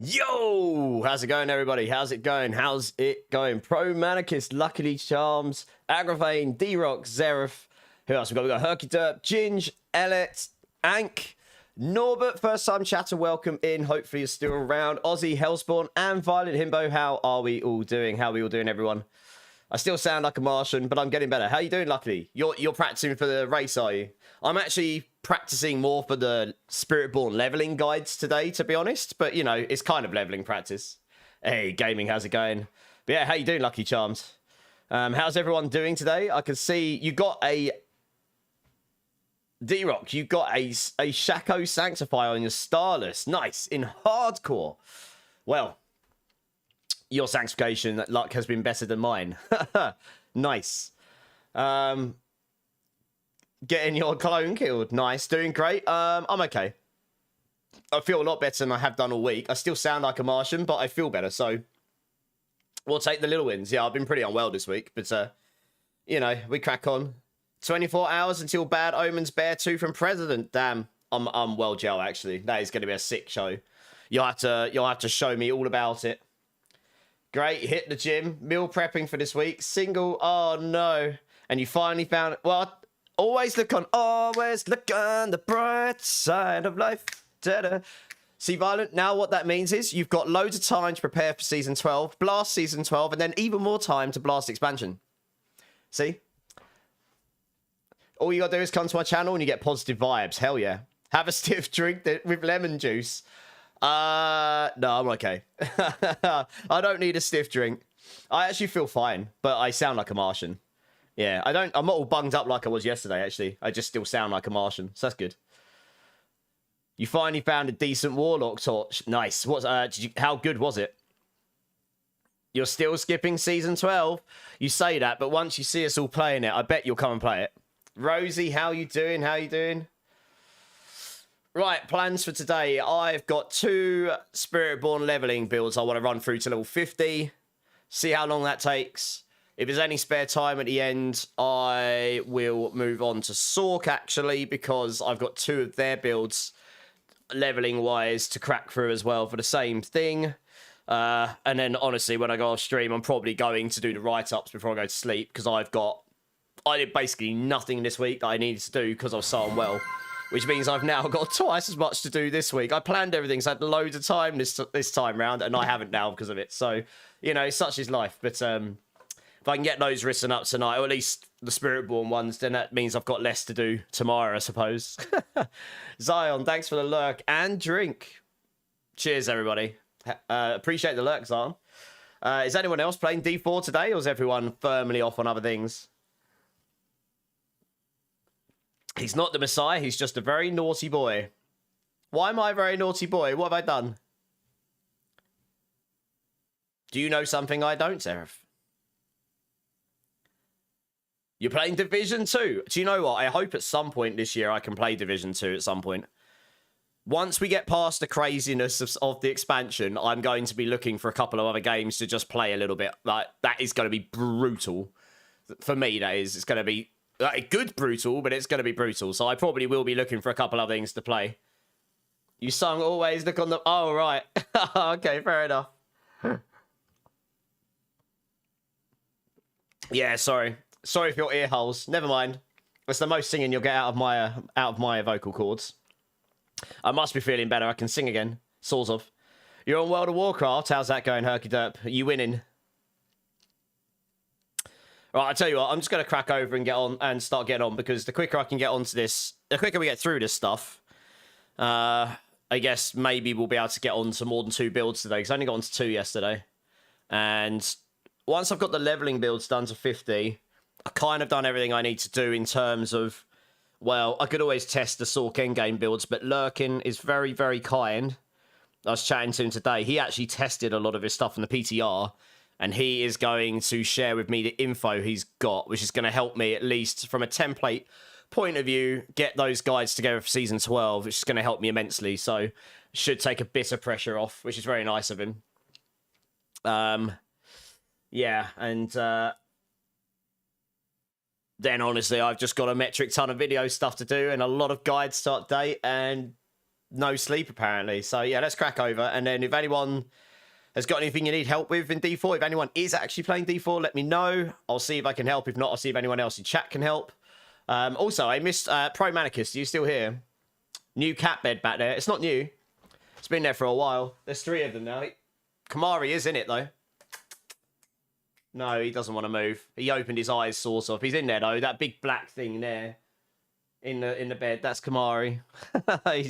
Yo! How's it going, everybody? How's it going? How's it going? Pro Manicus, Luckily Charms, Agravane, D-Rock, Zeref. Who else we got? We got Herky Derp, Ginge, Ellet, Ank, Norbert, first time chatter, welcome in. Hopefully you're still around. Aussie, Hellspawn, and Violet Himbo. How are we all doing? How are we all doing, everyone? I still sound like a Martian, but I'm getting better. How are you doing, Luckily? You're practicing for the race, are you? I'm actually practicing more for the Spiritborn leveling guides today, to be honest. But, you know, it's kind of leveling practice. Hey, gaming, how's it going? But yeah, how you doing, Lucky Charms? How's everyone doing today? I can see you got a... D-Rock, you got a Shaco Sanctifier on your Starless. Nice. In hardcore. Well, your sanctification luck has been better than mine. Nice. Getting your clone killed. Nice. Doing great. I'm okay. I feel a lot better than I have done all week. I still sound like a Martian, but I feel better. So we'll take the little wins. Yeah, I've been pretty unwell this week, but you know, we crack on. 24 hours until Bad Omens Bear 2 from President. Damn, I'm well gel actually. That is going to be a sick show. You'll have to show me all about it. Great, hit the gym, meal prepping for this week. Single, oh no. And you finally found it. Well, always look on the bright side of life. Da-da. See, Violent, now what that means is you've got loads of time to prepare for Season 12, blast Season 12, and then even more time to blast expansion. See? All you gotta do is come to my channel and you get positive vibes. Hell yeah. Have a stiff drink with lemon juice. No, I'm okay. I don't need a stiff drink. I actually feel fine, but I sound like a Martian. Yeah, I'm not all bunged up like I was yesterday, actually. I just still sound like a Martian, so that's good. You finally found a decent Warlock torch. Nice. How good was it? You're still skipping Season 12. You say that, but once you see us all playing it, I bet you'll come and play it. Rosie, how you doing? How you doing? Right, plans for today. I've got 2 Spiritborn leveling builds I want to run through to level 50. See how long that takes. If there's any spare time at the end, I will move on to Sork, actually, because I've got 2 of their builds, leveling-wise, to crack through as well for the same thing. And then, honestly, when I go off stream, I'm probably going to do the write-ups before I go to sleep, because I did basically nothing this week that I needed to do because I was so unwell, which means I've now got twice as much to do this week. I planned everything, so I had loads of time this time round, and I haven't now because of it. So, you know, such is life. But if I can get those written up tonight, or at least the Spiritborn ones, then that means I've got less to do tomorrow, I suppose. Zion, thanks for the lurk and drink. Cheers, everybody. Appreciate the lurk, Zion. Is anyone else playing D4 today, or is everyone firmly off on other things? He's not the Messiah, he's just a very naughty boy. Why am I a very naughty boy? What have I done? Do you know something I don't, Seraph? You're playing Division 2. Do you know what? I hope at some point this year I can play Division 2 at some point. Once we get past the craziness of the expansion, I'm going to be looking for a couple of other games to just play a little bit. Like, that is going to be brutal. For me, that is. It's going to be... good brutal, but it's going to be brutal. So I probably will be looking for a couple of things to play. You sung always look on the... Oh, right. Okay, fair enough. Yeah, sorry. Sorry for your ear holes. Never mind. That's the most singing you'll get out of my vocal cords. I must be feeling better. I can sing again. Sort of. You're on World of Warcraft. How's that going, Herky Derp? Are you winning? Right, I tell you what, I'm just going to crack over and get on and start getting on, because the quicker I can get onto this, the quicker we get through this stuff, I guess maybe we'll be able to get on to more than 2 builds today, because I only got on to 2 yesterday. And once I've got the leveling builds done to 50, I've kind of done everything I need to do in terms of, well, I could always test the Sork endgame builds, but Lurkin is very, very kind. I was chatting to him today. He actually tested a lot of his stuff in the PTR, and he is going to share with me the info he's got, which is going to help me, at least from a template point of view, get those guides together for Season 12, which is going to help me immensely. So, should take a bit of pressure off, which is very nice of him. Yeah, and then honestly, I've just got a metric ton of video stuff to do and a lot of guides to update, and no sleep apparently. So yeah, let's crack over. And then if anyone has got anything you need help with in D4, if anyone is actually playing D4, let me know. I'll see if I can help. If not, I'll see if anyone else in chat can help. Also, I missed Pro Manicus. Are you still here? New cat bed back there. It's not new. It's been there for a while. There's 3 of them now. Kamari is in it, though. No, he doesn't want to move. He opened his eyes, sort of. He's in there, though. That big black thing there. In the bed, that's Kamari. I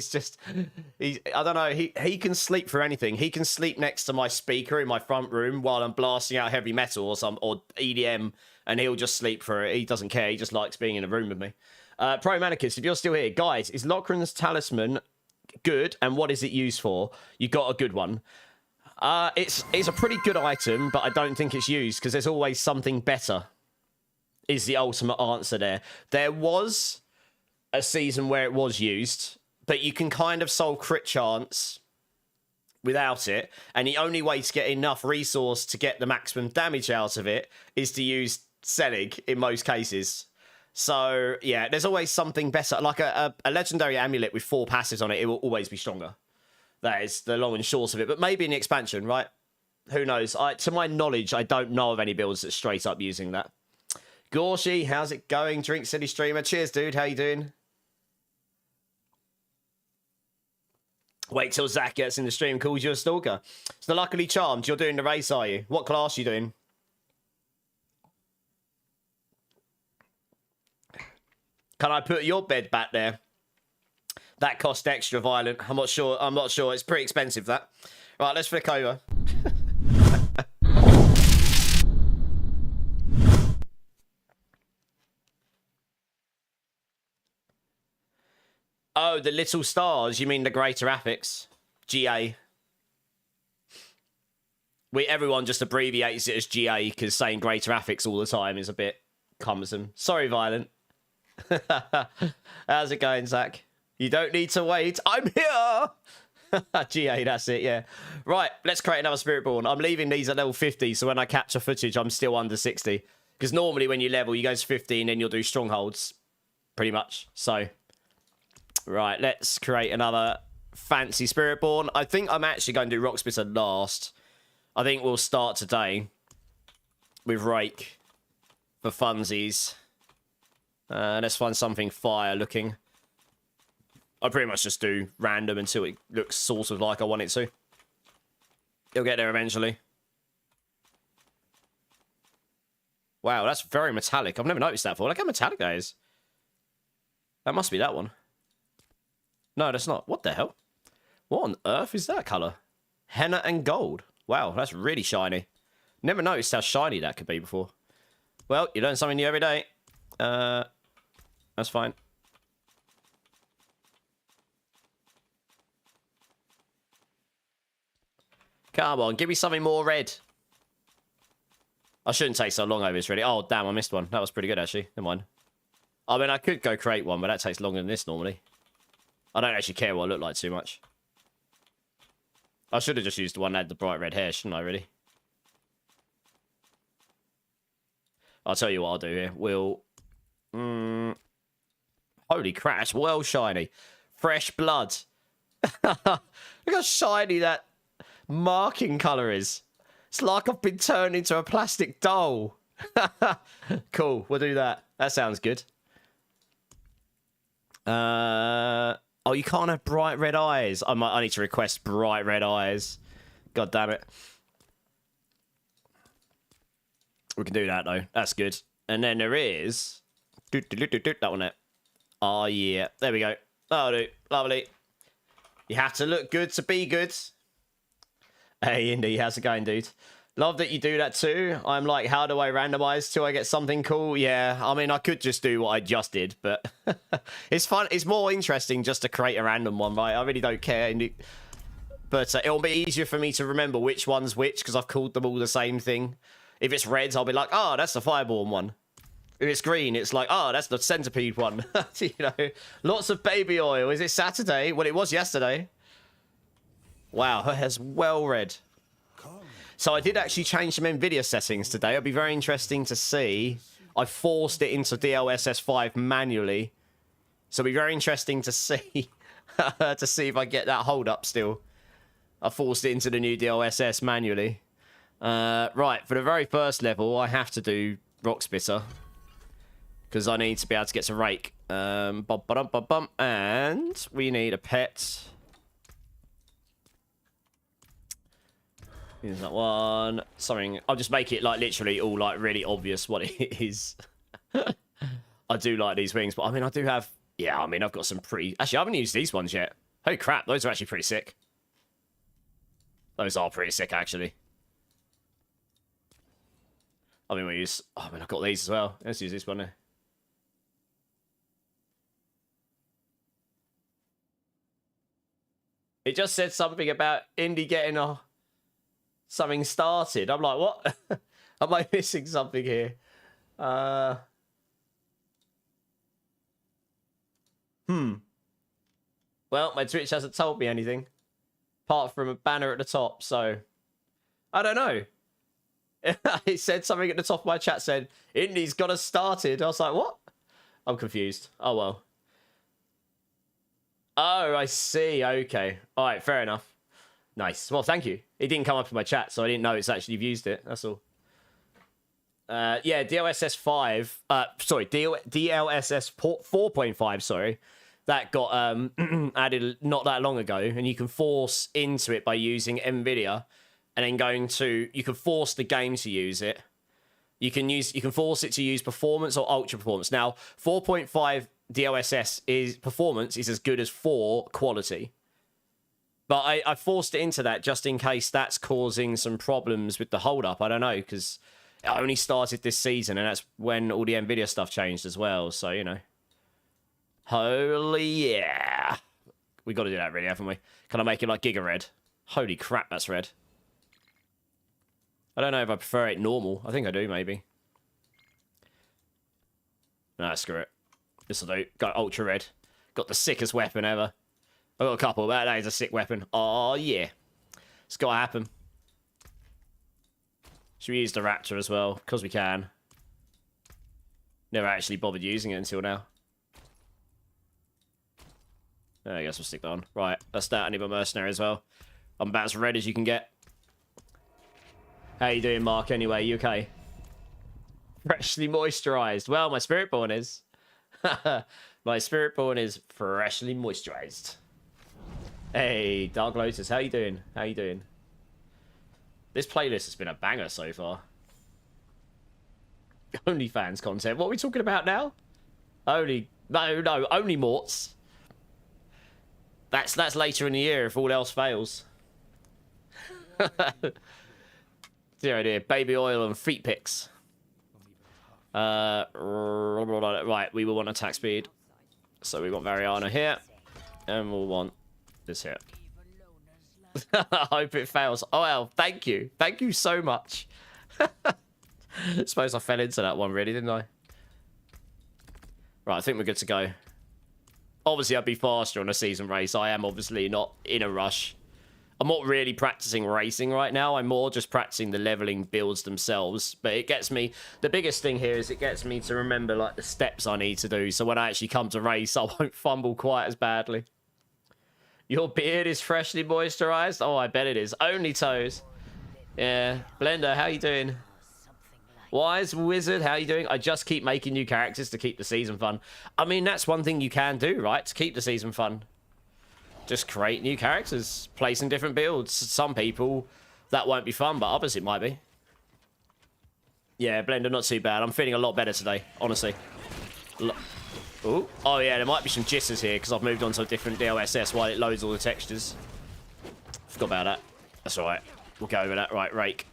don't know, he can sleep for anything. He can sleep next to my speaker in my front room while I'm blasting out heavy metal or EDM, and he'll just sleep for it. He doesn't care. He just likes being in a room with me. Pro Manicus, if you're still here, guys, is Lochran's talisman good, and what is it used for? You got a good one. It's a pretty good item, but I don't think it's used because there's always something better. Is the ultimate answer there. There was a season where it was used, but you can kind of solve crit chance without it, and the only way to get enough resource to get the maximum damage out of it is to use Selig in most cases. So yeah, there's always something better, like a legendary amulet with 4 passives on it. It will always be stronger. That is the long and short of it. But maybe in the expansion, right? Who knows? To my knowledge, I don't know of any builds that straight up using that. Gorshi, how's it going? Drink City Streamer. Cheers, dude. How you doing? Wait till Zach gets in the stream, calls you a stalker. So luckily charmed, you're doing the race, are you? What class are you doing? Can I put your bed back there? That cost extra, Violent. I'm not sure. It's pretty expensive, that. Right, let's flick over. Oh, the little stars. You mean the greater affix? GA. Everyone just abbreviates it as GA because saying greater affix all the time is a bit cumbersome. Sorry, Violent. How's it going, Zach? You don't need to wait. I'm here! GA, that's it, yeah. Right, let's create another Spiritborn. I'm leaving these at level 50, so when I capture footage, I'm still under 60. Because normally when you level, you go to 50 and then you'll do strongholds. Pretty much. So, right, let's create another fancy Spiritborn. I think I'm actually going to do Rocksplitter last. I think we'll start today with Rake for funsies. Let's find something fire looking. I pretty much just do random until it looks sort of like I want it to. It'll get there eventually. Wow, that's very metallic. I've never noticed that before. Look how metallic that is. That must be that one. No, that's not. What the hell? What on earth is that colour? Henna and gold. Wow, that's really shiny. Never noticed how shiny that could be before. Well, you learn something new every day. That's fine. Come on, give me something more red. I shouldn't take so long over this, really. Oh, damn, I missed one. That was pretty good, actually. Never mind. I mean, I could go create one, but that takes longer than this normally. I don't actually care what I look like too much. I should have just used the one that had the bright red hair, shouldn't I, really? I'll tell you what I'll do here. We'll... Holy crap, it's well shiny. Fresh blood. Look how shiny that marking colour is. It's like I've been turned into a plastic doll. Cool, we'll do that. That sounds good. Oh, you can't have bright red eyes. I need to request bright red eyes. God damn it. We can do that, though. That's good. And then there is... That one there. Oh, yeah. There we go. Oh, dude. Lovely. You have to look good to be good. Hey, Indy. How's it going, dude? Love that you do that too. I'm like, how do I randomize till I get something cool? Yeah, I mean, I could just do what I just did, but it's fun. It's more interesting just to create a random one, right? I really don't care. But it'll be easier for me to remember which one's which because I've called them all the same thing. If it's reds, I'll be like, oh, that's the Fireborn one. If it's green, it's like, oh, that's the Centipede one. You know, lots of baby oil. Is it Saturday? Well, it was yesterday. Wow, her hair's well red. So I did actually change some NVIDIA settings today. It'll be very interesting to see. I forced it into DLSS 5 manually. So it'll be very interesting to see to see if I get that hold up still. I forced it into the new DLSS manually. Right, for the very first level, I have to do Rock Spitter. Because I need to be able to get to Rake. And we need a pet. Here's that one. Something. I'll just make it like literally all like really obvious what it is. I do like these wings, but I mean, I do have. Yeah, I mean, I've got some pretty. Actually, I haven't used these ones yet. Holy crap, those are actually pretty sick. Those are pretty sick, actually. I mean, we use. Oh, I mean, I've got these as well. Let's use this one there. It just said something about Indy getting something started. I'm like, what? Am I missing something here? Well, my Twitch hasn't told me anything. Apart from a banner at the top, so... I don't know. It said something at the top of my chat said, Indy's got us started. I was like, what? I'm confused. Oh, well. Oh, I see. Okay. All right, fair enough. Nice. Well, thank you. It didn't come up in my chat, so I didn't know it's actually you've used it. That's all. Yeah, DLSS 5. Sorry, DLSS 4.5, sorry. That got added not that long ago, and you can force into it by using NVIDIA, and then going to... You can force the game to use it. You can force it to use performance or ultra performance. Now, 4.5 DLSS performance is as good as 4 quality. But I forced it into that just in case that's causing some problems with the hold-up. I don't know, because it only started this season, and that's when all the NVIDIA stuff changed as well. So, you know. Holy yeah. We got to do that, really, haven't we? Can I make it like Giga Red? Holy crap, that's red. I don't know if I prefer it normal. I think I do, maybe. Nah, screw it. This'll do. Got ultra red. Got the sickest weapon ever. I got a couple, but that is a sick weapon. Oh yeah. It's gotta happen. Should we use the Raptor as well? Because we can. Never actually bothered using it until now. I guess we'll stick that on. Right, that's that. I need my mercenary as well. I'm about as red as you can get. How you doing, Mark, anyway? You okay? Freshly moisturized. Well, my Spiritborn is. My Spiritborn is freshly moisturized. Hey, Dark Lotus, how you doing? How you doing? This playlist has been a banger so far. OnlyFans content. What are we talking about now? No, only Morts. That's later in the year if all else fails. Dear idea. Baby oil and feet pics. Right, we will want attack speed. So we want Variana here. And we'll want this here. I hope it fails. Oh, well, thank you. Thank you so much. Suppose I fell into that one, really, didn't I? Right, I think we're good to go. Obviously, I'd be faster on a season race. I am obviously not in a rush. I'm not really practicing racing right now. I'm more just practicing the leveling builds themselves. But it gets me... The biggest thing here is it gets me to remember, like, the steps I need to do. So when I actually come to race, I won't fumble quite as badly. Your beard is freshly moisturized? Oh, I bet it is. Only toes. Yeah. Blender, how you doing? Wise Wizard, how you doing? I just keep making new characters to keep the season fun. I mean, that's one thing you can do, right? To keep the season fun. Just create new characters. Play some different builds. Some people, that won't be fun, but others it might be. Yeah, Blender, not too bad. I'm feeling a lot better today, honestly. Ooh. Oh, yeah, there might be some jitters here because I've moved on to a different DLSS while it loads all the textures. Forgot about that. That's all right. We'll go over that. Right, Rake.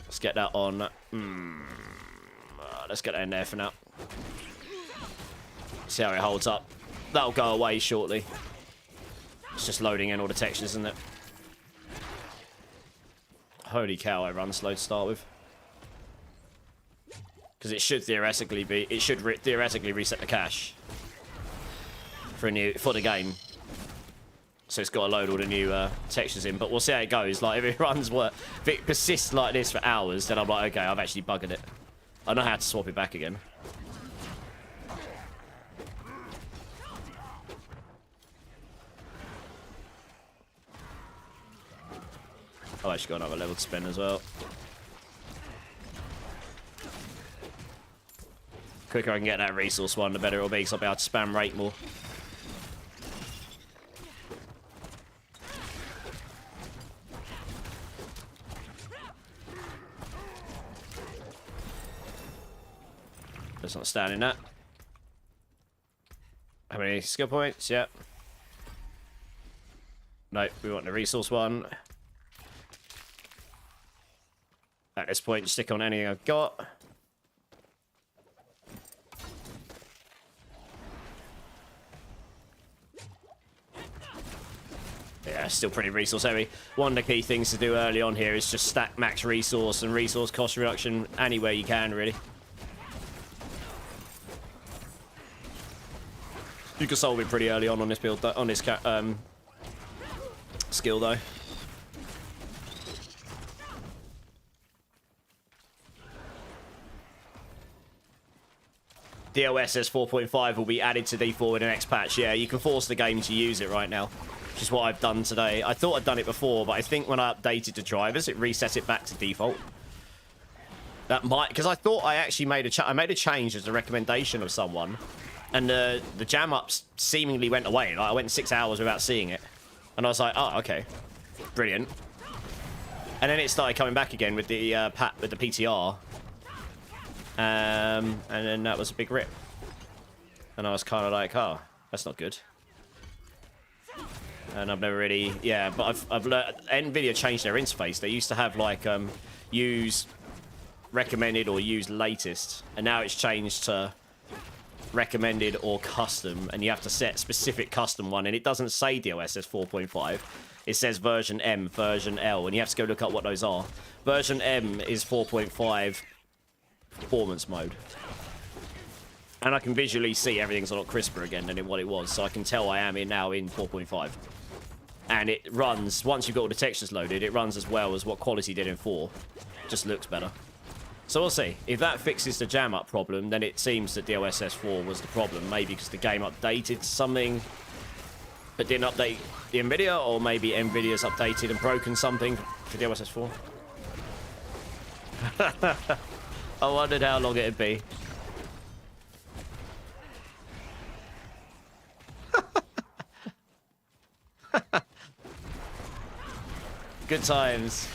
Let's get that on. Let's get that in there for now. See how it holds up. That'll go away shortly. It's just loading in all the textures, isn't it? Holy cow, I run slow to start with. Because it should theoretically be... It should theoretically reset the cache. For the game. So it's got to load all the new textures in. But we'll see how it goes. Like, if it runs if it persists like this for hours, then I'm like, okay, I've actually buggered it. I know how to swap it back again. I've actually got another level to spend as well. Quicker I can get that resource one, the better it'll be, because I'll be able to spam Rake more. Let's not stand in that. How many skill points? Yep. Nope, we want the resource one. At this point, stick on anything I've got. Yeah, still pretty resource heavy. One of the key things to do early on here is just stack max resource and resource cost reduction anywhere you can, really. You can solve it pretty early on this build, on this skill, though. DLSS 4.5 will be added to D4 in the next patch. Yeah, you can force the game to use it right now, which is what I've done today. I thought I'd done it before, but I think when I updated the drivers, it reset it back to default. That might, because I thought I actually made a change as a recommendation of someone, and the jam ups seemingly went away. Like, I went 6 hours without seeing it, and I was like, oh, okay, brilliant. And then it started coming back again with the PTR, and then that was a big rip. And I was kind of like, oh, that's not good. And I've never really, yeah, but I've learned, NVIDIA changed their interface. They used to have like use recommended or use latest, and now it's changed to recommended or custom, and you have to set specific custom one, and it doesn't say DLSS 4.5. It says version M, version L, and you have to go look up what those are. Version M is 4.5 performance mode. And I can visually see everything's a lot crisper again than what it was, so I can tell I am now in 4.5. And it runs, once you've got all the textures loaded, it runs as well as what quality did in 4. Just looks better. So we'll see. If that fixes the jam up problem, then it seems that DLSS 4 was the problem. Maybe because the game updated something but didn't update the NVIDIA, or maybe NVIDIA's updated and broken something for DLSS 4. I wondered how long it'd be. Good times.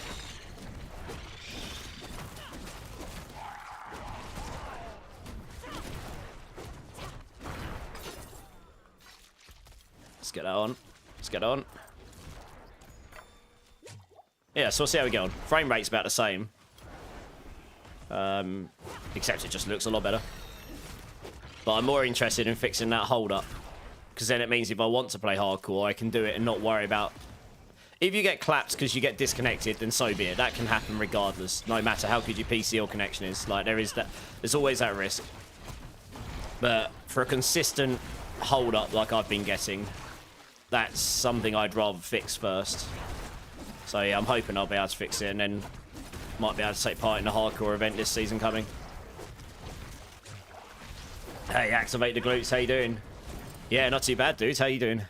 Let's get that on. Let's get on. Yeah, so we'll see how we go on. Frame rate's about the same. Except it just looks a lot better. But I'm more interested in fixing that hold up, because then it means if I want to play hardcore, I can do it and not worry about... If you get clapped because you get disconnected, then so be it. That can happen regardless, no matter how good your PC or connection is. Like, there's always that risk. But for a consistent hold up like I've been getting, that's something I'd rather fix first. So yeah, I'm hoping I'll be able to fix it, and then might be able to take part in the hardcore event this season coming. Hey, activate the glutes, how you doing? Yeah, not too bad, dude. How you doing?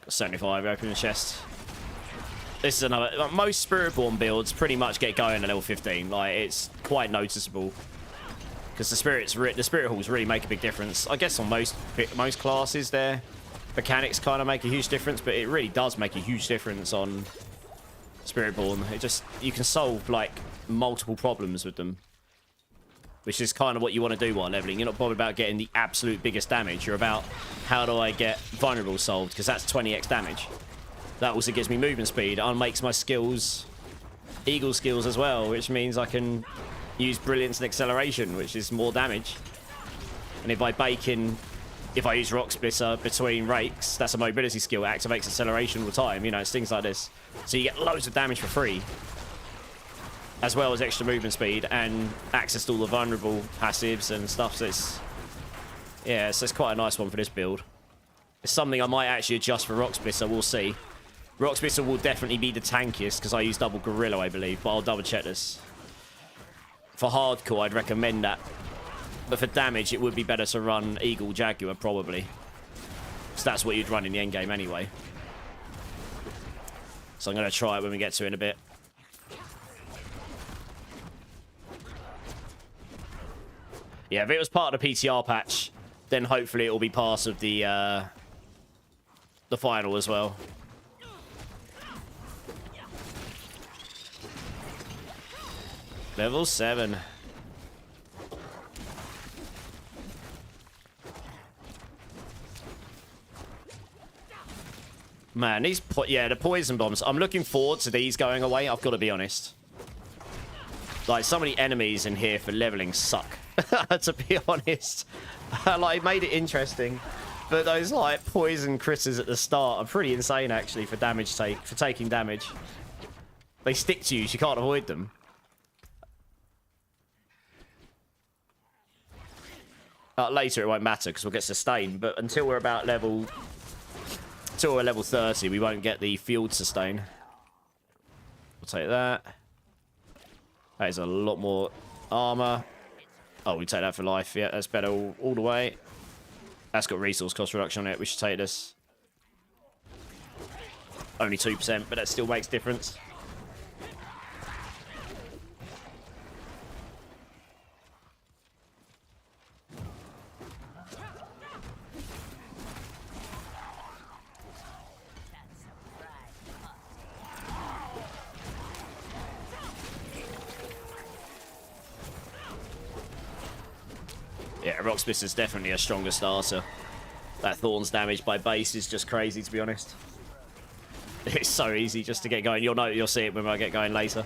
Got 75 open the chest. This is another... Like, most Spiritborn builds pretty much get going at level 15. Like, it's quite noticeable. Because the spirit halls really make a big difference. I guess on most classes their mechanics kind of make a huge difference, but it really does make a huge difference on Spiritborn. It just... You can solve, like, multiple problems with them, which is kind of what you want to do while leveling. You're not bothered about getting the absolute biggest damage. You're about, how do I get vulnerable solved, because that's 20x damage. That also gives me movement speed and makes my skills eagle skills as well, which means I can use brilliance and acceleration, which is more damage. And if I use rock splitter between rakes, that's a mobility skill. It activates acceleration all the time. You know, it's things like this. So you get loads of damage for free, as well as extra movement speed and access to all the vulnerable passives and stuff. So it's, yeah, so it's quite a nice one for this build. It's something I might actually adjust for Rock Splitter, we'll see. Rock Splitter will definitely be the tankiest because I use double Gorilla, I believe, but I'll double check this. For hardcore, I'd recommend that. But for damage, it would be better to run Eagle Jaguar, probably. Because that's what you'd run in the endgame anyway. So I'm going to try it when we get to it in a bit. Yeah, if it was part of the PTR patch, then hopefully it will be part of the final as well. Level 7. Man, these... yeah, the poison bombs. I'm looking forward to these going away, I've got to be honest. Like, some of the enemies in here for leveling suck. To be honest. Like, it made it interesting. But those, like, poison critters at the start are pretty insane, actually, for taking damage. They stick to you, so you can't avoid them. Later, it won't matter, because we'll get sustained. But until we're about level... Until we're level 30, we won't get the field sustain. We'll take that. That is a lot more armor. Oh, we take that for life. Yeah, that's better all the way. That's got resource cost reduction on it. We should take this. Only 2%, but that still makes difference. Yeah, Rocksmith is definitely a stronger starter. That Thorn's damage by base is just crazy, to be honest. It's so easy just to get going. You'll see it when I get going later.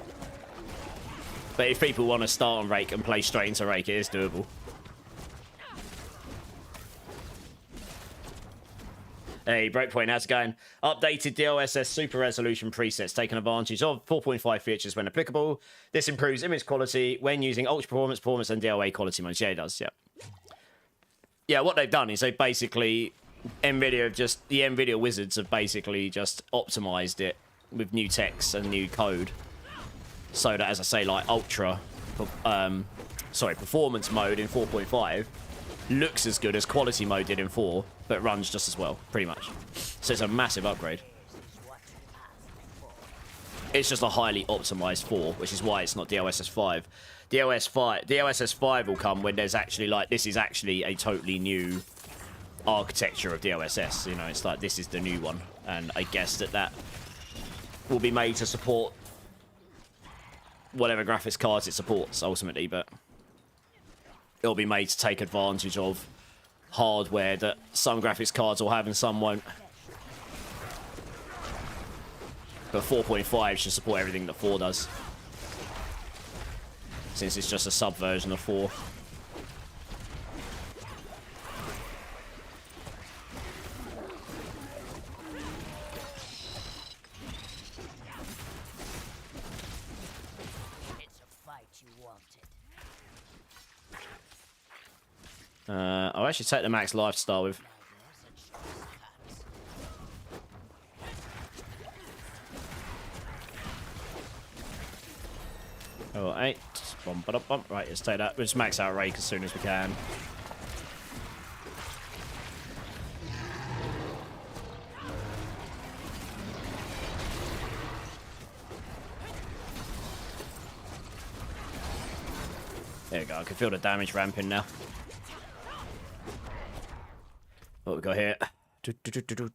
But if people want to start on Rake and play straight into Rake, it is doable. Hey, Breakpoint, how's it going? Updated DLSS super resolution presets, taking advantage of 4.5 features when applicable. This improves image quality when using ultra performance, and DLA quality modes. Yeah, it does, yeah. Yeah, what they've done is they basically... the NVIDIA wizards have basically just optimized it with new text and new code. So that, as I say, like, performance mode in 4.5 looks as good as quality mode did in 4, but runs just as well, pretty much. So it's a massive upgrade. It's just a highly optimized 4, which is why it's not DLSS 5. DLSS 5 will come when there's actually, like, this is actually a totally new architecture of DLSS. You know, it's like, this is the new one. And I guess that will be made to support whatever graphics cards it supports, ultimately, but it'll be made to take advantage of hardware that some graphics cards will have and some won't. But 4.5 should support everything that 4 does, since it's just a sub-version of 4. I'll actually take the max life to start with. Oh, 8. Bump. Right, let's take that. We'll just max out Rake as soon as we can. There we go. I can feel the damage ramping now. What we got here?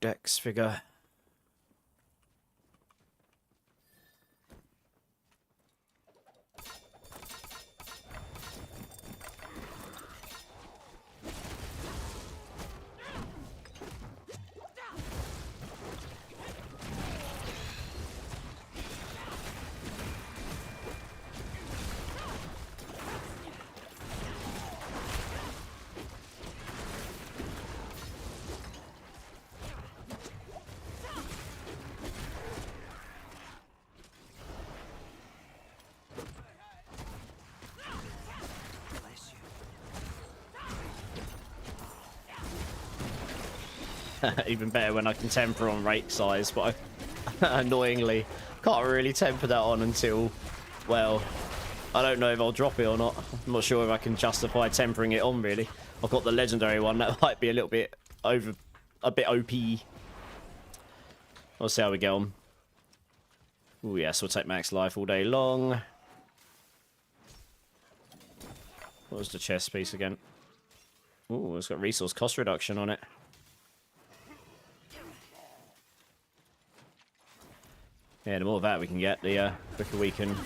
Dex figure. Even better when I can temper on rake size, but I annoyingly can't really temper that on until, well, I don't know if I'll drop it or not. I'm not sure if I can justify tempering it on, really. I've got the legendary one that might be a little bit a bit OP. We'll see how we get on. Oh yes, we'll take max life all day long. What was the chest piece again? Oh, it's got resource cost reduction on it. Yeah, the more of that we can get, the quicker we can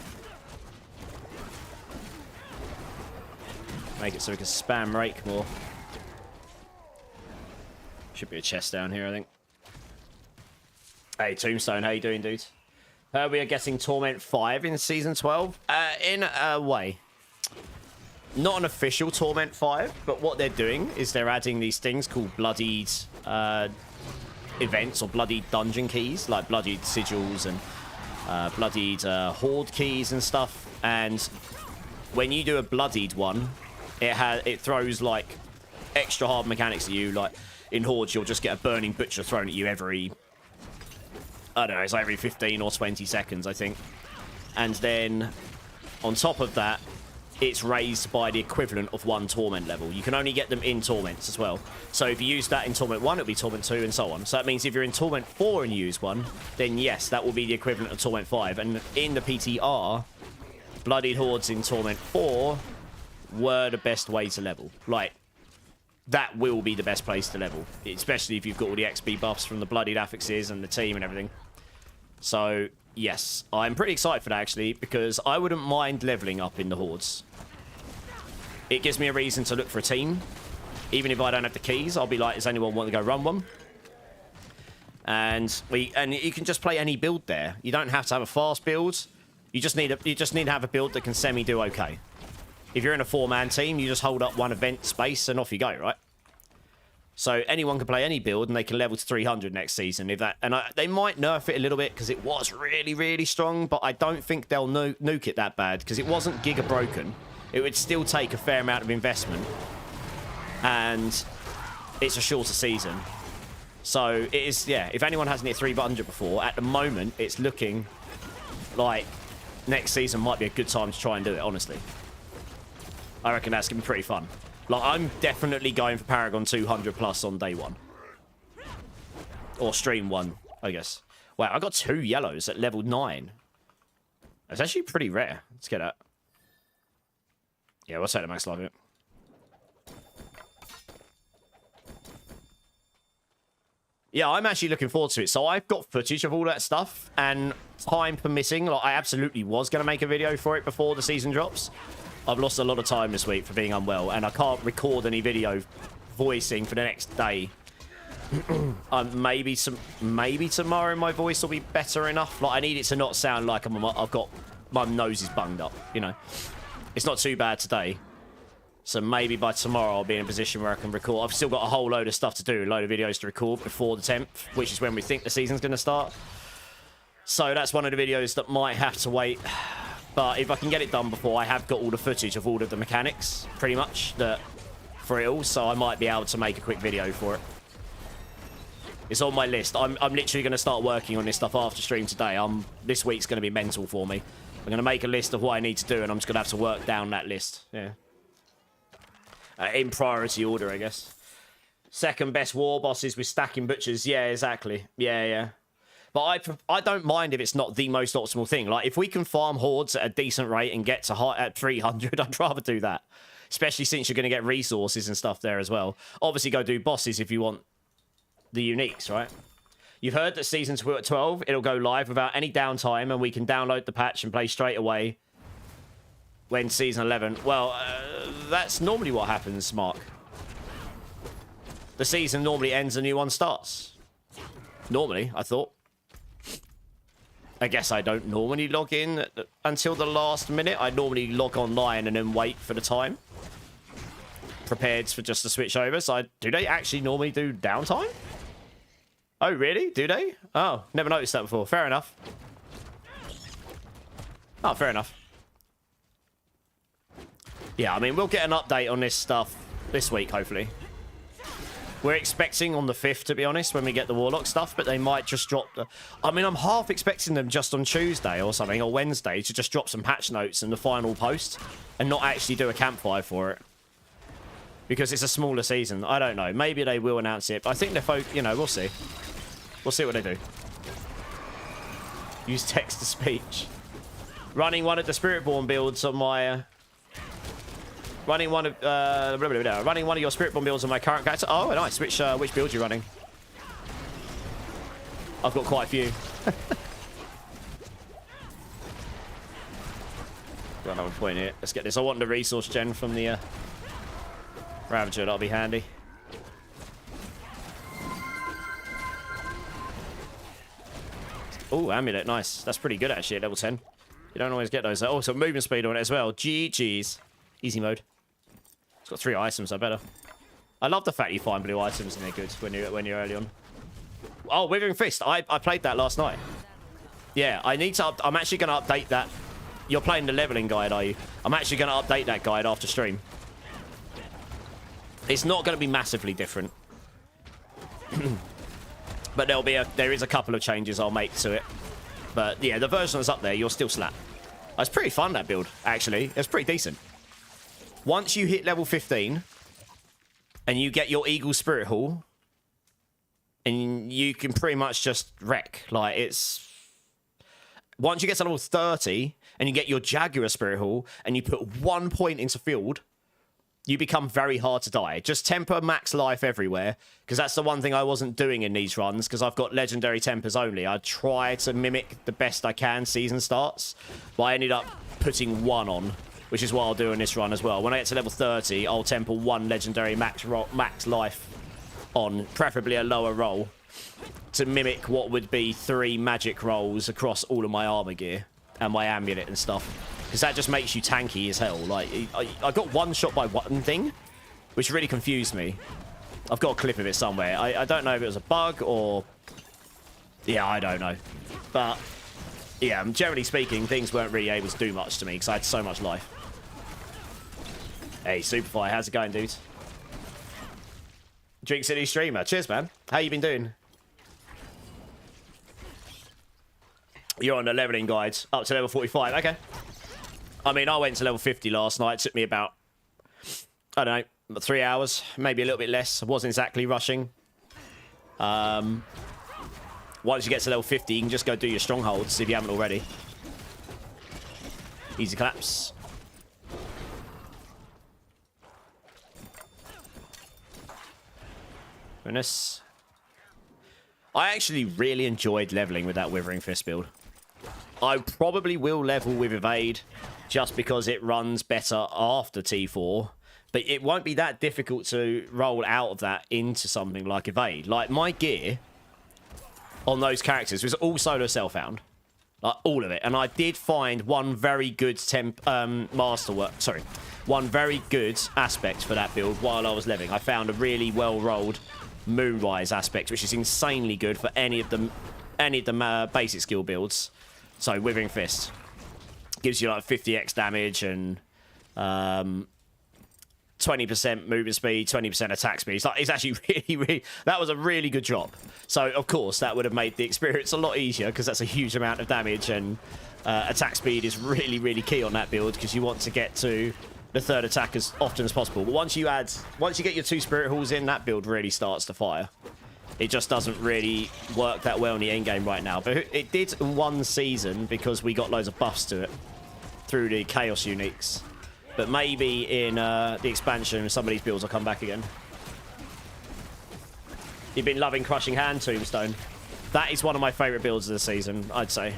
make it so we can spam Rake more. Should be a chest down here, I think. Hey, Tombstone, how you doing, dude? We are getting Torment 5 in Season 12. In a way. Not an official Torment 5, but what they're doing is they're adding these things called bloodied events or bloodied dungeon keys, like bloodied sigils and bloodied horde keys and stuff. And when you do a bloodied one, it throws like extra hard mechanics at you. Like in hordes, you'll just get a burning butcher thrown at you every, I don't know, it's like every 15 or 20 seconds, I think. And then on top of that, it's raised by the equivalent of one Torment level. You can only get them in Torments as well. So if you use that in Torment 1, it'll be Torment 2 and so on. So that means if you're in Torment 4 and you use one, then yes, that will be the equivalent of Torment 5. And in the PTR, Bloodied Hordes in Torment 4 were the best way to level. Like, that will be the best place to level. Especially if you've got all the XP buffs from the Bloodied Affixes and the team and everything. So, yes, I'm pretty excited for that, actually, because I wouldn't mind leveling up in the Hordes. It gives me a reason to look for a team. Even if I don't have the keys, I'll be like, does anyone want to go run one? And you can just play any build there. You don't have to have a fast build. You just need to have a build that can semi-do okay. If you're in a 4-man team, you just hold up one event space and off you go, right? So anyone can play any build and they can level to 300 next season. They might nerf it a little bit because it was really, really strong, but I don't think they'll nuke it that bad because it wasn't giga broken. It would still take a fair amount of investment, and it's a shorter season. So it is, yeah, if anyone hasn't hit 300 before, at the moment, it's looking like next season might be a good time to try and do it, honestly. I reckon that's going to be pretty fun. Like, I'm definitely going for Paragon 200 plus on day 1. Or stream 1, I guess. Wow, I got 2 yellows at level 9. That's actually pretty rare. Let's get that. Yeah, we'll take the max life. Yeah, I'm actually looking forward to it. So I've got footage of all that stuff, and time permitting, like I absolutely was going to make a video for it before the season drops. I've lost a lot of time this week for being unwell, and I can't record any video voicing for the next day. Maybe tomorrow my voice will be better enough. Like, I need it to not sound like I've got my nose is bunged up, you know. It's not too bad today. So maybe by tomorrow I'll be in a position where I can record. I've still got a whole load of stuff to do, a load of videos to record before the 10th, which is when we think the season's going to start. So that's one of the videos that might have to wait. But if I can get it done before, I have got all the footage of all of the mechanics, pretty much, for it all. So I might be able to make a quick video for it. It's on my list. I'm literally going to start working on this stuff after stream today. This week's going to be mental for me. I'm going to make a list of what I need to do, and I'm just going to have to work down that list. Yeah. In priority order, I guess. Second best war bosses with stacking butchers. Yeah, exactly. Yeah. But I don't mind if it's not the most optimal thing. Like, if we can farm hordes at a decent rate and get to at 300, I'd rather do that. Especially since you're going to get resources and stuff there as well. Obviously, go do bosses if you want the uniques, right? You've heard that Season 12, it'll go live without any downtime, and we can download the patch and play straight away when Season 11... Well, that's normally what happens, Mark. The season normally ends, a new one starts. Normally, I thought. I guess I don't normally log in until the last minute. I normally log online and then wait for the time. Prepared for just to switch over. So do they actually normally do downtime? Oh, really? Do they? Oh, never noticed that before. Fair enough. Oh, fair enough. Yeah, I mean, we'll get an update on this stuff this week, hopefully. We're expecting on the 5th, to be honest, when we get the Warlock stuff, but they might just drop... I mean, I'm half expecting them just on Tuesday or something, or Wednesday, to just drop some patch notes in the final post and not actually do a campfire for it. Because it's a smaller season. I don't know. Maybe they will announce it. But I think they're... You know, we'll see. We'll see what they do. Use text to speech. Running one of the Spiritborn builds on my... running one of running one of your Spiritborn builds on my current character. Oh, nice. Which build are you running? I've got quite a few. Got another point here. Let's get this. I want the resource gen from the Ravager. That'll be handy. Oh, amulet. Nice. That's pretty good, actually, at level 10. You don't always get those. Oh, so movement speed on it as well. GG's. Easy mode. It's got 3 items, I better. I love the fact you find blue items and they're good when you're early on. Oh, Withering Fist. I played that last night. Yeah, I need to... I'm actually going to update that. You're playing the leveling guide, are you? I'm actually going to update that guide after stream. It's not going to be massively different. But there is a couple of changes I'll make to it. But yeah, the version that's up there, you'll still slap. It's pretty fun, that build, actually. It's pretty decent. Once you hit level 15 and you get your Eagle Spirit Hall, and you can pretty much just wreck. Like, it's... Once you get to level 30 and you get your Jaguar Spirit Hall and you put 1 point into field, you become very hard to die. Just temper max life everywhere, because that's the one thing I wasn't doing in these runs, because I've got legendary tempers only. I try to mimic the best I can season starts, but I ended up putting 1 on, which is what I'll do in this run as well. When I get to level 30, I'll temper 1 legendary max life on, preferably a lower roll, to mimic what would be 3 magic rolls across all of my armor gear and my amulet and stuff. Because that just makes you tanky as hell. Like, I got one shot by one thing, which really confused me. I've got a clip of it somewhere. I don't know if it was a bug or... Yeah, I don't know. But, yeah, generally speaking, things weren't really able to do much to me because I had so much life. Hey, Superfly, how's it going, dude? Drink City streamer. Cheers, man. How you been doing? You're on the leveling guide. Up to level 45. Okay. I mean, I went to level 50 last night. It took me about, I don't know, 3 hours. Maybe a little bit less. I wasn't exactly rushing. Once you get to level 50, you can just go do your strongholds if you haven't already. Easy collapse. Goodness. I actually really enjoyed leveling with that Withering Fist build. I probably will level with Evade just because it runs better after T4, but it won't be that difficult to roll out of that into something like Evade. Like, my gear on those characters was all solo self-found. Like, all of it. And I did find one very good one very good aspect for that build while I was leveling. I found a really well-rolled Moonrise aspect, which is insanely good for any of the basic skill builds. So Withering Fist gives you like 50x damage and 20% movement speed, 20% attack speed. It's actually really, that was a really good drop. So of course that would have made the experience a lot easier because that's a huge amount of damage, and attack speed is really key on that build because you want to get to the 3rd attack as often as possible. But once you get your 2 Spirit Halls in, that build really starts to fire. It just doesn't really work that well in the end game right now. But it did in one season because we got loads of buffs to it through the Chaos Uniques. But maybe in the expansion, some of these builds will come back again. You've been loving Crushing Hand Tombstone. That is one of my favourite builds of the season, I'd say.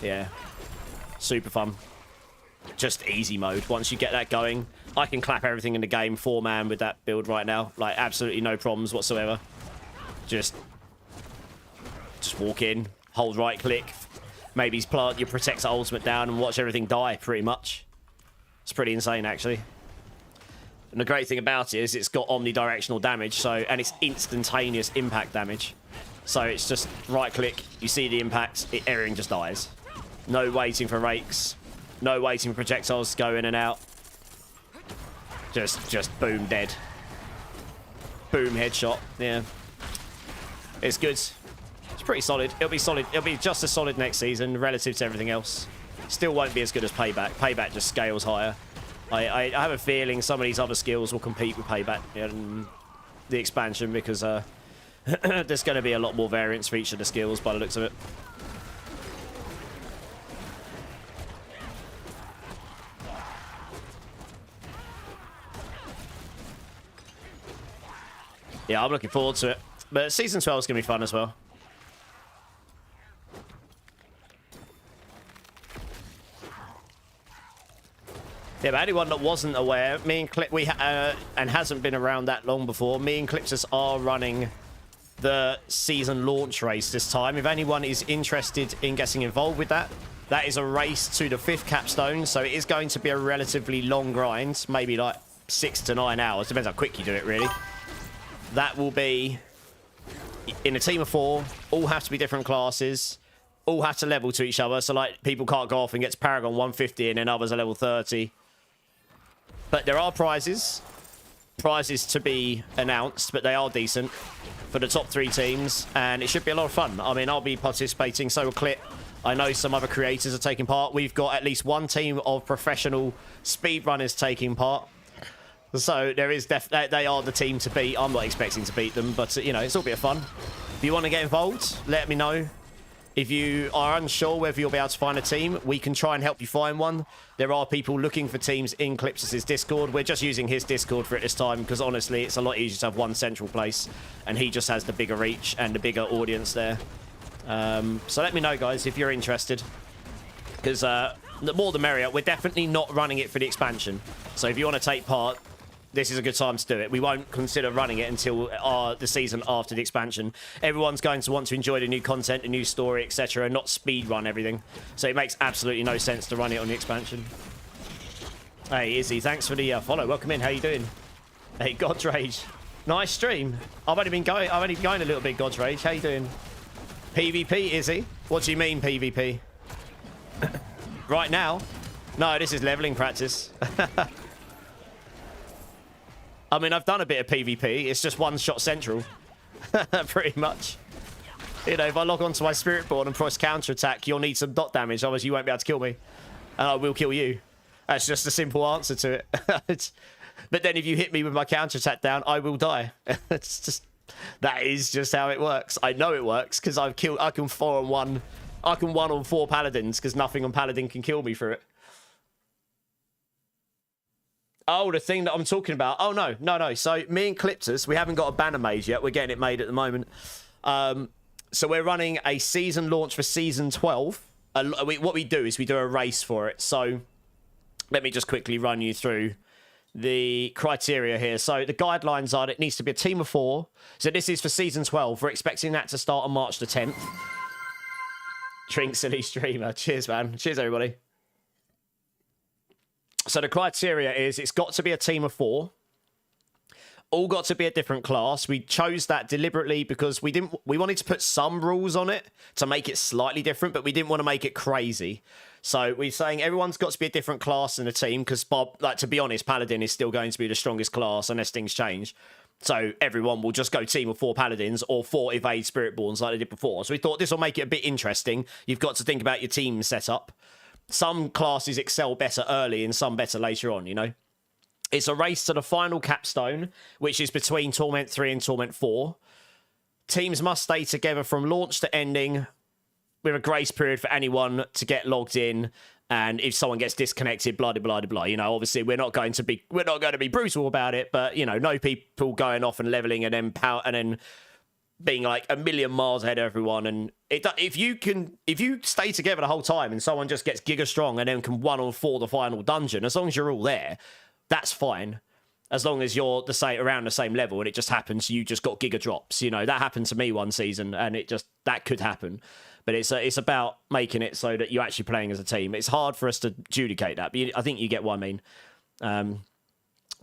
Yeah. Super fun. Just easy mode. Once you get that going, I can clap everything in the game 4-man with that build right now. Like, absolutely no problems whatsoever. Just walk in, hold right click, maybe plant your Protector ultimate down and watch everything die, pretty much. It's pretty insane, actually. And the great thing about it is it's got omnidirectional damage, and it's instantaneous impact damage. So it's just right click, you see the impact, everything just dies. No waiting for rakes, no waiting for projectiles to go in and out. Just boom, dead. Boom, headshot, yeah. It's good. It's pretty solid. It'll be solid. It'll be just as solid next season relative to everything else. Still won't be as good as Payback. Payback just scales higher. I have a feeling some of these other skills will compete with Payback in the expansion because there's going to be a lot more variance for each of the skills by the looks of it. Yeah, I'm looking forward to it. But Season 12 is going to be fun as well. Yeah, but anyone that wasn't aware, me and Clip, and hasn't been around that long before, me and Clipsus are running the season launch race this time. If anyone is interested in getting involved with that, that is a race to the 5th capstone, so it is going to be a relatively long grind, maybe like 6 to 9 hours, depends how quick you do it, really. That will be in a team of 4, all have to be different classes, all have to level to each other, so like people can't go off and get to Paragon 150 and then others are level 30. But there are prizes to be announced, but they are decent for the top 3 teams, and it should be a lot of fun. I mean, I'll be participating, so will Clip. I know some other creators are taking part. We've got at least one team of professional speedrunners taking part. So there is they are the team to beat. I'm not expecting to beat them, but you know, it's all a bit of fun. If you want to get involved, let me know. If you are unsure whether you'll be able to find a team, we can try and help you find one. There are people looking for teams in Clipsus' Discord. We're just using his Discord for it this time because honestly, it's a lot easier to have one central place, and he just has the bigger reach and the bigger audience there. So let me know, guys, if you're interested, because the more the merrier. We're definitely not running it for the expansion. So if you want to take part, this is a good time to do it. We won't consider running it until the season after the expansion. Everyone's going to want to enjoy the new content, the new story, etc., and not speed run everything. So it makes absolutely no sense to run it on the expansion. Hey, Izzy, thanks for the follow. Welcome in. How you doing? Hey, God's Rage. Nice stream. I've only been going a little bit, God's Rage. How you doing? PvP, Izzy? What do you mean, PvP? Right now? No, this is leveling practice. I mean, I've done a bit of PvP. It's just one-shot central. Pretty much. You know, if I log onto my Spiritborn and press counter-attack, you'll need some dot damage. Otherwise, you won't be able to kill me. And I will kill you. That's just a simple answer to it. But then if you hit me with my counter-attack down, I will die. It's just... That is just how it works. I know it works because I can 4-on-1. I can 1-on-4 paladins because nothing on paladin can kill me for it. Oh, the thing that I'm talking about. Oh, no. So me and Cliptus, we haven't got a banner made yet. We're getting it made at the moment. So we're running a season launch for season 12. What we do is we do a race for it. So let me just quickly run you through the criteria here. So the guidelines are that it needs to be a team of 4. So this is for season 12. We're expecting that to start on March the 10th. Drink silly streamer. Cheers, man. Cheers, everybody. So the criteria is it's got to be a team of 4. All got to be a different class. We chose that deliberately because we wanted to put some rules on it to make it slightly different, but we didn't want to make it crazy. So we're saying everyone's got to be a different class in the team because, to be honest, Paladin is still going to be the strongest class unless things change. So everyone will just go team of 4 Paladins or 4 Evade Spiritborns like they did before. So we thought this will make it a bit interesting. You've got to think about your team setup. Some classes excel better early and some better later on, you know? It's a race to the final capstone, which is between Torment 3 and Torment 4. Teams must stay together from launch to ending with a grace period for anyone to get logged in. And if someone gets disconnected, blah, blah, blah, blah. You know, obviously we're not going to be brutal about it, but, you know, no people going off and leveling and then being like a million miles ahead of everyone. And if you stay together the whole time and someone just gets giga strong and then can 1-on-4 the final dungeon, as long as you're all there, that's fine. As long as you're around the same level and it just happens you just got giga drops. You know, that happened to me one season and that could happen. But it's about making it so that you're actually playing as a team. It's hard for us to adjudicate that, but I think you get what I mean.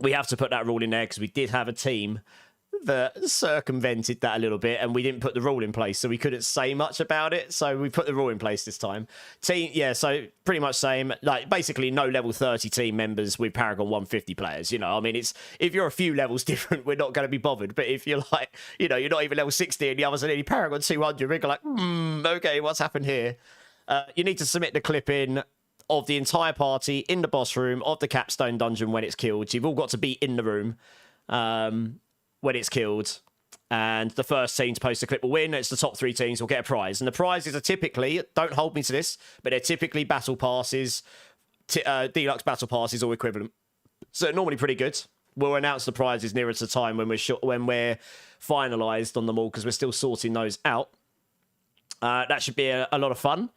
We have to put that rule in there because we did have a team that circumvented that a little bit and we didn't put the rule in place, so we couldn't say much about it. So we put the rule in place this time. So pretty much same, like basically no level 30 team members with Paragon 150 players. You know, I mean, it's if you're a few levels different, we're not going to be bothered. But if you're like, you know, you're not even level 60 and the others are nearly Paragon 200, we're like, okay, what's happened here? You need to submit the clip in of the entire party in the boss room of the capstone dungeon when it's killed. You've all got to be in the room when it's killed, and the first team to post a clip will win. It's the top 3 teams will get a prize, and the prizes are typically, don't hold me to this, but they're typically battle passes, deluxe battle passes or equivalent. So normally pretty good. we'll announce the prizes nearer to time when we're finalised on them all, because we're still sorting those out. That should be a lot of fun.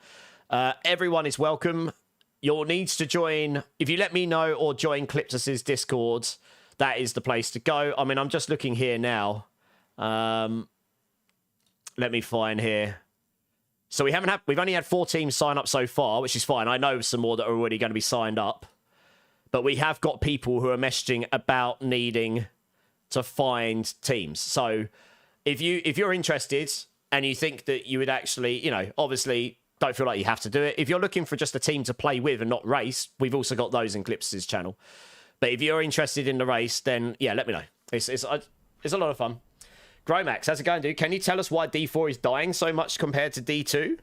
Everyone is welcome. You'll need to join, if you let me know, or join Cliptus's Discord. That is the place to go. I mean, I'm just looking here now. Let me find here. So we've only had 4 teams sign up so far, which is fine. I know some more that are already going to be signed up. But we have got people who are messaging about needing to find teams. So if you're interested and you think that you would actually, you know, obviously don't feel like you have to do it. If you're looking for just a team to play with and not race, we've also got those in Clips's channel. But if you're interested in the race, then yeah, let me know. It's a lot of fun. Gromax, how's it going, dude? Can you tell us why D4 is dying so much compared to D2?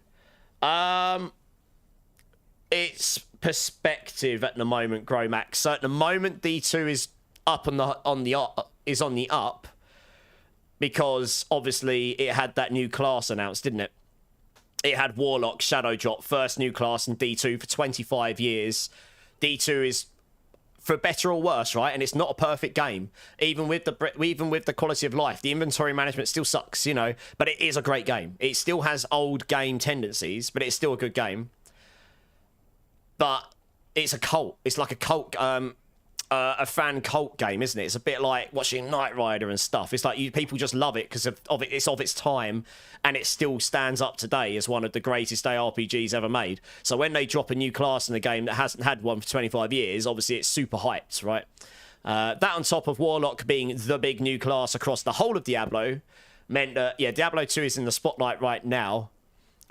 It's perspective at the moment, Gromax. So at the moment, D2 is on the up because obviously it had that new class announced, didn't it? It had Warlock, Shadow Drop, first new class in D2 for 25 years. D2 is, for better or worse, right? And it's not a perfect game. Even with the quality of life, the inventory management still sucks, you know. But it is a great game. It still has old game tendencies, but it's still a good game. But it's a cult. It's like a cult, a fan cult game, isn't it? It's a bit like watching Knight Rider and stuff. It's like people just love it because it's of its time, and it still stands up today as one of the greatest ARPGs ever made. So when they drop a new class in the game that hasn't had one for 25 years, obviously it's super hyped, right? That on top of Warlock being the big new class across the whole of Diablo meant that, yeah, Diablo 2 is in the spotlight right now,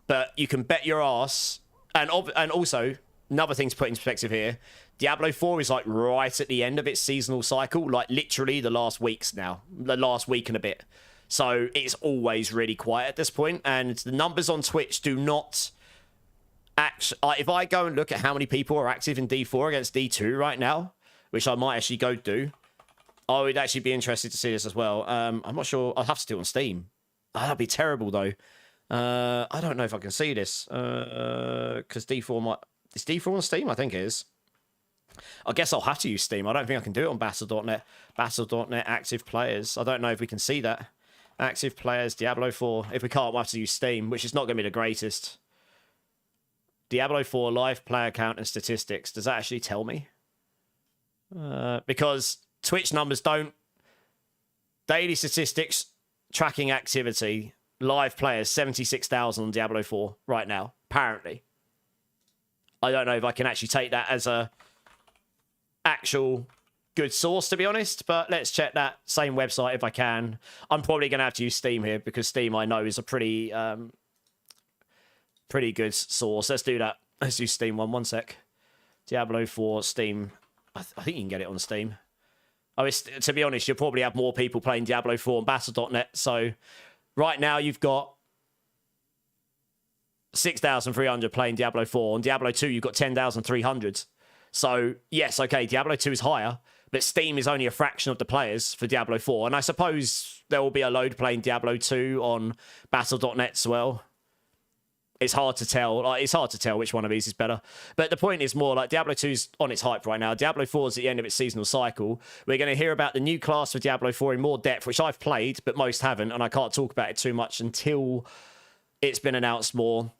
but you can bet your ass, and also, another thing to put in perspective here, Diablo 4 is like right at the end of its seasonal cycle, like literally the last week and a bit. So it's always really quiet at this point, and the numbers on Twitch do not actually... if I go and look at how many people are active in D4 against D2 right now, which I might actually go do, I would actually be interested to see this as well. I'm not sure. I'll have to do it on Steam. Oh, that'd be terrible, though. I don't know if I can see this, because D4 might... Is D4 on Steam? I think it is. I guess I'll have to use Steam. I don't think I can do it on Battle.net. Battle.net active players. I don't know if we can see that. Active players, Diablo 4. If we can't, we'll have to use Steam, which is not going to be the greatest. Diablo 4 live player count and statistics. Does that actually tell me? Because Twitch numbers don't... Daily statistics, tracking activity, live players, 76,000 on Diablo 4 right now, apparently. I don't know if I can actually take that as a actual good source, to be honest, but let's check that same website if I can. I'm probably going to have to use Steam here because Steam, I know, is a pretty good source. Let's do that. Let's use Steam one sec. Diablo 4 Steam. I think you can get it on Steam. Oh, to be honest, you'll probably have more people playing Diablo 4 on Battle.net. So right now you've got 6,300 playing Diablo 4. On Diablo 2, you've got 10,300. So, yes, okay, Diablo 2 is higher, but Steam is only a fraction of the players for Diablo 4. And I suppose there will be a load playing Diablo 2 on Battle.net as well. It's hard to tell. It's hard to tell which one of these is better. But the point is more like Diablo 2's on its hype right now. Diablo 4 is at the end of its seasonal cycle. We're going to hear about the new class for Diablo 4 in more depth, which I've played, but most haven't, and I can't talk about it too much until it's been announced more.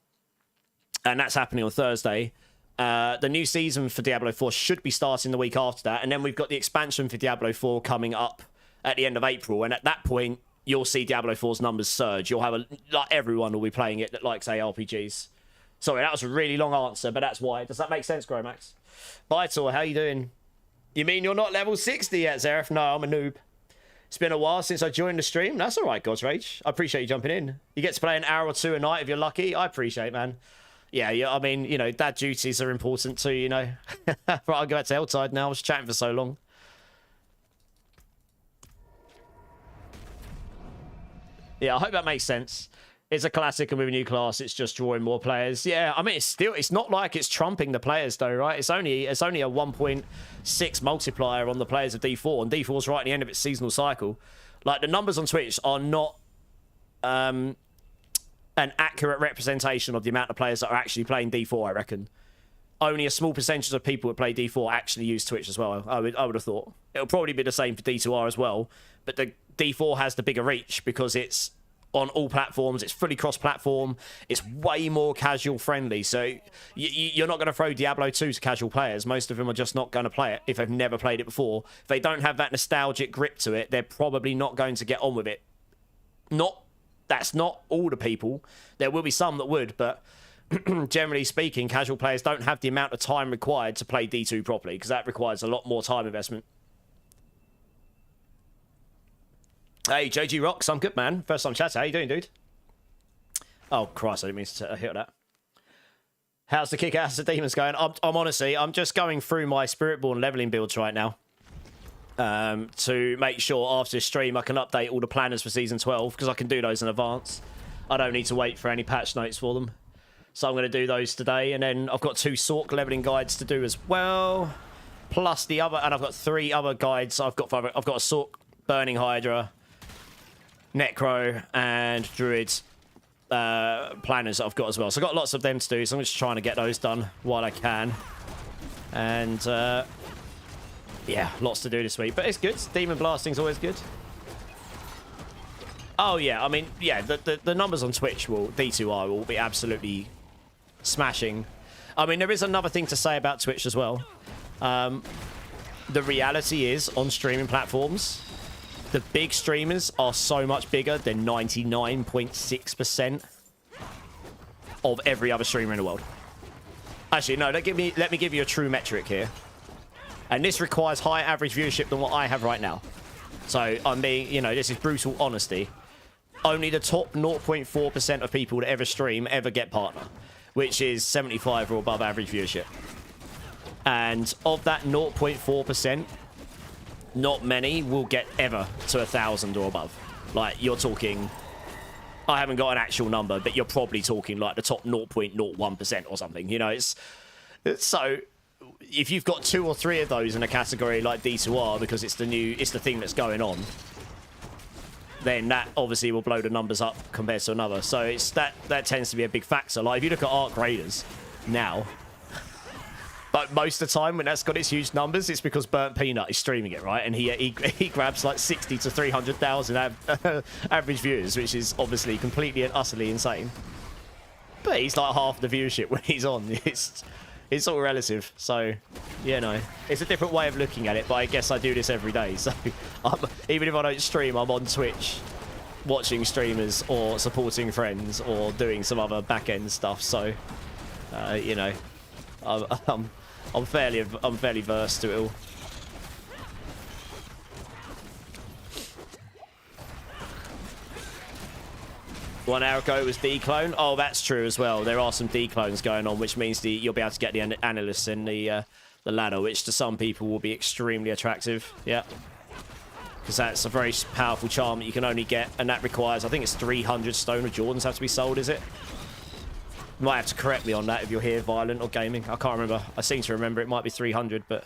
And that's happening on Thursday. The new season for Diablo 4 should be starting the week after that. And then we've got the expansion for Diablo 4 coming up at the end of April. And at that point, you'll see Diablo 4's numbers surge. You'll have everyone will be playing it that likes ARPGs. Sorry, that was a really long answer, but that's why. Does that make sense, Gromax? Vital, how you doing? You mean you're not level 60 yet, Zeref? No, I'm a noob. It's been a while since I joined the stream. That's all right, God's Rage. I appreciate you jumping in. You get to play an hour or two a night if you're lucky. I appreciate it, man. Yeah, I mean, you know, dad duties are important too, you know. Right, I'll go back to Helltide now. I was chatting for so long. Yeah, I hope that makes sense. It's a classic, and with a new class, it's just drawing more players. Yeah, I mean, it's not like it's trumping the players though, right? It's only a 1.6 multiplier on the players of D4, and D4's right at the end of its seasonal cycle. Like, the numbers on Twitch are not an accurate representation of the amount of players that are actually playing D4, I reckon. only a small percentage of people who play D4 actually use Twitch as well. I would have thought. It'll probably be the same for D2R as well, but the D4 has the bigger reach because it's on all platforms. It's fully cross-platform. It's way more casual friendly. So you're not going to throw Diablo 2 to casual players. Most of them are just not going to play it if they've never played it before. If they don't have that nostalgic grip to it, they're probably not going to get on with it. That's not all the people. There will be some that would, but generally speaking, casual players don't have the amount of time required to play D2 properly, because that requires a lot more time investment. Hey, JG Rocks, I'm good, man. First time chat. How you doing, dude? Oh, Christ, I didn't mean to hit that. How's the kick ass of demons going? I'm honestly, I'm just going through my Spiritborn leveling builds right now. To make sure after this stream I can update all the planners for Season 12, because I can do those in advance. I don't need to wait for any patch notes for them. So I'm going to do those today, and then I've got 2 Sork leveling guides to do as well. Plus the other, and I've got 3 other guides. I've got a Sork, Burning Hydra, Necro, and Druid planners that I've got as well. So I've got lots of them to do, so I'm just trying to get those done while I can. And yeah, lots to do this week, but it's good. Demon blasting's always good. Oh yeah, I mean, yeah, the numbers on Twitch D2R will be absolutely smashing. I mean, there is another thing to say about Twitch as well. The reality is, on streaming platforms, the big streamers are so much bigger than 99.6% of every other streamer in the world. Actually, no, let me give you a true metric here. And this requires higher average viewership than what I have right now. So I'm being, you know, this is brutal honesty. Only the top 0.4% of people that ever stream ever get partner, which is 75 or above average viewership. And of that 0.4%, not many will get ever to 1,000 or above. Like, you're talking, I haven't got an actual number, but you're probably talking like the top 0.01% or something. You know, it's so if you've got 2 or 3 of those in a category like D2R, because it's the thing that's going on, then that obviously will blow the numbers up compared to another. So it's that tends to be a big factor. Like, if you look at Arc Raiders now, but most of the time when that's got its huge numbers, it's because Burnt Peanut is streaming it, right? And he grabs like 60 to 300,000 average viewers, which is obviously completely and utterly insane. But he's like half the viewership when he's on. It's all relative. So, you know, it's a different way of looking at it, but I guess I do this every day. So even if I don't stream, I'm on Twitch watching streamers or supporting friends or doing some other back-end stuff. So, you know, I'm fairly versed to it all. One hour ago it was declone. Oh, that's true as well. There are some declones going on, which means you'll be able to get the analysts in the ladder, which to some people will be extremely attractive. Yeah, because that's a very powerful charm that you can only get, and that requires, I think it's 300 Stone of Jordans have to be sold, is it? You might have to correct me on that if you're here, Violent or Gaming. I can't remember. I seem to remember it might be 300, but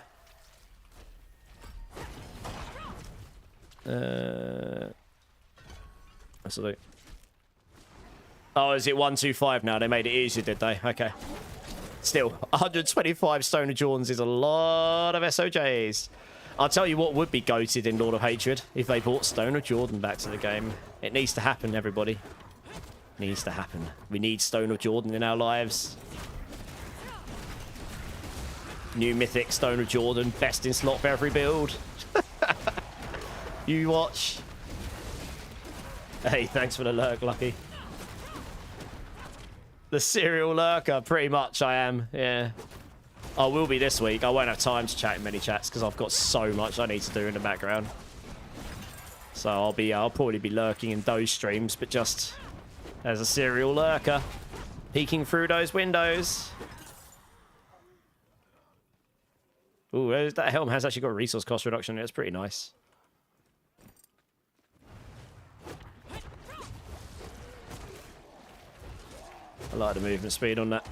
let's look. Oh, is it 125 now? They made it easier, did they? Okay. Still, 125 Stone of Jordans is a lot of SOJs. I'll tell you what would be goated in Lord of Hatred if they brought Stone of Jordan back to the game. It needs to happen, everybody. It needs to happen. We need Stone of Jordan in our lives. New Mythic Stone of Jordan, best in slot for every build. You watch. Hey, thanks for the lurk, Lucky. The serial lurker, pretty much I am, yeah. I will be this week. I won't have time to chat in many chats because I've got so much I need to do in the background. So I'll probably be lurking in those streams, but just as a serial lurker, peeking through those windows. Ooh, that helm has actually got a resource cost reduction. It's pretty nice. I like the movement speed on that.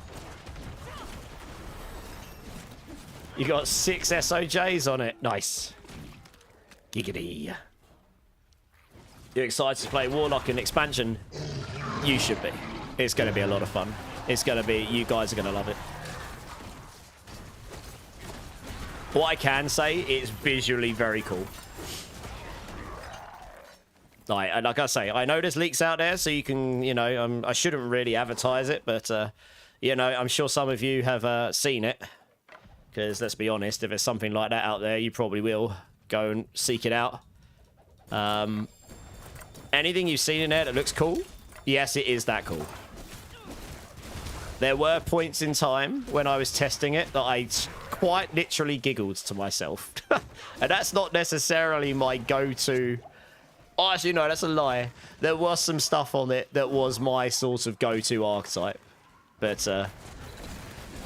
You got 6 SOJs on it. Nice. Giggity. You're excited to play Warlock in expansion? You should be. It's going to be a lot of fun. It's going to be... You guys are going to love it. What I can say, it's visually very cool. Like I say, I know there's leaks out there, so you can, you know, I shouldn't really advertise it, but, you know, I'm sure some of you have seen it. Because let's be honest, if there's something like that out there, you probably will go and seek it out. Anything you've seen in there that looks cool, yes, it is that cool. There were points in time when I was testing it that I quite literally giggled to myself. And that's not necessarily my go-to... Oh, actually, no, that's a lie. There was some stuff on it that was my sort of go-to archetype. But,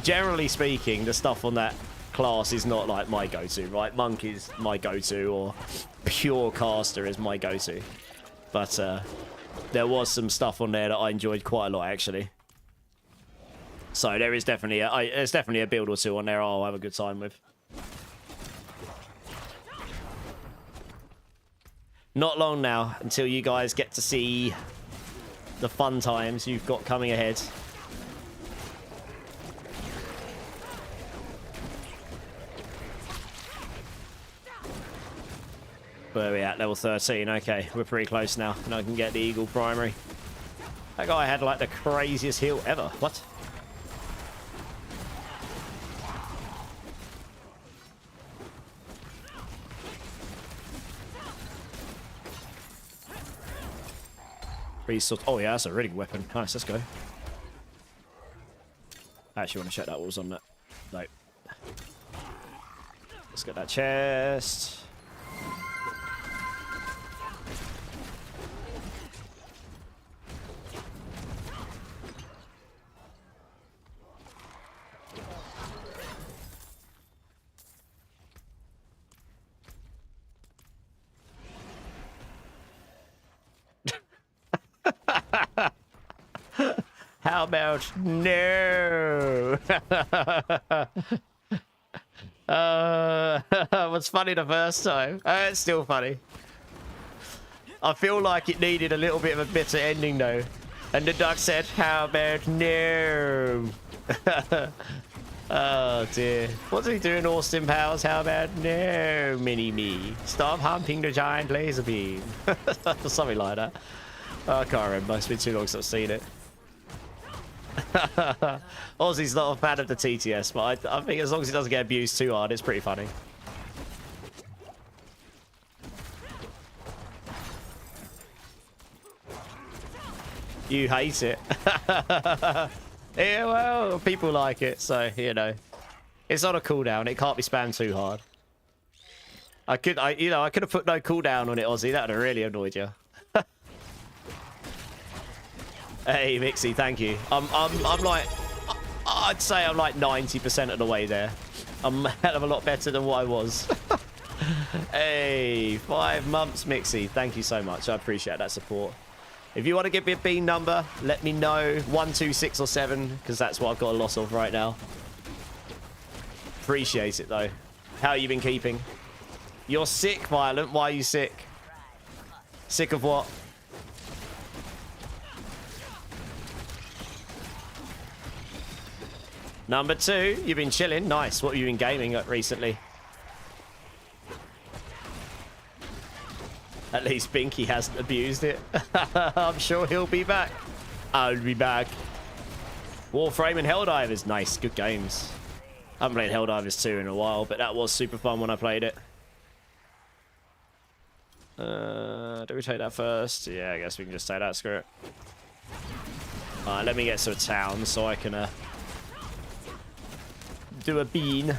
generally speaking, the stuff on that class is not like my go-to, right? Monk is my go-to, or pure caster is my go-to. But, there was some stuff on there that I enjoyed quite a lot, actually. So there is definitely there's definitely a build or two on there I'll have a good time with. Not long now until you guys get to see the fun times you've got coming ahead. Where are we at? Level 13. Okay, we're pretty close now. And I can get the Eagle primary. That guy had like the craziest heal ever. What? Oh yeah, that's a really good weapon. Nice, let's go. I actually want to check that what was on that. No. Let's get that chest. How about no? Was funny the first time. It's still funny. I feel like it needed a little bit of a bitter ending though. And the duck said, how about no? Oh dear. What's he doing, Austin Powers? How about no, mini-me? Stop humping the giant laser beam. Something like that. I can't remember. It's been too long since I've seen it. Ozzy's not a fan of the TTS, but I think as long as it doesn't get abused too hard, it's pretty funny. You hate it. Yeah, well, people like it, so, you know. It's on a cooldown. It can't be spammed too hard. I could have put no cooldown on it, Ozzy. That would have really annoyed you. Hey, Mixie, thank you. I'm like, I'd say I'm like 90% of the way there. I'm a hell of a lot better than what I was. Hey, 5 months, Mixie. Thank you so much. I appreciate that support. If you want to give me a bean number, let me know. 1, 2, 6, or 7, because that's what I've got a lot of right now. Appreciate it, though. How you been keeping? You're sick, Violent. Why are you sick? Sick of what? Number 2, you've been chilling. Nice. What have you been gaming recently? At least Binky hasn't abused it. I'm sure he'll be back. I'll be back. Warframe and Helldivers. Nice. Good games. I haven't played Helldivers 2 in a while, but that was super fun when I played it. Do we take that first? Yeah, I guess we can just take that. Screw it. Alright, let me get to a town so I can do a bean.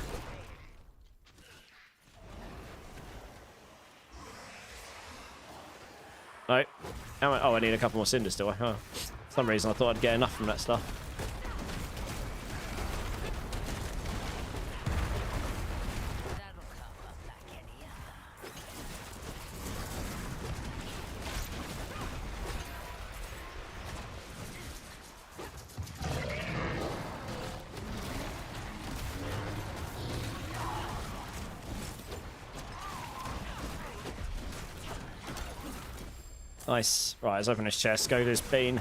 No. Oh, I need a couple more cinders, do I? Oh. For some reason I thought I'd get enough from that stuff. Nice. Right, let's open this chest. Go to this bean.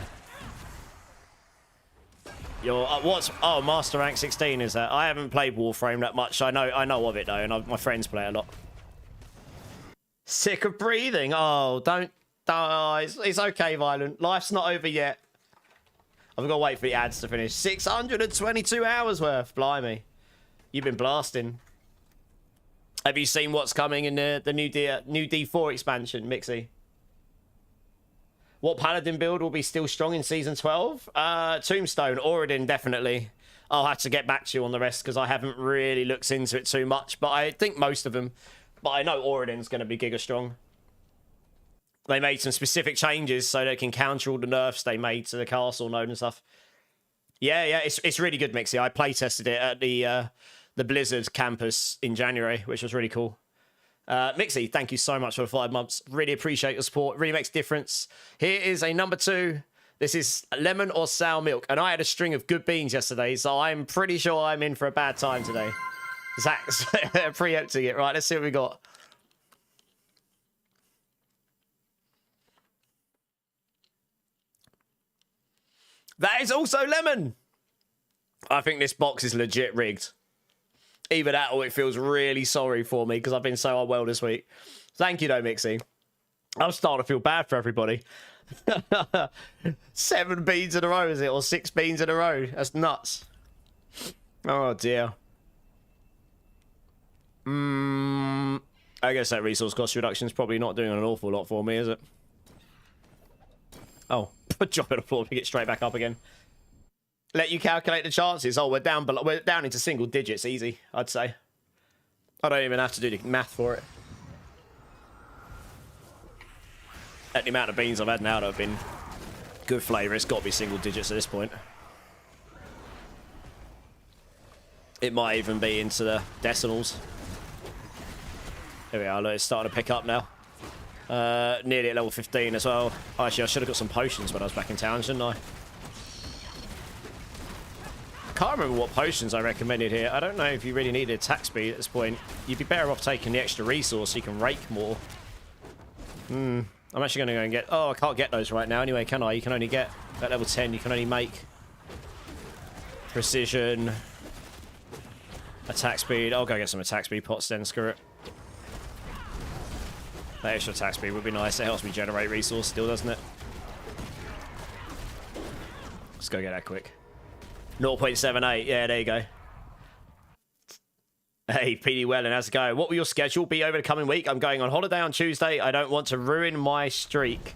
You're what's Master Rank 16 is that? I haven't played Warframe that much. I know of it though, and my friends play a lot. Sick of breathing. Oh, don't. It's okay, Violent. Life's not over yet. I've got to wait for the ads to finish. 622 hours worth. Blimey, you've been blasting. Have you seen what's coming in the new D4 expansion, Mixie? What Paladin build will be still strong in Season 12? Tombstone, Oradin, definitely. I'll have to get back to you on the rest because I haven't really looked into it too much, but I think most of them. But I know Oradin's going to be giga strong. They made some specific changes so they can counter all the nerfs they made to the castle node and stuff. Yeah, it's really good, Mixie. I play-tested it at the Blizzard campus in January, which was really cool. Mixie, thank you so much for the 5 months. Really appreciate your support. It really makes a difference. Here is a number 2. This is lemon or sour milk. And I had a string of good beans yesterday, so I'm pretty sure I'm in for a bad time today. Zach's preempting it. Right, let's see what we got. That is also lemon. I think this box is legit rigged. Either that or it feels really sorry for me because I've been so unwell this week. Thank you, though, Mixie. I'm starting to feel bad for everybody. 7 beans in a row, is it? Or 6 beans in a row? That's nuts. Oh, dear. I guess that resource cost reduction is probably not doing an awful lot for me, is it? Oh, drop it on the floor to get straight back up again. Let you calculate the chances. Oh, we're down into single digits. Easy, I'd say. I don't even have to do the math for it. At the amount of beans I've had now that have been good flavour, it's got to be single digits at this point. It might even be into the decimals. Here we are. Look, it's starting to pick up now. Nearly at level 15 as well. Oh, actually, I should have got some potions when I was back in town, shouldn't I? Can't remember what potions I recommended here. I don't know if you really needed attack speed at this point. You'd be better off taking the extra resource so you can rake more. I'm actually going to go and get... Oh, I can't get those right now anyway, can I? You can only get... At level 10, you can only make... Precision... Attack speed. I'll go get some attack speed pots then, screw it. That extra attack speed would be nice. It helps me generate resource still, doesn't it? Let's go get that quick. 0.78. Yeah, there you go. Hey, PD Wellen, how's it going? What will your schedule be over the coming week? I'm going on holiday on Tuesday. I don't want to ruin my streak.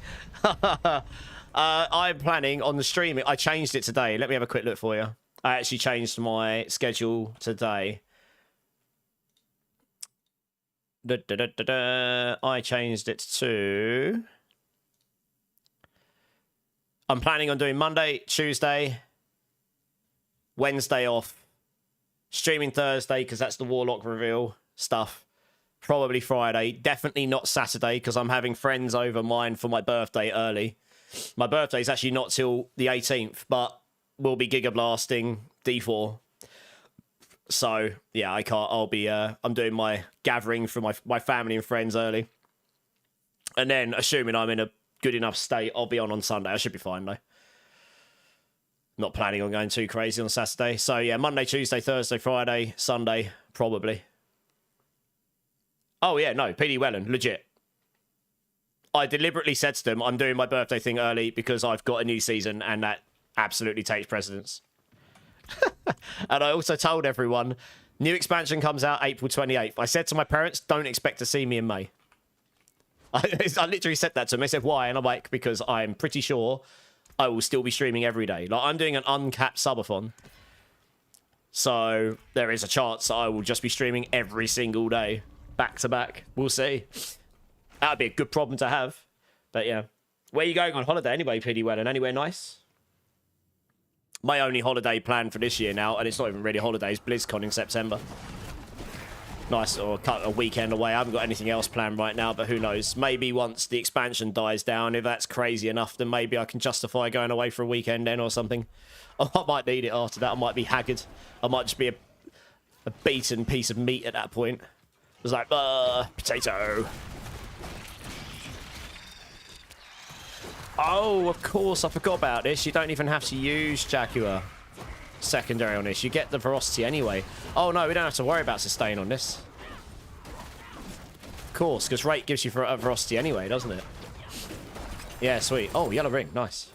I'm planning on the streaming. I changed it today. Let me have a quick look for you. I actually changed my schedule today. I changed it to... I'm planning on doing Monday, Tuesday, Wednesday off, streaming Thursday because that's the Warlock reveal stuff, probably Friday, definitely not Saturday because I'm having friends over mine for my birthday early. My birthday's actually not till the 18th, but we'll be Giga Blasting D4. So, yeah, I can't. I'll be, I'm doing my gathering for my family and friends early. And then, assuming I'm in a good enough state, I'll be on Sunday. I should be fine, though. Not planning on going too crazy on Saturday. So, yeah, Monday, Tuesday, Thursday, Friday, Sunday, probably. Oh, yeah, no, PD Wellen, legit. I deliberately said to them, I'm doing my birthday thing early because I've got a new season, and that absolutely takes precedence. And I also told everyone, new expansion comes out April 28th. I said to my parents, don't expect to see me in May. I literally said that to them. They said, why? And I'm like, because I'm pretty sure I will still be streaming every day. Like, I'm doing an uncapped subathon. So there is a chance I will just be streaming every single day, back to back. We'll see. That would be a good problem to have. But yeah. Where are you going on holiday anyway, PD Wellen? Anywhere nice? My only holiday plan for this year now, and it's not even really holidays, BlizzCon in September. Nice, or cut a weekend away. I haven't got anything else planned right now, but who knows? Maybe once the expansion dies down, if that's crazy enough, then maybe I can justify going away for a weekend then or something. I might need it after that. I might be haggard. I might just be a beaten piece of meat at that point. It's like, potato. Oh, of course, I forgot about this. You don't even have to use Jaguar. secondary on this. You get the ferocity anyway. Oh no, we don't have to worry about sustain on this. Of course, because Rake gives you ferocity anyway, doesn't it? Yeah, sweet. Oh, yellow ring. Nice.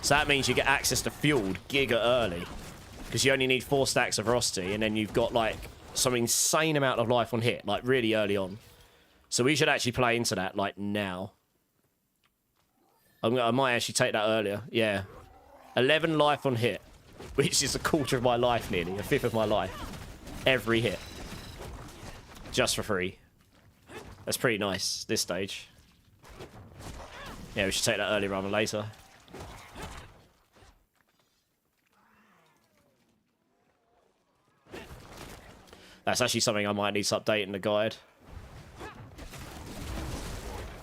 So that means you get access to fueled giga early. Because you only need 4 stacks of ferocity, and then you've got, like, some insane amount of life on hit, like, really early on. So we should actually play into that, like, now. I might actually take that earlier. Yeah. 11 life on hit. Which is a quarter of my life, nearly. A fifth of my life. Every hit. Just for free. That's pretty nice, this stage. Yeah, we should take that earlier rather than later. That's actually something I might need to update in the guide.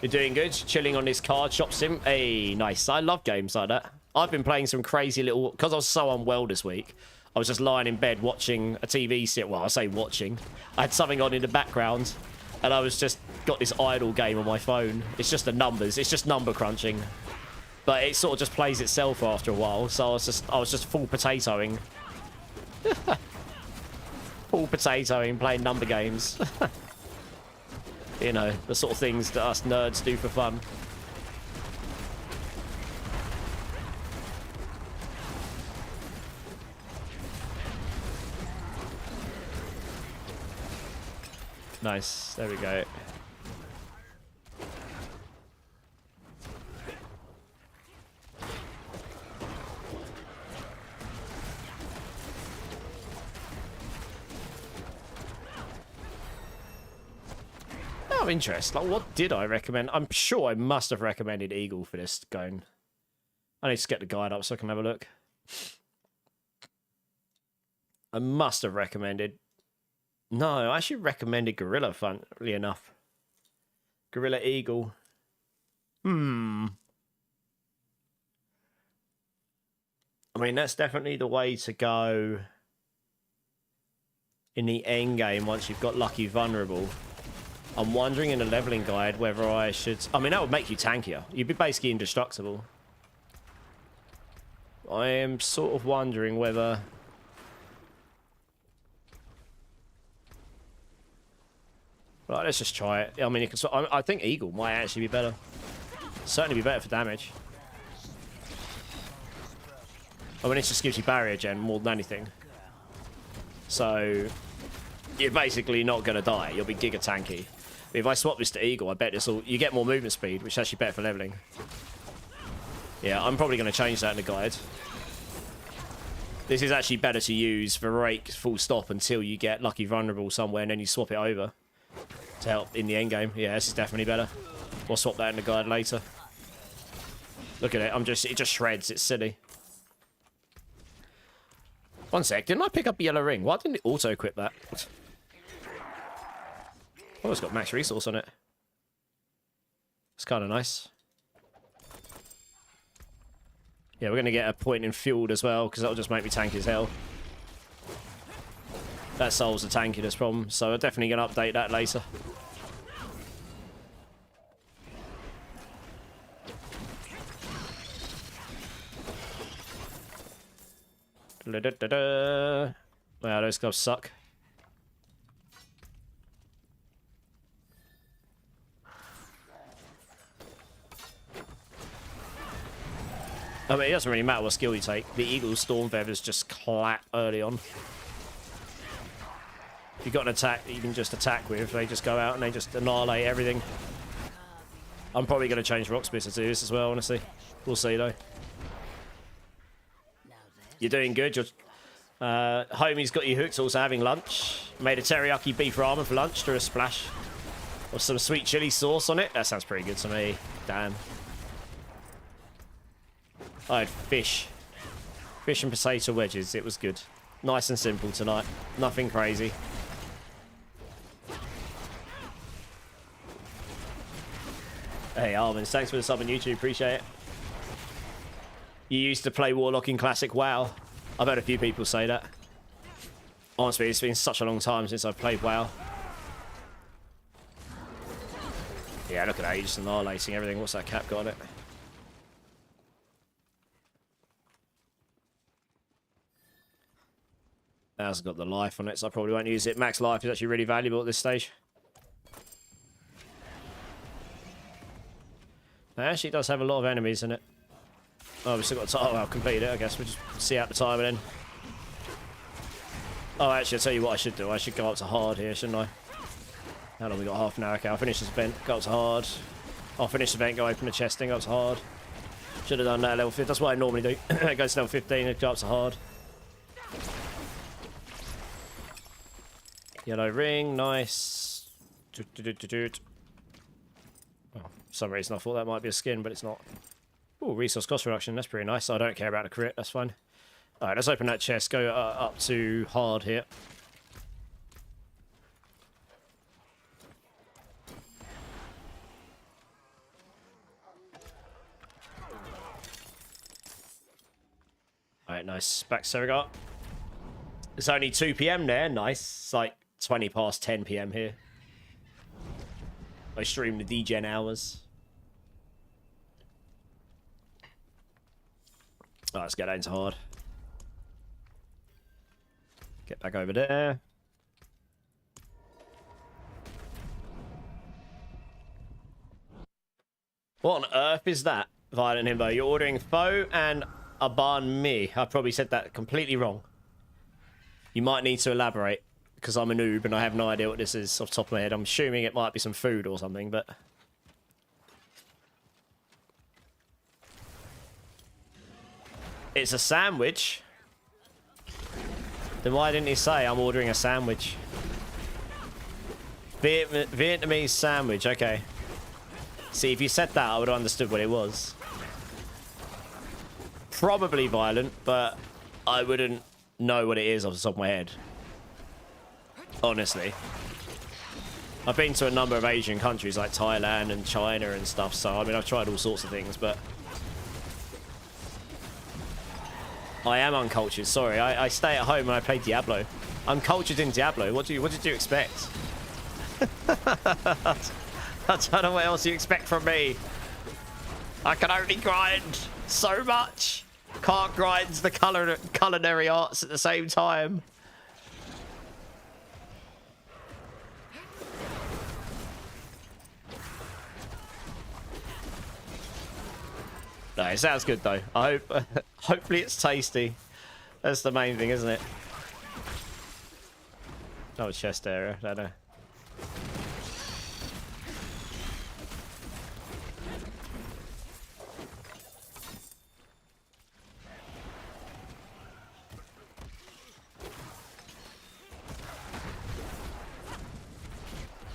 You're doing good. Chilling on this card shop sim. Hey, nice. I love games like that. I've been playing some crazy little... Because I was so unwell this week, I was just lying in bed watching a TV set. Well, I say watching. I had something on in the background, and I was just got this idle game on my phone. It's just the numbers. It's just number crunching. But it sort of just plays itself after a while. So I was just full potatoing. Full potatoing, playing number games. You know, the sort of things that us nerds do for fun. Nice, there we go. Out of interest, like, what did I recommend? I'm sure I must have recommended Eagle for this going. I need to get the guide up so I can have a look. I must have recommended. No, I actually recommended Gorilla, funnily enough. Gorilla Eagle. I mean, that's definitely the way to go in the end game once you've got Lucky Vulnerable. I'm wondering in the leveling guide whether I should... I mean, that would make you tankier. You'd be basically indestructible. I am sort of wondering whether... Right, let's just try it. I mean, I think Eagle might actually be better. Certainly be better for damage. I mean, it just gives you barrier gen more than anything. So, you're basically not going to die. You'll be giga tanky. But if I swap this to Eagle, I bet this will... You get more movement speed, which is actually better for leveling. Yeah, I'm probably going to change that in the guide. This is actually better to use for Rake full stop until you get Lucky Vulnerable somewhere and then you swap it over to help in the end game. Yeah, this is definitely better. We'll swap that in the guide later. Look at it. It just shreds. It's silly. One sec. Didn't I pick up a yellow ring? Why didn't it auto-equip that? Oh, it's got max resource on it. It's kind of nice. Yeah, we're going to get a point in field as well, because that'll just make me tanky as hell. That solves the tankiness problem, so I'm definitely going to update that later. Wow, those gloves suck. I mean, it doesn't really matter what skill you take. The Eagle's Storm Feathers just clap early on. If you've got an attack that you can just attack with, they just go out and they just annihilate everything. I'm probably going to change Rocksmith to do this as well, honestly. We'll see, though. You're doing good. Homie's got you hooked, also having lunch. Made a teriyaki beef ramen for lunch, threw a splash of some sweet chili sauce on it. That sounds pretty good to me. Damn. I had fish. Fish and potato wedges. It was good. Nice and simple tonight. Nothing crazy. Hey, Almonds, thanks for the sub on YouTube. Appreciate it. You used to play Warlock in Classic WoW. I've heard a few people say that. Honestly, it's been such a long time since I've played WoW. Yeah, look at that. He's just annihilating everything. What's that cap got on it? It hasn't got the life on it, so I probably won't use it. Max life is actually really valuable at this stage. It actually does have a lot of enemies in it. Oh, we've still got time. Oh, I'll complete it, I guess. We'll just see out the timer then. Oh, actually, I'll tell you what I should do. I should go up to hard here, shouldn't I? How long we got? Half an hour. Okay, I'll finish this event, go up to hard. I'll finish the event, go open the chest, then go up to hard. Should have done that at level 15. That's what I normally do. It goes to level 15 and go up to hard. Yellow ring, nice. Oh, for some reason I thought that might be a skin, but it's not. Oh, resource cost reduction. That's pretty nice. I don't care about the crit. That's fine. All right, let's open that chest. Go up to hard here. All right, nice. Back Surrogate. It's only 2 PM there. Nice. It's like 20 past 10 PM here. I stream the DGen hours. Alright, let's get that into hard. Get back over there. What on earth is that, Violent Himbo? You're ordering pho and a banh mi. I probably said that completely wrong. You might need to elaborate, because I'm a noob and I have no idea what this is off the top of my head. I'm assuming it might be some food or something, but... It's a sandwich? Then why didn't he say I'm ordering a sandwich? Vietnamese sandwich, okay. See, if you said that, I would have understood what it was. Probably violent, but I wouldn't know what it is off the top of my head. Honestly. I've been to a number of Asian countries like Thailand and China and stuff, so I mean, I've tried all sorts of things, but... I am uncultured, sorry. I stay at home and I play Diablo. I'm cultured in Diablo. What did you expect? I don't know what else you expect from me. I can only grind so much. Can't grind the culinary arts at the same time. No, it sounds good though. I hope, hopefully it's tasty. That's the main thing, isn't it? No chest area, I don't know.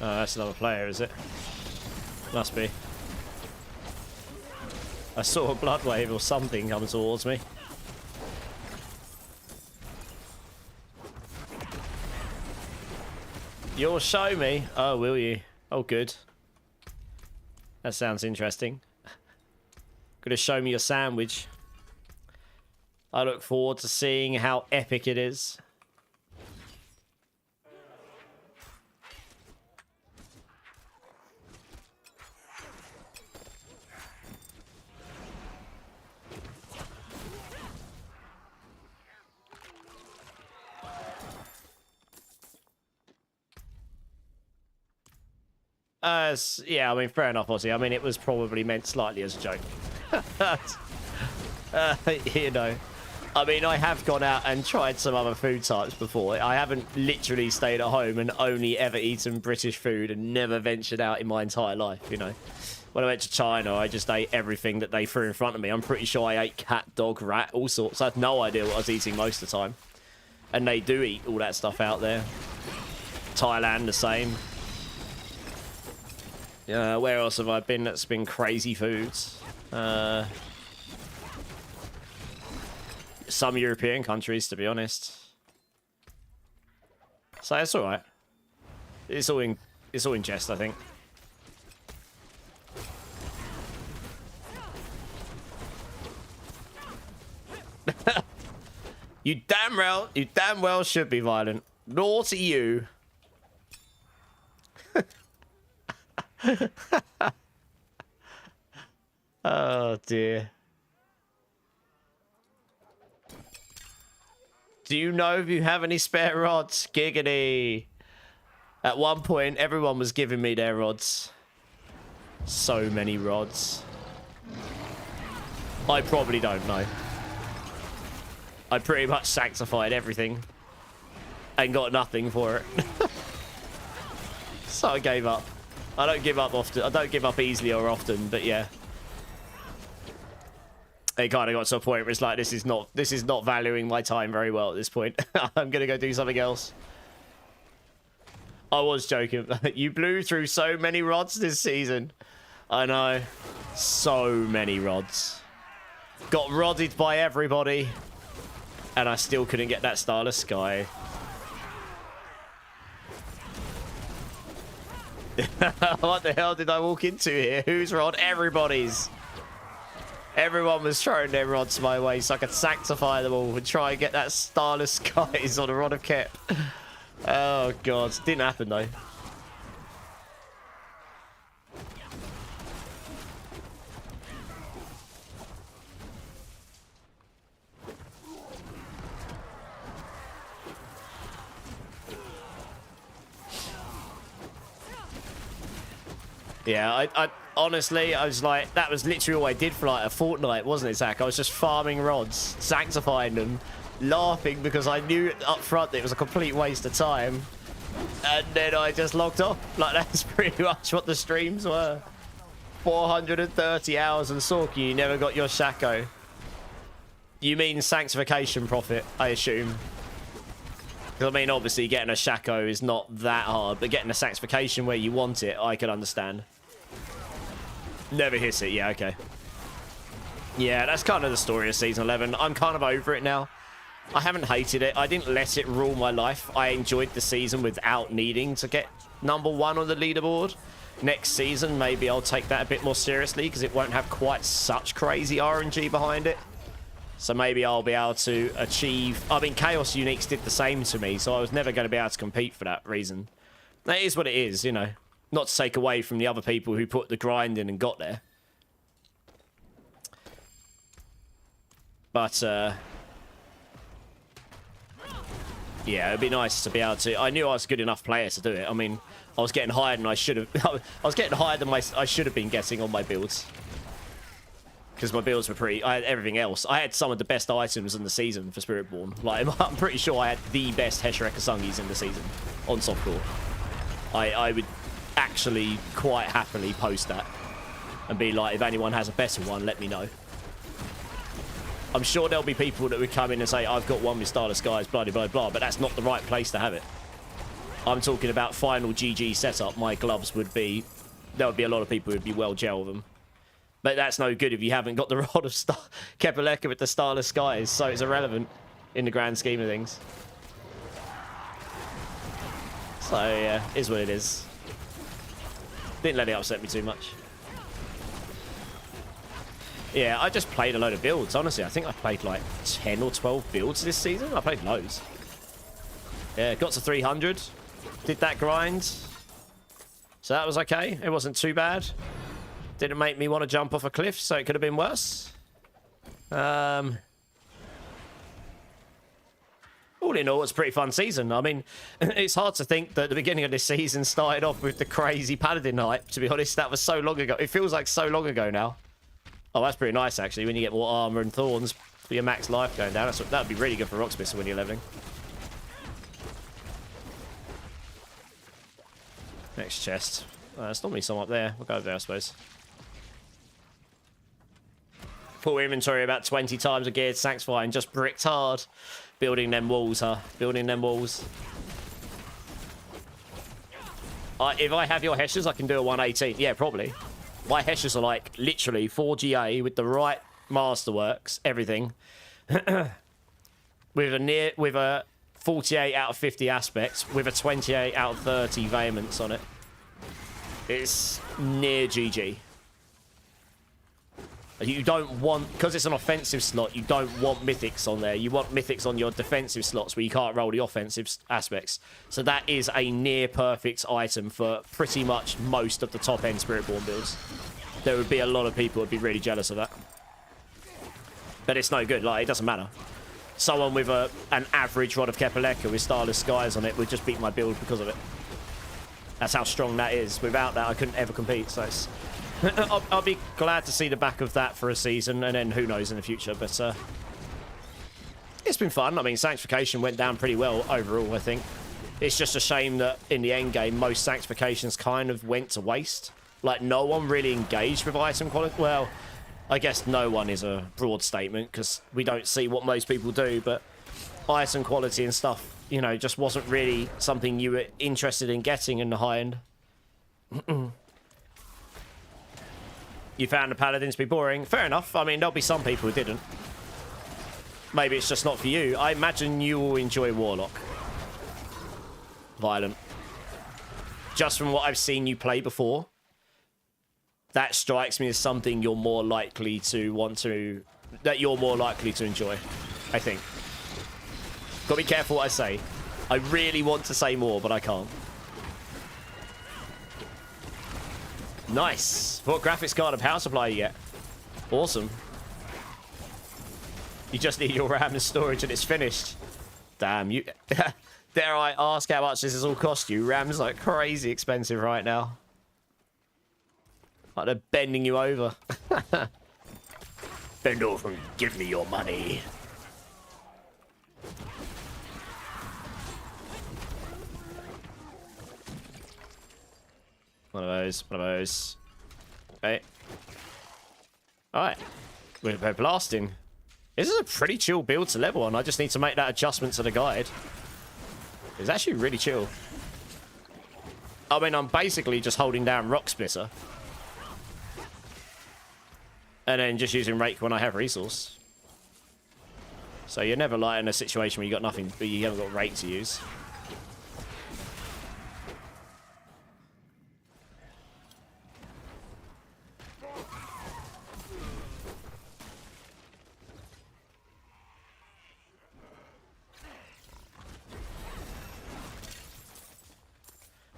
Oh, that's another player, is it? Must be. I saw a blood wave or something come towards me. You'll show me? Oh, will you? Oh, good. That sounds interesting. Gonna show me your sandwich. I look forward to seeing how epic it is. Yeah, I mean, fair enough, Ozzy. I mean, it was probably meant slightly as a joke. You know. I mean, I have gone out and tried some other food types before. I haven't literally stayed at home and only ever eaten British food and never ventured out in my entire life, you know. When I went to China, I just ate everything that they threw in front of me. I'm pretty sure I ate cat, dog, rat, all sorts. I had no idea what I was eating most of the time. And they do eat all that stuff out there. Thailand, the same. Where else have I been that's been crazy foods? Some European countries, to be honest. So it's alright. It's all in jest, I think. You damn well should be violent. Naughty you. Oh dear. Do you know if you have any spare rods? Giggity. At one point, everyone was giving me their rods. So many rods. I probably don't know. I pretty much sanctified everything. And got nothing for it. So I gave up. I don't give up often. I don't give up easily or often, but yeah. It kind of got to a point where it's like, this is not valuing my time very well at this point. I'm gonna go do something else. I was joking. You blew through so many rods this season. I know. So many rods. Got rodded by everybody. And I still couldn't get that Starless Sky. What the hell did I walk into here? Whose rod? Everybody's. Everyone was throwing their rods my way so I could sanctify them all and try and get that Starless Skies on a Rod of Kep. Oh, God. Didn't happen, though. Yeah, I honestly, I was like, that was literally all I did for like a fortnight, wasn't it, Zach? I was just farming rods, sanctifying them, laughing because I knew up front that it was a complete waste of time. And then I just logged off. Like, that's pretty much what the streams were. 430 hours and Sorky, you never got your Shaco. You mean sanctification profit, I assume. Because, I mean, obviously, getting a Shaco is not that hard, but getting a sanctification where you want it, I can understand. Never hit it, yeah, okay. Yeah, that's kind of the story of Season 11. I'm kind of over it now. I haven't hated it. I didn't let it rule my life. I enjoyed the season without needing to get #1 on the leaderboard. Next season, maybe I'll take that a bit more seriously because it won't have quite such crazy RNG behind it. So maybe I'll be able to achieve... I mean, Chaos Uniques did the same to me, so I was never going to be able to compete for that reason. That is what it is, you know. Not to take away from the other people who put the grind in and got there. But, yeah, it'd be nice to be able to... I knew I was a good enough player to do it. I mean, I was getting higher than I should have... I was getting higher than I should have been getting on my builds. Because my builds were pretty... I had everything else. I had some of the best items in the season for Spiritborn. Like, I'm pretty sure I had the best Hesher Ekasungis in the season on softcore. I would actually quite happily post that and be like, if anyone has a better one, let me know. I'm sure there'll be people that would come in and say, I've got one with Starless Skies, blah, blah, blah, but that's not the right place to have it. I'm talking about final GG setup. My gloves would be... There would be a lot of people who would be well gel with them. But that's no good if you haven't got the rod of Kepaleka with the Starless Skies, so it's irrelevant in the grand scheme of things. So, yeah, is what it is. Didn't let it upset me too much. Yeah, I just played a load of builds, honestly. I think I played like 10 or 12 builds this season. I played loads. Yeah, got to 300. Did that grind. So that was okay. It wasn't too bad. Didn't make me want to jump off a cliff, so it could have been worse. All in all, it's a pretty fun season. I mean, it's hard to think that the beginning of this season started off with the crazy Paladin hype, to be honest. That was so long ago. It feels like so long ago now. Oh, that's pretty nice, actually, when you get more armor and thorns for your max life going down. That would be really good for Rocksmith when you're leveling. Next chest. There's normally some up there. We'll go over there, I suppose. Full inventory about 20 times a geared sanctify and just bricked hard. Building them walls, huh? Building them walls. If I have your Heshers, I can do a 118. Yeah, probably. My Heshers are like literally 4 GA with the right masterworks, everything. with a 48 out of 50 aspects, with a 28 out of 30 vehemence on it. It's near GG. You don't want, because it's an offensive slot, you don't want mythics on there. You want mythics on your defensive slots where you can't roll the offensive aspects. So that is a near perfect item for pretty much most of the top end Spiritborn builds. There would be a lot of people who would be really jealous of that. But it's no good, like, it doesn't matter. someone with an average Rod of Kepaleka with Starless Skies on it would just beat my build because of it. That's how strong that is. Without that, I couldn't ever compete. So it's I'll be glad to see the back of that for a season, and then who knows in the future. But it's been fun. I mean, Sanctification went down pretty well overall, I think. It's just a shame that in the end game, most Sanctifications kind of went to waste. Like, no one really engaged with item quality. Well, I guess no one is a broad statement, because we don't see what most people do, but item quality and stuff, you know, just wasn't really something you were interested in getting in the high end. You found the Paladins to be boring. Fair enough. I mean, there'll be some people who didn't. Maybe it's just not for you. I imagine you will enjoy Warlock. Violent. Just from what I've seen you play before, that strikes me as something you're more likely to want to... that you're more likely to enjoy, I think. Gotta be careful what I say. I really want to say more, but I can't. Nice. What graphics card and power supply you get? Awesome. You just need your RAM and storage and it's finished. Damn, you... Dare I ask how much this has all cost you? RAM's like crazy expensive right now. Like they're bending you over. Bend over and give me your money. One of those, one of those. Okay. Alright. We're blasting. This is a pretty chill build to level on. I just need to make that adjustment to the guide. It's actually really chill. I mean, I'm basically just holding down Rock Splitter. And then just using Rake when I have resource. So you're never like in a situation where you got nothing, but you haven't got Rake to use.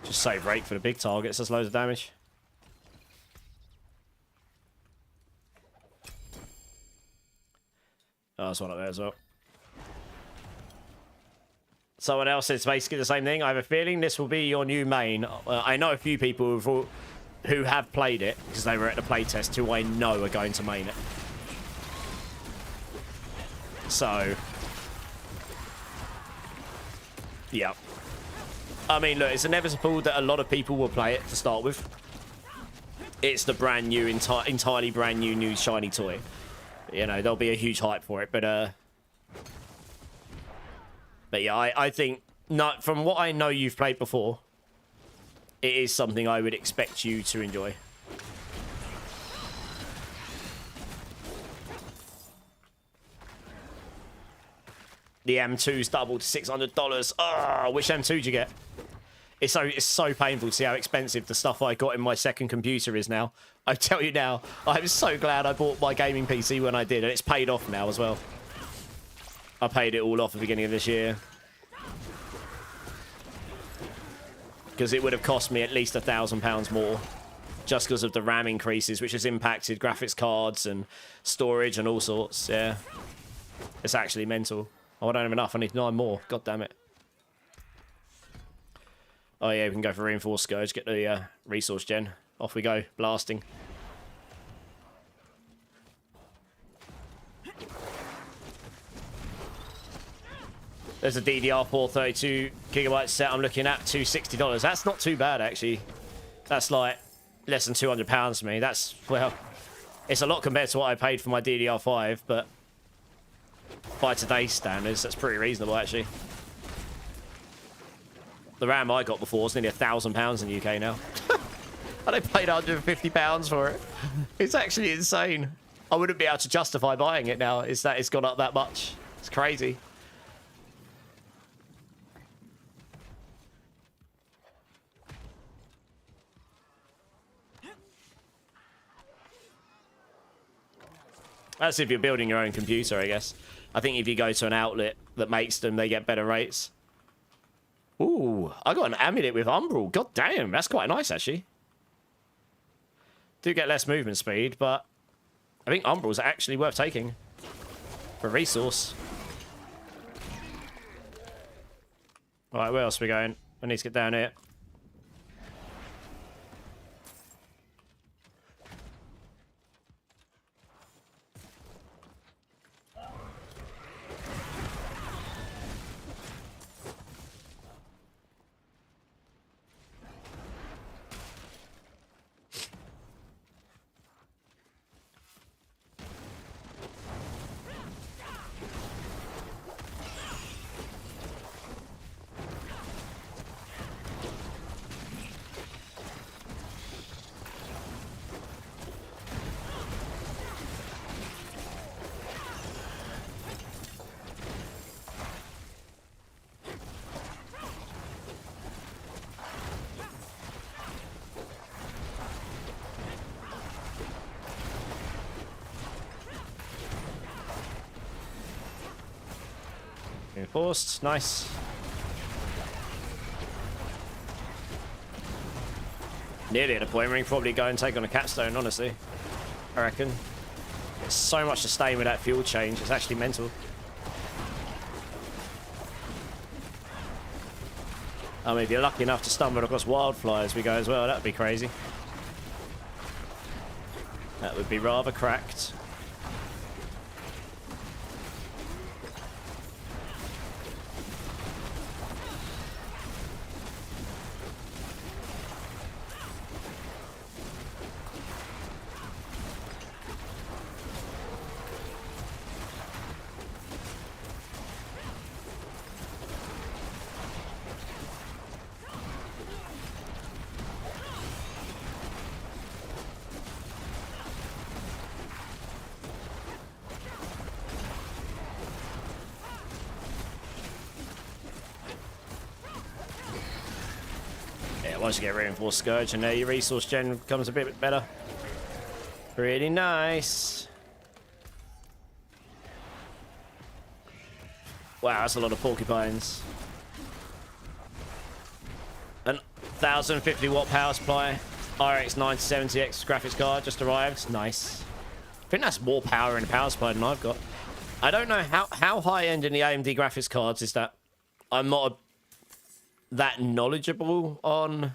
Just save Rake for the big targets, does loads of damage. Oh, there's one up there as well. Someone else says basically the same thing. I have a feeling this will be your new main. I know a few people who have played it, because they were at the playtest, who I know are going to main it. So, yeah. I mean, look, it's inevitable that a lot of people will play it to start with. It's the brand new, entirely brand new shiny toy. You know, there'll be a huge hype for it, but yeah, I think, not from what I know you've played before, it is something I would expect you to enjoy. The M2's doubled to $600. Oh, which M2 did you get? It's so painful to see how expensive the stuff I got in my second computer is now. I tell you now, I'm so glad I bought my gaming PC when I did, and it's paid off now as well. I paid it all off at the beginning of this year. Because it would have cost me at least £1,000 more. Just because of the RAM increases, which has impacted graphics cards and storage and all sorts. Yeah. It's actually mental. Oh, I don't have enough. I need 9 more. God damn it. Oh yeah, we can go for Reinforced Scourge. Get the resource gen. Off we go. Blasting. There's a DDR4 32GB set I'm looking at. $260. That's not too bad, actually. That's like less than £200 for me. That's, well, it's a lot compared to what I paid for my DDR5, but by today's standards, that's pretty reasonable, actually. The RAM I got before was nearly £1,000 in the UK now. And I paid £150 for it. It's actually insane. I wouldn't be able to justify buying it now. It's that it's gone up that much. It's crazy. That's if you're building your own computer, I guess. I think if you go to an outlet that makes them, they get better rates. Ooh, I got an amulet with Umbral. God damn, that's quite nice, actually. Do get less movement speed, but I think Umbral's actually worth taking for resource. Right, where else are we going? I need to get down here. Reinforced, nice. Nearly at a point where you can probably go and take on a capstone, honestly. I reckon. There's so much to stay with that fuel change, it's actually mental. I mean, if you're lucky enough to stumble across wildfly as we go as well, that would be crazy. That would be rather cracked. Once you get reinforced Scourge and there, your resource gen becomes a bit better. Really nice. Wow, that's a lot of porcupines. An 1050 watt power supply. RX 970X graphics card just arrived. Nice. I think that's more power in the power supply than I've got. I don't know how high end in the AMD graphics cards is that. I'm not that knowledgeable on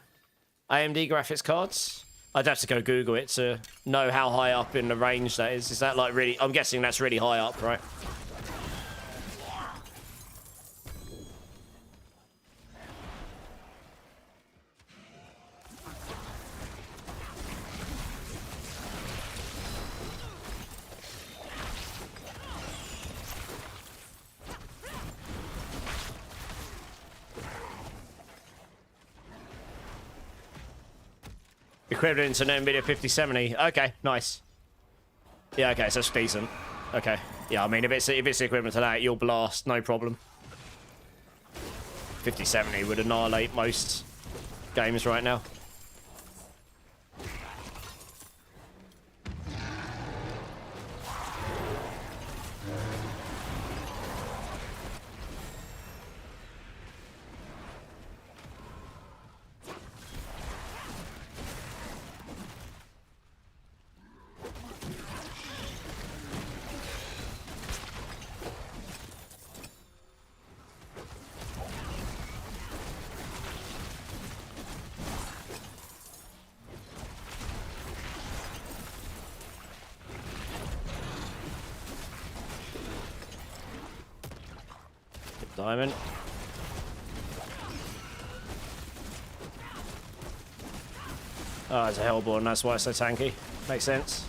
AMD graphics cards. I'd have to go Google it to know how high up in the range that is. Is that like really... I'm guessing that's really high up, right? Equivalent to an NVIDIA 5070. Okay, nice. Yeah, okay, so that's decent. Okay. Yeah, I mean, if it's equivalent to that, you'll blast, no problem. 5070 would annihilate most games right now. Diamond. Oh, it's a Hellborn, that's why it's so tanky. Makes sense.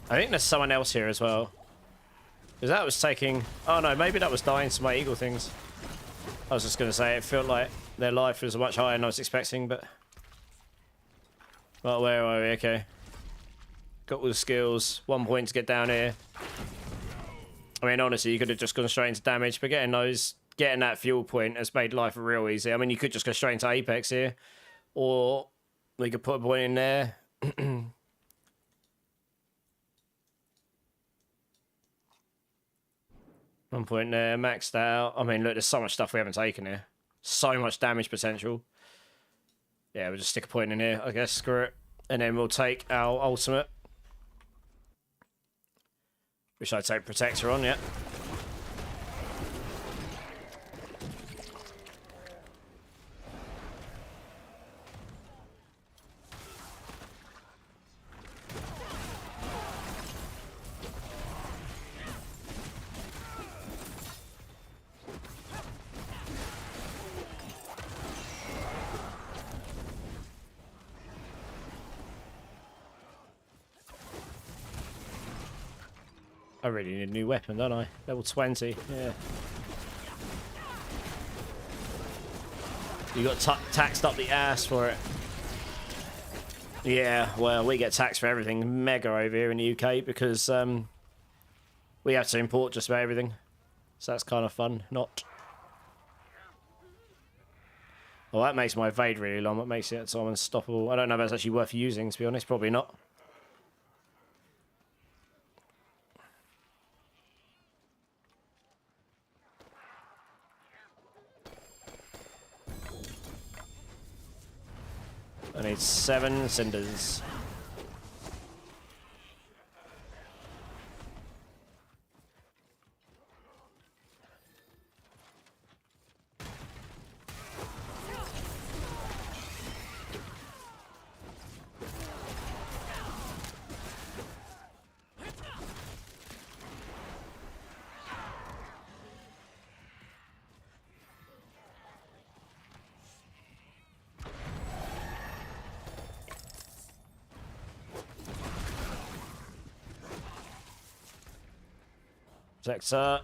I think there's someone else here as well. Because that was taking... Oh no, maybe that was dying to my eagle things. I was just going to say, it felt like their life was much higher than I was expecting, but... Well, where are we? Okay. Got all the skills. 1 point to get down here. I mean, honestly, you could have just gone straight into damage, but getting that fuel point has made life real easy. I mean, you could just go straight into Apex here. Or we could put a point in there. 1 point there, maxed out. I mean, look, there's so much stuff we haven't taken here. So much damage potential. Yeah, we'll just stick a point in here, I guess. Screw it. And then we'll take our ultimate. Which I take Protector on, yeah. I really need a new weapon, don't I? Level 20, yeah. You got taxed up the ass for it. Yeah, well, we get taxed for everything mega over here in the UK because we have to import just about everything. So that's kind of fun, not. Well, that makes my evade really long. That makes it so I'm unstoppable. I don't know if that's actually worth using, to be honest. Probably not. I need 7 cinders. Protector.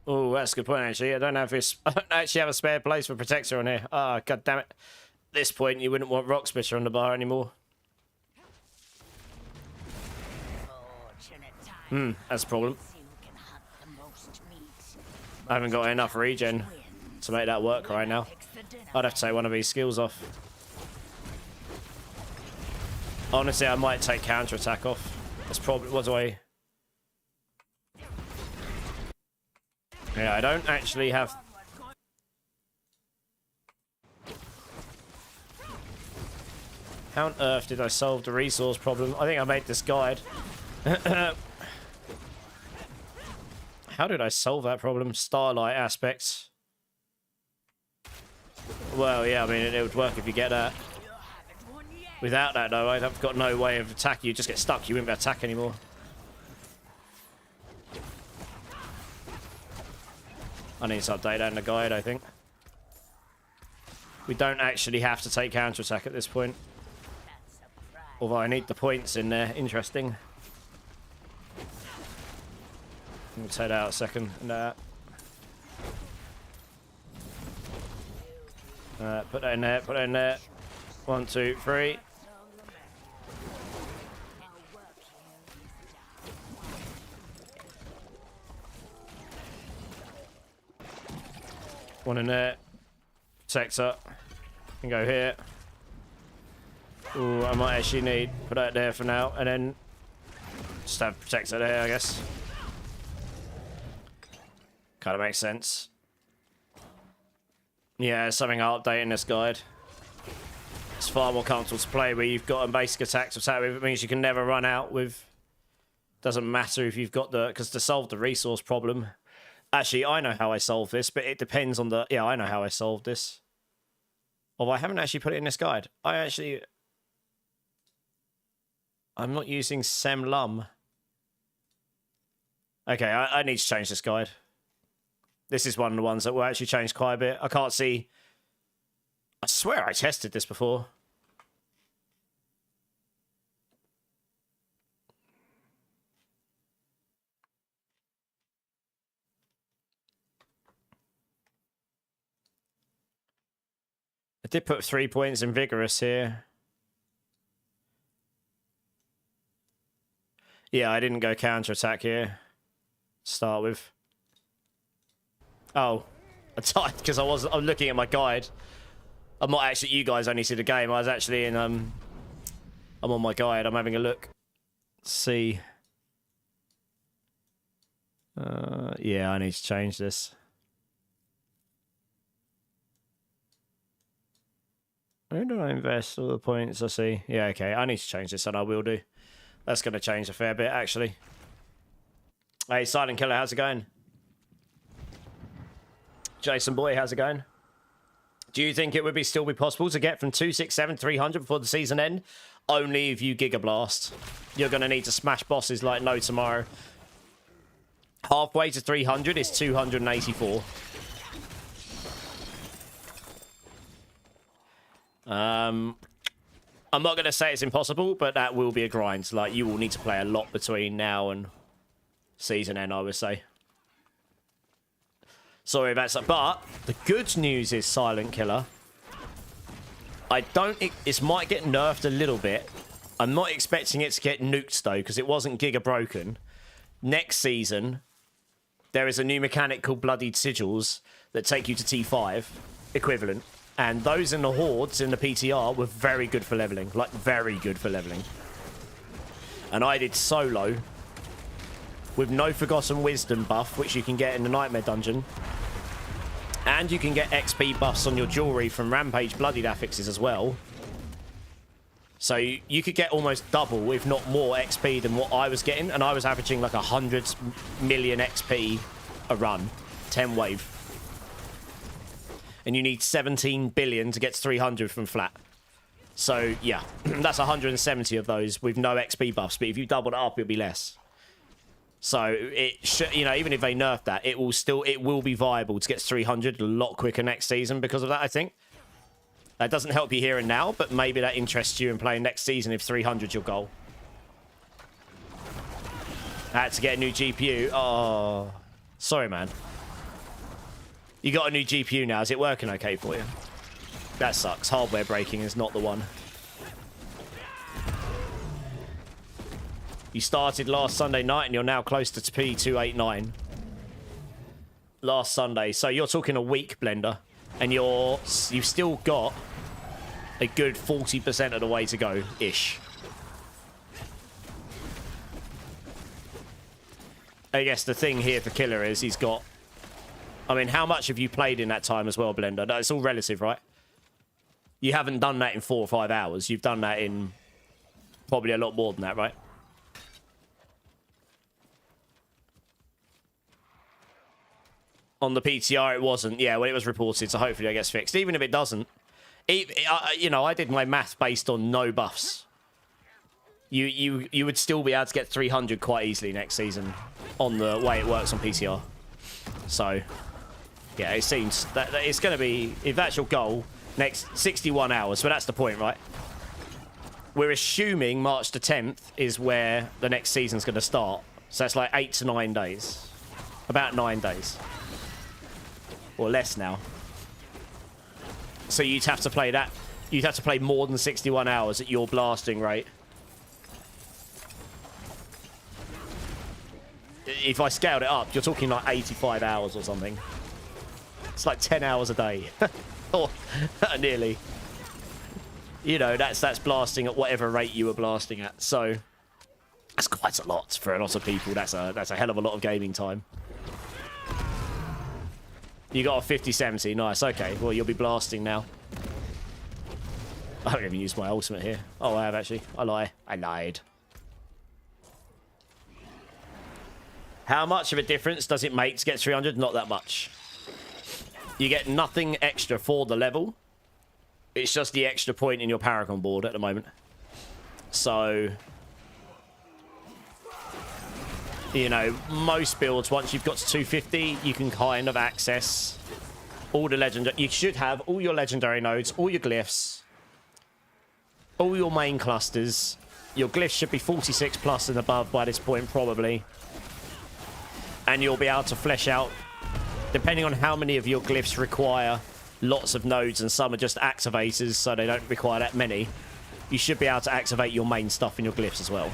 Oh, that's a good point, actually. I don't actually have a spare place for Protector on here. Ah, god damn it. At this point, you wouldn't want Rock Splitter on the bar anymore. That's a problem. I haven't got enough regen to make that work right now. I'd have to take one of these skills off. Honestly, I might take counter-attack off. That's probably... What do I... Yeah, I don't actually have... How on earth did I solve the resource problem? I think I made this guide. How did I solve that problem? Starlight aspects. Well, yeah, I mean, it would work if you get that. Without that, though, I'd have got no way of attacking. You'd just get stuck. You wouldn't be able to attack anymore. I need to update that in the guide, I think. We don't actually have to take counter-attack at this point. Although I need the points in there. Interesting. We'll take that out a second. Put that in there, put that in there. 1, 2, 3. One in there. Protector. Can go here. Ooh, I might actually need put that there for now, and then just have Protector there, I guess. Kind of makes sense. Yeah, something I'll update in this guide. It's far more comfortable to play where you've got a basic attack to attack with. It means you can never run out with. Doesn't matter if you've got the, because to solve the resource problem. Actually, I know how I solve this, but it depends on the... Yeah, I know how I solved this. Although I haven't actually put it in this guide. I'm not using Sem Lum. Okay, I need to change this guide. This is one of the ones that will actually change quite a bit. I can't see... I swear I tested this before. I did put 3 points in Vigorous here. Yeah, I didn't go counter-attack here. To start with. Oh. I died because I'm looking at my guide. I'm not actually... You guys only see the game. I was actually in... I'm on my guide. I'm having a look. Let's see. Yeah, I need to change this. Where do I invest all the points I see? Yeah, okay. I need to change this, and I will do. That's going to change a fair bit, actually. Hey, Silent Killer, how's it going? Jason Boy, how's it going? Do you think it would still be possible to get from 267 300 before the season end? Only if you Giga Blast. You're going to need to smash bosses like no tomorrow. Halfway to 300 is 284. I'm not going to say it's impossible, but that will be a grind. Like, you will need to play a lot between now and season end, I would say. Sorry about that. But the good news is, Silent Killer, it might get nerfed a little bit. I'm not expecting it to get nuked, though, because it wasn't Giga broken. Next season, there is a new mechanic called Bloodied Sigils that take you to T5 equivalent. And those in the Hordes in the PTR were very good for leveling. Like, very good for leveling. And I did solo with no Forgotten Wisdom buff, which you can get in the Nightmare Dungeon. And you can get XP buffs on your jewelry from Rampage Bloodied affixes as well. So you could get almost double, if not more, XP than what I was getting. And I was averaging like 100 million XP a run. 10 wave. And you need 17 billion to get to 300 from flat. So, yeah, that's 170 of those with no XP buffs. But if you double it up, it'll be less. So, even if they nerf that, it will be viable to get 300 a lot quicker next season because of that, I think. That doesn't help you here and now, but maybe that interests you in playing next season if 300's your goal. I had to get a new GPU. Oh, sorry, man. You got a new GPU now. Is it working okay for you? That sucks. Hardware breaking is not the one. You started last Sunday night and you're now close to P289. Last Sunday. So you're talking a week, Blender. And you've still got a good 40% of the way to go-ish. I guess the thing here for Killer is he's got... I mean, how much have you played in that time as well, Blender? No, it's all relative, right? You haven't done that in 4 or 5 hours. You've done that in probably a lot more than that, right? On the PTR, it wasn't. Yeah, when it was reported, so hopefully it gets fixed. Even if it doesn't, I did my math based on no buffs. You would still be able to get 300 quite easily next season on the way it works on PTR. So, yeah, it seems that it's going to be, if that's your goal, next 61 hours. But that's the point, right? We're assuming March the 10th is where the next season's going to start. So that's like 8 to 9 days. About 9 days. Or less now. So you'd have to play that. You'd have to play more than 61 hours at your blasting rate. If I scaled it up, you're talking like 85 hours or something. It's like 10 hours a day. Or nearly. You know, that's blasting at whatever rate you were blasting at. So that's quite a lot for a lot of people. That's a hell of a lot of gaming time. You got a 50-70. Nice. Okay. Well, you'll be blasting now. I haven't even used my ultimate here. Oh, I have actually. I lie. I lied. How much of a difference does it make to get 300? Not that much. You get nothing extra for the level. It's just the extra point in your Paragon board at the moment. So, you know, most builds, once you've got to 250, you can kind of access all the legendary... You should have all your legendary nodes, all your glyphs, all your main clusters. Your glyphs should be 46 plus and above by this point, probably. And you'll be able to flesh out, depending on how many of your glyphs require lots of nodes, and some are just activators, so they don't require that many. You should be able to activate your main stuff in your glyphs as well.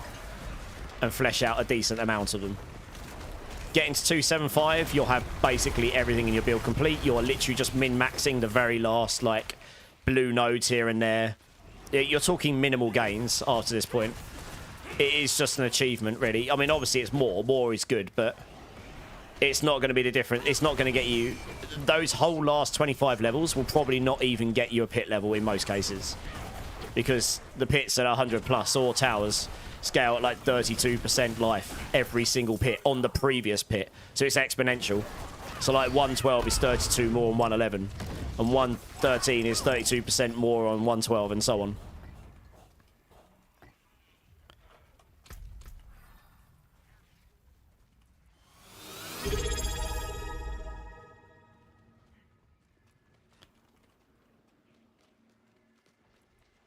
And flesh out a decent amount of them. Getting to 275, you'll have basically everything in your build complete. You're literally just min-maxing the very last, like, blue nodes here and there. You're talking minimal gains after this point. It is just an achievement, really. I mean, obviously it's more. More is good, but it's not going to be the difference. It's not going to get you... Those whole last 25 levels will probably not even get you a pit level in most cases. Because the pits at 100 plus or towers scale at like 32% life every single pit on the previous pit. So it's exponential. So like 112 is 32 more on 111. And 113 is 32% more on 112 and so on.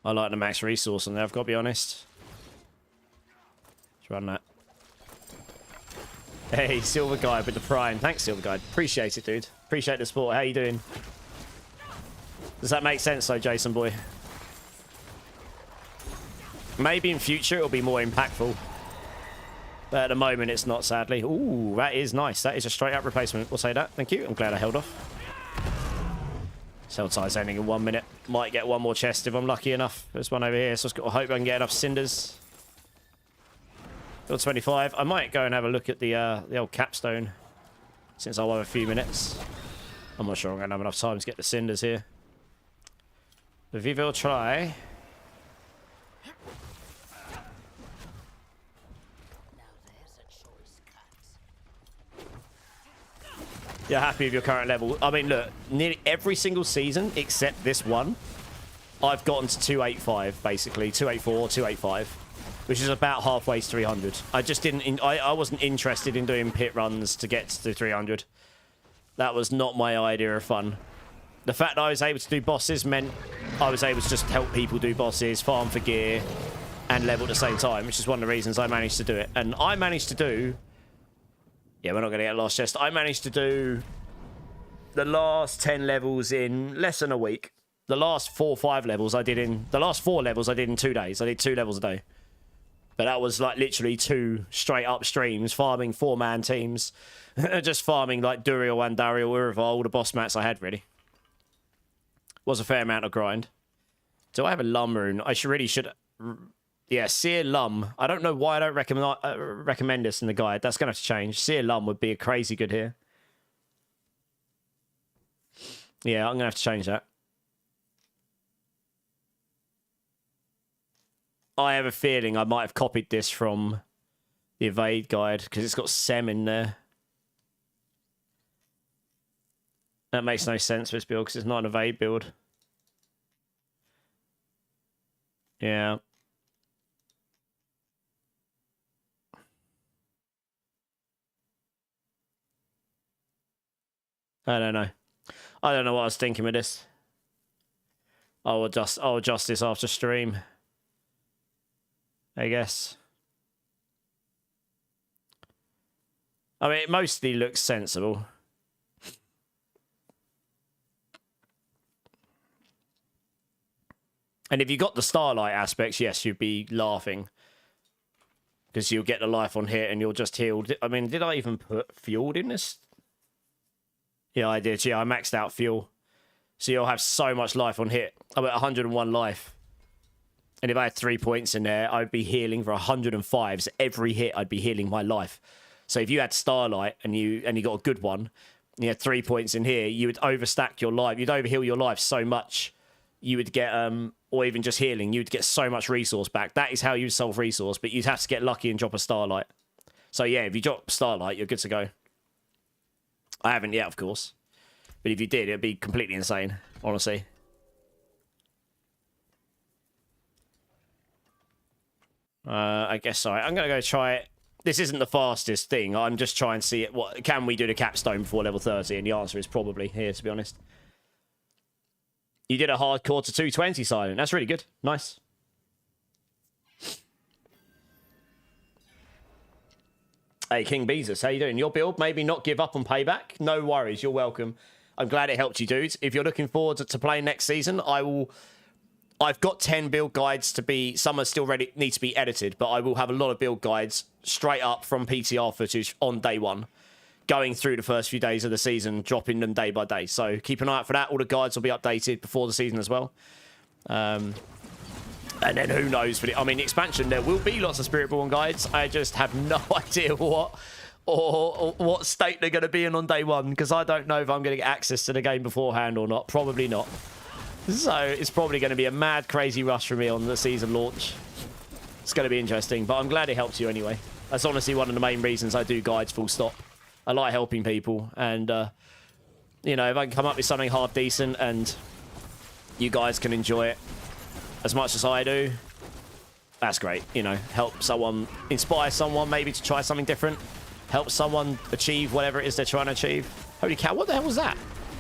I like the max resource on there, I've got to be honest. Let's run that. Hey, Silver Guide with the Prime. Thanks, Silver Guide. Appreciate it, dude. Appreciate the support. How you doing? Does that make sense, though, Jason boy? Maybe in future it'll be more impactful. But at the moment, it's not, sadly. Ooh, that is nice. That is a straight-up replacement. We'll say that. Thank you. I'm glad I held off. Cell tie's ending in 1 minute. Might get one more chest if I'm lucky enough. There's one over here, so I've got to hope I can get enough cinders. Build 25. I might go and have a look at the old capstone, since I'll have a few minutes. I'm not sure I'm going to have enough time to get the cinders here. But we will try. You're happy with your current level. I mean, look, nearly every single season except this one, I've gotten to 285, basically. 284, 285, which is about halfway to 300. I just didn't... I wasn't interested in doing pit runs to get to 300. That was not my idea of fun. The fact that I was able to do bosses meant I was able to just help people do bosses, farm for gear, and level at the same time, which is one of the reasons I managed to do it. And I managed to do... Yeah, we're not going to get last chest. I managed to do the last 10 levels in less than a week. The last 4 or 5 levels I did in... The last 4 levels I did in 2 days. I did 2 levels a day. But that was like literally 2 straight up streams, farming 4-man teams. Just farming like Duriel and Dariel, Urival, all the boss mats I had, really. Was a fair amount of grind. Do I have a Lum rune? I really should... Yeah, Seer Lum. I don't know why I don't recommend this in the guide. That's going to have to change. Seer Lum would be a crazy good here. Yeah, I'm going to have to change that. I have a feeling I might have copied this from the Evade guide because it's got Sem in there. That makes no sense for this build because it's not an Evade build. Yeah. I don't know. I don't know what I was thinking with this. I'll adjust this after stream, I guess. I mean, it mostly looks sensible. And if you got the Starlight aspects, yes, you'd be laughing. Because you'll get the life on hit and you'll just heal. I mean, did I even put fueled in this? Yeah, I did. Yeah, I maxed out fuel. So you'll have so much life on hit. I'm at 101 life. And if I had 3 points in there, I'd be healing for 105. So every hit, I'd be healing my life. So if you had Starlight and you got a good one, and you had 3 points in here, you would overstack your life. You'd overheal your life so much. You would get, or even just healing, you'd get so much resource back. That is how you solve resource, but you'd have to get lucky and drop a Starlight. So yeah, if you drop Starlight, you're good to go. I haven't yet, of course. But if you did, it'd be completely insane, honestly. I guess so. I'm going to go try it. This isn't the fastest thing. I'm just trying to see it. What can we do the capstone before level 30? And the answer is probably here, to be honest. You did a hardcore to 220, Silent. That's really good. Nice. Hey, King Beezus, how you doing? Your build, maybe not give up on payback. No worries, you're welcome. I'm glad it helped you, dudes. If you're looking forward to playing next season, I've got 10 build guides to be... Some are still ready, need to be edited, but I will have a lot of build guides straight up from PTR footage on day one, going through the first few days of the season, dropping them day by day. So keep an eye out for that. All the guides will be updated before the season as well. And then who knows? But I mean, expansion, there will be lots of Spiritborn guides. I just have no idea what or what state they're going to be in on day one, because I don't know if I'm going to get access to the game beforehand or not. Probably not. So it's probably going to be a mad, crazy rush for me on the season launch. It's going to be interesting, but I'm glad it helps you anyway. That's honestly one of the main reasons I do guides, full stop. I like helping people, and, you know, if I can come up with something half decent and you guys can enjoy it as much as I do, that's great. You know, help someone, inspire someone maybe to try something different. Help someone achieve whatever it is they're trying to achieve. Holy cow, what the hell was that?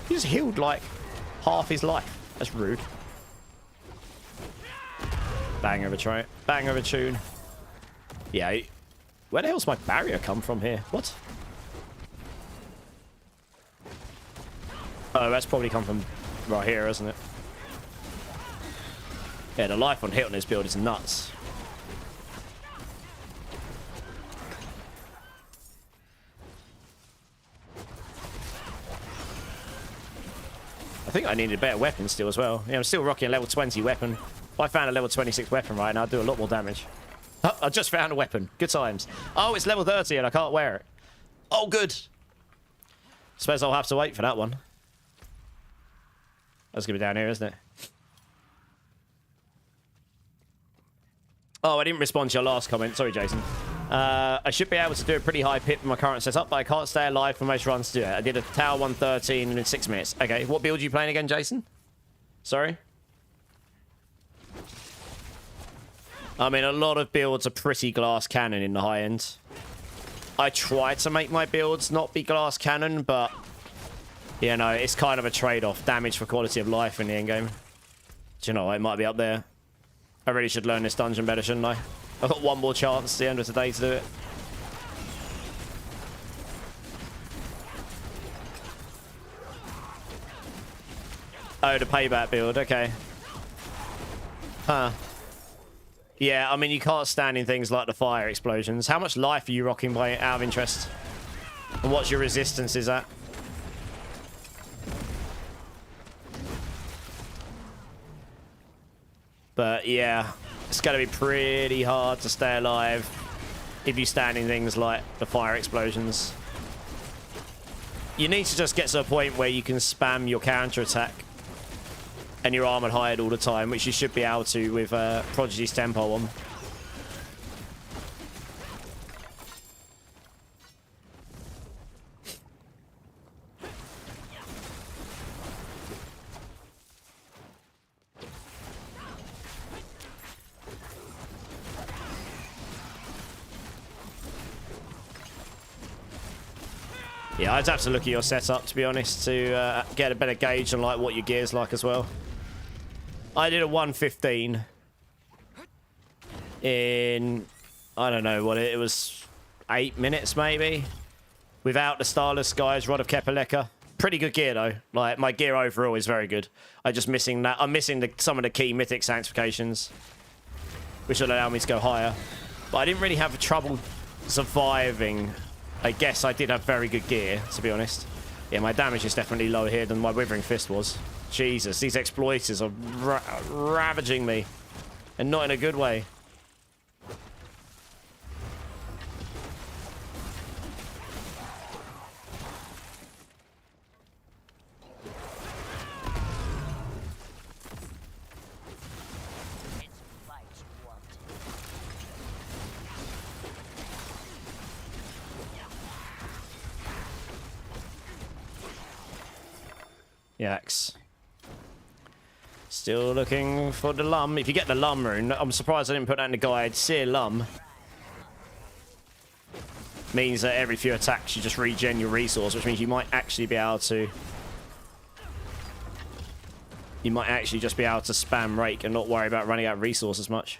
He just healed like half his life. That's rude. Banger of a try. Banger of a tune. Yeah, where the hell's my barrier come from here? What? Oh, that's probably come from right here, isn't it? Yeah, the life on hit on this build is nuts. I think I needed a better weapon still as well. Yeah, I'm still rocking a level 20 weapon. If I found a level 26 weapon right now, I'd do a lot more damage. Oh, I just found a weapon. Good times. Oh, it's level 30 and I can't wear it. Oh, good. Suppose I'll have to wait for that one. That's going to be down here, isn't it? Oh, I didn't respond to your last comment. Sorry, Jason. I should be able to do a pretty high pip in my current setup, but I can't stay alive for most runs to do it. I did a tower 113 in 6 minutes. Okay, what build are you playing again, Jason? Sorry? I mean, a lot of builds are pretty glass cannon in the high end. I try to make my builds not be glass cannon, but, you know, it's kind of a trade-off. Damage for quality of life in the endgame. Do you know, it might be up there. I really should learn this dungeon better, shouldn't I? I've got one more chance at the end of today to do it. Oh, the payback build. Okay. Huh. Yeah, I mean, you can't stand in things like the fire explosions. How much life are you rocking by out of interest? And what's your resistance is at? But yeah, it's going to be pretty hard to stay alive if you stand in things like the fire explosions. You need to just get to a point where you can spam your counter-attack and your armored hide all the time, which you should be able to with Prodigy's tempo on. Yeah, I'd have to look at your setup, to be honest, to get a better gauge on like what your gear's like as well. I did a 115 in, I don't know what it was, 8 minutes maybe, without the Starless Skies Rod of Kepaleka. Pretty good gear though. Like, my gear overall is very good. I'm just missing that. I'm missing some of the key mythic sanctifications, which will allow me to go higher. But I didn't really have trouble surviving. I guess I did have very good gear, to be honest. Yeah, my damage is definitely lower here than my Withering Fist was. Jesus, these exploiters are ravaging me. And not in a good way. Yaks. Still looking for the Lum. If you get the Lum rune, I'm surprised I didn't put that in the guide. Seer Lum means that every few attacks you just regen your resource, which means you might actually be able to... You might actually just be able to spam Rake and not worry about running out of resources much.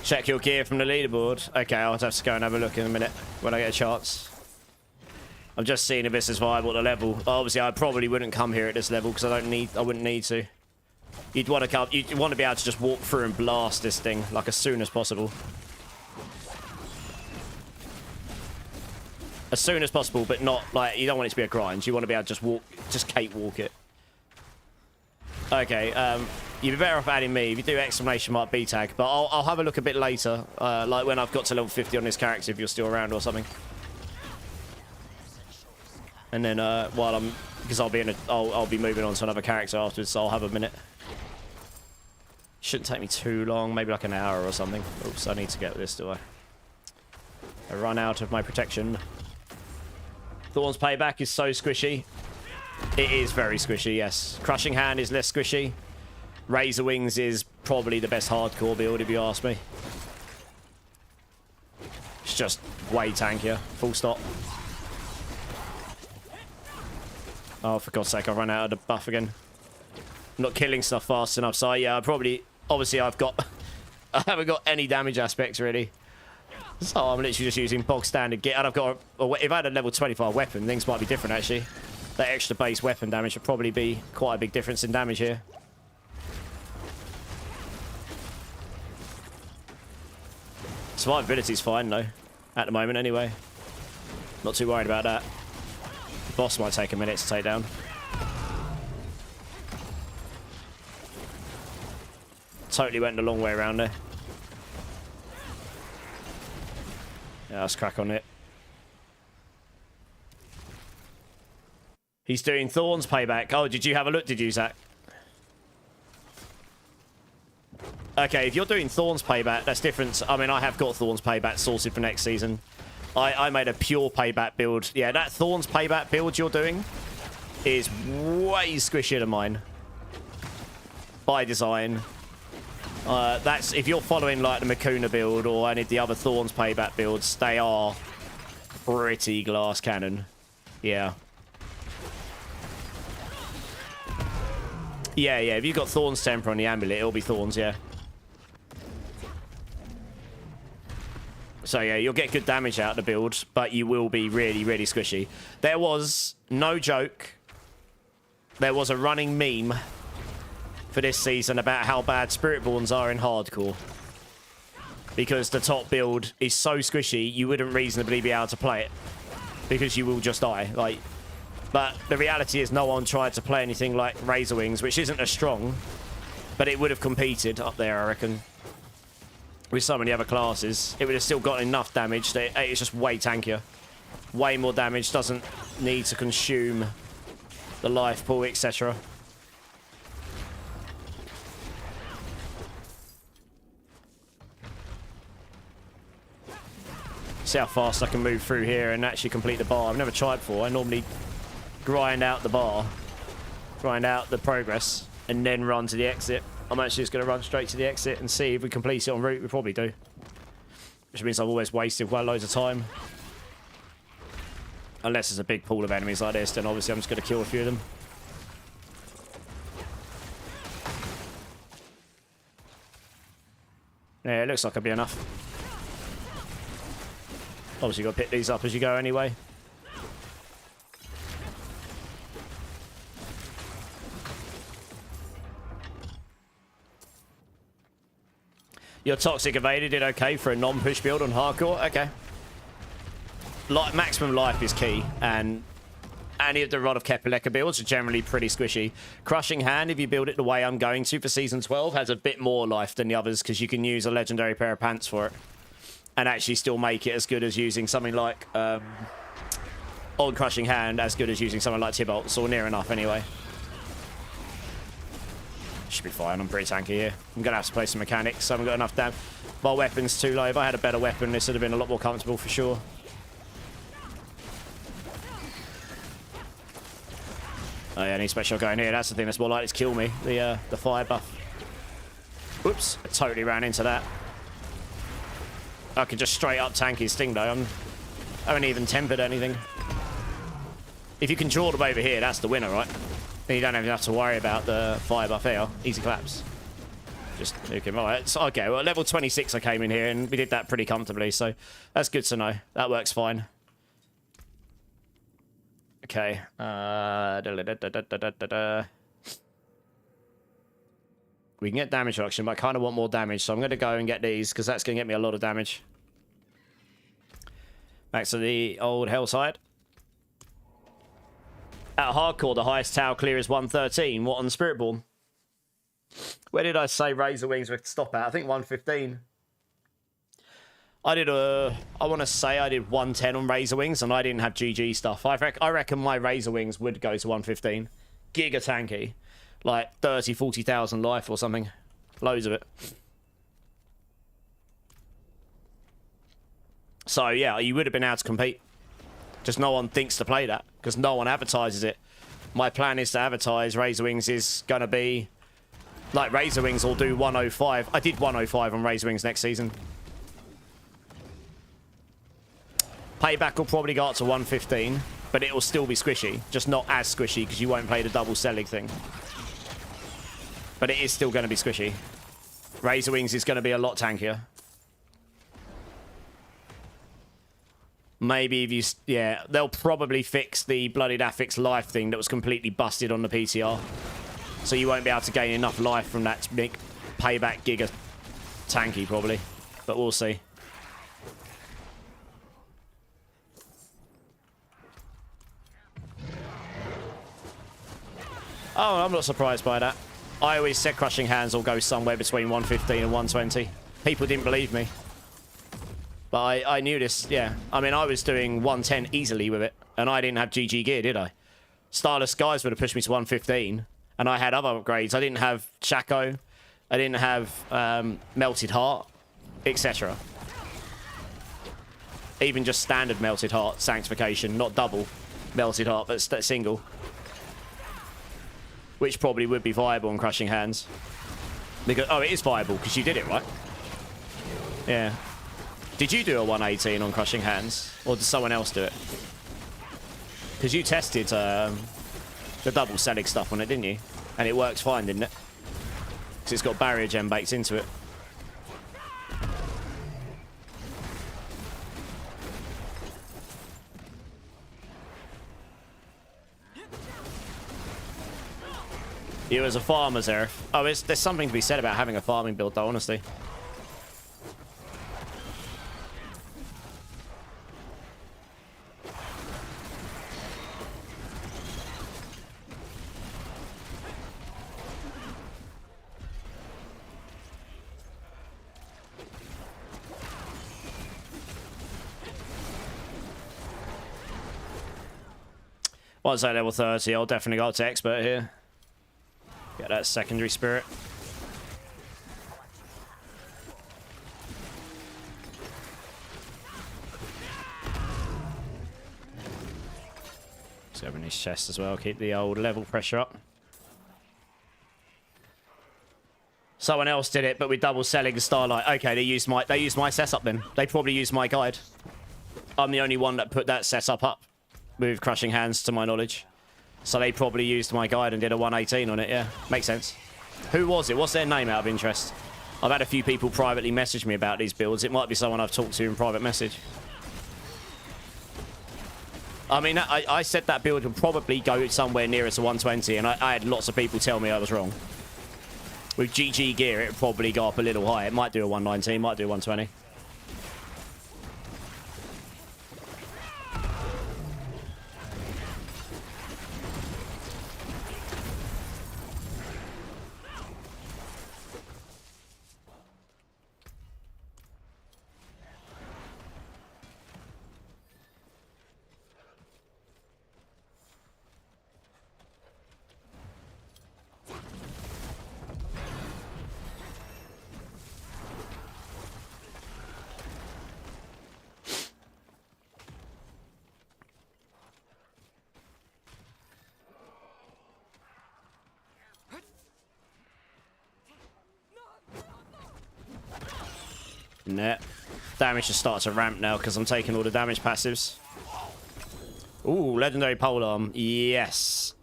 Check your gear from the leaderboard. Okay, I'll have to go and have a look in a minute when I get a chance. I'm just seeing if this is viable at the level. Obviously, I probably wouldn't come here at this level because I wouldn't need to. You'd want to come. You'd want to be able to just walk through and blast this thing like as soon as possible. As soon as possible, but not like, you don't want it to be a grind. You want to be able to just walk, just cakewalk it. Okay, you'd be better off adding me if you do exclamation mark B tag, but I'll have a look a bit later, like when I've got to level 50 on this character, if you're still around or something. And then while I'm, because I'll be moving on to another character afterwards, so I'll have a minute. Shouldn't take me too long, maybe like an hour or something. Oops, I need to get this, do I? I run out of my protection. Thorn's Payback is so squishy. It is very squishy, yes. Crushing Hand is less squishy. Razor Wings is probably the best hardcore build, if you ask me. It's just way tankier, full stop. Oh, for God's sake, I've run out of the buff again. I'm not killing stuff fast enough, so yeah, obviously I haven't got any damage aspects, really. So I'm literally just using bog standard gear, and I've got if I had a level 25 weapon, things might be different, actually. That extra base weapon damage would probably be quite a big difference in damage here. Survivability's fine, though. At the moment, anyway. Not too worried about that. The boss might take a minute to take down. Totally went the long way around there. Yeah, let's crack on it. He's doing Thorn's Payback. Oh, did you have a look, did you, Zach? Okay, if you're doing Thorn's Payback, that's different. I mean, I have got Thorn's Payback sorted for next season. I made a pure Payback build. Yeah, that Thorn's Payback build you're doing is way squishier than mine. By design. That's if you're following like the Makuna build or any of the other Thorn's Payback builds, they are pretty glass cannon. Yeah. Yeah, if you've got Thorn's Temper on the amulet, it'll be Thorns, yeah. So yeah, you'll get good damage out of the build, but you will be really, really squishy. There was, no joke, there was a running meme for this season about how bad Spiritborns are in hardcore. Because the top build is so squishy, you wouldn't reasonably be able to play it. Because you will just die. But the reality is no one tried to play anything like Razor Wings, which isn't as strong, but it would have competed up there, I reckon. With so many other classes, it would have still got enough damage that it's just way tankier. Way more damage, doesn't need to consume the life pool, etc. See how fast I can move through here and actually complete the bar. I've never tried before. I normally grind out the bar, grind out the progress, and then run to the exit. I'm actually just going to run straight to the exit and see if we complete it en route. We probably do. Which means I've always wasted quite loads of time. Unless there's a big pool of enemies like this, then obviously I'm just going to kill a few of them. Yeah, it looks like it'll be enough. Obviously, you've got to pick these up as you go anyway. Your Toxic Evader did okay for a non-push build on hardcore. Okay. Maximum life is key, and any of the Rod of Kepeleka builds are generally pretty squishy. Crushing Hand, if you build it the way I'm going to for Season 12, has a bit more life than the others, because you can use a legendary pair of pants for it. And actually still make it as good as using something like on Crushing Hand, as good as using something like Tibolts, or near enough anyway. Should be fine, I'm pretty tanky here. I'm going to have to play some mechanics, so I haven't got enough damage. My weapon's too low. If I had a better weapon, this would have been a lot more comfortable for sure. Oh yeah, I need special going here. That's the thing that's more likely to kill me, the fire buff. Whoops, I totally ran into that. I could just straight up tank his sting though. I haven't even tempered anything. If you can draw them over here, that's the winner, right? Then you don't even have to worry about the fire buff here. Easy claps. Just nuke him. Alright, so, okay, well, level 26 I came in here, and we did that pretty comfortably, so that's good to know. That works fine. Okay. We can get damage reduction, but I kind of want more damage, so I'm going to go and get these, because that's going to get me a lot of damage. Back to the old hellside. At hardcore, the highest tower clear is 113. What on Spiritborn? Where did I say Razor Wings would stop at? I think 115. I want to say I did 110 on Razor Wings, and I didn't have GG stuff. I reckon my Razor Wings would go to 115. Giga tanky. Like 30, 40,000 life or something. Loads of it. So, yeah, you would have been able to compete. Just no one thinks to play that, because no one advertises it. My plan is to advertise Razor Wings is going to be... Like, Razor Wings will do 105. I did 105 on Razor Wings next season. Payback will probably go up to 115, but it will still be squishy. Just not as squishy, because you won't play the double selling thing. But it is still going to be squishy. Razor Wings is going to be a lot tankier. Maybe if you... Yeah, they'll probably fix the Bloodied Affix life thing that was completely busted on the PTR. So you won't be able to gain enough life from that to make Payback Giga tanky, probably. But we'll see. Oh, I'm not surprised by that. I always said Crushing Hands will go somewhere between 115 and 120. People didn't believe me. But I knew this, yeah. I mean, I was doing 110 easily with it, and I didn't have GG gear, did I? Starless Skies would have pushed me to 115, and I had other upgrades. I didn't have Shaco, I didn't have Melted Heart, etc. Even just standard Melted Heart Sanctification, not double Melted Heart, but single. Which probably would be viable on Crushing Hands. Because, oh, it is viable, because you did it, right? Yeah. Did you do a 118 on Crushing Hands? Or did someone else do it? Because you tested the double selling stuff on it, didn't you? And it works fine, didn't it? Because it's got barrier gem baked into it. You as a farmer, Zerif. Oh, there's something to be said about having a farming build, though, honestly. Once I level 30, I'll definitely go up to expert here. Get that secondary spirit. Let's open his chest as well. Keep the old level pressure up. Someone else did it, but with double selling Starlight. Okay, they used my setup then. They probably used my guide. I'm the only one that put that setup up with Crushing Hands, to my knowledge. So they probably used my guide and did a 118 on it, yeah. Makes sense. Who was it? What's their name out of interest? I've had a few people privately message me about these builds. It might be someone I've talked to in private message. I mean, I said that build would probably go somewhere nearer to 120, and I had lots of people tell me I was wrong. With GG gear, it would probably go up a little higher. It might do a 119, might do a 120. Net. Damage just starts to ramp now because I'm taking all the damage passives. Ooh, legendary polearm. Yes.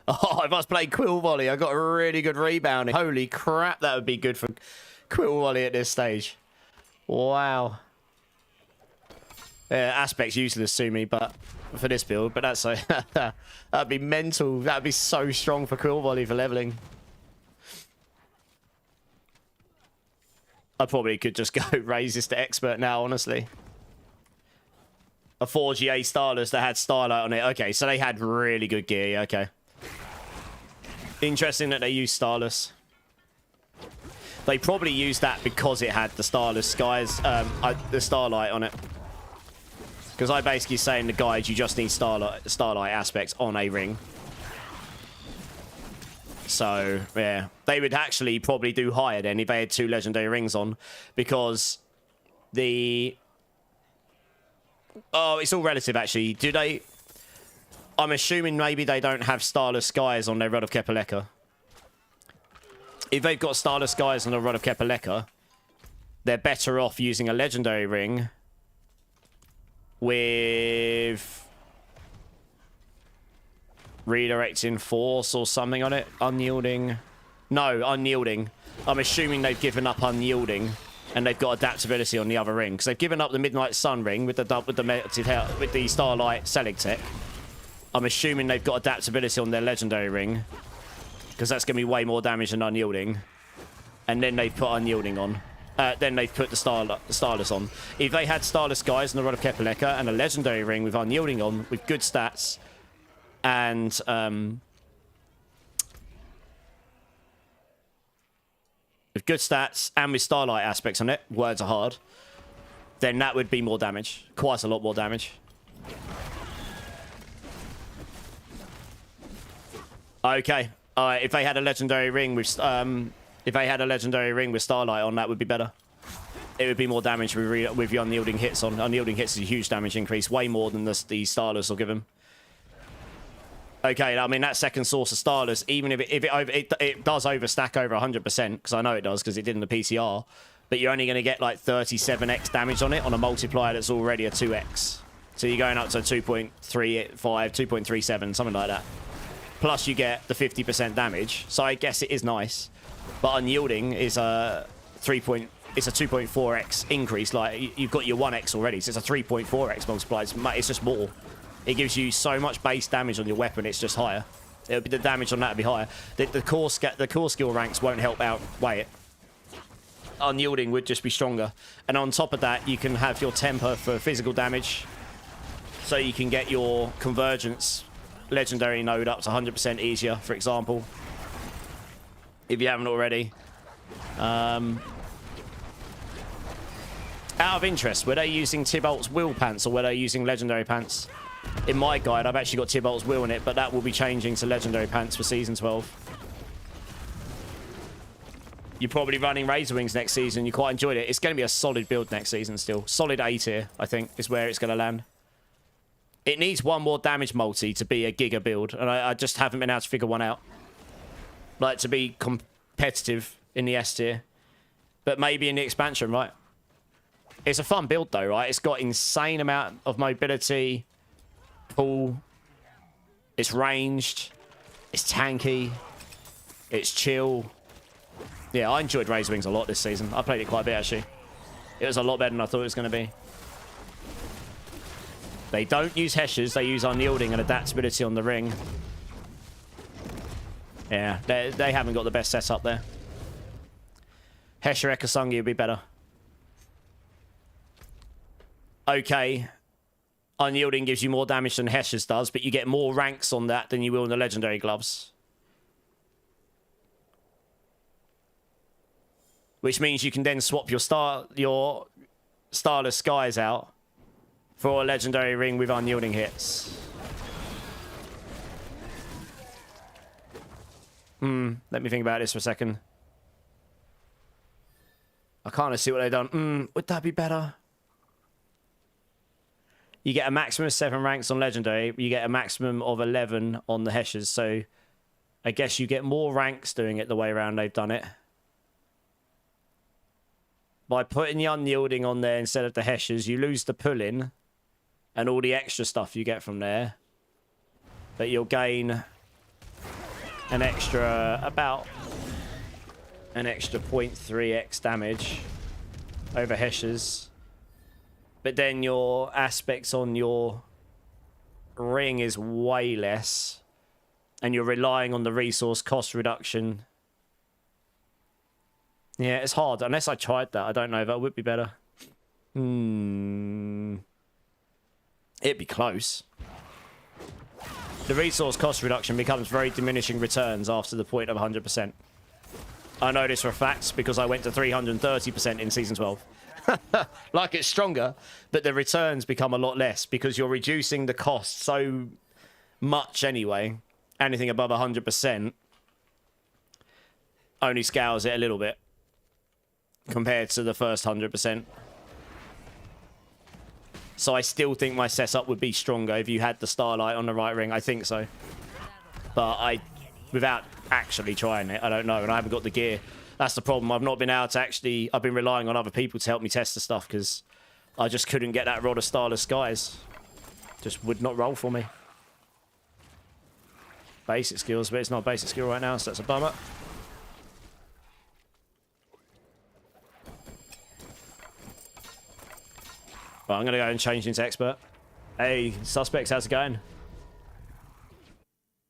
Oh, if I was playing Quill Volley, I got a really good rebounding. Holy crap, that would be good for Quill Volley at this stage. Wow. Yeah, aspect's useless to me, but for this build, but that's a that'd be mental. That'd be so strong for Quill Volley for leveling. I probably could just go raise this to expert now, honestly. A 4GA Starless that had Starlight on it. Okay, so they had really good gear. Yeah, okay. Interesting that they used Starless. They probably used that because it had the Starless skies, the Starlight on it. Because I basically say in the guide, you just need Starlight aspects on a ring. So, yeah. They would actually probably do higher then if they had 2 legendary rings on. Because the... Oh, it's all relative, actually. Do they... I'm assuming maybe they don't have Starless skies on their Rod of Kepaleka. If they've got Starless skies on the Rod of Kepaleka, they're better off using a legendary ring with redirecting force or something on it. Unyielding. No, unyielding. I'm assuming they've given up unyielding and they've got adaptability on the other ring because they've given up the Midnight Sun ring with the Starlight Selig tech. I'm assuming they've got adaptability on their legendary ring because that's going to be way more damage than unyielding. And then they've put unyielding on. Then they've put the Starless on. If they had Starless guys in the Rod of Kepaleka and a legendary ring with unyielding on, with good stats, and with Starlight aspects on it, words are hard, then that would be more damage. Quite a lot more damage. Okay. If they had a legendary ring with Starlight on, that would be better. It would be more damage with your unyielding hits on. Unyielding hits is a huge damage increase, way more than the Starless will give him. Okay, I mean, that second source of Starless, even if it does overstack over 100%, because I know it does, because it did in the PTR, but you're only going to get like 37x damage on it on a multiplier that's already a 2x. So you're going up to 2.35, 2.37, something like that. Plus you get the 50% damage, so I guess it is nice. But unyielding is it's a 2.4x increase. Like, you've got your 1x already, so it's a 3.4x multiplier. It's just more. It gives you so much base damage on your weapon, it's just higher. The damage on that would be higher. The core skill ranks won't help outweigh it. Unyielding would just be stronger. And on top of that, you can have your temper for physical damage. So you can get your convergence legendary node up to 100% easier, for example. If you haven't already. Out of interest, were they using Tybalt's Will pants or were they using legendary pants? In my guide, I've actually got Tybalt's Will in it, but that will be changing to legendary pants for Season 12. You're probably running Razor Wings next season. You quite enjoyed it. It's going to be a solid build next season still. Solid A tier, I think, is where it's going to land. It needs one more damage multi to be a Giga build, and I just haven't been able to figure one out. Like, to be competitive in the S tier. But maybe in the expansion, right? It's a fun build, though, right? It's got insane amount of mobility, pull. It's ranged. It's tanky. It's chill. Yeah, I enjoyed Razor Wings a lot this season. I played it quite a bit, actually. It was a lot better than I thought it was going to be. They don't use Heshes. They use unyielding and adaptability on the ring. Yeah, they haven't got the best setup there. Hesher Ekasungi would be better. Okay. Unyielding gives you more damage than Heshes does, but you get more ranks on that than you will in the legendary gloves. Which means you can then swap your Starless Skies out for a legendary ring with unyielding hits. Let me think about this for a second. I kind of see what they've done. Would that be better? You get a maximum of 7 ranks on legendary. You get a maximum of 11 on the Heshes. So I guess you get more ranks doing it the way around they've done it. By putting the unyielding on there instead of the Heshes, you lose the pull-in and all the extra stuff you get from there. But you'll gain an extra, about an extra 0.3x damage over Heshes. But then your aspects on your ring is way less. And you're relying on the resource cost reduction. Yeah, it's hard. Unless I tried that, I don't know if that would be better. It'd be close. The resource cost reduction becomes very diminishing returns after the point of 100%. I know this for a fact because I went to 330% in Season 12. Like, it's stronger, but the returns become a lot less because you're reducing the cost so much anyway. Anything above 100% only scales it a little bit compared to the first 100%. So I still think my setup would be stronger if you had the Starlight on the right ring. I think so. But without actually trying it, I don't know. And I haven't got the gear. That's the problem. I've not been able to actually... I've been relying on other people to help me test the stuff because I just couldn't get that Rod of Starless Skies. Just would not roll for me. Basic skills, but it's not a basic skill right now, so that's a bummer. Well, I'm going to go and change into expert. Hey, suspects, how's it going?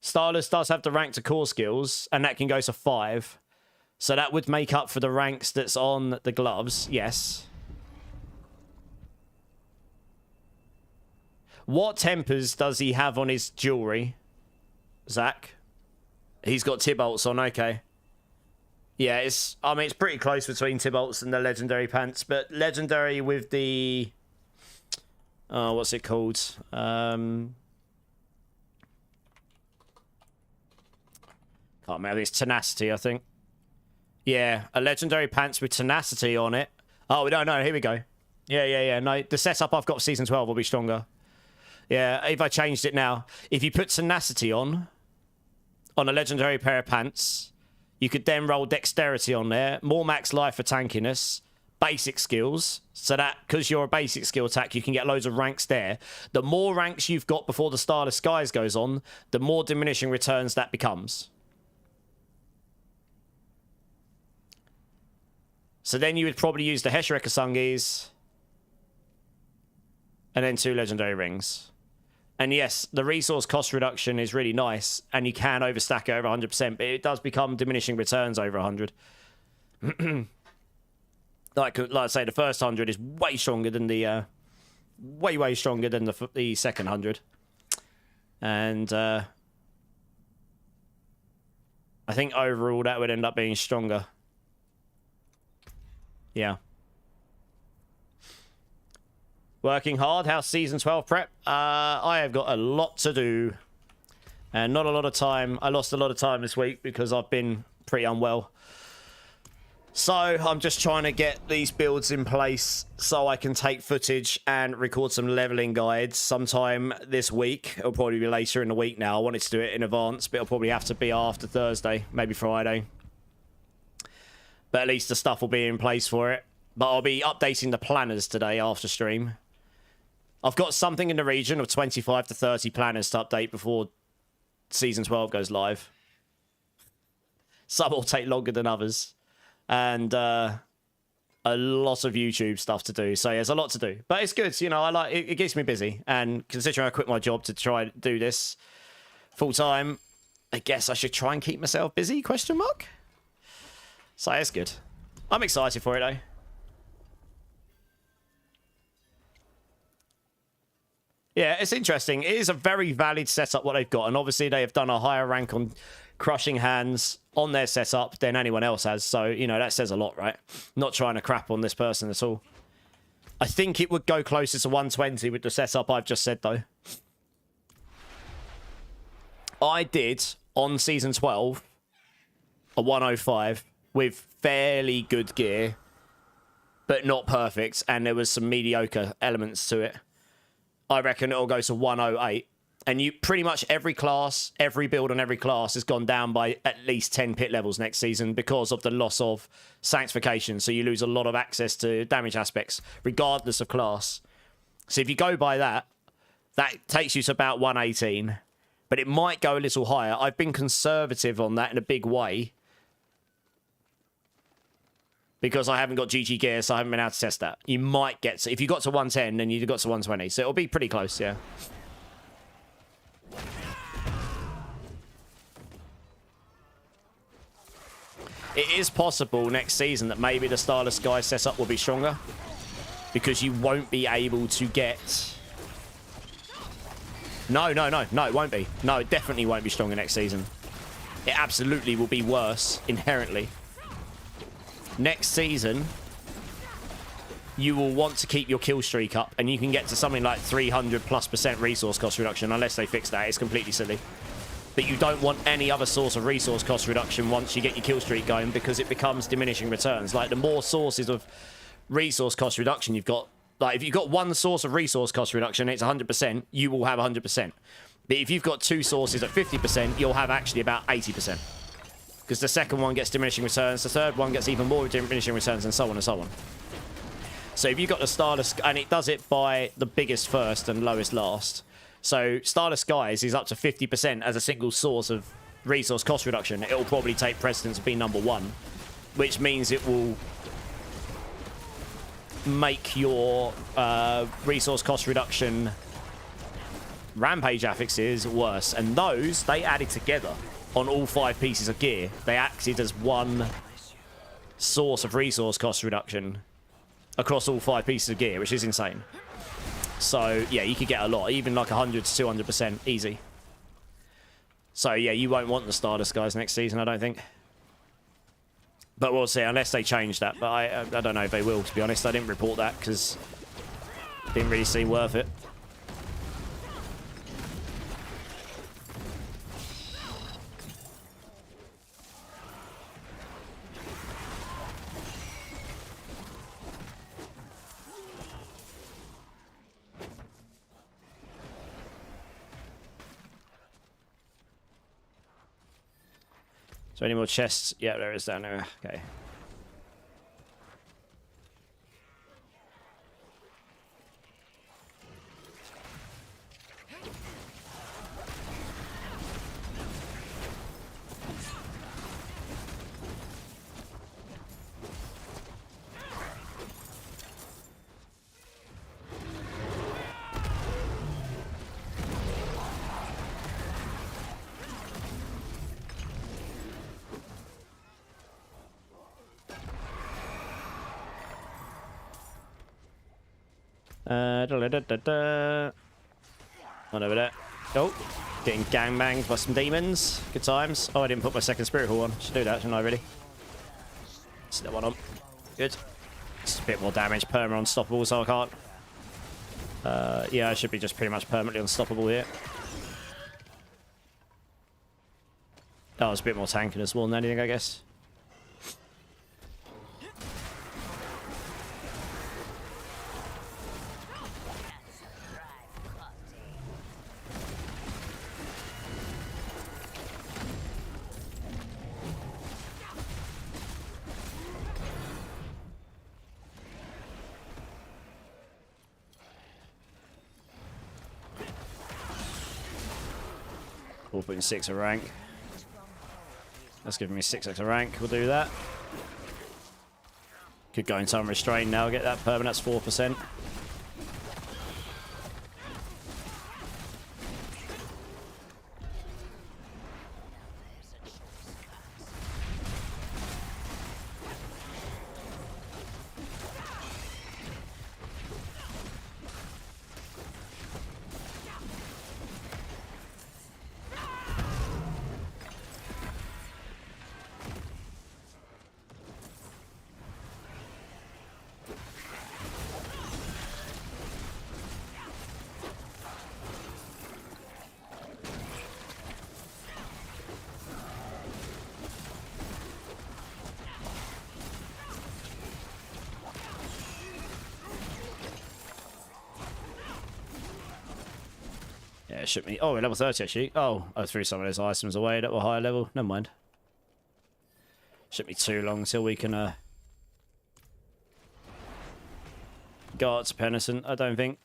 Starless does have the rank to core skills, and that can go to 5. So that would make up for the ranks that's on the gloves, yes. What tempers does he have on his jewelry, Zach? He's got Tybalt's on, okay. Yeah, it's pretty close between Tybalt's and the legendary pants, but legendary with the... Oh, what's it called? Can't remember. It's tenacity, I think. Yeah, a legendary pants with tenacity on it. Oh, we don't know. Here we go. Yeah. No, the setup I've got for Season 12 will be stronger. Yeah, if I changed it now. If you put tenacity on a legendary pair of pants, you could then roll dexterity on there. More max life for tankiness. Basic skills, so that because you're a basic skill attack, you can get loads of ranks there. The more ranks you've got before the Starless Skies goes on, the more diminishing returns that becomes. So then you would probably use the Heshereka Sungis and then 2 legendary rings. And yes, the resource cost reduction is really nice, and you can overstack it over 100%, but it does become diminishing returns over 100. Like I say, the first 100 is way stronger than the way stronger than the second 100, and I think overall that would end up being stronger. Yeah. Working hard. How's Season 12 prep? I have got a lot to do, and not a lot of time. I lost a lot of time this week because I've been pretty unwell. So I'm just trying to get these builds in place so I can take footage and record some leveling guides sometime this week. It'll probably be later in the week now. I wanted to do it in advance, but it'll probably have to be after Thursday, maybe Friday. But at least the stuff will be in place for it. But I'll be updating the planners today after stream. I've got something in the region of 25 to 30 planners to update before Season 12 goes live. Some will take longer than others. And a lot of YouTube stuff to do. So yeah, there's a lot to do. But it's good, you know, I like it keeps me busy. And considering I quit my job to try and do this full time, I guess I should try and keep myself busy, ? So it's good. I'm excited for it though. Yeah, it's interesting. It is a very valid setup what they've got. And obviously they have done a higher rank on Crushing Hands on their setup than anyone else has. So, you know, that says a lot, right? Not trying to crap on this person at all. I think it would go closer to 120 with the setup I've just said, though. I did, on Season 12, a 105 with fairly good gear, but not perfect, and there was some mediocre elements to it. I reckon it'll go to 108. And you pretty much every class, every build on every class has gone down by at least 10 pit levels next season because of the loss of sanctification. So you lose a lot of access to damage aspects, regardless of class. So if you go by that, that takes you to about 118. But it might go a little higher. I've been conservative on that in a big way. Because I haven't got GG gear, so I haven't been able to test that. You might get to... If you got to 110, then you got to 120. So it'll be pretty close, yeah. It is possible next season that maybe the Starless Sky setup will be stronger because you won't be able to get No, it won't be. No, it definitely won't be stronger next season. It absolutely will be worse inherently. Next season, you will want to keep your kill streak up, and you can get to something like 300+% resource cost reduction unless they fix that. It's completely silly. But you don't want any other source of resource cost reduction once you get your kill streak going, because it becomes diminishing returns. Like, the more sources of resource cost reduction you've got, like, if you've got one source of resource cost reduction, it's 100%, you will have 100%. But if you've got two sources at 50%, you'll have actually about 80%. Because the second one gets diminishing returns, the third one gets even more diminishing returns, and so on and so on. So if you've got the Starless, and it does it by the biggest first and lowest last. So Starless Skies is up to 50% as a single source of resource cost reduction. It will probably take precedence of being number one, which means it will make your resource cost reduction rampage affixes worse. And those, they added together on all 5 pieces of gear. They acted as one source of resource cost reduction across all 5 pieces of gear, which is insane. So, yeah, you could get a lot, even like 100 to 200% easy. So, yeah, you won't want the Stardust guys next season, I don't think. But we'll see, unless they change that. But I don't know if they will, to be honest. I didn't report that because it didn't really seem worth it. So any more chests? Yeah, there is down there. Okay. One over there. Oh, getting gangbanged by some demons. Good times. Oh, I didn't put my second spirit hall on. Should do that, shouldn't I, really? Set that one on. Good. It's a bit more damage. Perma unstoppable, so I can't. Yeah, I should be just pretty much permanently unstoppable here. That was a bit more tankiness more than anything, I guess. 4.6 a rank. That's giving me 6x a rank. We'll do that. Could go into unrestrained now, get that permanent. That's 4%. Yeah, it should be. Oh, we're level 30 actually. Oh, I threw some of those items away that were higher level. Never mind. Shouldn't be too long until we can go up to Penitent, I don't think.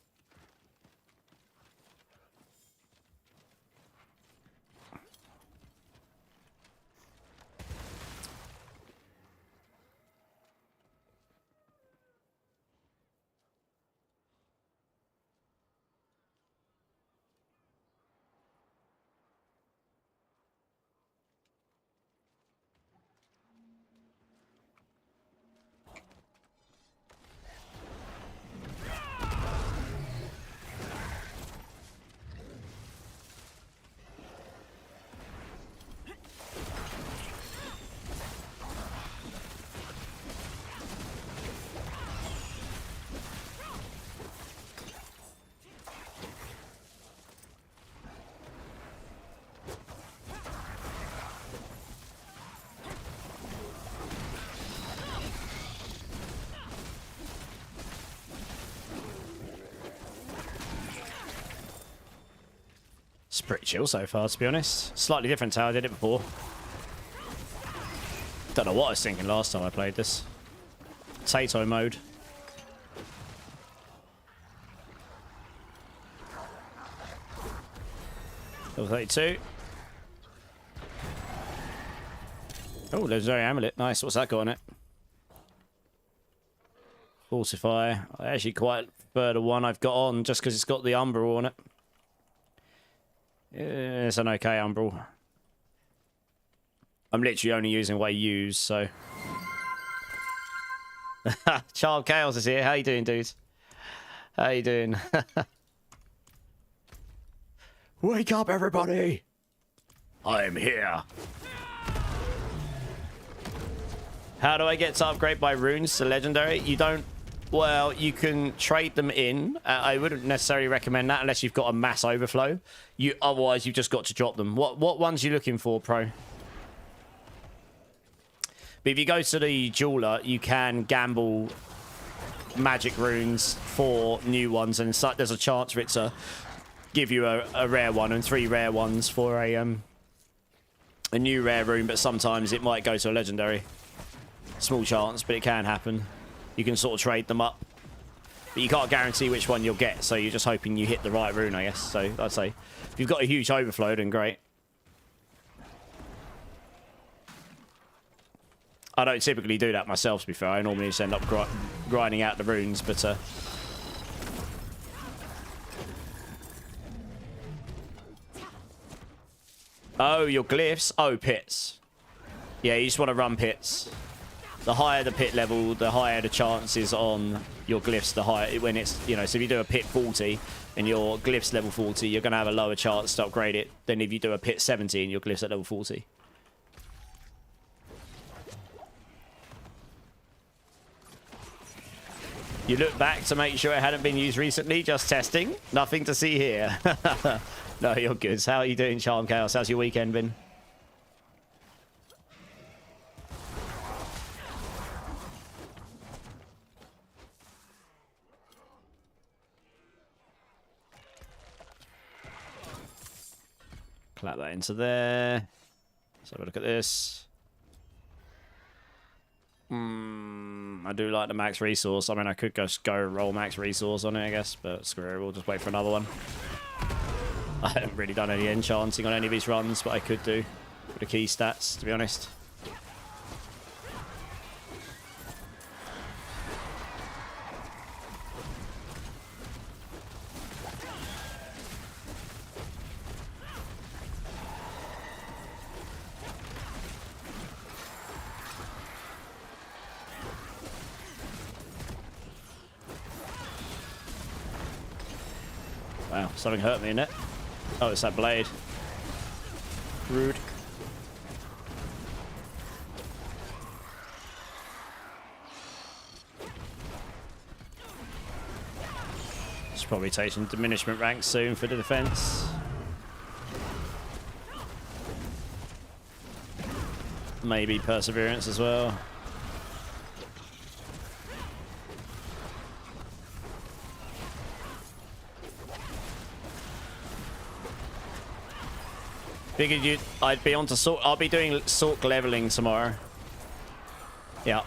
pretty chill so far, to be honest. Slightly different to how I did it before. Don't know what I was thinking last time I played this. Potato mode. Level 32. Oh, legendary amulet. Nice. What's that got on it? Fortify. I actually quite prefer the one I've got on just because it's got the umbral on it. Yeah, it's an okay umbral. I'm literally only using what I use, so. Child Chaos is here. How you doing, dudes? How you doing? Wake up, everybody! I'm here. How do I get to upgrade my runes to legendary? You don't. Well, you can trade them in. I wouldn't necessarily recommend that unless you've got a mass overflow. Otherwise, you've just got to drop them. What ones are you looking for, Pro? But if you go to the jeweler, you can gamble magic runes for new ones, and there's a chance for it to give you a rare one and 3 rare ones for a new rare rune. But sometimes it might go to a legendary. Small chance, but it can happen. You can sort of trade them up, but you can't guarantee which one you'll get. So you're just hoping you hit the right rune, I guess. So I'd say if you've got a huge overflow, then great. I don't typically do that myself, to be fair. I normally just end up grinding out the runes, but... Oh, your glyphs? Oh, pits. Yeah, you just want to run pits. The higher the pit level, the higher the chances on your glyphs, the higher... When it's, you know, so if you do a pit 40 and your glyphs level 40, you're going to have a lower chance to upgrade it than if you do a pit 70 and your glyphs at level 40. You look back to make sure it hadn't been used recently. Just testing. Nothing to see here. No, you're good. How are you doing, Charm Chaos? How's your weekend been? Clap that into there. Let's have a look at this. I do like the max resource. I mean, I could just go roll max resource on it, I guess, but screw it, we'll just wait for another one. I haven't really done any enchanting on any of these runs, but I could do with the key stats, to be honest. Wow, something hurt me in it. Oh, it's that blade. Rude. Should probably take some diminishment ranks soon for the defense. Maybe perseverance as well. Figured I'd be onto Sork. I'll be doing Sork leveling tomorrow. Yeah.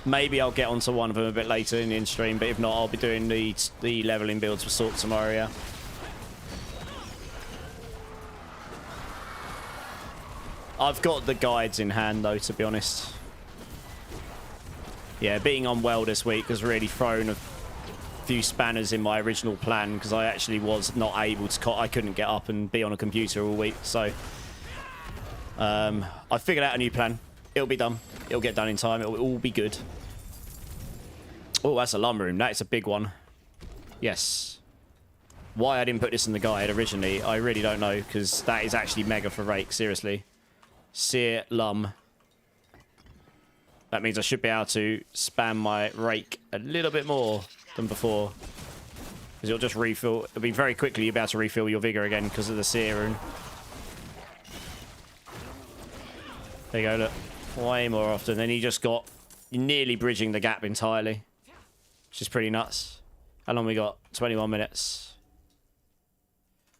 Maybe I'll get onto one of them a bit later in the in-stream, but if not, I'll be doing the leveling builds for Sork tomorrow, yeah. I've got the guides in hand, though, to be honest. Yeah, being unwell this week has really thrown a few spanners in my original plan, because I actually was not able to... I couldn't get up and be on a computer all week, so... I figured out a new plan. It'll be done. It'll get done in time. It'll all be good. Oh, that's a lumber room. That is a big one. Yes. Why I didn't put this in the guide originally, I really don't know, because that is actually mega for Rake, seriously. Sear Lum. That means I should be able to spam my Rake a little bit more than before. Because it'll just refill. It'll be very quickly you'll be able to refill your vigor again because of the Sear rune. There you go, look. Way more often. Then you just got... You're nearly bridging the gap entirely. Which is pretty nuts. How long we got? 21 minutes.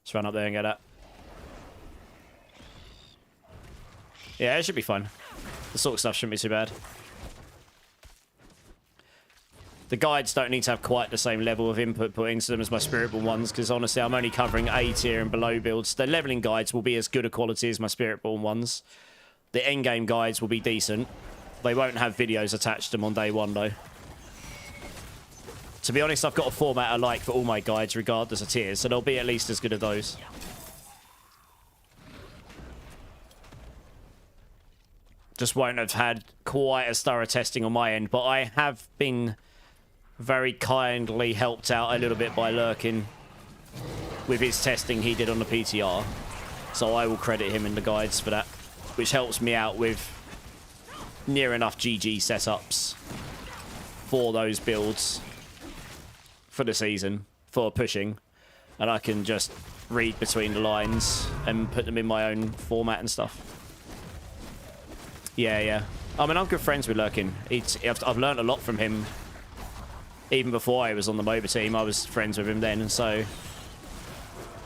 Let's run up there and get that. Yeah, it should be fun. The sort of stuff shouldn't be too bad. The guides don't need to have quite the same level of input put into them as my Spiritborn ones, because honestly, I'm only covering A tier and below builds. The leveling guides will be as good a quality as my Spiritborn ones. The endgame guides will be decent. They won't have videos attached to them on day one, though. To be honest, I've got a format I like for all my guides, regardless of tiers, so they'll be at least as good as those. Just won't have had quite as thorough testing on my end, but I have been very kindly helped out a little bit by Lurkin with his testing he did on the PTR. So I will credit him in the guides for that, which helps me out with near enough GG setups for those builds for the season, for pushing. And I can just read between the lines and put them in my own format and stuff. Yeah. I mean, I'm good friends with Lurkin. I've learned a lot from him. Even before I was on the MOBA team, I was friends with him then. And so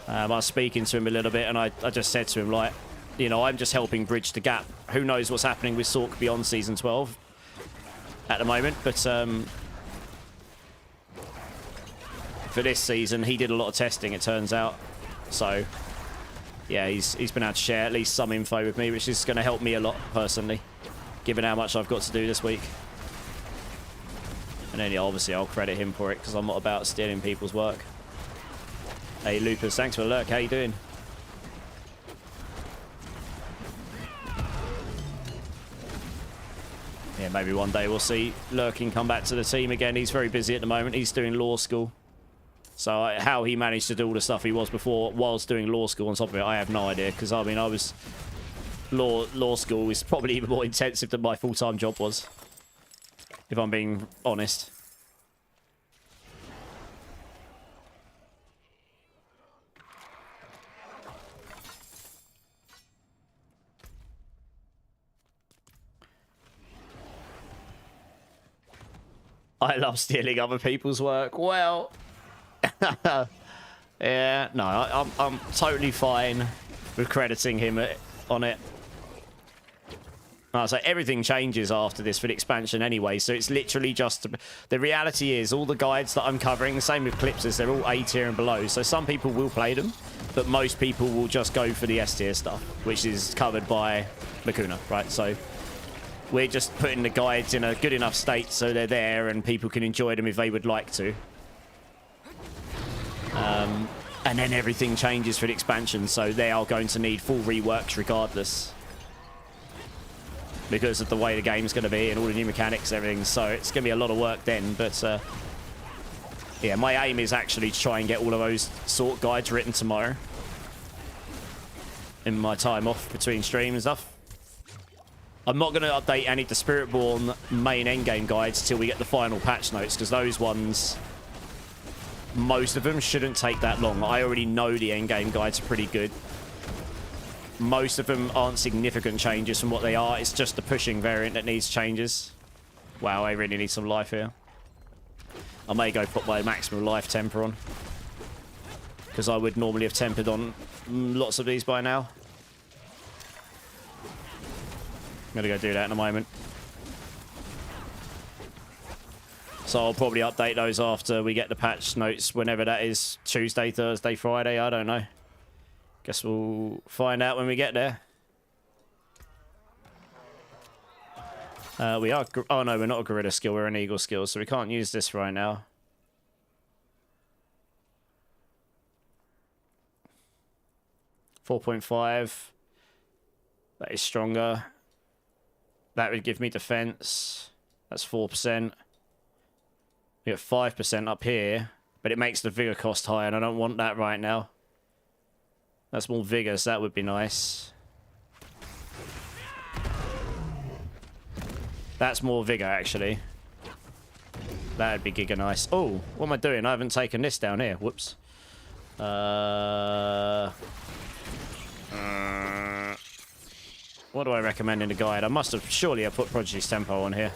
I was speaking to him a little bit, and I just said to him, like, you know, I'm just helping bridge the gap. Who knows what's happening with Sork beyond Season 12 at the moment. But for this season, he did a lot of testing, it turns out. So, yeah, he's been able to share at least some info with me, which is going to help me a lot personally, given how much I've got to do this week. And then, yeah, obviously, I'll credit him for it, because I'm not about stealing people's work. Hey, Lupus, thanks for the lurk. How you doing? Yeah, maybe one day we'll see Lurkin come back to the team again. He's very busy at the moment. He's doing law school. So how he managed to do all the stuff he was before whilst doing law school on top of it, I have no idea. Because, I mean, law school is probably even more intensive than my full-time job was, if I'm being honest. I love stealing other people's work. Well, yeah, no, I'm totally fine with crediting him on it. So everything changes after this for the expansion anyway, so it's literally just... The reality is, all the guides that I'm covering, the same with Clipsers, they're all A tier and below, so some people will play them, but most people will just go for the S tier stuff, which is covered by Lacuna, right? So we're just putting the guides in a good enough state so they're there and people can enjoy them if they would like to. And then everything changes for the expansion, so they are going to need full reworks regardless, because of the way the game's going to be and all the new mechanics and everything. So it's going to be a lot of work then. But yeah, my aim is actually to try and get all of those sort guides written tomorrow in my time off between streams and stuff. I'm not going to update any of the Spiritborn main endgame guides till we get the final patch notes, because those ones, most of them shouldn't take that long. I already know the endgame guides are pretty good. Most of them aren't significant changes from what they are. It's just the pushing variant that needs changes. Wow, I really need some life here. I may go put my maximum life temper on, because I would normally have tempered on lots of these by now. I'm going to go do that in a moment. So I'll probably update those after we get the patch notes, whenever that is. Tuesday, Thursday, Friday, I don't know. Guess we'll find out when we get there. We are... Oh, no, we're not a Gorilla skill. We're an Eagle skill, so we can't use this right now. .5. That is stronger. That would give me defense. That's 4%. We get 5% up here, but it makes the vigor cost higher, and I don't want that right now. That's more vigor, so that would be nice. That's more vigor, actually. That'd be giga nice. Oh, what am I doing? I haven't taken this down here. Whoops. What do I recommend in the guide? I must have... Surely I put Prodigy's Tempo on here.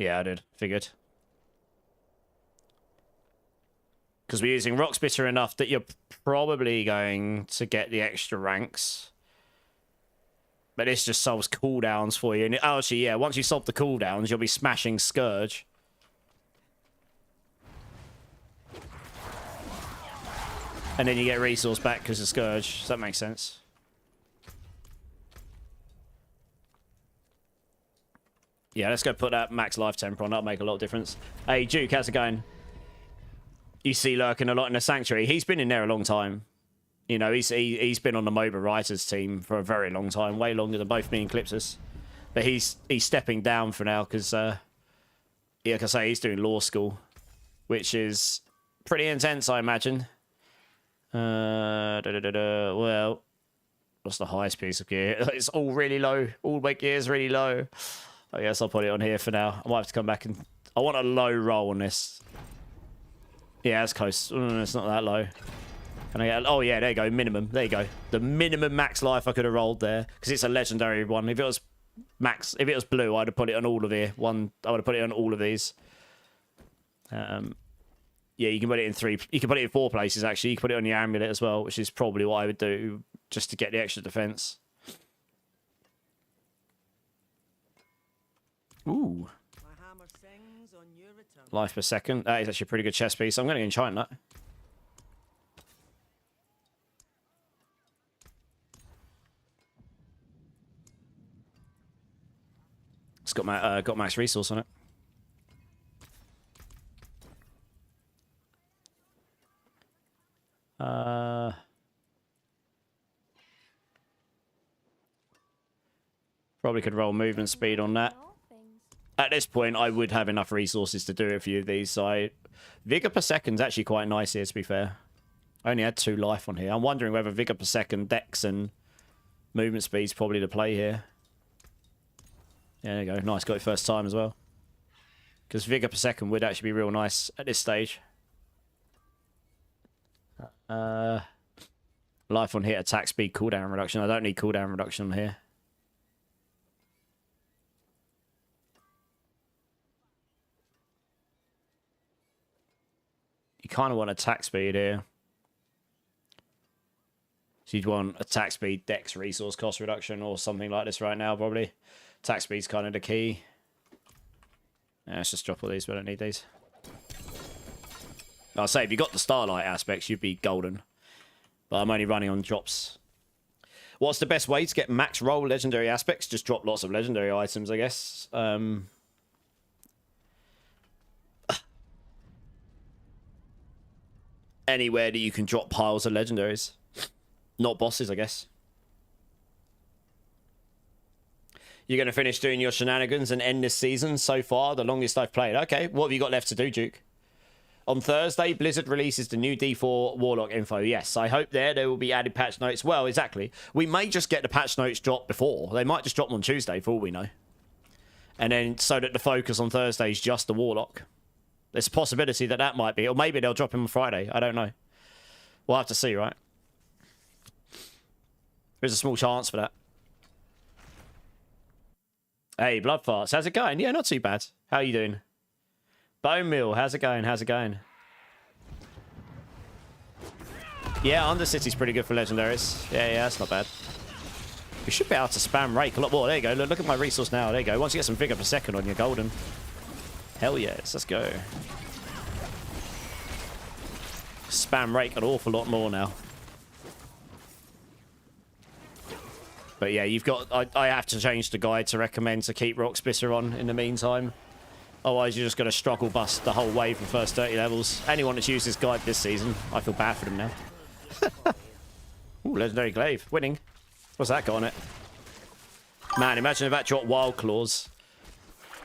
Yeah, I did. Figured. Because we're using Rock Spitter enough that you're probably going to get the extra ranks. But this just solves cooldowns for you. And actually, yeah, once you solve the cooldowns, you'll be smashing Scourge. And then you get resource back because of Scourge. Does that make sense? Yeah, let's go put that max life temper on. That'll make a lot of difference. Hey, Duke, how's it going? You see lurking a lot in the Sanctuary. He's been in there a long time. You know, he's been on the MOBA Writers team for a very long time. Way longer than both me and Clipsus. But he's stepping down for now because, yeah, like I say, he's doing law school. Which is pretty intense, I imagine. Well, what's the highest piece of gear? It's all really low. All my gear is really low. I guess I'll put it on here for now. I might have to come back and... I want a low roll on this. Yeah, that's close. It's not that low. Can I get... Oh, yeah, there you go. Minimum. There you go. The minimum max life I could have rolled there. Because it's a legendary one. If it was max... If it was blue, I'd have put it on all of here. I would have put it on all of these. Yeah, you can put it in 3... You can put it in 4 places, actually. You can put it on your amulet as well, which is probably what I would do just to get the extra defense. Ooh. Life per second. That is actually a pretty good chess piece. I'm going to enchant that. It's got max resource on it. Probably could roll movement speed on that. At this point, I would have enough resources to do a few of these. So, Vigor per second's actually quite nice here, to be fair. I only had 2 life on here. I'm wondering whether Vigor per second, Dex, and movement speed's probably the play here. Yeah, there you go. Nice, got it first time as well. Because Vigor per second would actually be real nice at this stage. Life on hit, attack speed, cooldown reduction. I don't need cooldown reduction on here. You kind of want attack speed here. So you'd want attack speed, dex, resource cost reduction, or something like this right now, probably. Attack speed's kind of the key. Yeah, let's just drop all these, we don't need these. I'll say, if you got the Starlight aspects, you'd be golden. But I'm only running on drops. What's the best way to get max roll legendary aspects? Just drop lots of legendary items, I guess. Anywhere that you can drop piles of legendaries. Not bosses, I guess. You're going to finish doing your shenanigans and end this season so far, the longest I've played. Okay, what have you got left to do, Duke? On Thursday, Blizzard releases the new D4 Warlock info. Yes, I hope there will be added patch notes. Well, exactly. We may just get the patch notes dropped before. They might just drop them on Tuesday, for all we know. And then, so that the focus on Thursday is just the Warlock. There's a possibility that that might be. Or maybe they'll drop him on Friday. I don't know. We'll have to see, right? There's a small chance for that. Hey, Blood Farts, how's it going? Yeah, not too bad. How are you doing? Bone Mill, how's it going? How's it going? Yeah, Undercity's pretty good for legendaries. Yeah, that's not bad. You should be able to spam Rake a lot more. There you go. Look at my resource now. There you go. Once you get some vigor per second on your golden. Hell yes, let's go. Spam Rake an awful lot more now. But yeah, you've got... I have to change the guide to recommend to keep Rock Spitter on in the meantime. Otherwise, you're just going to struggle bust the whole way for the first 30 levels. Anyone that's used this guide this season, I feel bad for them now. Ooh, Legendary Glaive. Winning. What's that got on it? Man, imagine if that dropped Wild Claws.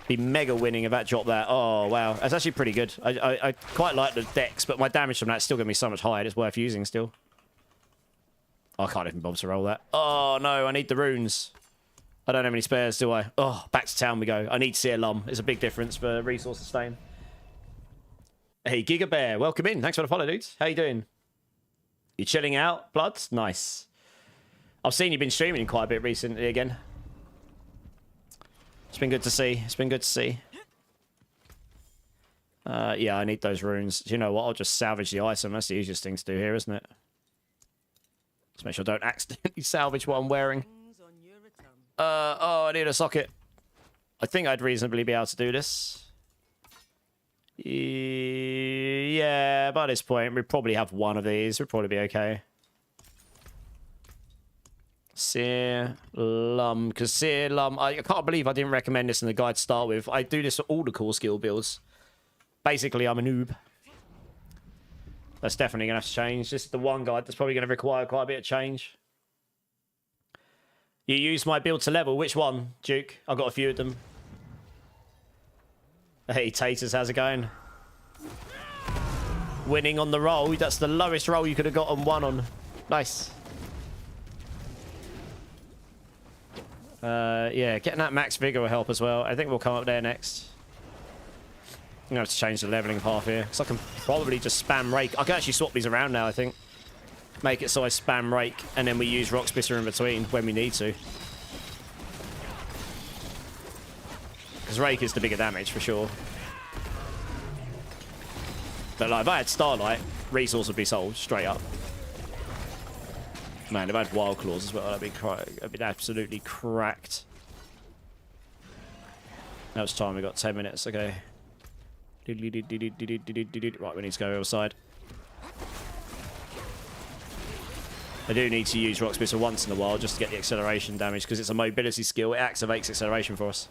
Be mega winning if that dropped that. Oh, wow. That's actually pretty good. I quite like the dex, but my damage from that's still going to be so much higher. It's worth using still. I can't even bother to roll that. Oh, no, I need the runes. I don't have any spares, do I? Oh, back to town we go. I need to see a lum. It's a big difference for resource sustain. Hey, Giga Bear, welcome in. Thanks for the follow, dudes. How you doing? You chilling out, Blood? Nice. I've seen you've been streaming quite a bit recently again. It's been good to see. It's been good to see. Yeah, I need those runes. Do you know what? I'll just salvage the item. That's the easiest thing to do here, isn't it? Just make sure I don't accidentally salvage what I'm wearing. Oh, I need a socket. I think I'd reasonably be able to do this. Yeah, by this point, we probably have one of these. We'd probably be okay. Sear Lum. Because Sear Lum... I can't believe I didn't recommend this in the guide to start with. I do this for all the core skill builds. Basically, I'm a noob. That's definitely going to have to change. This is the one guide that's probably going to require quite a bit of change. You use my build to level. Which one, Duke? I've got a few of them. Hey, Taters, how's it going? Winning on the roll. That's the lowest roll you could have got on one on. Nice. Yeah, getting that max vigor will help as well. I think we'll come up there next. I'm going to have to change the leveling path here. Because I can probably just spam Rake. I can actually swap these around now, I think. Make it so I spam Rake, and then we use Rock Splitter in between when we need to. Because Rake is the bigger damage, for sure. But like, if I had Starlight, resource would be sold, straight up. Man, if I had Wild Claws as well, that'd be absolutely cracked. Now it's time, we got 10 minutes, okay. Right, we need to go outside. I do need to use Rock Splitter once in a while just to get the acceleration damage, because it's a mobility skill. It activates acceleration for us.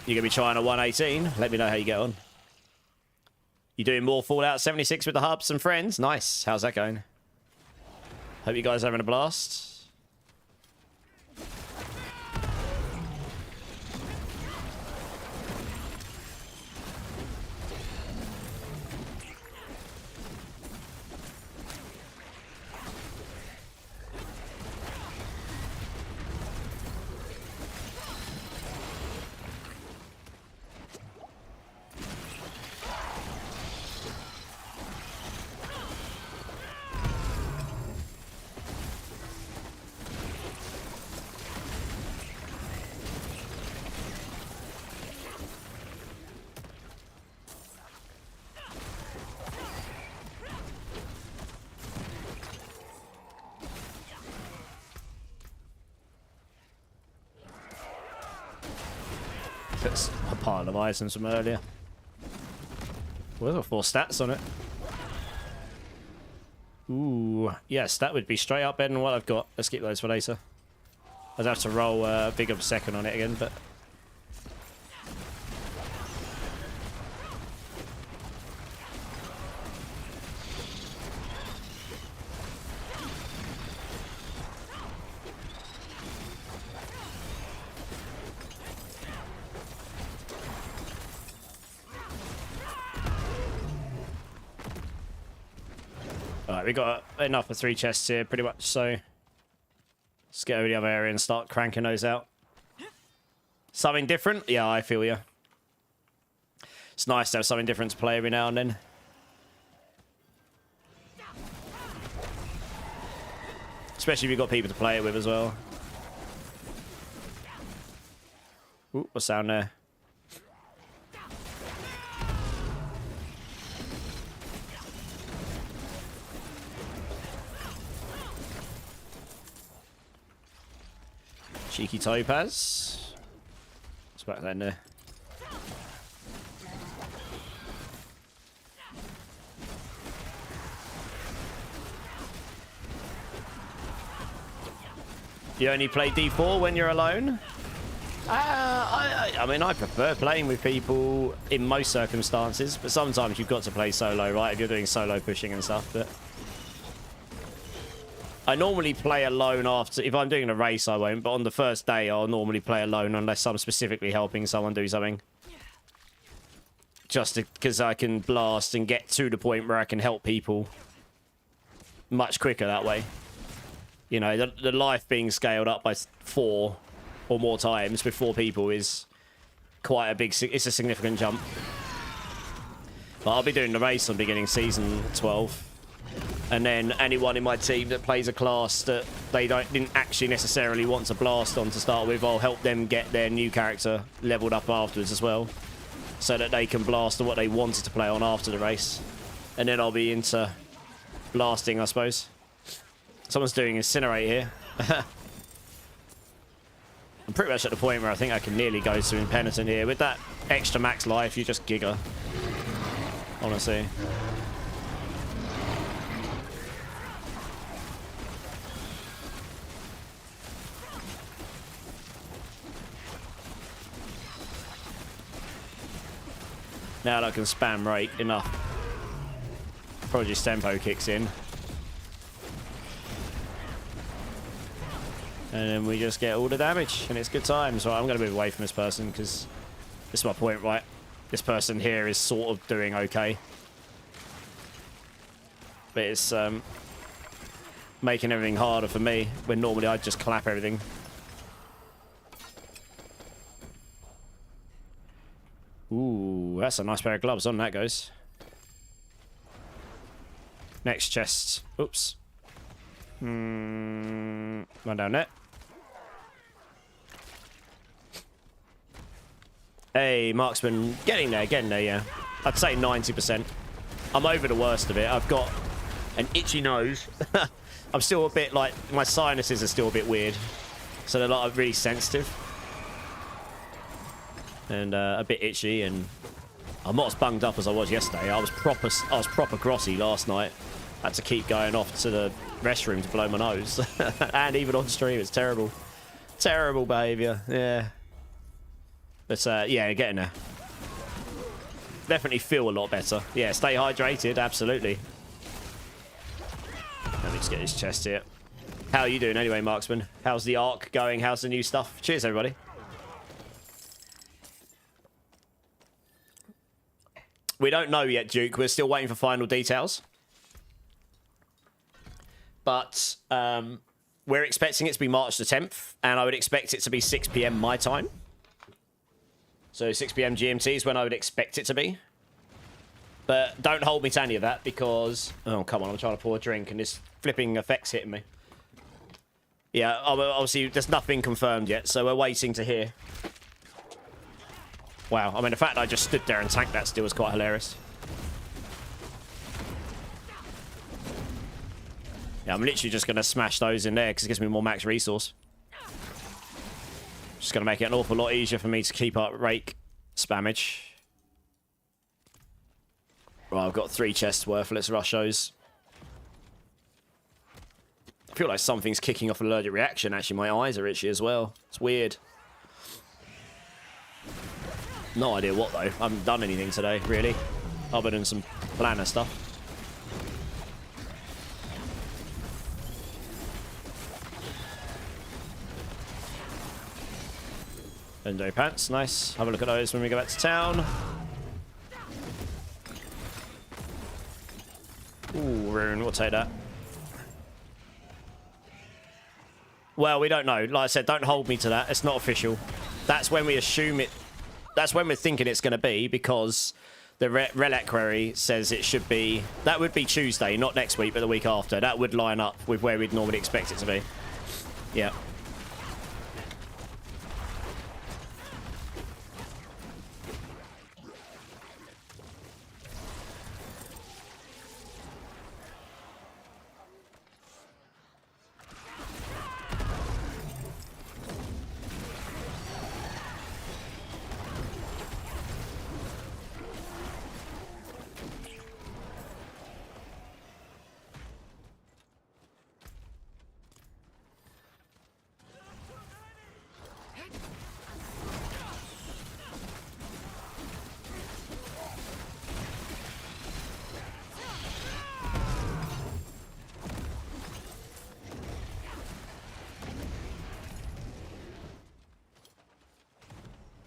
You're going to be trying a 118. Let me know how you get on. You doing more Fallout 76 with the hubs and friends? Nice. How's that going? Hope you guys are having a blast. That's a pile of items from earlier. Well, there are 4 stats on it. Ooh, yes, that would be straight up better than what I've got. Let's keep those for later. I'd have to roll a bigger second on it again, but... Alright, we got enough for 3 chests here, pretty much, so... Let's get over the other area and start cranking those out. Something different? Yeah, I feel you. It's nice to have something different to play every now and then. Especially if you've got people to play it with as well. Ooh, what's down there? Cheeky Topaz. What's back then there? You only play D4 when you're alone? I mean, I prefer playing with people in most circumstances, but sometimes you've got to play solo, right? If you're doing solo pushing and stuff, but... I normally play alone after... If I'm doing a race, I won't, but on the first day, I'll normally play alone unless I'm specifically helping someone do something. Just because I can blast and get to the point where I can help people much quicker that way. You know, the life being scaled up by 4 or more times with 4 people is quite a big... It's a significant jump. But I'll be doing the race on beginning season 12. And then anyone in my team that plays a class that they didn't actually necessarily want to blast on to start with, I'll help them get their new character leveled up afterwards as well, so that they can blast on what they wanted to play on after the race. And then I'll be into blasting, I suppose. Someone's doing Incinerate here. I'm pretty much at the point where I think I can nearly go to Impenitent here. With that extra max life, you just giga. Honestly. Now that I can spam Rake enough. Prodigy's tempo kicks in. And then we just get all the damage, and it's good times. So I'm going to move away from this person, because this is my point, right? This person here is sort of doing okay. But it's making everything harder for me, when normally I'd just clap everything. Ooh, that's a nice pair of gloves. On that goes. Next chest. Oops. Run down there. Hey, marksman. Getting there, yeah. I'd say 90%. I'm over the worst of it. I've got an itchy nose. I'm still a bit like... My sinuses are still a bit weird. So they're like really sensitive. And a bit itchy, and I'm not as bunged up as I was yesterday. I was proper grotty last night. I had to keep going off to the restroom to blow my nose. And even on stream, it's terrible. Terrible behaviour, yeah. But yeah, getting there. Definitely feel a lot better. Yeah, stay hydrated, absolutely. Let me just get his chest here. How are you doing anyway, marksman? How's the arc going? How's the new stuff? Cheers, everybody. We don't know yet, Duke. We're still waiting for final details. But we're expecting it to be March the 10th, and I would expect it to be 6 PM my time. So 6 PM GMT is when I would expect it to be. But don't hold me to any of that, because... Oh, come on, I'm trying to pour a drink, and this flipping effect's hitting me. Yeah, obviously, there's nothing confirmed yet, so we're waiting to hear. Wow, I mean, the fact that I just stood there and tanked that still was quite hilarious. Yeah, I'm literally just going to smash those in there because it gives me more max resource. Just going to make it an awful lot easier for me to keep up Rake spammage. Right, I've got 3 chests worth. Let's rush those. I feel like something's kicking off an allergic reaction. Actually, my eyes are itchy as well. It's weird. No idea what, though. I haven't done anything today, really. Other than some planner stuff. Endo pants, nice. Have a look at those when we go back to town. Ooh, rune, we'll take that. Well, we don't know. Like I said, don't hold me to that. It's not official. That's when we assume it... That's when we're thinking it's going to be, because the reliquary says it should be... That would be Tuesday, not next week, but the week after. That would line up with where we'd normally expect it to be. Yeah.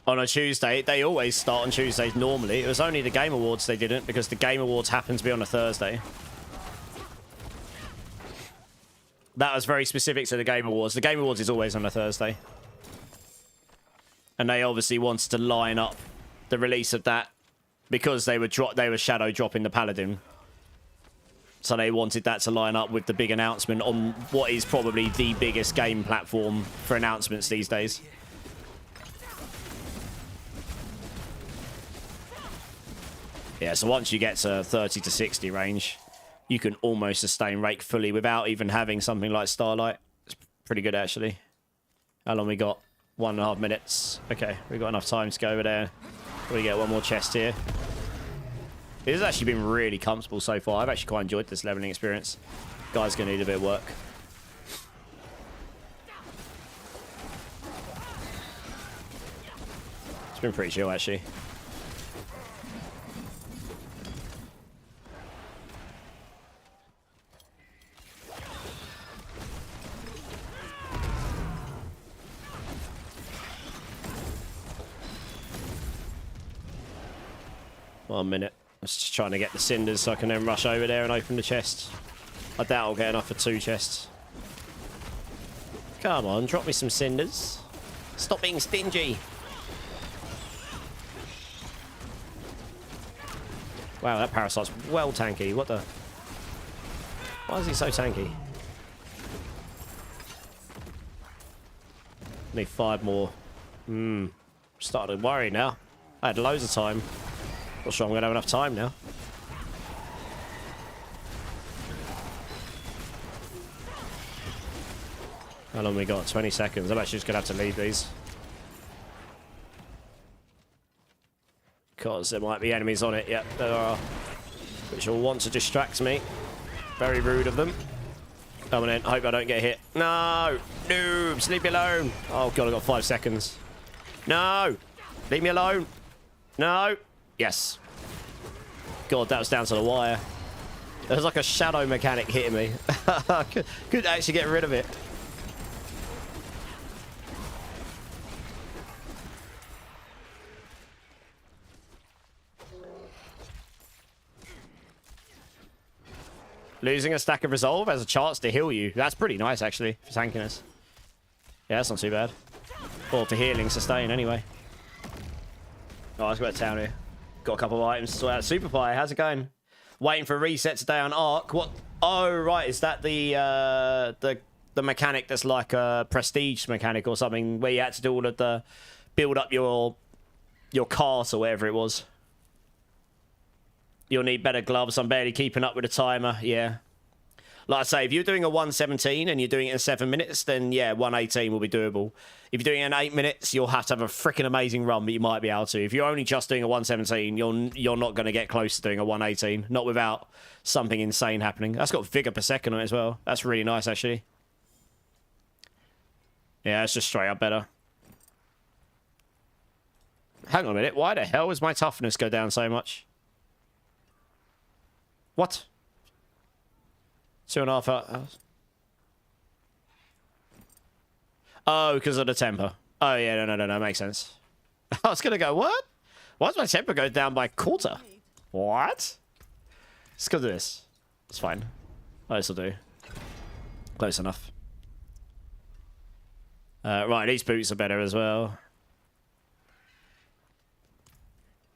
On a Tuesday. They always start on Tuesdays normally. It was only the Game Awards they didn't, because the Game Awards happened to be on a Thursday. That was very specific to the Game Awards. The Game Awards is always on a Thursday. And they obviously wanted to line up the release of that because they were shadow dropping the Paladin. So they wanted that to line up with the big announcement on what is probably the biggest game platform for announcements these days. Yeah, so once you get to 30 to 60 range, you can almost sustain Rake fully without even having something like Starlight. It's pretty good, actually. How long we got? 1.5 minutes. Okay, we've got enough time to go over there. We get one more chest here. It has actually been really comfortable so far. I've actually quite enjoyed this leveling experience. Guy's going to need a bit of work. It's been pretty chill, actually. One minute. I'm just trying to get the cinders so I can then rush over there and open the chest. I doubt I'll get enough for 2 chests. Come on, drop me some cinders. Stop being stingy. Wow, that parasite's well tanky. What the? Why is he so tanky? Need 5 more. Started to worry now. I had loads of time. Not sure I'm going to have enough time now. How long we got? 20 seconds. I'm actually just going to have to leave these. Because there might be enemies on it. Yep, there are. Which will want to distract me. Very rude of them. Coming in. Hope I don't get hit. No! Noobs! Leave me alone! Oh god, I've got 5 seconds. No! Leave me alone! No! Yes. God, that was down to the wire. There was like a shadow mechanic hitting me. Could actually get rid of it. Losing a stack of resolve has a chance to heal you. That's pretty nice, actually, for tankiness. Yeah, that's not too bad. Or for healing, sustain, anyway. Oh, let's go to town here. Got a couple of items to sort out. Super Pie, how's it going? Waiting for a reset today on Ark. What? Oh, right. Is that the mechanic that's like a prestige mechanic or something where you had to do all of the build up your cart or whatever it was? You'll need better gloves. I'm barely keeping up with the timer. Yeah. Like I say, if you're doing a 117 and you're doing it in 7 minutes, then yeah, 118 will be doable. If you're doing it in 8 minutes, you'll have to have a freaking amazing run, but you might be able to. If you're only just doing a 117, you're not going to get close to doing a 118. Not without something insane happening. That's got vigor per second on it as well. That's really nice, actually. Yeah, it's just straight up better. Hang on a minute. Why the hell does my toughness go down so much? What? 2.5 hours. Oh, because of the temper. Oh, yeah, no, makes sense. I was going to go, what? Why does my temper go down by 1/4? What? Let's go do this. It's fine. Oh, this will do. Close enough. Right, these boots are better as well.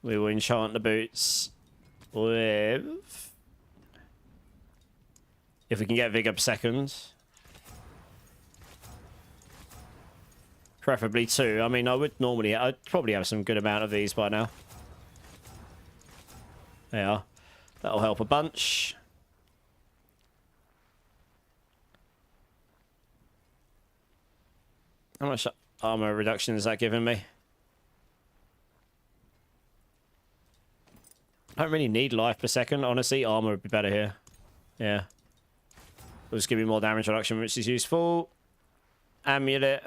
We will enchant the boots with... If we can get vigor per second. Preferably 2. I mean, I'd probably have some good amount of these by now. There you are. That'll help a bunch. How much armor reduction is that giving me? I don't really need life per second. Honestly, armor would be better here. Yeah. It'll just give me more damage reduction, which is useful. Amulet.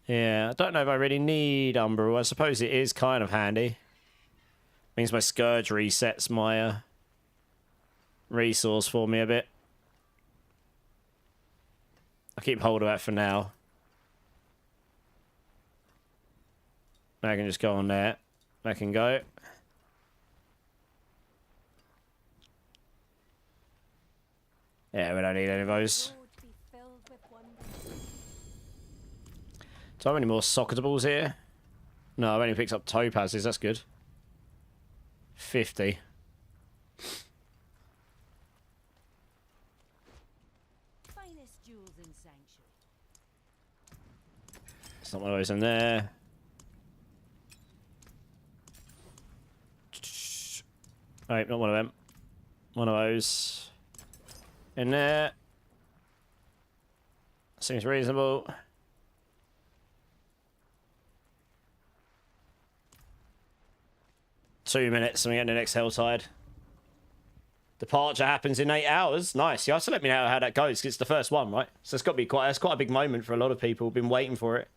Yeah, I don't know if I really need Umbral. I suppose it is kind of handy. Means my Scourge resets my resource for me a bit. I'll keep hold of that for now. I can just go on there. I can go. Yeah, we don't need any of those. Do I have any more socketables here? No, I've only picked up topazes. That's good. 50. Less jewels in sanctuary. It's not one of those in there. Right, not one of them. One of those in there. Seems reasonable. Two minutes and we get the next Helltide. Departure happens in 8 hours. Nice. You have to let me know how that goes because it's the first one, right? So it's got to be quite a big moment for a lot of people. Been waiting for it.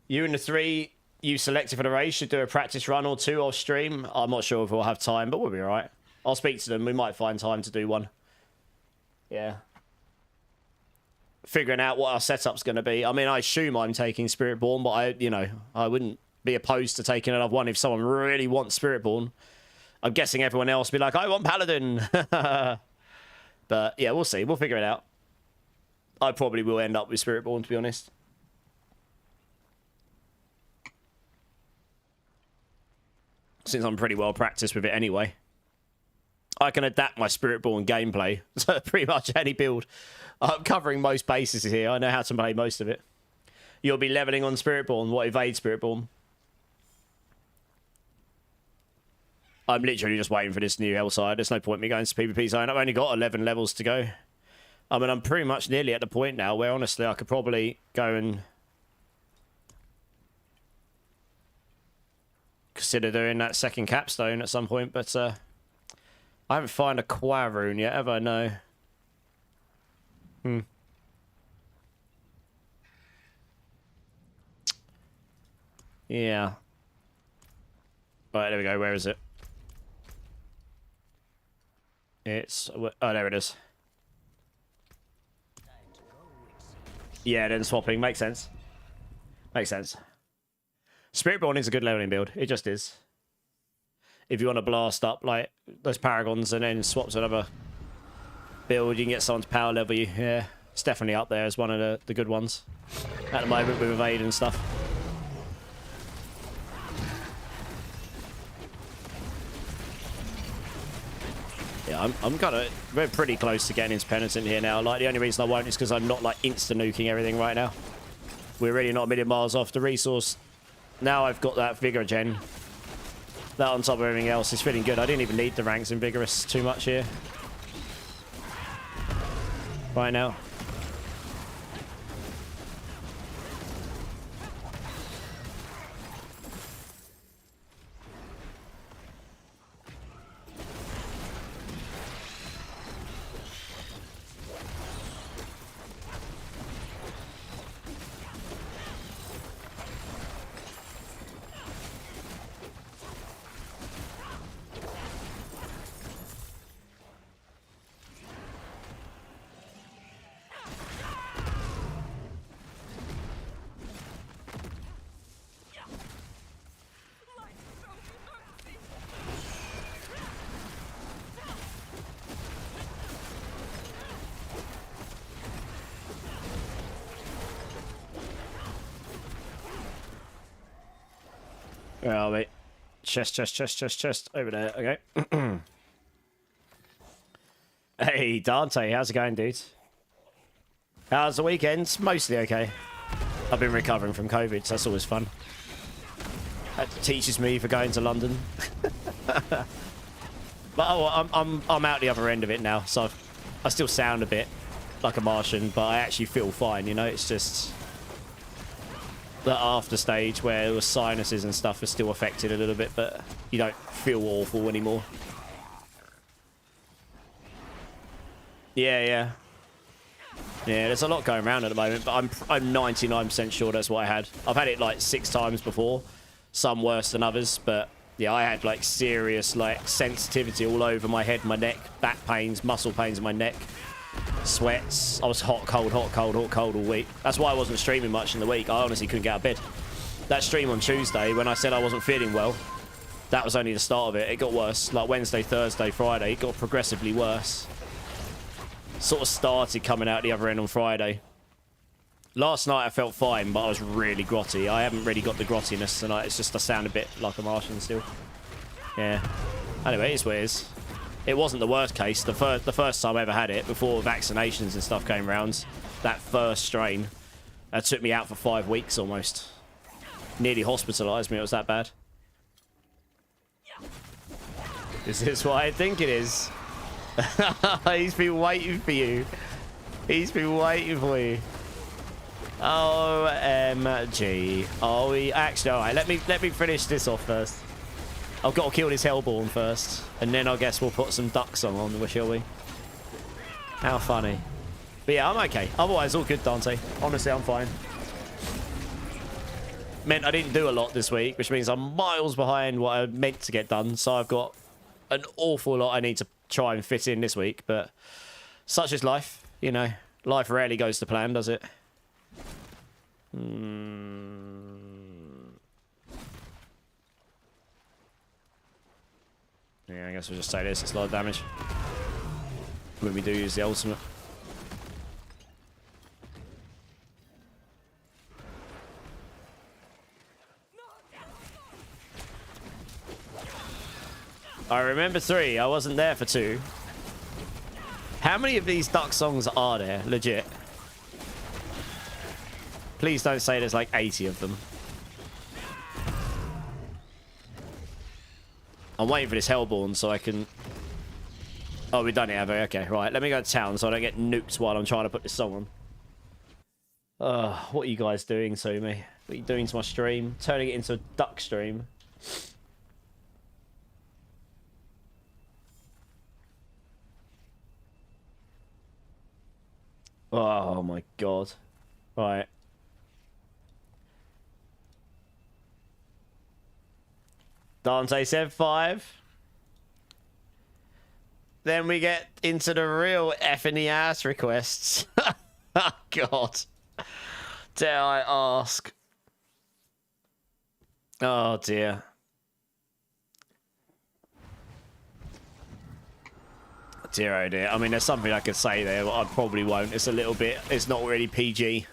You and the 3 you selected for the race should do a practice run or 2 off stream. I'm not sure if we'll have time, but we'll be alright. I'll speak to them. We might find time to do one. Yeah. Figuring out what our setup's going to be. I mean, I assume I'm taking Spiritborn, but I wouldn't be opposed to taking another one if someone really wants Spiritborn. I'm guessing everyone else will be like, I want Paladin. But yeah, we'll see. We'll figure it out. I probably will end up with Spiritborn, to be honest. Since I'm pretty well practiced with it anyway. I can adapt my Spiritborn gameplay to pretty much any build. I'm covering most bases here. I know how to play most of it. You'll be leveling on Spiritborn. What, evade Spiritborn? I'm literally just waiting for this new Hellside. There's no point in me going to PvP zone. I've only got 11 levels to go. I mean, I'm pretty much nearly at the point now where, honestly, I could probably go and consider doing that second capstone at some point, but I haven't found a Qua rune yet, have I? No. Yeah. Right, there we go. Where is it? It's... oh, there it is. Yeah, then swapping. Makes sense. Makes sense. Spiritborn is a good leveling build. It just is. If you want to blast up, like, those Paragons and then swap to another build, you can get someone to power level you. Yeah, it's definitely up there as one of the good ones. At the moment with evade and stuff. Yeah, we're pretty close to getting into Penitent here now. Like, the only reason I won't is because I'm not, like, insta-nuking everything right now. We're really not a million miles off the resource. Now I've got that Vigor gen. That on top of everything else is feeling good. I didn't even need the ranks in Vigorous too much here. Right now. Where are we? Chest. Over there. Okay. Hey, Dante. How's it going, dude? How's the weekend? Mostly okay. I've been recovering from COVID, so that's always fun. That teaches me for going to London. But I'm out the other end of it now, so I still sound a bit like a Martian, but I actually feel fine, you know? It's just the after stage where the sinuses and stuff are still affected a little bit, but you don't feel awful anymore. Yeah, there's a lot going around at the moment, but I'm 99% sure that's what I had. I've had it like 6 times before, some worse than others, but yeah, I had like serious like sensitivity all over my head, my neck, back pains, muscle pains in my neck, sweats. I was hot, cold all week. That's why I wasn't streaming much in the week. I honestly couldn't get out of bed. That stream on Tuesday, when I said I wasn't feeling well, that was only the start of it. It got worse. Like Wednesday, Thursday, Friday, it got progressively worse. Sort of started coming out the other end on Friday. Last night I felt fine, but I was really grotty. I haven't really got the grottiness tonight. It's just I sound a bit like a Martian still. Yeah. Anyway, it's what it is. It wasn't the worst case. The first time I ever had it, before vaccinations and stuff came around, that first strain, that took me out for 5 weeks almost. Nearly hospitalised me. It was that bad. Is this what I think it is? He's been waiting for you. He's been waiting for you. OMG. Oh, actually, all right. Let me finish this off first. I've got to kill this Hellborn first, and then I guess we'll put some duck song on, shall we? How funny. But yeah, I'm okay. Otherwise, all good, Dante. Honestly, I'm fine. Meant I didn't do a lot this week, which means I'm miles behind what I meant to get done. So I've got an awful lot I need to try and fit in this week. But such is life, you know. Life rarely goes to plan, does it? Yeah, I guess we'll just say this. It's a lot of damage when we do use the ultimate. I remember 3. I wasn't there for 2. How many of these duck songs are there? Legit. Please don't say there's like 80 of them. I'm waiting for this Hellborn so I can... Oh, we've done it, have we? Okay, right. Let me go to town so I don't get nuked while I'm trying to put this song on. What are you guys doing to me? What are you doing to my stream? Turning it into a duck stream. Oh my god. Right. Dante said 5. Then we get into the real F in the ass requests. Oh god. Dare I ask? Oh dear. Dear oh dear. I mean, there's something I could say there, but I probably won't. It's a little bit... It's not really PG.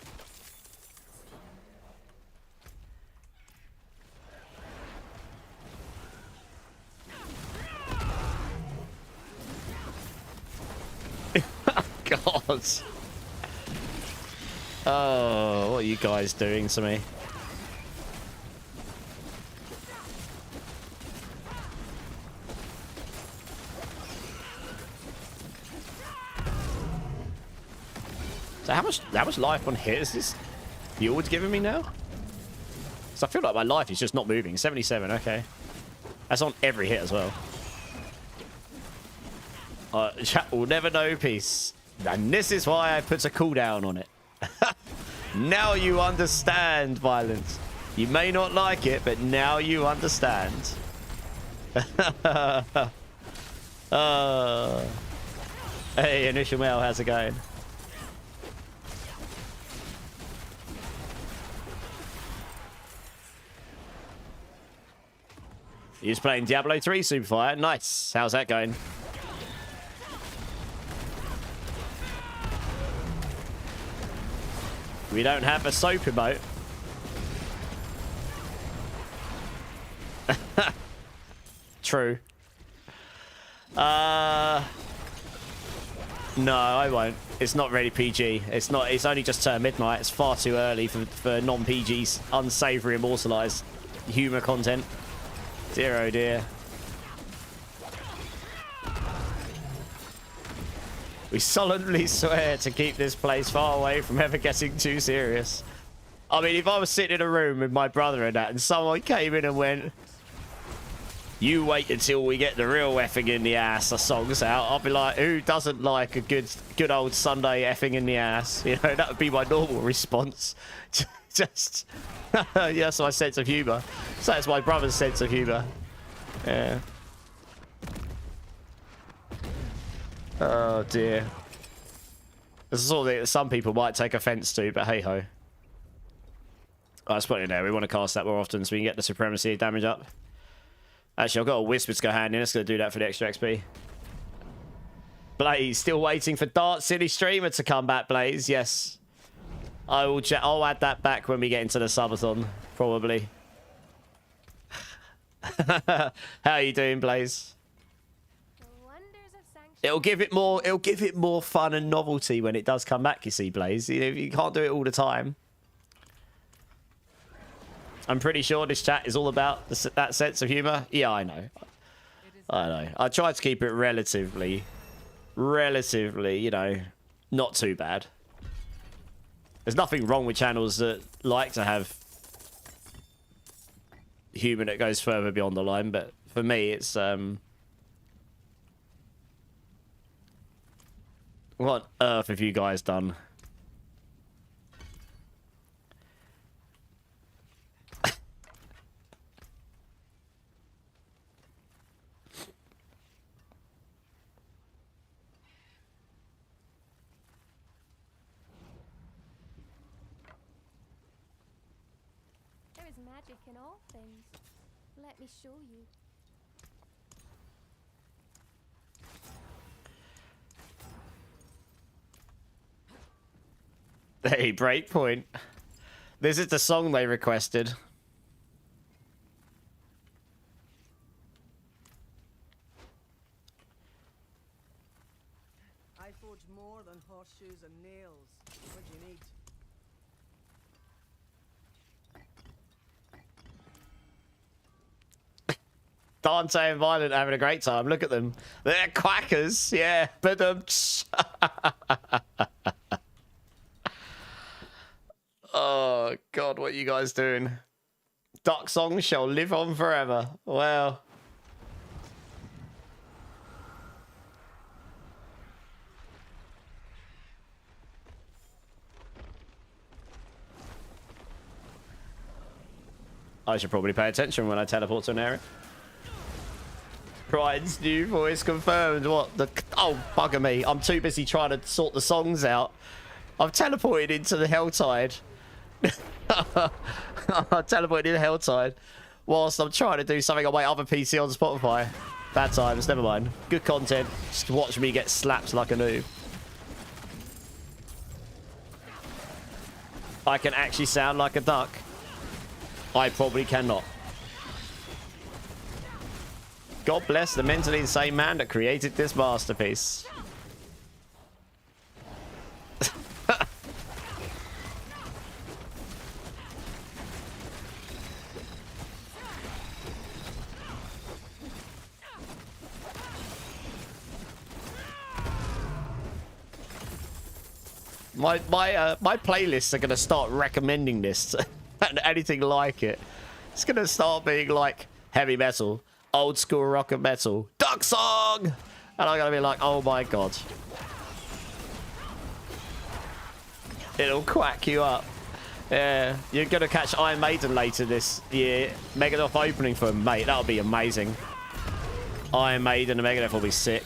God. Oh, what are you guys doing to me? So how much life on hit is this Build's giving me now? So I feel like my life is just not moving. 77, okay. That's on every hit as well. Chat will never know peace. And this is why I put a cooldown on it. Now you understand violence. You may not like it, but now you understand. Hey, Initial Mail, how's it going? He's playing Diablo 3 Superfire. Nice. How's that going? We don't have a soap emote. True. No, I won't. It's not really PG. It's not. It's only just turned midnight. It's far too early for non-PG's unsavory immortalized humor content. Dear oh dear. We solemnly swear to keep this place far away from ever getting too serious. I mean, if I was sitting in a room with my brother and that, and someone came in and went, "You wait until we get the real effing in the ass songs out," I'll be like, who doesn't like a good old Sunday effing in the ass? You know, that would be my normal response. Just, yeah, that's my sense of humour. So that's my brother's sense of humour. Yeah. Oh dear. This is something that some people might take offence to, but hey ho. Let's put it in there. We want to cast that more often so we can get the supremacy damage up. Actually, I've got a whisper to go hand in. It's going to do that for the extra XP. Blaze, still waiting for Dart City Streamer to come back, Blaze. Yes. I'll add that back when we get into the subathon, probably. How are you doing, Blaze? The wonders It'll give it more fun and novelty when it does come back, you see, Blaze. You can't do it all the time. I'm pretty sure this chat is all about that sense of humor. Yeah, I know. I know. I tried to keep it relatively, you know, not too bad. There's nothing wrong with channels that like to have humor that goes further beyond the line, but for me, it's what on earth have you guys done? There is magic in all things. Let me show you. Hey, breakpoint. This is the song they requested. I forge more than horseshoes and nails. What do you need? Dante and Violent having a great time. Look at them. They're quackers. Yeah. But oh, God, what are you guys doing? Duck Song shall live on forever. Well. I should probably pay attention when I teleport to an area. Brian's new voice confirmed. What the... Oh, bugger me. I'm too busy trying to sort the songs out. I've teleported into the Helltide. I teleported into Helltide whilst I'm trying to do something on my other PC on Spotify. Bad times, never mind. Good content. Just watch me get slapped like a noob. I can actually sound like a duck. I probably cannot. God bless the mentally insane man that created this masterpiece. My playlists are going to start recommending this and anything like it. It's going to start being like heavy metal, old school rock and metal, Duck Song! And I'm going to be like, oh my God. It'll quack you up. Yeah, you're going to catch Iron Maiden later this year. Megadeth opening for them, mate. That'll be amazing. Iron Maiden and Megadeth will be sick.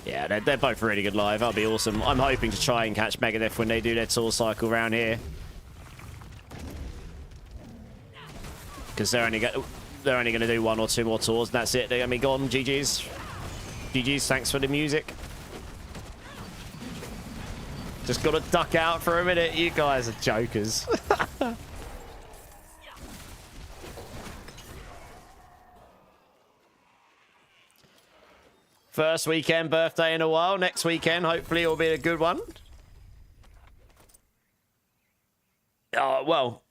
Yeah, they're both really good live. That'll be awesome. I'm hoping to try and catch Megadeth when they do their tour cycle around here. Because they're only going to do 1 or 2 more tours, and that's it. They're going to be gone. GG's. GG's, thanks for the music. Just got to duck out for a minute. You guys are jokers. First weekend birthday in a while. Next weekend, hopefully, it'll be a good one. Well,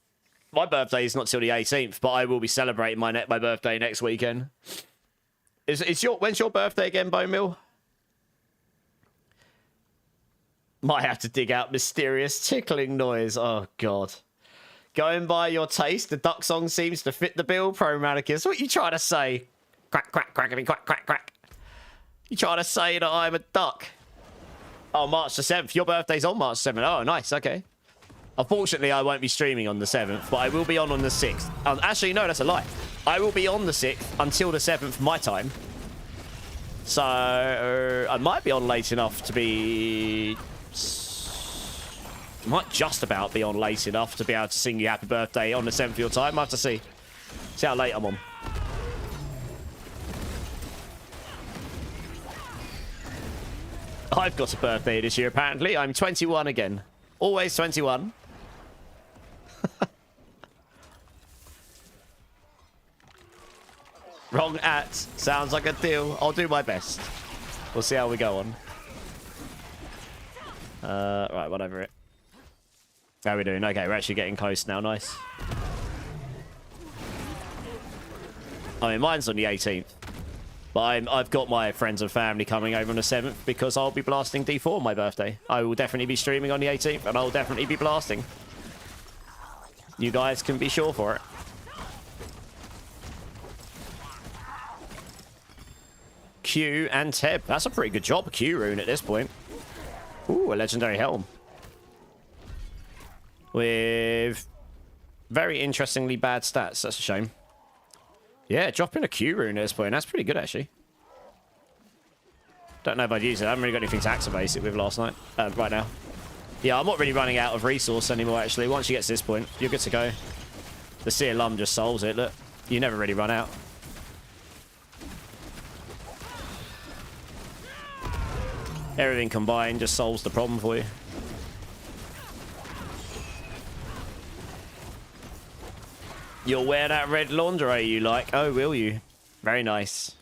my birthday is not till the 18th, but I will be celebrating my birthday next weekend. When's your birthday again, Bone Mill? Might have to dig out mysterious tickling noise. Oh, God. Going by your taste, the Duck Song seems to fit the bill, Pro Manicus. What are you trying to say? Quack, quack, quackity, quack, quack, quack. You trying to say that I'm a duck? Oh, March the 7th. Your birthday's on March 7th. Oh, nice. Okay. Unfortunately, I won't be streaming on the 7th, but I will be on the 6th. Actually, no, that's a lie. I will be on the 6th until the 7th, my time. So, I might be on late enough to be... Might just about be on late enough to be able to sing you happy birthday on the 7th of your time. I have to see. See how late I'm on. I've got a birthday this year, apparently. I'm 21 again. Always 21. Wrong at. Sounds like a deal. I'll do my best. We'll see how we go on. Right, whatever it. How are we doing? Okay, we're actually getting close now. Nice. I mean, mine's on the 18th. But I've got my friends and family coming over on the 7th because I'll be blasting D4 on my birthday. I will definitely be streaming on the 18th and I'll definitely be blasting. You guys can be sure for it. Q and Teb. That's a pretty good job, Q rune at this point. Ooh, a legendary helm. With very interestingly bad stats. That's a shame. Yeah, dropping a Q rune at this point. That's pretty good, actually. Don't know if I'd use it. I haven't really got anything to activate it with last night. Right now. Yeah, I'm not really running out of resource anymore, actually. Once you get to this point, you're good to go. The Seer Lum just solves it. Look, you never really run out. Everything combined just solves the problem for you. You'll wear that red lingerie you like. Oh, will you? Very nice.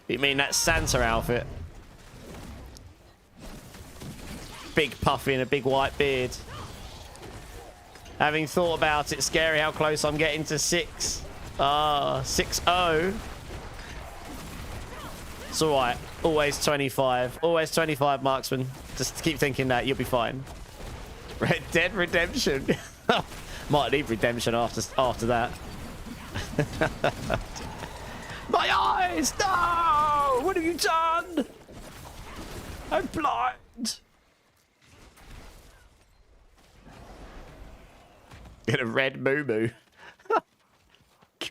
You mean that Santa outfit? Big puffy and a big white beard. Having thought about it, scary how close I'm getting to 6. 6-0. It's alright. Always 25. Always 25, marksman. Just keep thinking that. You'll be fine. Red Dead Redemption. Might need redemption after that. My eyes! No! What have you done? I'm blind. Get a red moo-moo.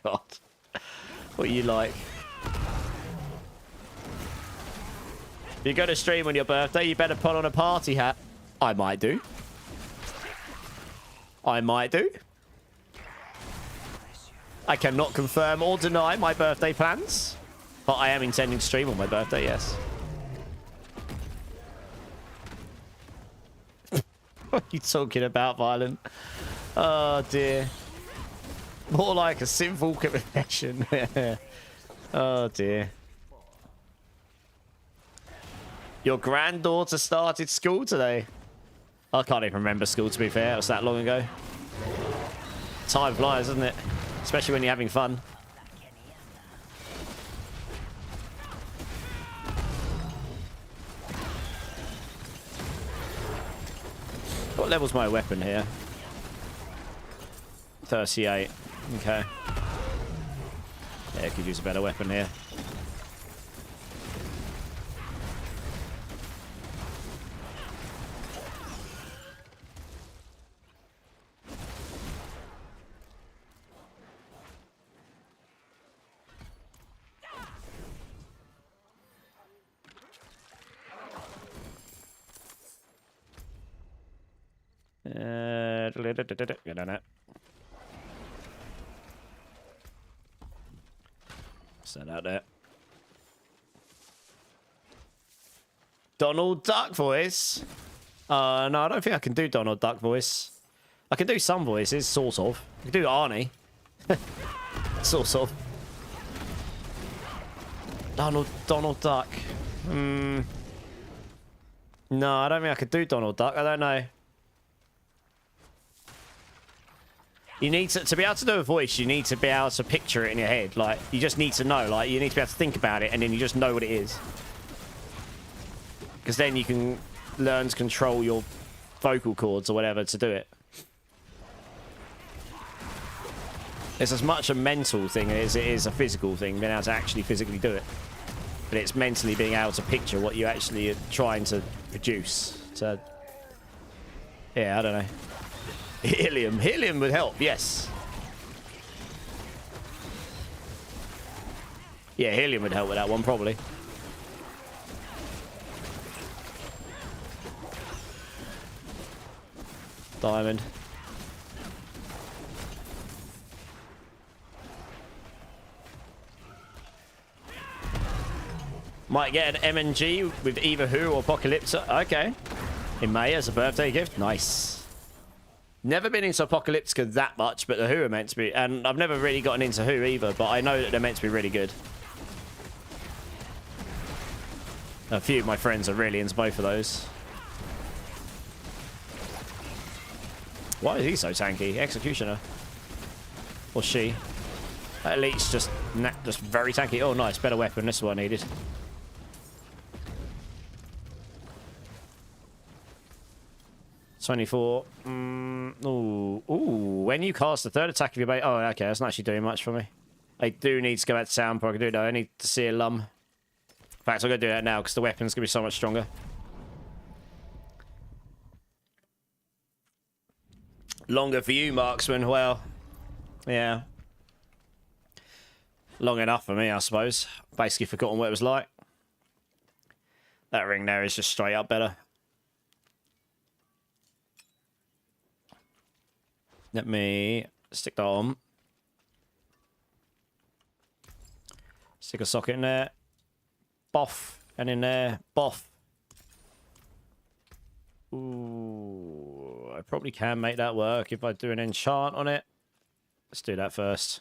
God. What are you like? If you're going to stream on your birthday, you better put on a party hat. I might do. I might do. I cannot confirm or deny my birthday plans. But I am intending to stream on my birthday, yes. What are you talking about, Violent? Oh, dear. More like a sinful confession. Oh, dear. Your granddaughter started school today. I can't even remember school, to be fair. It was that long ago. Time flies, doesn't it? Especially when you're having fun. What level's my weapon here? 38. Okay. Yeah, could use a better weapon here. Get on it. Send out there. Donald Duck voice? No, I don't think I can do Donald Duck voice. I can do some voices, sort of. I can do Arnie. Sort of. Donald Duck. No, I don't think I could do Donald Duck. I don't know. You need to be able to do a voice, you need to be able to picture it in your head. Like, you just need to know. Like, you need to be able to think about it, and then you just know what it is. Because then you can learn to control your vocal cords or whatever to do it. It's as much a mental thing as it is a physical thing, being able to actually physically do it. But it's mentally being able to picture what you actually are trying to produce. So, yeah, I don't know. Helium. Helium would help, yes. Yeah, helium would help with that one, probably. Diamond. Might get an MNG with either Who or Apocalypse. Okay. In May as a birthday gift? Nice. Never been into Apocalyptica that much, but the Who are meant to be. And I've never really gotten into Who either, but I know that they're meant to be really good. A few of my friends are really into both of those. Why is he so tanky? Executioner. Or she. Elite's just very tanky. Oh, nice. Better weapon. This is what I needed. $24. Ooh. When you cast the third attack of your base... Oh, okay. That's not actually doing much for me. I do need to go back to town before I can do it. I need to see a lum. In fact, I'm going to do that now because the weapon's going to be so much stronger. Longer for you, marksman. Well, yeah. Long enough for me, I suppose. Basically forgotten what it was like. That ring there is just straight up better. Let me stick that on. Stick a socket in there. Boff. And in there. Boff. Ooh. I probably can make that work if I do an enchant on it. Let's do that first.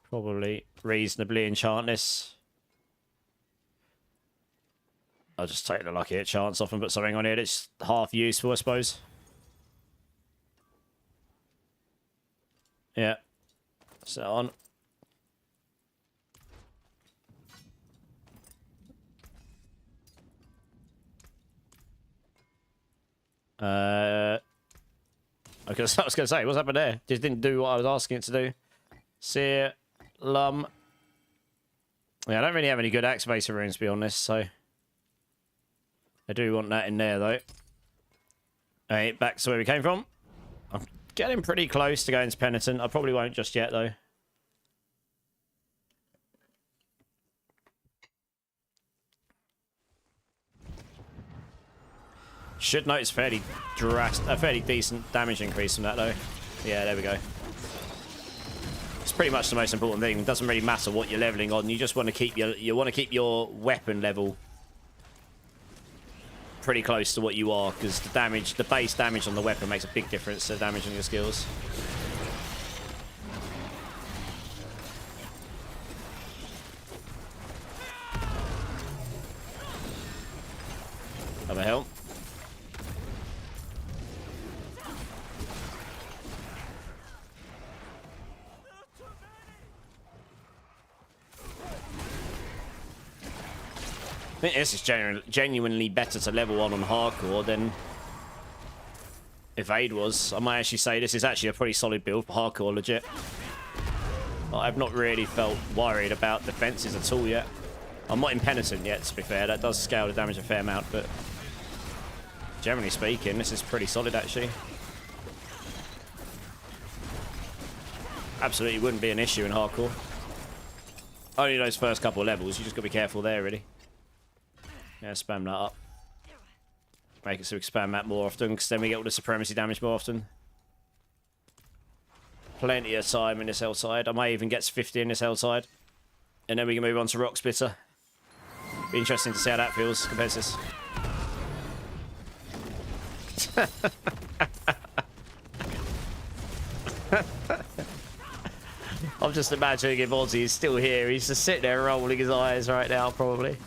Probably reasonably enchant this. I'll just take the lucky enchants off and put something on it. It's half useful, I suppose. Yeah. Set on. I was going to say, what's happened there? Just didn't do what I was asking it to do. Sear, lum. Yeah, I don't really have any good activator runes, to be honest, so... I do want that in there, though. Alright, back to where we came from. I'm getting pretty close to going to Penitent. I probably won't just yet, though. Should notice a fairly decent damage increase from that, though. Yeah, there we go. It's pretty much the most important thing. It doesn't really matter what you're leveling on. You just want to keep your weapon level pretty close to what you are, because the base damage on the weapon makes a big difference to damage on your skills. Have a help. I think this is genuinely better to level on hardcore than Evade was. I might actually say this is actually a pretty solid build for hardcore, legit. I've not really felt worried about defenses at all yet. I'm not impenitent yet, to be fair. That does scale the damage a fair amount, but generally speaking, this is pretty solid, actually. Absolutely wouldn't be an issue in hardcore. Only those first couple of levels. You just got to be careful there, really. Yeah, spam that up. Make it so we can spam that more often, because then we get all the supremacy damage more often. Plenty of time in this hell side. I may even get to 50 in this hell side. And then we can move on to Rock Splitter. Be interesting to see how that feels compared to this. I'm just imagining if Ozzy is still here. He's just sitting there rolling his eyes right now, probably.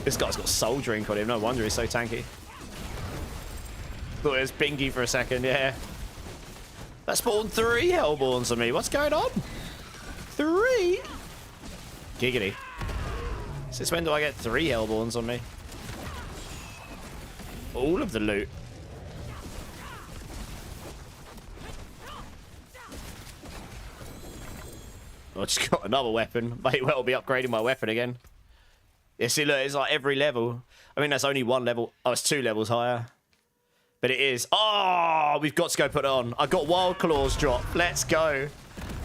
This guy's got Soul Drink on him. No wonder he's so tanky. Thought it was Bingy for a second, yeah. That spawned 3 Hellborns on me. What's going on? 3? Giggity. Since when do I get 3 Hellborns on me? All of the loot. I just got another weapon. May well be upgrading my weapon again. Yeah, see, look, it's like every level. I mean, that's only 1 level. Oh, it's 2 levels higher. But it is. Oh, we've got to go put it on. I got Wild Claws drop. Let's go.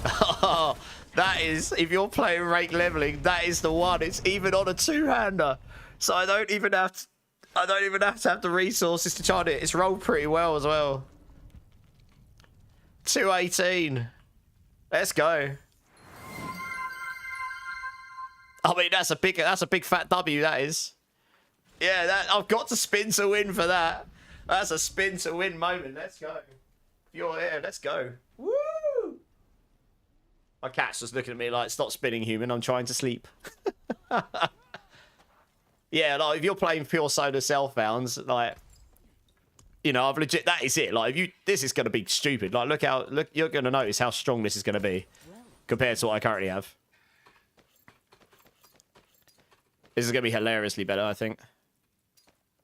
Oh, that is, if you're playing Rake leveling, that is the one. It's even on a 2-hander. So I don't even have to have the resources to chart it. It's rolled pretty well as well. 218. Let's go. I mean, that's a big fat W, that is. Yeah, I've got to spin to win for that. That's a spin to win moment. Let's go. You're here. Let's go. Woo! My cat's just looking at me like, stop spinning, human. I'm trying to sleep. Yeah, like, if you're playing pure solo self-bounds, like, you know, I've legit, that is it. Like, if you, this is going to be stupid. Like, look, you're going to notice how strong this is going to be compared to what I currently have. This is going to be hilariously better, I think.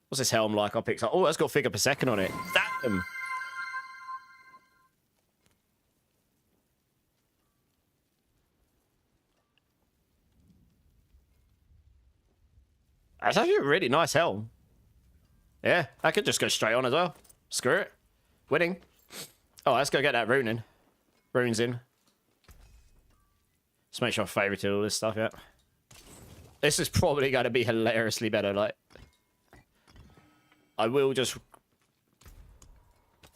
What's this helm like I picked up? Oh, that's got figure per second on it. Damn! That's actually a really nice helm. Yeah, I could just go straight on as well. Screw it. Winning. Oh, let's go get that rune in. Runes in. Let's make sure I favorited all this stuff, yeah. This is probably going to be hilariously better, like. I will just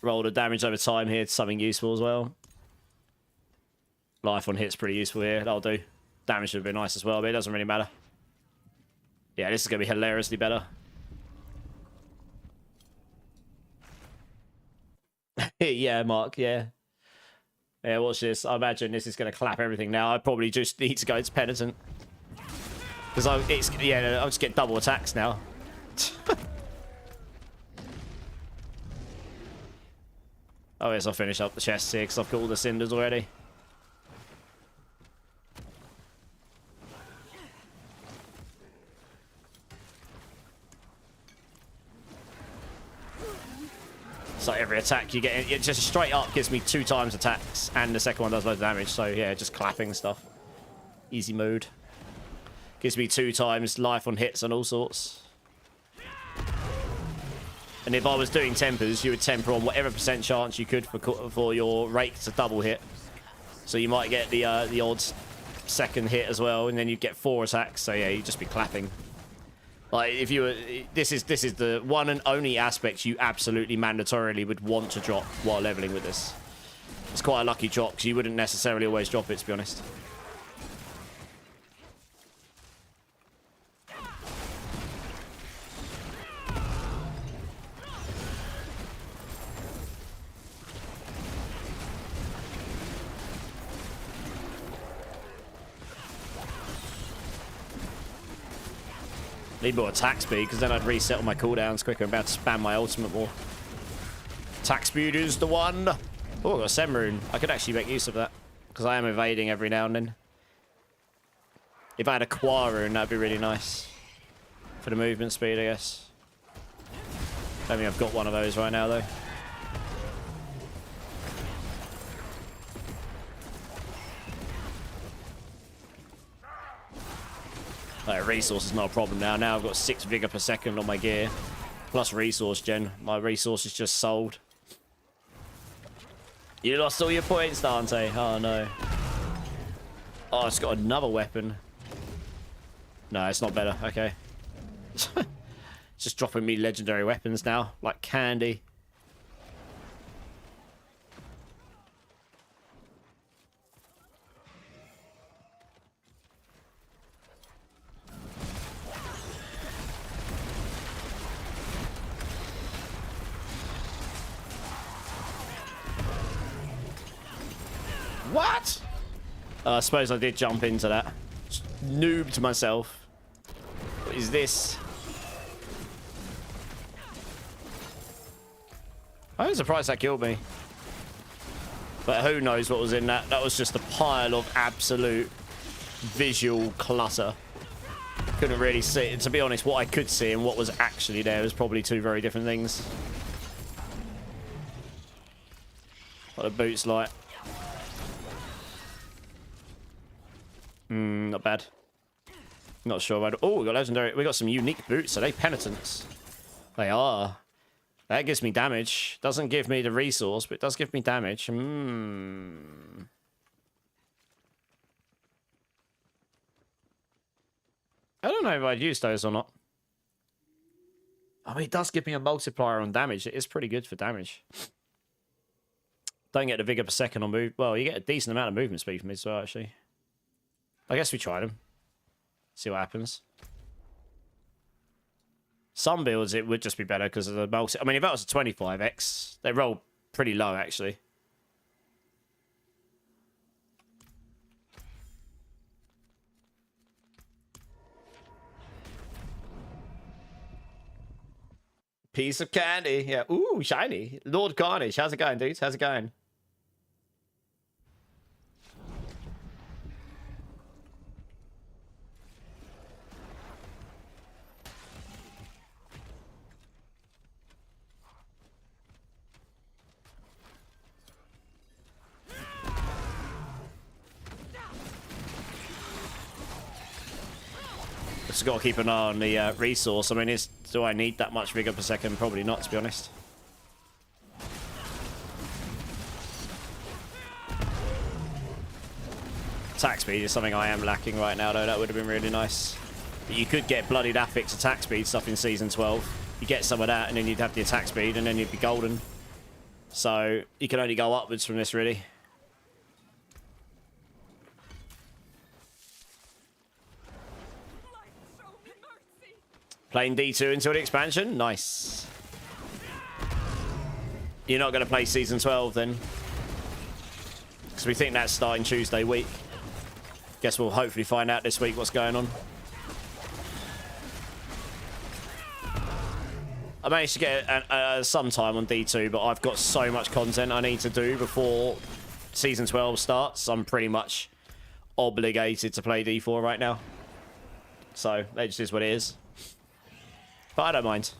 roll the damage over time here to something useful as well. Life on hit's pretty useful here. That'll do. Damage would be nice as well, but it doesn't really matter. Yeah, this is going to be hilariously better. Yeah, Mark, yeah. Yeah, watch this. I imagine this is going to clap everything now. I probably just need to go into Penitent. Because I'll just get double attacks now. Oh, yes, I'll finish up the chest here because I've got all the cinders already. So every attack you get, it just straight up gives me 2 times attacks, and the second one does loads of damage. So yeah, just clapping stuff. Easy mode. Gives me 2 times life on hits and all sorts. And if I was doing tempers, you would temper on whatever % chance you could for your rake to double hit. So you might get the odd second hit as well, and then you get 4 attacks. So yeah, you'd just be clapping. Like if you were, this is the one and only aspect you absolutely mandatorily would want to drop while leveling with this. It's quite a lucky drop because you wouldn't necessarily always drop it, to be honest. Need more attack speed, because then I'd reset all my cooldowns quicker. I'm about to spam my ultimate more. Attack speed is the one. Oh, I got a Sem rune. I could actually make use of that, because I am evading every now and then. If I had a Qua rune, that'd be really nice. For the movement speed, I guess. Don't think I've got one of those right now, though. Like, resource is not a problem now. Now I've got 6 vigor per second on my gear. Plus resource gen. My resource is just sold. You lost all your points, Dante. Oh, no. Oh, it's got another weapon. No, it's not better. Okay. It's just dropping me legendary weapons now. Like candy. What? I suppose I did jump into that. Just noobed myself. What is this? I was surprised that killed me. But who knows what was in that? That was just a pile of absolute visual clutter. Couldn't really see. To be honest, what I could see and what was actually there was probably 2 very different things. What the boots like. Not bad. Not sure. Oh, we got legendary. We got some unique boots. Are they penitents? They are. That gives me damage. Doesn't give me the resource, but it does give me damage. I don't know if I'd use those or not. Oh, it does give me a multiplier on damage. It is pretty good for damage. Don't get the vigor per second on move. Well, you get a decent amount of movement speed from it as well, actually. I guess we tried them. See what happens. Some builds, it would just be better because of the multi. I mean, if that was a 25x, they roll pretty low, actually. Piece of candy. Yeah. Ooh, shiny. Lord Carnage. How's it going, dudes? How's it going? Just got to keep an eye on the resource. I mean, do I need that much vigor per second? Probably not, to be honest. Attack speed is something I am lacking right now, though. That would have been really nice. But you could get bloodied affix attack speed stuff in Season 12. You get some of that, and then you'd have the attack speed, and then you'd be golden. So you can only go upwards from this, really. Playing D2 until the expansion? Nice. You're not going to play Season 12 then? Because we think that's starting Tuesday week. Guess we'll hopefully find out this week what's going on. I managed to get some time on D2, but I've got so much content I need to do before Season 12 starts. I'm pretty much obligated to play D4 right now. So, that just is what it is. But I don't mind.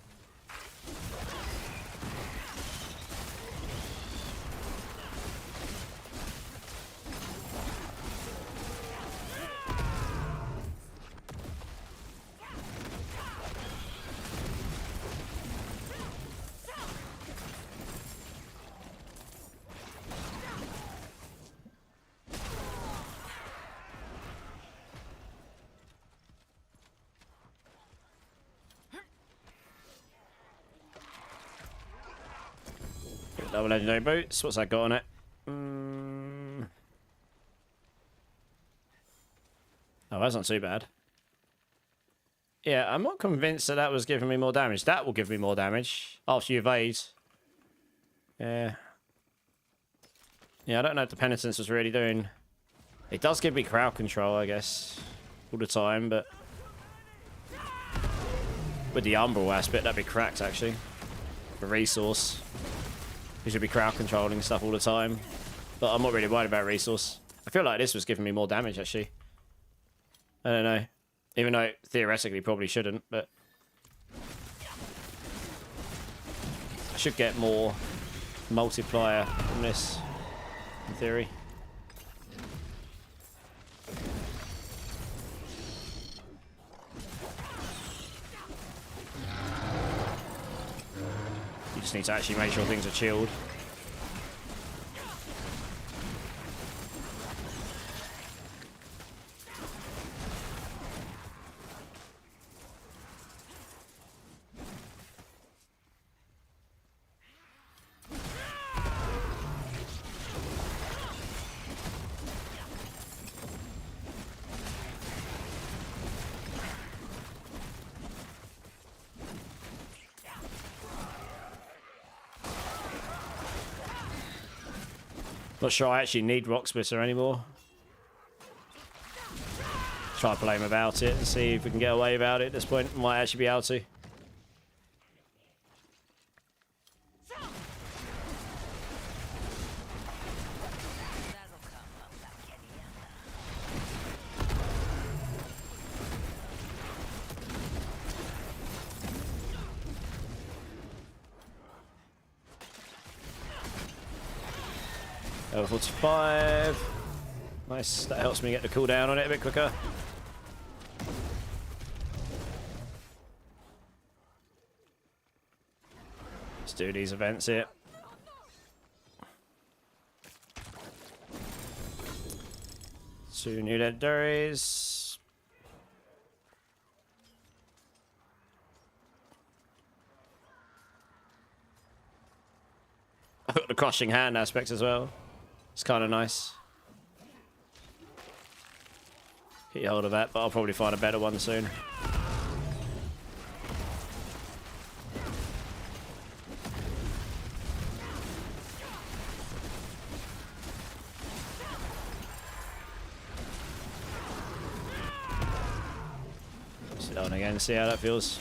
Double legendary boots. What's that got on it? Oh, that's not too bad. Yeah, I'm not convinced that was giving me more damage. That will give me more damage after you evade. Yeah. Yeah, I don't know if the penitence was really doing. It does give me crowd control, I guess, all the time, but with the umbral aspect, that'd be cracked, actually. The resource. You should be crowd controlling stuff all the time. But I'm not really worried about resource. I feel like this was giving me more damage, actually. I don't know. Even though it theoretically probably shouldn't, but I should get more multiplier from this, in theory. You just need to actually make sure things are chilled. Not sure I actually need Rock Splitter anymore. Try to play him about it and see if we can get away without it at this point. Might actually be able to. Level 45. Nice, that helps me get the cooldown on it a bit quicker. Let's do these events here. Two new legendaries. I've got the crushing hand aspect as well. It's kind of nice. Get hold of that, but I'll probably find a better one soon. Sit down again, see how that feels.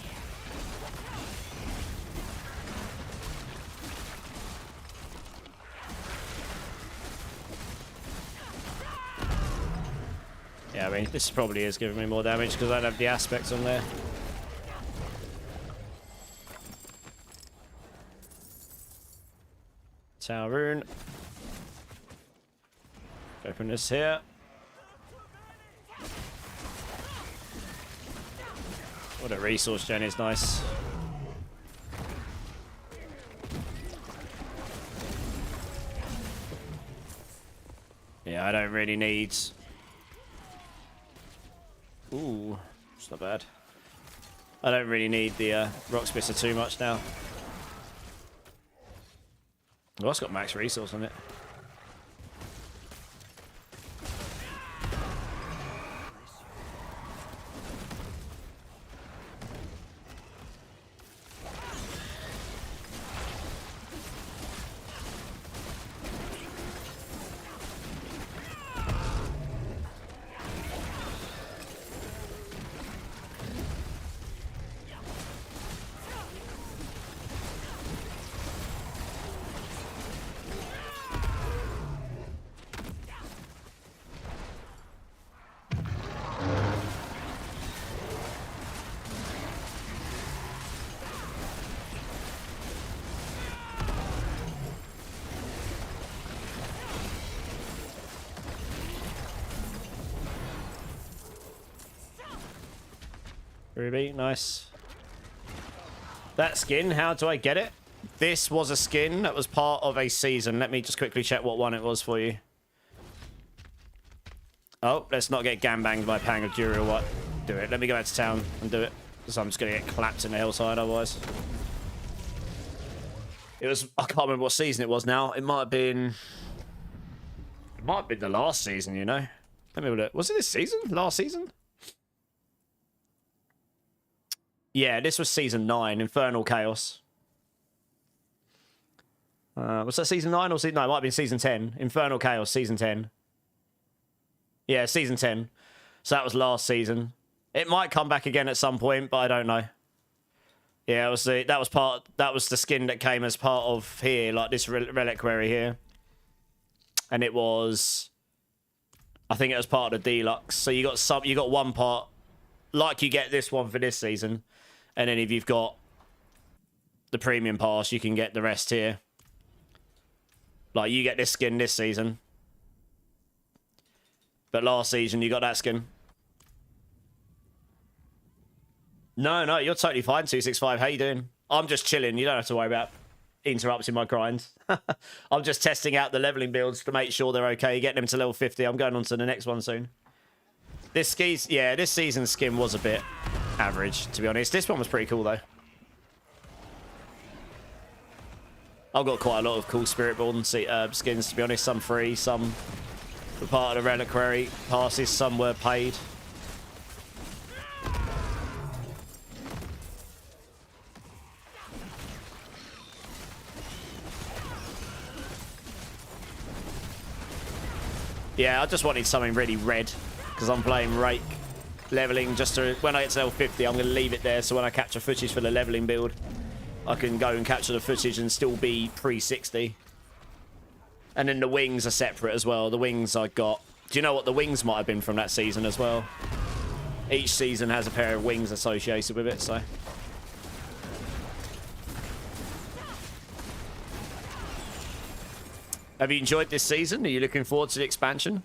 Yeah, I mean, this probably is giving me more damage because I don't have the aspects on there. Tower rune. Open this here. What a resource gen is nice. Yeah, I don't really need... Ooh, it's not bad. I don't really need the rock splitter too much now. Oh, it's got max resource on it. Ruby, nice. That skin, how do I get it? This was a skin that was part of a season. Let me just quickly check what one it was for you. Oh, let's not get gambanged by Pang of Fury or what. Do it. Let me go back to town and do it. Because I'm just going to get clapped in the hillside otherwise. It was... I can't remember what season it was now. It might have been... It might have been the last season, you know. Let me have a look. Was it this season? Last season? Yeah, this was season 9, Infernal Chaos. Was that season 9 or season... No, it might have been season 10. Infernal Chaos, season 10. Yeah, season 10. So that was last season. It might come back again at some point, but I don't know. Yeah, it was that was the skin that came as part of here, like this reliquary here. And it was... I think it was part of the deluxe. So you got one part, like you get this one for this season. And then if you've got the premium pass, you can get the rest here. Like, you get this skin this season. But last season, you got that skin. No, you're totally fine, 265. How you doing? I'm just chilling. You don't have to worry about interrupting my grind. I'm just testing out the leveling builds to make sure they're okay. Getting them to level 50. I'm going on to the next one soon. This season's skin was a bit average, to be honest. This one was pretty cool, though. I've got quite a lot of cool Spiritborn skins, to be honest. Some free, some were part of the reliquary passes, some were paid. Yeah, I just wanted something really red, because I'm playing Rake. Leveling just to... When I get to level 50, I'm going to leave it there, so when I capture footage for the leveling build, I can go and capture the footage and still be pre-60. And then the wings are separate as well. The wings I got... Do you know what the wings might have been from that season as well? Each season has a pair of wings associated with it, so... Have you enjoyed this season? Are you looking forward to the expansion?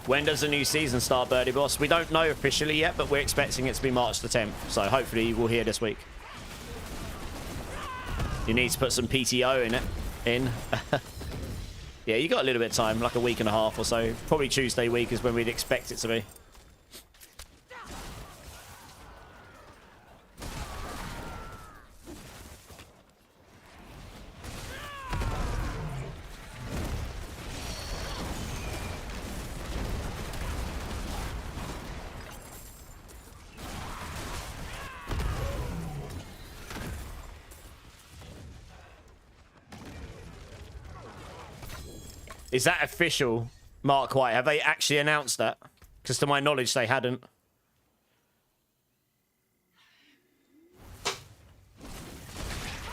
When does the new season start, Birdie Boss? We don't know officially yet, but we're expecting it to be March the 10th. So hopefully we'll hear this week. You need to put some PTO in. Yeah, you got a little bit of time, like a week and a half or so. Probably Tuesday week is when we'd expect it to be. Is that official, Mark White? Have they actually announced that? Because to my knowledge, they hadn't.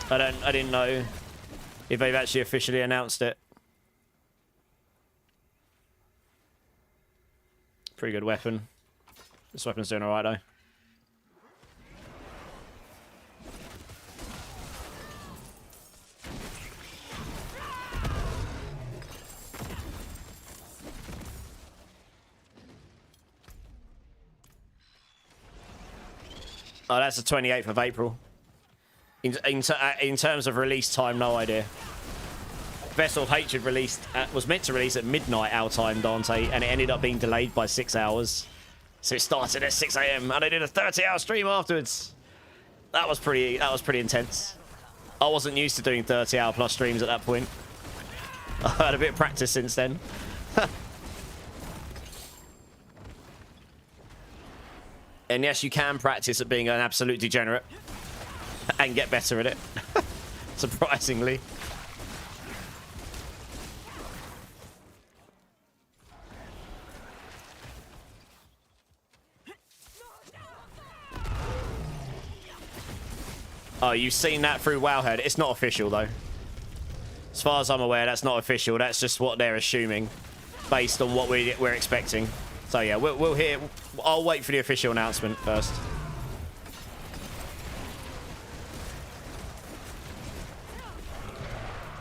I didn't know if they've actually officially announced it. Pretty good weapon. This weapon's doing alright though. Oh, that's the 28th of April. In terms of release time, no idea. Vessel of Hatred was meant to release at midnight our time, Dante, and it ended up being delayed by 6 hours. So it started at 6 AM, and I did a 30-hour stream afterwards. That was pretty intense. I wasn't used to doing 30-hour plus streams at that point. I've had a bit of practice since then. And yes, you can practice at being an absolute degenerate and get better at it. Surprisingly. Oh, you've seen that through Wowhead. It's not official, though. As far as I'm aware, that's not official. That's just what they're assuming based on what we're expecting. So, yeah, we'll hear... I'll wait for the official announcement first.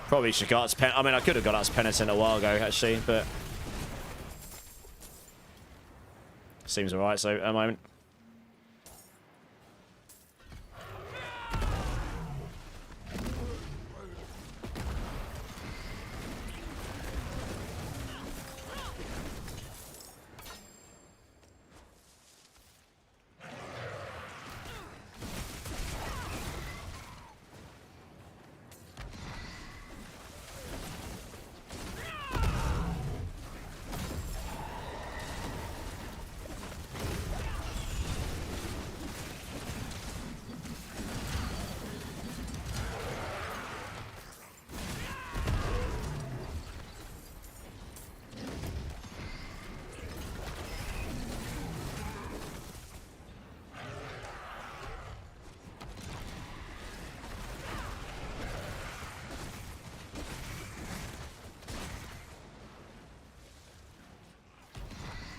Probably should go out to Pen... I mean, I could have got out to Penitent a while ago, actually, but... Seems alright, so, at the moment.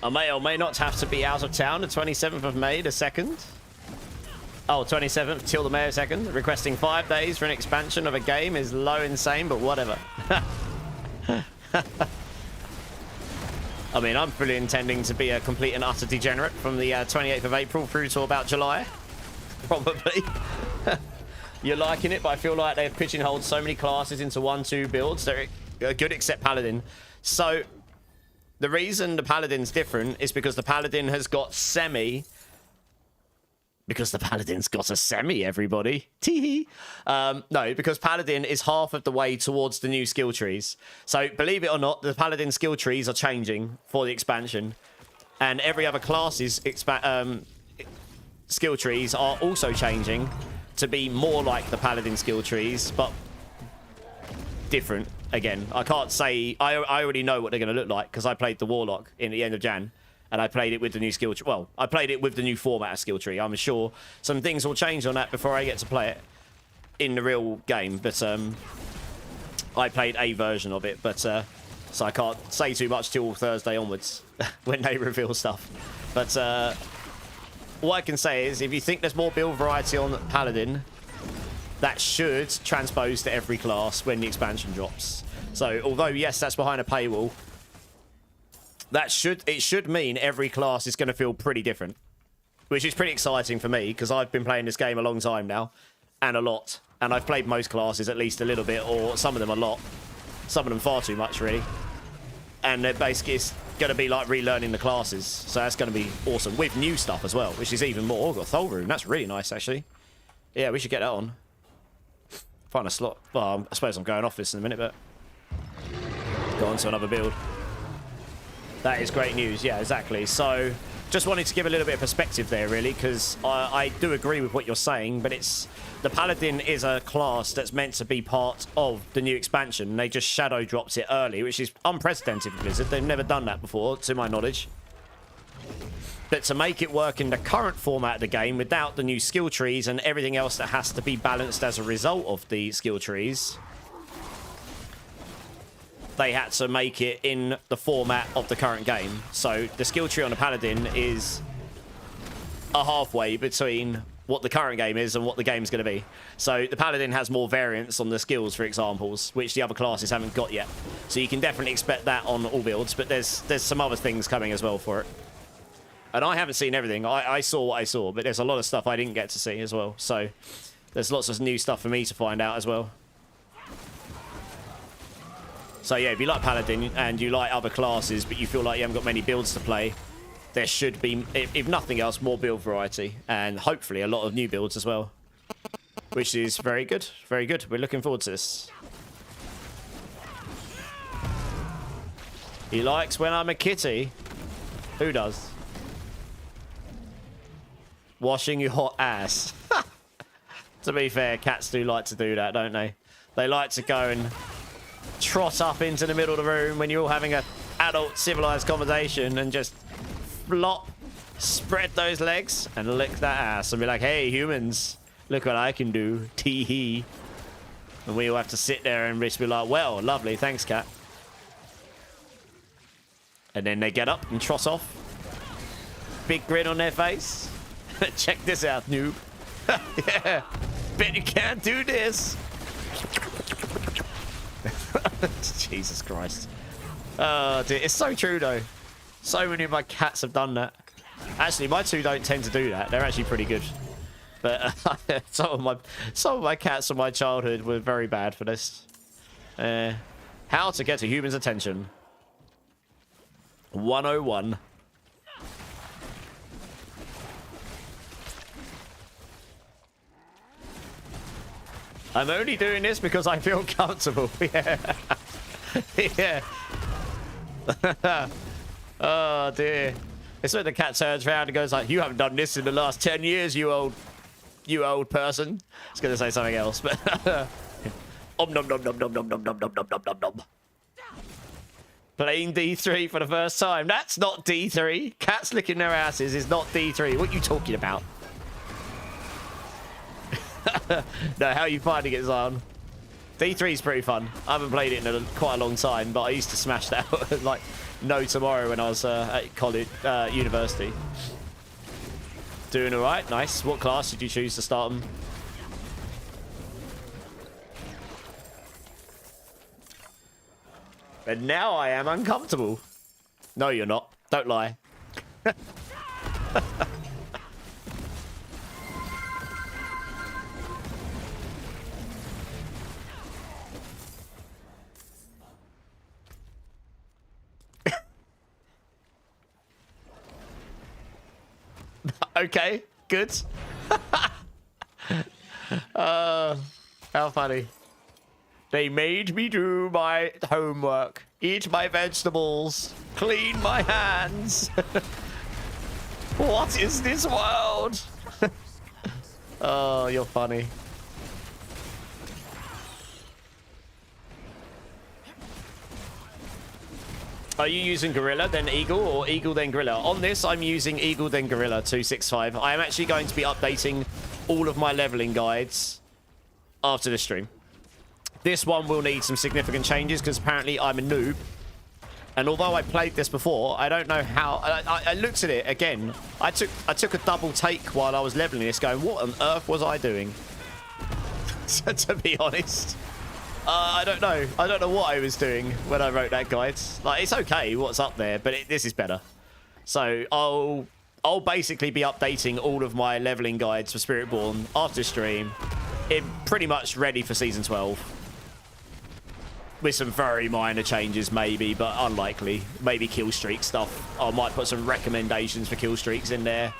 I may or may not have to be out of town the 27th of May, the 2nd. Oh, 27th till the May 2nd. Requesting 5 days for an expansion of a game is low insane, but whatever. I mean, I'm fully intending to be a complete and utter degenerate from the 28th of April through to about July. Probably. You're liking it, but I feel like they've pigeonholed so many classes into 1-2 builds. They're good except Paladin. So... the reason the Paladin's different is because the Paladin has got semi... Because the Paladin's got a semi, everybody. Tee-hee. No, because Paladin is half of the way towards the new skill trees. So, believe it or not, the Paladin skill trees are changing for the expansion. And every other class's skill trees are also changing to be more like the Paladin skill trees, but different. Again, I can't say... I already know what they're going to look like because I played the Warlock in the end of Jan. And I played it with the new skill tree. Well, I played it with the new format of skill tree. I'm sure some things will change on that before I get to play it in the real game. But I played a version of it. But so I can't say too much till Thursday onwards when they reveal stuff. But what I can say is if you think there's more build variety on Paladin... that should transpose to every class when the expansion drops. So, although, yes, that's behind a paywall, it should mean every class is going to feel pretty different. Which is pretty exciting for me, because I've been playing this game a long time now, and a lot. And I've played most classes at least a little bit, or some of them a lot. Some of them far too much, really. And basically, it's going to be like relearning the classes. So that's going to be awesome. With new stuff as well, which is even more. Oh, I've got Thol Rune. That's really nice, actually. Yeah, we should get that on. Find a slot. Well, I suppose I'm going off this in a minute, but... go on to another build. That is great news. Yeah, exactly. So, just wanted to give a little bit of perspective there, really, because I do agree with what you're saying, but it's the Paladin is a class that's meant to be part of the new expansion. They just shadow dropped it early, which is unprecedented for Blizzard. They've never done that before, to my knowledge. But to make it work in the current format of the game without the new skill trees and everything else that has to be balanced as a result of the skill trees, they had to make it in the format of the current game. So the skill tree on the Paladin is a halfway between what the current game is and what the game's going to be. So the Paladin has more variance on the skills, for examples, which the other classes haven't got yet. So you can definitely expect that on all builds, but there's some other things coming as well for it. And I haven't seen everything. I saw what I saw, but there's a lot of stuff I didn't get to see as well. So there's lots of new stuff for me to find out as well. So yeah, if you like Paladin and you like other classes, but you feel like you haven't got many builds to play, there should be, if nothing else, more build variety. And hopefully a lot of new builds as well. Which is very good. Very good. We're looking forward to this. He likes when I'm a kitty. Who does? Washing your hot ass. To be fair, cats do like to do that, don't they? They like to go and trot up into the middle of the room when you're all having an adult civilized conversation and just flop, spread those legs and lick that ass and be like, hey, humans, look what I can do. Tee-hee. And we all have to sit there and just be like, well, lovely, thanks, cat. And then they get up and trot off. Big grin on their face. Check this out, noob. Yeah, bet you can't do this. Jesus Christ. Oh, dear. It's so true, though. So many of my cats have done that. Actually, my two don't tend to do that. They're actually pretty good. But some of my cats from my childhood were very bad for this. How to get a human's attention. 101. I'm only doing this because I feel comfortable. Yeah. Yeah. Oh, dear. It's when the cat turns around and goes like, you haven't done this in the last 10 years, you old person. I was going to say something else, but... Om nom nom nom nom nom nom nom nom nom nom nom nom. Playing D3 for the first time. That's not D3. Cats licking their asses is not D3. What are you talking about? No, how are you finding it, Zion? D3 is pretty fun. I haven't played it in quite a long time, but I used to smash that like no tomorrow when I was at college, university. Doing all right, nice. What class did you choose to start them? And now I am uncomfortable. No, you're not. Don't lie. Okay, good. How funny. They made me do my homework, eat my vegetables, clean my hands. What is this world? Oh, you're funny. Are you using Gorilla, then Eagle, or Eagle, then Gorilla? On this, I'm using Eagle, then Gorilla 265. I am actually going to be updating all of my leveling guides after the stream. This one will need some significant changes because apparently I'm a noob. And although I played this before, I don't know how... I looked at it again. I took a double take while I was leveling this going, what on earth was I doing? To be honest. I don't know. I don't know what I was doing when I wrote that guide. Like, it's okay what's up there, but this is better. So I'll basically be updating all of my leveling guides for Spiritborn after stream. Pretty much ready for Season 12. With some very minor changes, maybe, but unlikely. Maybe kill streak stuff. I might put some recommendations for kill streaks in there.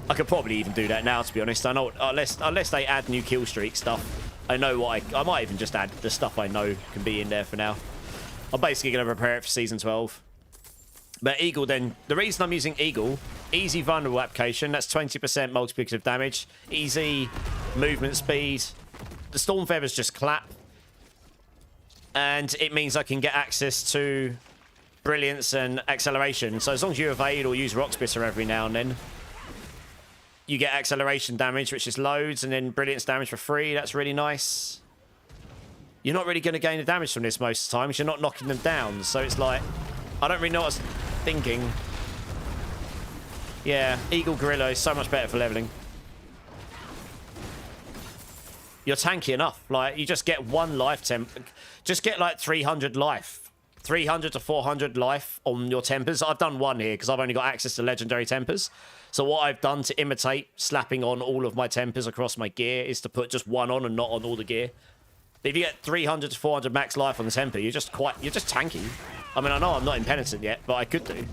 I could probably even do that now, to be honest. I know, unless they add new kill streak stuff. I know what I might even just add the stuff I know can be in there for now. I'm basically going to prepare it for Season 12. But Eagle then, the reason I'm using Eagle, easy vulnerable application, that's 20% multiplicative damage, easy movement speed. The Storm Feathers just clap. And it means I can get access to Brilliance and Acceleration. So as long as you evade or use Rock Splitter every now and then, you get Acceleration damage, which is loads, and then Brilliance damage for free. That's really nice. You're not really going to gain the damage from this most of the time because you're not knocking them down. So it's like, I don't really know what I was thinking. Yeah, Eagle Gorilla is so much better for leveling. You're tanky enough. Like, you just get one life temp. Just get like 300 life. 300 to 400 life on your tempers. I've done one here because I've only got access to legendary tempers. So what I've done to imitate slapping on all of my tempers across my gear is to put just one on and not on all the gear. But if you get 300 to 400 max life on the temper, you're just tanky. I mean, I know I'm not impenitent yet, but I could do.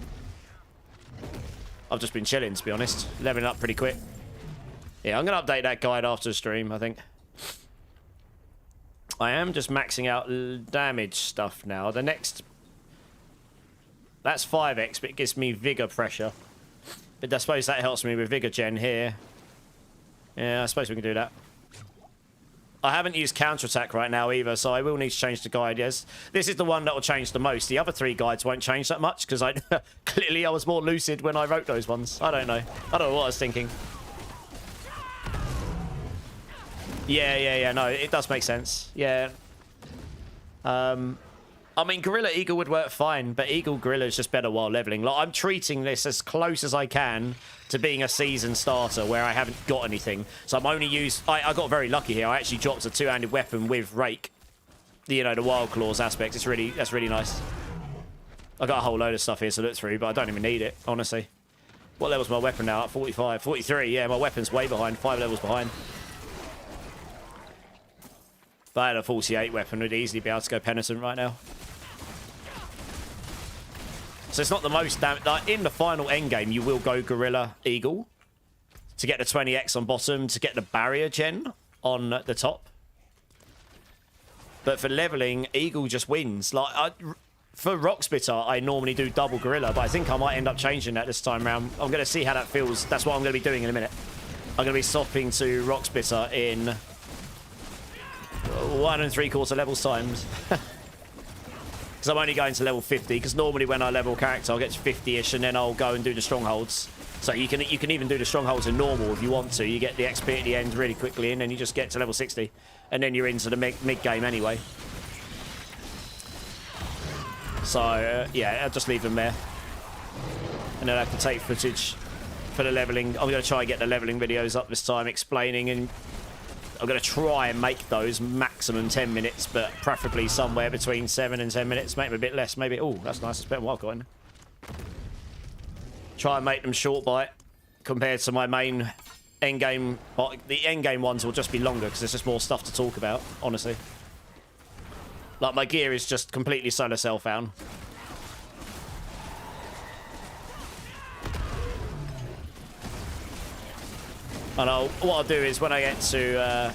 I've just been chilling, to be honest. Leveling up pretty quick. Yeah, I'm going to update that guide after the stream, I think. I am just maxing out damage stuff now. The next... That's 5x, but it gives me Vigor pressure. But I suppose that helps me with Vigor gen here. Yeah, I suppose we can do that. I haven't used counterattack right now either, so I will need to change the guide, yes. This is the one that will change the most. The other 3 guides won't change that much, because clearly I was more lucid when I wrote those ones. I don't know. I don't know what I was thinking. Yeah, no, it does make sense. Yeah. I mean, Gorilla Eagle would work fine, but Eagle Gorilla is just better while leveling. Like, I'm treating this as close as I can to being a season starter where I haven't got anything. So I'm only I got very lucky here. I actually dropped a 2-handed weapon with Rake. You know, the Wild Claws aspect. That's really nice. I got a whole load of stuff here to look through, but I don't even need it, honestly. What level's my weapon now? At 45, 43. Yeah, my weapon's way behind. 5 levels behind. If I had a 48 weapon, I'd easily be able to go Penitent right now. So it's not the most damage. Like, in the final endgame, you will go Gorilla Eagle to get the 20x on bottom, to get the barrier gen on the top. But for leveling, Eagle just wins. Like, for Rock Splitter, I normally do double Gorilla, but I think I might end up changing that this time around. I'm going to see how that feels. That's what I'm going to be doing in a minute. I'm going to be swapping to Rock Splitter in 1 3/4 levels times. Because I'm only going to level 50, because normally when I level character, I'll get to 50-ish, and then I'll go and do the strongholds. So you can even do the strongholds in normal if you want to. You get the XP at the end really quickly, and then you just get to level 60. And then you're into the mid-game anyway. So, yeah, I'll just leave them there. And then I can take footage for the leveling. I'm going to try and get the leveling videos up this time, explaining, and I'm going to try and make those maximum 10 minutes, but preferably somewhere between 7 and 10 minutes. Make them a bit less, maybe. Oh, that's nice. It's better than what I've got in. Try and make them short bite compared to my main endgame. The endgame ones will just be longer because there's just more stuff to talk about, honestly. Like, my gear is just completely solar cell found. And what I'll do is when I get to...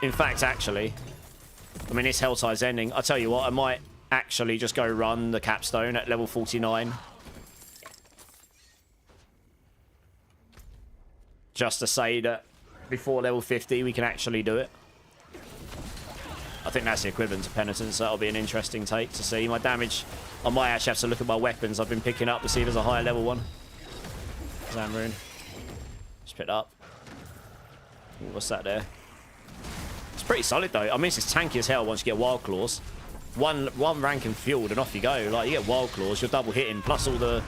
in fact, actually... I mean, this Helltide's ending. I'll tell you what, I might actually just go run the capstone at level 49. Just to say that before level 50, we can actually do it. I think that's the equivalent to Penitence, so that'll be an interesting take to see. My damage... I might actually have to look at my weapons I've been picking up to see if there's a higher level one. Zamrune. Picked up. Ooh, what's that there? It's pretty solid though. I mean, it's tanky as hell once you get Wild Claws. One rank and fueled and off you go. Like, you get Wild Claws, you're double hitting, plus all the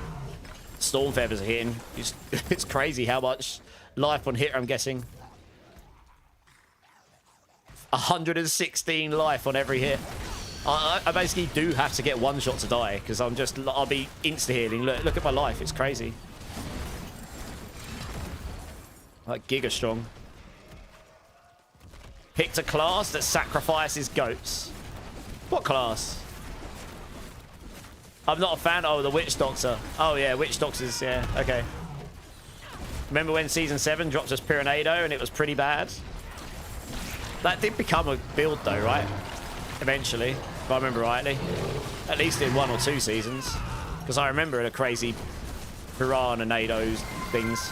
Storm Feathers are hitting. It's crazy how much life on hit, I'm guessing. 116 life on every hit. I basically do have to get one shot to die because I'll be insta healing. Look at my life, it's crazy. Like, giga strong. Picked a class that sacrifices goats. What class? I'm not a fan. Oh, the Witch Doctor. Oh, yeah, Witch Doctors. Yeah, okay. Remember when Season 7 dropped us Pyranado and it was pretty bad? That did become a build, though, right? Eventually. if I remember rightly. At least in 1 or 2 seasons. Because I remember the crazy piranha nados things.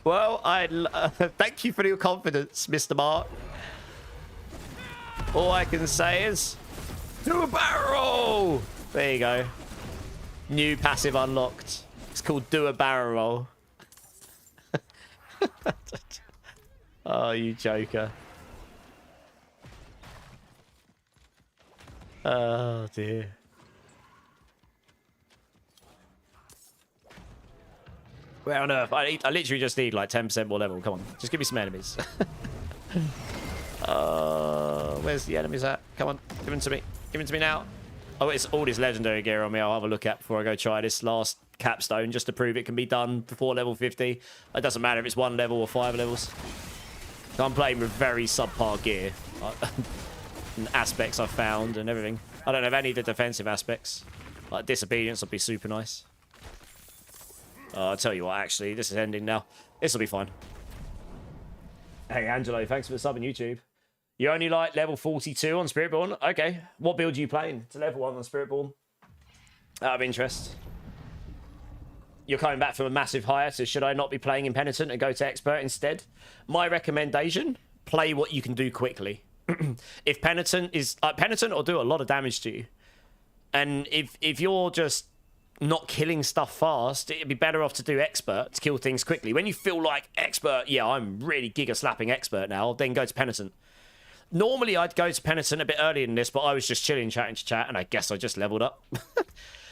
Well, thank you for your confidence, Mr. Mark. All I can say is, do a barrel roll! There you go. New passive unlocked. It's called do a barrel roll. Oh, you joker. Oh, dear. Where on earth? I literally just need like 10% more level. Come on, just give me some enemies. Where's the enemies at? Come on, give them to me. Give them to me now. Oh, it's all this legendary gear on me. I'll have a look at before I go try this last capstone, just to prove it can be done before level 50. It doesn't matter if it's 1 level or 5 levels. I'm playing with very subpar gear. And aspects I've found and everything. I don't have any of the defensive aspects. Like disobedience would be super nice. I'll tell you what, actually, this is ending now. This will be fine. Hey, Angelo, thanks for the sub on YouTube. You only like level 42 on Spiritborn? Okay. What build are you playing to level 1 on Spiritborn? Out of interest. You're coming back from a massive hire, so should I not be playing Impenitent and go to Expert instead? My recommendation, play what you can do quickly. If Penitent is... Penitent will do a lot of damage to you. And if you're just not killing stuff fast, it'd be better off to do Expert to kill things quickly. When you feel like Expert, yeah, I'm really giga-slapping Expert now, then go to Penitent. Normally, I'd go to Penitent a bit earlier than this, but I was just chilling, chatting to chat, and I guess I just leveled up.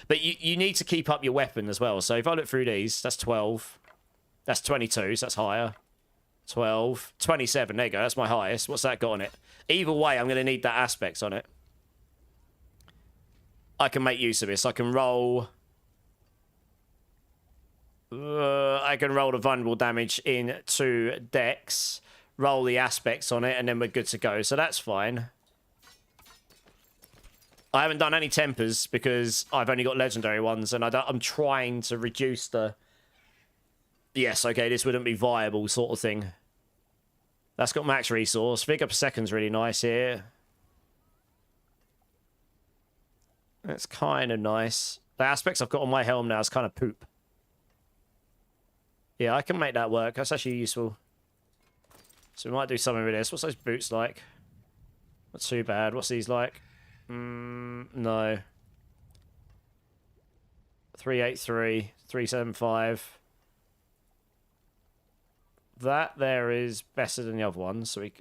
But you need to keep up your weapon as well. So if I look through these, that's 12. That's 22, so that's higher. 12. 27, there you go, that's my highest. What's that got on it? Either way, I'm going to need that aspects on it. I can make use of this. I can roll... I can roll the vulnerable damage into Dex, roll the aspects on it, and then we're good to go. So that's fine. I haven't done any tempers because I've only got legendary ones, and I'm trying to reduce the... Yes, okay, this wouldn't be viable sort of thing. That's got max resource. Figure per second's really nice here. That's kind of nice. The aspects I've got on my helm now is kind of poop. Yeah, I can make that work. That's actually useful. So we might do something with this. What's those boots like? Not too bad. What's these like? No. 383, 375. That there is better than the other one. So we...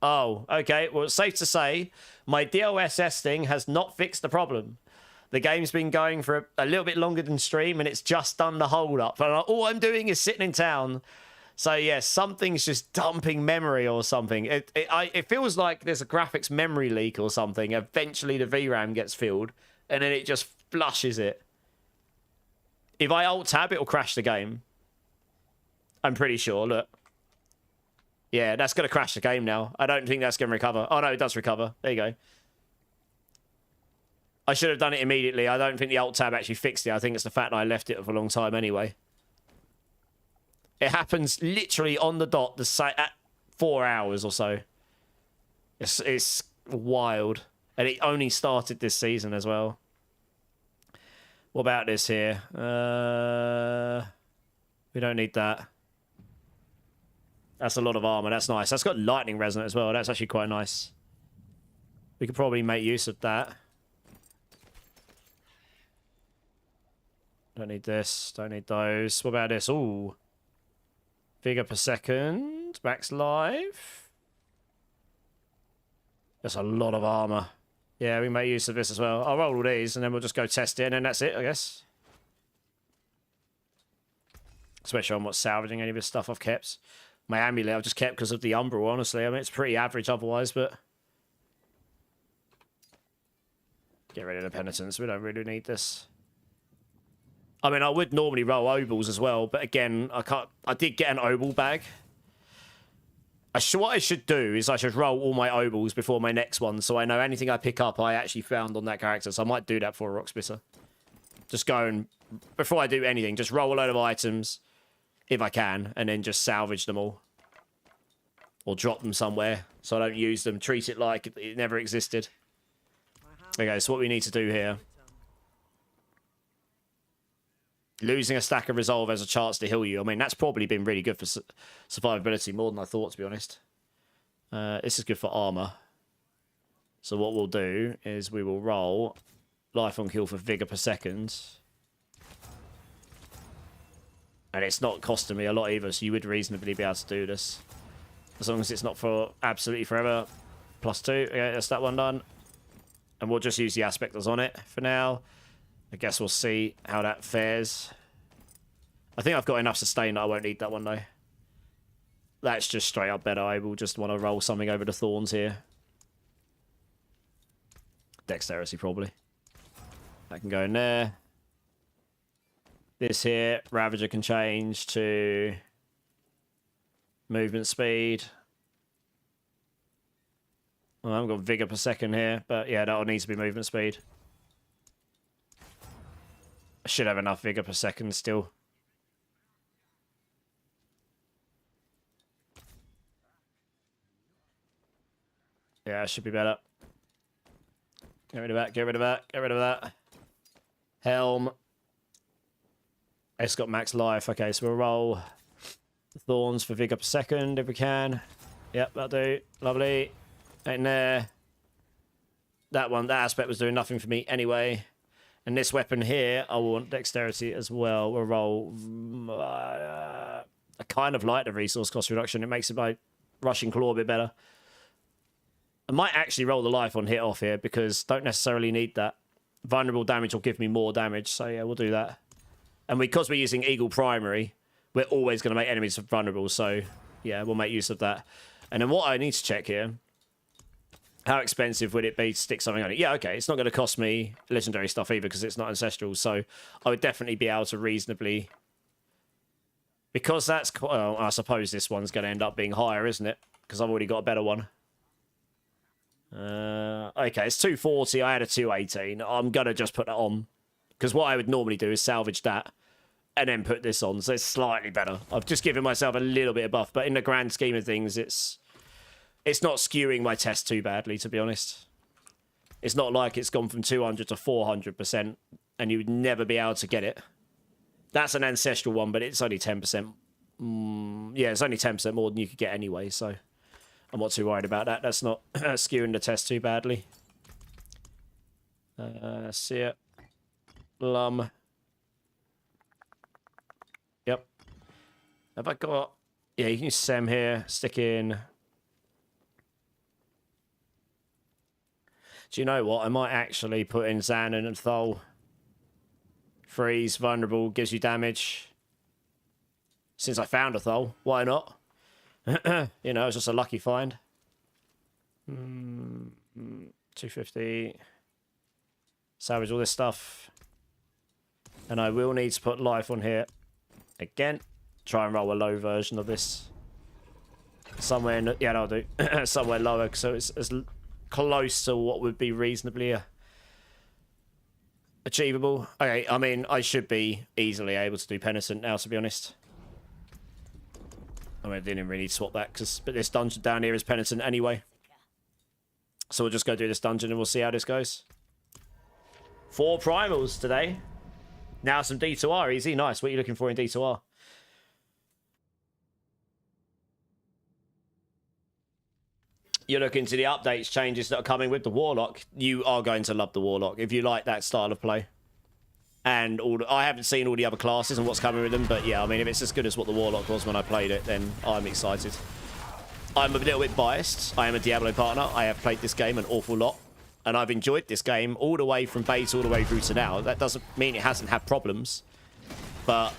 Oh, okay. Well, it's safe to say my DLSS thing has not fixed the problem. The game's been going for a little bit longer than stream, and it's just done the hold up. And all I'm doing is sitting in town. So, yeah, something's just dumping memory or something. It feels like there's a graphics memory leak or something. Eventually, the VRAM gets filled, and then it just flushes it. If I Alt-Tab, it'll crash the game. I'm pretty sure, look. Yeah, that's going to crash the game now. I don't think that's going to recover. Oh, no, it does recover. There you go. I should have done it immediately. I don't think the Alt-Tab actually fixed it. I think it's the fact that I left it for a long time anyway. It happens literally on the dot at 4 hours or so. It's wild. And it only started this season as well. What about this here? We don't need that. That's a lot of armor. That's nice. That's got lightning resonant as well. That's actually quite nice. We could probably make use of that. Don't need this. Don't need those. What about this? Ooh. Figure per second. Max life. That's a lot of armor. Yeah, we can make use of this as well. I'll roll all these and then we'll just go test it and then that's it, I guess. Especially on what's salvaging any of this stuff I've kept. My amulet I've just kept because of the umbral, honestly. I mean, it's pretty average otherwise, but... Get rid of the penitence. We don't really need this. I mean, I would normally roll obols as well, but again, I can't. I did get an obol bag. What I should do is I should roll all my obols before my next one, so I know anything I pick up I actually found on that character. So I might do that for a rock splitter. Just go and, before I do anything, just roll a load of items, if I can, and then just salvage them all. Or drop them somewhere, so I don't use them. Treat it like it never existed. Okay, so what we need to do here. Losing a stack of resolve has a chance to heal you. I mean, that's probably been really good for survivability, more than I thought, to be honest. This is good for armor. So what we'll do is we will roll life on kill for vigor per second. And it's not costing me a lot either, so you would reasonably be able to do this. As long as it's not for absolutely forever. +2. Okay, that's that one done. And we'll just use the aspect that's on it for now. I guess we'll see how that fares. I think I've got enough sustain that I won't need that one, though. That's just straight up better. I will just want to roll something over the thorns here. Dexterity, probably. That can go in there. This here, Ravager can change to movement speed. Well, I haven't got vigor per second here, but yeah, that'll need to be movement speed. I should have enough vigor per second still. Yeah, it should be better. Get rid of that, get rid of that, get rid of that. Helm. It's got max life. Okay, so we'll roll the thorns for vigor per second if we can. Yep, that'll do. Lovely. In there. That one, that aspect was doing nothing for me anyway. And this weapon here, I want dexterity as well. We'll roll... I kind of like the resource cost reduction. It makes my rushing claw a bit better. I might actually roll the life on hit off here because don't necessarily need that. Vulnerable damage will give me more damage. So yeah, we'll do that. And because we're using Eagle Primary, we're always going to make enemies vulnerable. So yeah, we'll make use of that. And then what I need to check here... How expensive would it be to stick something on it? Yeah, okay. It's not going to cost me legendary stuff either because it's not ancestral. So I would definitely be able to reasonably... Because that's... Well, I suppose this one's going to end up being higher, isn't it? Because I've already got a better one. Okay, it's 240. I had a 218. I'm going to just put that on. Because what I would normally do is salvage that and then put this on. So it's slightly better. I've just given myself a little bit of buff. But in the grand scheme of things, it's not skewing my test too badly, to be honest. It's not like it's gone from 200 to 400%, and you would never be able to get it. That's an ancestral one, but it's only 10%. Yeah, it's only 10% more than you could get anyway, so I'm not too worried about that. That's not skewing the test too badly. See it. Lum. Yep. Have I got... Yeah, you can use Sem here. Stick in... Do you know what? I might actually put in Xanon and Thol. Freeze, vulnerable, gives you damage. Since I found a Thol, why not? You know, it's just a lucky find. 250. Salvage all this stuff. And I will need to put life on here. Again. Try and roll a low version of this. Somewhere in the... Yeah, that'll do. Somewhere lower, so it's as close to what would be reasonably achievable. Okay, I mean, I should be easily able to do Penitent now, to be honest. I mean, I didn't really need to swap that, but this dungeon down here is Penitent anyway. So we'll just go do this dungeon and we'll see how this goes. 4 primals today. Now some D2R, easy. Nice. What are you looking for in D2R? You look into the updates changes that are coming with the Warlock. You are going to love the Warlock if you like that style of play. And I haven't seen all the other classes and what's coming with them, but yeah, I mean, if it's as good as what the Warlock was when I played it, then I'm excited. I'm a little bit biased. I am a Diablo partner. I have played this game an awful lot, and I've enjoyed this game all the way from base all the way through to now. That doesn't mean it hasn't had problems, but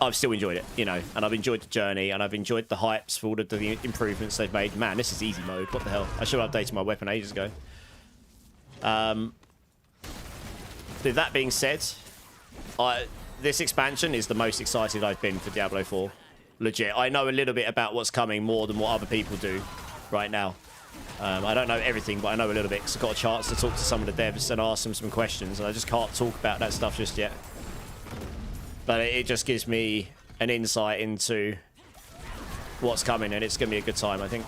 I've still enjoyed it, you know, and I've enjoyed the journey, and I've enjoyed the hypes for all of the improvements they've made. Man, this is easy mode. What the hell? I should have updated my weapon ages ago. With that being said, this expansion is the most excited I've been for Diablo 4. Legit. I know a little bit about what's coming more than what other people do right now. I don't know everything, but I know a little bit because I got a chance to talk to some of the devs and ask them some questions, and I just can't talk about that stuff just yet. But it just gives me an insight into what's coming, and it's going to be a good time, I think.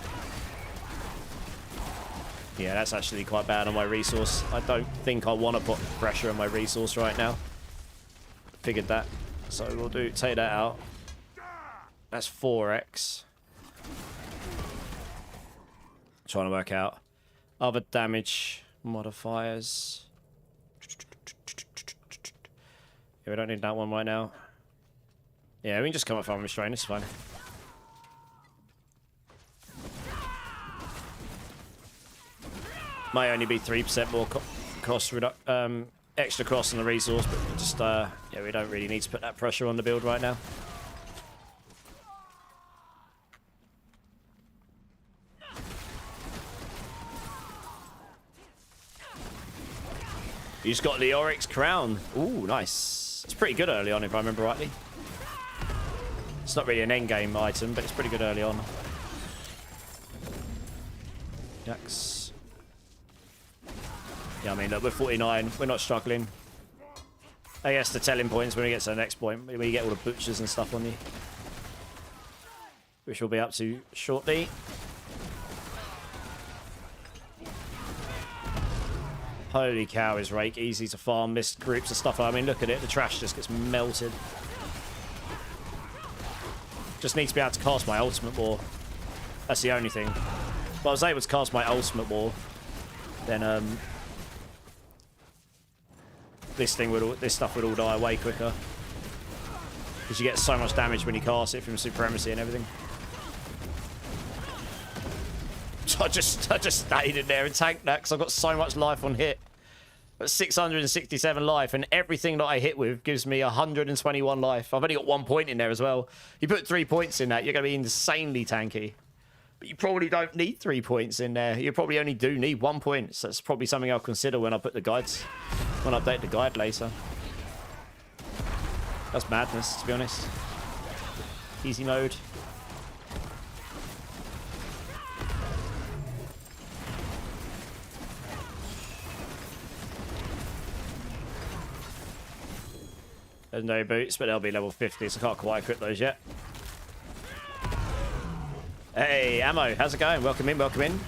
Yeah, that's actually quite bad on my resource. I don't think I want to put pressure on my resource right now. Figured that. So we'll take that out. That's 4x. Trying to work out other damage modifiers. Yeah, we don't need that one right now. Yeah, we can just come up from restraint, it's fine. Might only be 3% more cost extra cost on the resource, but just yeah, we don't really need to put that pressure on the build right now. You just got the Oryx crown. Ooh, nice. It's pretty good early on, if I remember rightly. It's not really an end game item, but it's pretty good early on. Jax. Yeah, I mean, look, we're 49. We're not struggling. I guess the telling points when we get to the next point, when you get all the butchers and stuff on you. Which we'll be up to shortly. Holy cow, is Rake easy to farm. Missed groups of stuff. I mean, look at it. The trash just gets melted. Just need to be able to cast my ultimate war. That's the only thing. If I was able to cast my ultimate war, then this stuff would all die way quicker. Because you get so much damage when you cast it from supremacy and everything. So I just stayed in there and tanked that because I've got so much life on hit. But 667 life, and everything that I hit with gives me 121 life. I've only got 1 point in there as well. You put 3 points in that, you're going to be insanely tanky. But you probably don't need 3 points in there. You probably only do need 1 point. So that's probably something I'll consider when I put the guides, when I update the guide later. That's madness, to be honest. Easy mode. There's no boots, but they'll be level 50, so I can't quite equip those yet. Hey, Ammo, how's it going? Welcome in, welcome in.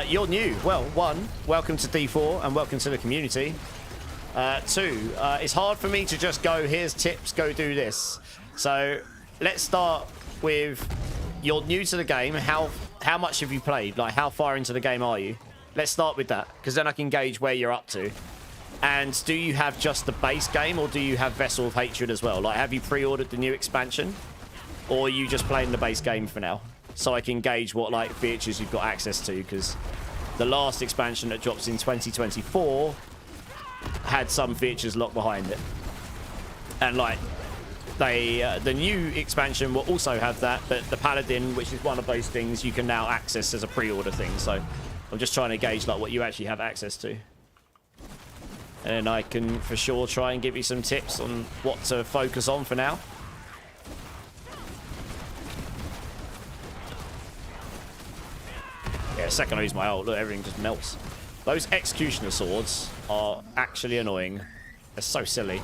You're new. Well, 1, welcome to D4 and welcome to the community. 2, it's hard for me to just go, here's tips, go do this. So let's start with, you're new to the game. How much have you played? Like, how far into the game are you? Let's start with that, because then I can gauge where you're up to. And do you have just the base game, or do you have Vessel of Hatred as well? Like, have you pre-ordered the new expansion? Or are you just playing the base game for now? So I can gauge what, like, features you've got access to, because the last expansion that drops in 2024 had some features locked behind it. And, like, the new expansion will also have that, but the Paladin, which is one of those things, you can now access as a pre-order thing. So I'm just trying to gauge, like, what you actually have access to. And I can, for sure, try and give you some tips on what to focus on for now. Yeah, the second I use my ult, look, everything just melts. Those Executioner swords are actually annoying. They're so silly.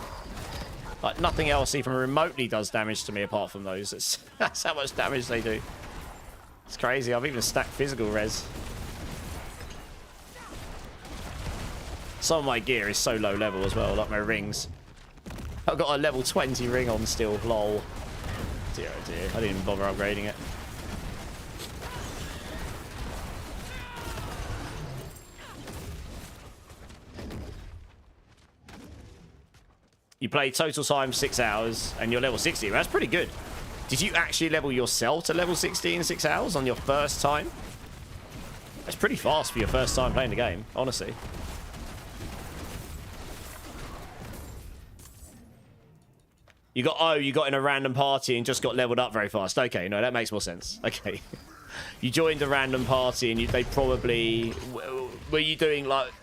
Like, nothing else even remotely does damage to me apart from those. That's how much damage they do. It's crazy. I've even stacked physical res. Some of my gear is so low level as well, like my rings. I've got a level 20 ring on still, lol. Dear oh dear, I didn't even bother upgrading it. You play total time 6 hours and you're level 60. That's pretty good. Did you actually level yourself to level 60 in 6 hours on your first time? That's pretty fast for your first time playing the game, honestly. You got in a random party and just got leveled up very fast. Okay, no, that makes more sense. Okay. You joined a random party and they probably... Were you doing, like...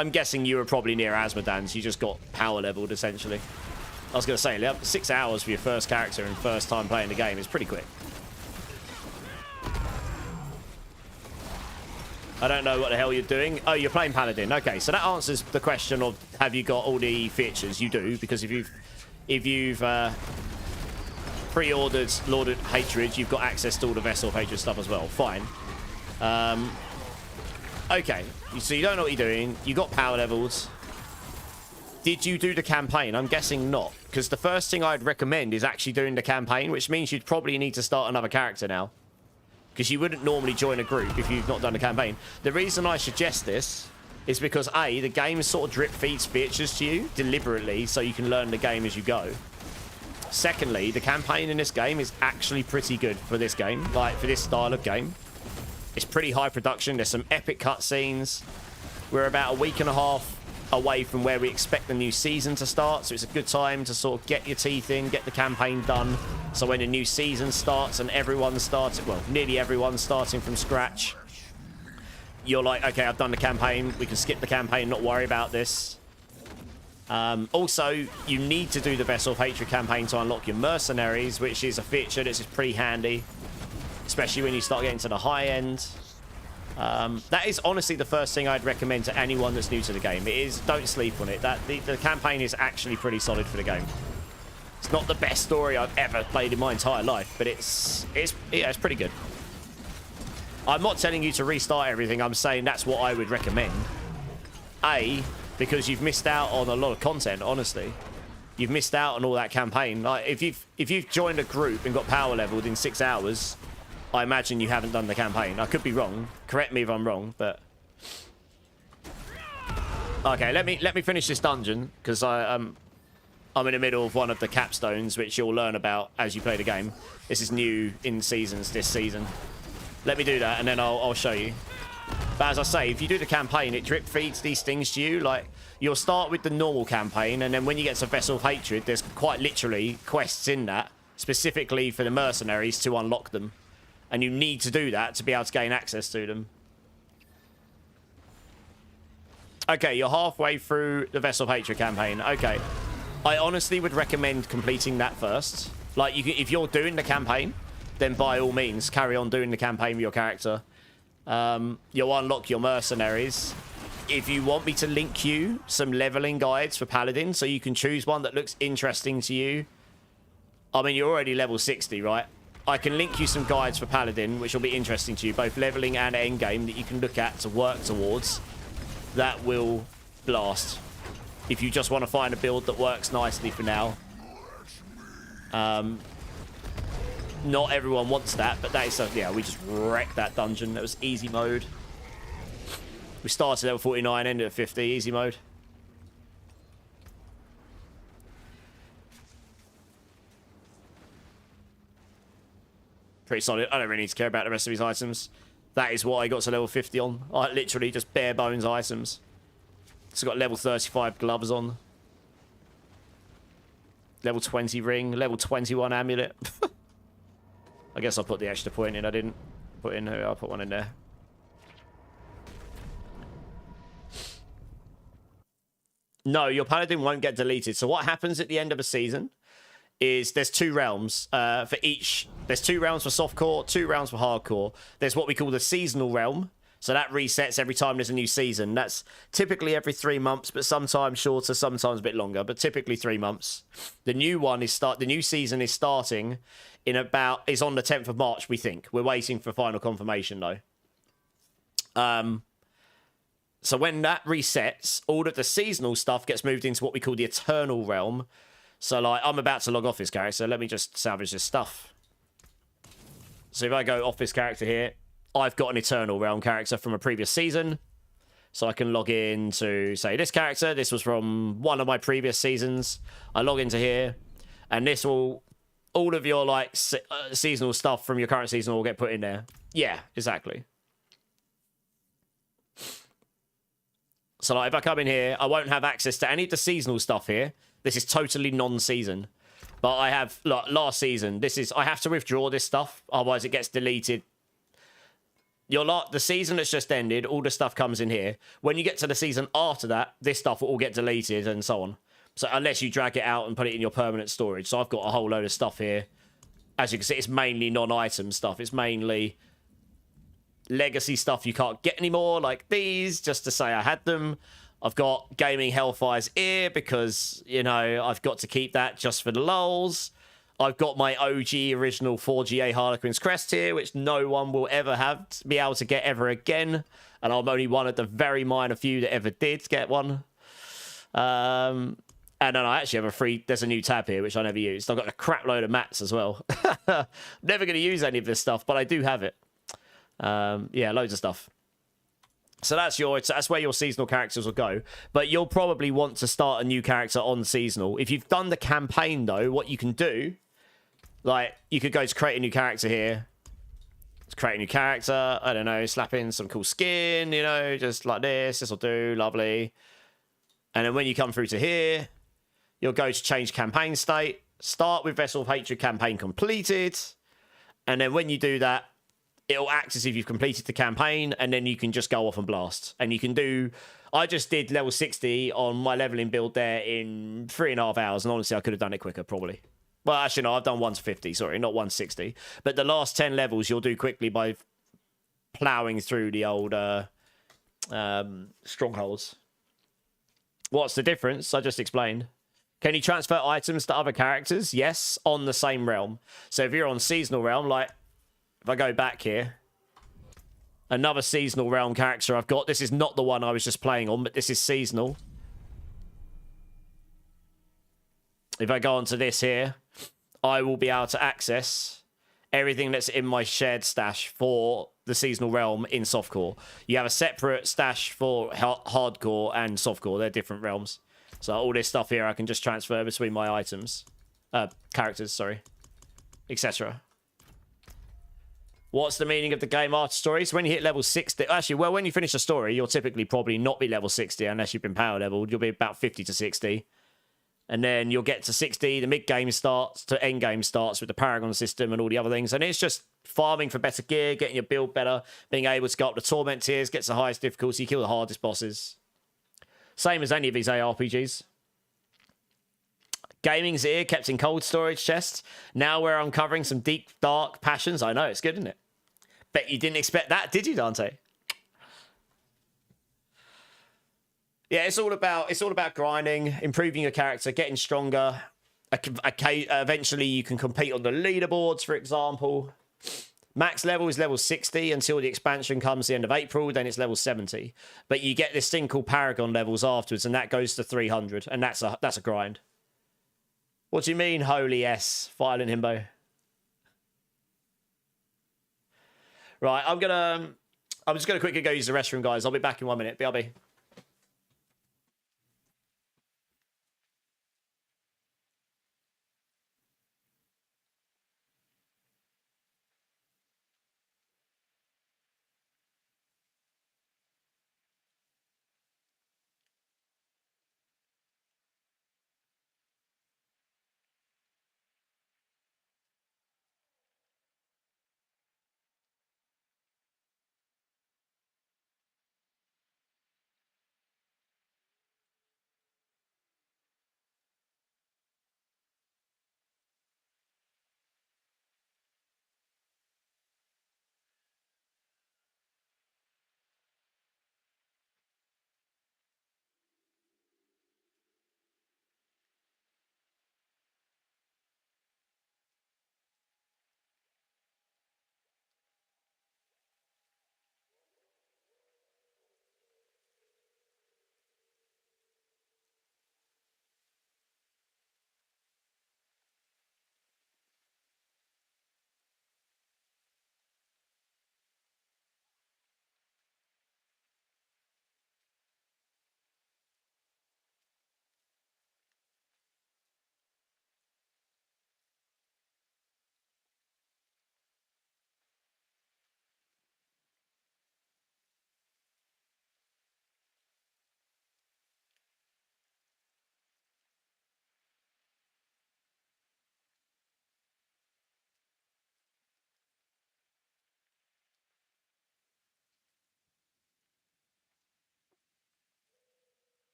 I'm guessing you were probably near Asmodan's. You just got power leveled, essentially. I was going to say, 6 hours for your first character and first time playing the game is pretty quick. I don't know what the hell you're doing. Oh, you're playing Paladin. Okay, so that answers the question of have you got all the features? You do, because if you've pre-ordered Lord of Hatred, you've got access to all the Vessel of Hatred stuff as well. Fine. Okay, so you don't know what you're doing. You got power levels. Did you do the campaign? I'm guessing not, because the first thing I'd recommend is actually doing the campaign, which means you'd probably need to start another character now, because you wouldn't normally join a group if you've not done the campaign. The reason I suggest this is because A, the game sort of drip feeds features to you deliberately so you can learn the game as you go. Secondly, the campaign in this game is actually pretty good for this game, like for this style of game. It's pretty high production. There's some epic cutscenes. We're about a week and a half away from where we expect the new season to start, so it's a good time to sort of get your teeth in, get the campaign done, so when the new season starts and everyone starts, well, nearly everyone's starting from scratch, you're like, okay, I've done the campaign, we can skip the campaign, not worry about this. Also, you need to do the Vessel of Hatred campaign to unlock your mercenaries, which is a feature that's pretty handy, especially when you start getting to the high end. That is honestly the first thing I'd recommend to anyone that's new to the game. It is, don't sleep on it. The campaign is actually pretty solid for the game. It's not the best story I've ever played in my entire life, but it's pretty good. I'm not telling you to restart everything. I'm saying that's what I would recommend. A, because you've missed out on a lot of content, honestly. You've missed out on all that campaign. Like, if you've joined a group and got power leveled in 6 hours, I imagine you haven't done the campaign. I could be wrong. Correct me if I'm wrong, but... Okay, let me finish this dungeon, because I'm in the middle of one of the capstones, which you'll learn about as you play the game. This is new in seasons this season. Let me do that, and then I'll show you. But as I say, if you do the campaign, it drip feeds these things to you. Like, you'll start with the normal campaign, and then when you get to Vessel of Hatred, there's quite literally quests in that, specifically for the mercenaries to unlock them. And you need to do that to be able to gain access to them. Okay, you're halfway through the Vessel of Hatred campaign. Okay. I honestly would recommend completing that first. Like, if you're doing the campaign, then by all means, carry on doing the campaign with your character. You'll unlock your mercenaries. If you want me to link you some leveling guides for Paladin, so you can choose one that looks interesting to you. I mean, you're already level 60, right? I can link you some guides for Paladin, which will be interesting to you, both leveling and endgame, that you can look at to work towards. That will blast. If you just want to find a build that works nicely for now. Not everyone wants that, but that is, yeah, we just wrecked that dungeon. That was easy mode. We started level 49, ended at 50, easy mode. Pretty solid. I don't really need to care about the rest of his items. That is what I got to level 50 on. I literally just bare bones items. So got level 35 gloves on. Level 20 ring. Level 21 amulet. I guess I'll put the extra point in. I didn't put in here. I'll put one in there. No, your paladin won't get deleted. So what happens at the end of a season is there's 2 realms for each. There's 2 realms for softcore, 2 realms for hardcore. There's what we call the seasonal realm. So that resets every time there's a new season. That's typically every 3 months, but sometimes shorter, sometimes a bit longer, but typically 3 months. The new one is the new season is starting in is on the 10th of March, we think. We're waiting for final confirmation though. So when that resets, all of the seasonal stuff gets moved into what we call the eternal realm. So like, I'm about to log off this character, so let me just salvage this stuff. So if I go off this character here, I've got an Eternal Realm character from a previous season. So I can log in to, say, this character. This was from one of my previous seasons. I log into here, and this will, all of your, like, seasonal stuff from your current season will get put in there. Yeah, exactly. So, like, if I come in here, I won't have access to any of the seasonal stuff here. This is totally non-season. But I have, like, last season, I have to withdraw this stuff. Otherwise, it gets deleted The season that's just ended, all the stuff comes in here. When you get to the season after that, this stuff will all get deleted and so on. So unless you drag it out and put it in your permanent storage. So I've got a whole load of stuff here. As you can see, it's mainly non-item stuff. It's mainly legacy stuff you can't get anymore, like these, just to say I had them. I've got Gaming Hellfire's ear because, you know, I've got to keep that just for the lulz. I've got my OG original 4GA Harlequin's crest here, which no one will ever be able to get ever again. And I'm only one of the very minor few that ever did get one. And then I actually have there's a new tab here, which I never used. I've got a crap load of mats as well. Never going to use any of this stuff, but I do have it. Yeah, loads of stuff. So that's where your seasonal characters will go. But you'll probably want to start a new character on seasonal. If you've done the campaign, though, what you can do, like, you could go to create a new character here. Let's create a new character. I don't know, slap in some cool skin, you know, just like this. This will do, lovely. And then when you come through to here, you'll go to change campaign state. Start with Vessel of Hatred campaign completed. And then when you do that, it'll act as if you've completed the campaign, and then you can just go off and blast. And you can do... I just did level 60 on my leveling build there in 3.5 hours, and honestly, I could have done it quicker, probably. Well, actually, no, I've done 1 to 50, sorry, not 160. But the last 10 levels you'll do quickly by ploughing through the old strongholds. What's the difference? I just explained. Can you transfer items to other characters? Yes, on the same realm. So if you're on seasonal realm, like... If I go back here, another seasonal realm character I've got. This is not the one I was just playing on, but this is seasonal. If I go onto this here, I will be able to access everything that's in my shared stash for the seasonal realm in softcore. You have a separate stash for hardcore and softcore. They're different realms. So all this stuff here I can just transfer between my items. Characters, sorry. Etc. What's the meaning of the game after story? So when you hit level 60... Actually, well, when you finish a story, you'll typically probably not be level 60 unless you've been power leveled. You'll be about 50 to 60. And then you'll get to 60. The mid-game starts to end-game starts with the Paragon system and all the other things. And it's just farming for better gear, getting your build better, being able to go up the torment tiers, gets the highest difficulty, kill the hardest bosses. Same as any of these ARPGs. Gaming's ear kept in cold storage chests. Now we're uncovering some deep, dark passions. I know, it's good, isn't it? Bet you didn't expect that, did you, Dante? Yeah, it's all about grinding, improving your character, getting stronger. Eventually, you can compete on the leaderboards, for example. Max level is level 60 until the expansion comes the end of April. Then it's level 70. But you get this thing called Paragon levels afterwards, and that goes to 300, and that's a grind. What do you mean, holy S, Violent Himbo? Right, I'm just gonna quickly go use the restroom, guys. I'll be back in 1 minute. BRB.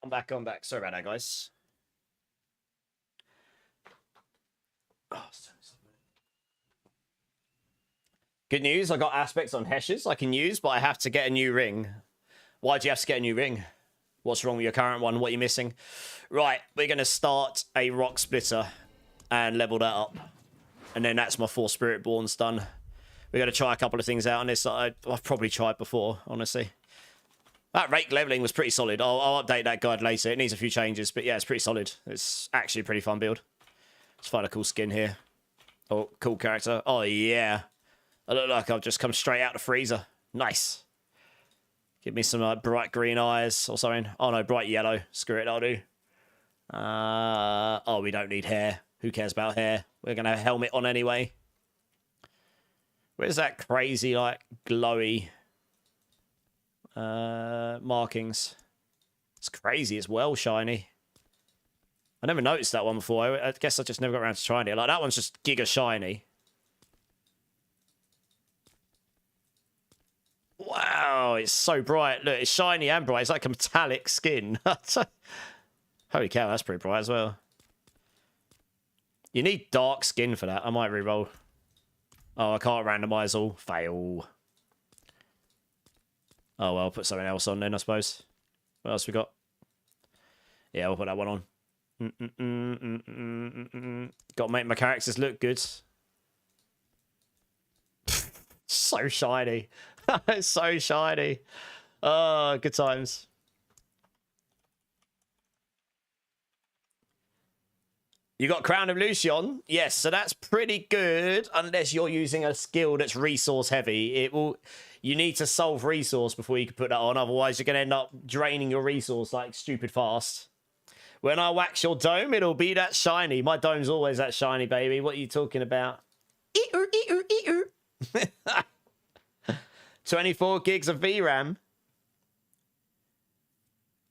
I'm back. I'm back. Sorry about that, guys. Oh, good news. I got aspects on Heshes I can use, but I have to get a new ring. Why do you have to get a new ring? What's wrong with your current one? What are you missing? Right, we're going to start a rock splitter and level that up. And then that's my 4 Spiritborns done. We're going to try a couple of things out on this that I've probably tried before, honestly. That Rake leveling was pretty solid. I'll update that guide later. It needs a few changes, but yeah, it's pretty solid. It's actually a pretty fun build. Let's find a cool skin here. Oh, cool character. Oh, yeah. I look like I've just come straight out the freezer. Nice. Give me some bright green eyes or something. Oh, no, bright yellow. Screw it, I'll do. Oh, we don't need hair. Who cares about hair? We're going to have a helmet on anyway. Where's that crazy, like, glowy markings? It's crazy. It's well shiny. I never noticed that one before. I guess I just never got around to trying it. Like, that one's just giga shiny. Wow, it's so bright. Look, it's shiny and bright. It's like a metallic skin. Holy cow, that's pretty bright as well. You need dark skin for that. I might reroll. Oh, I can't randomize all. Fail. Oh, well, I'll put something else on then, I suppose. What else we got? Yeah, we'll put that one on. Got to make my characters look good. So shiny. It's so shiny. Oh, good times. You got Crown of Lucion? Yes, so that's pretty good, unless you're using a skill that's resource heavy. It will. You need to solve resource before you can put that on, otherwise you're going to end up draining your resource like stupid fast. When I wax your dome, it'll be that shiny. My dome's always that shiny, baby. What are you talking about? 24 gigs of VRAM.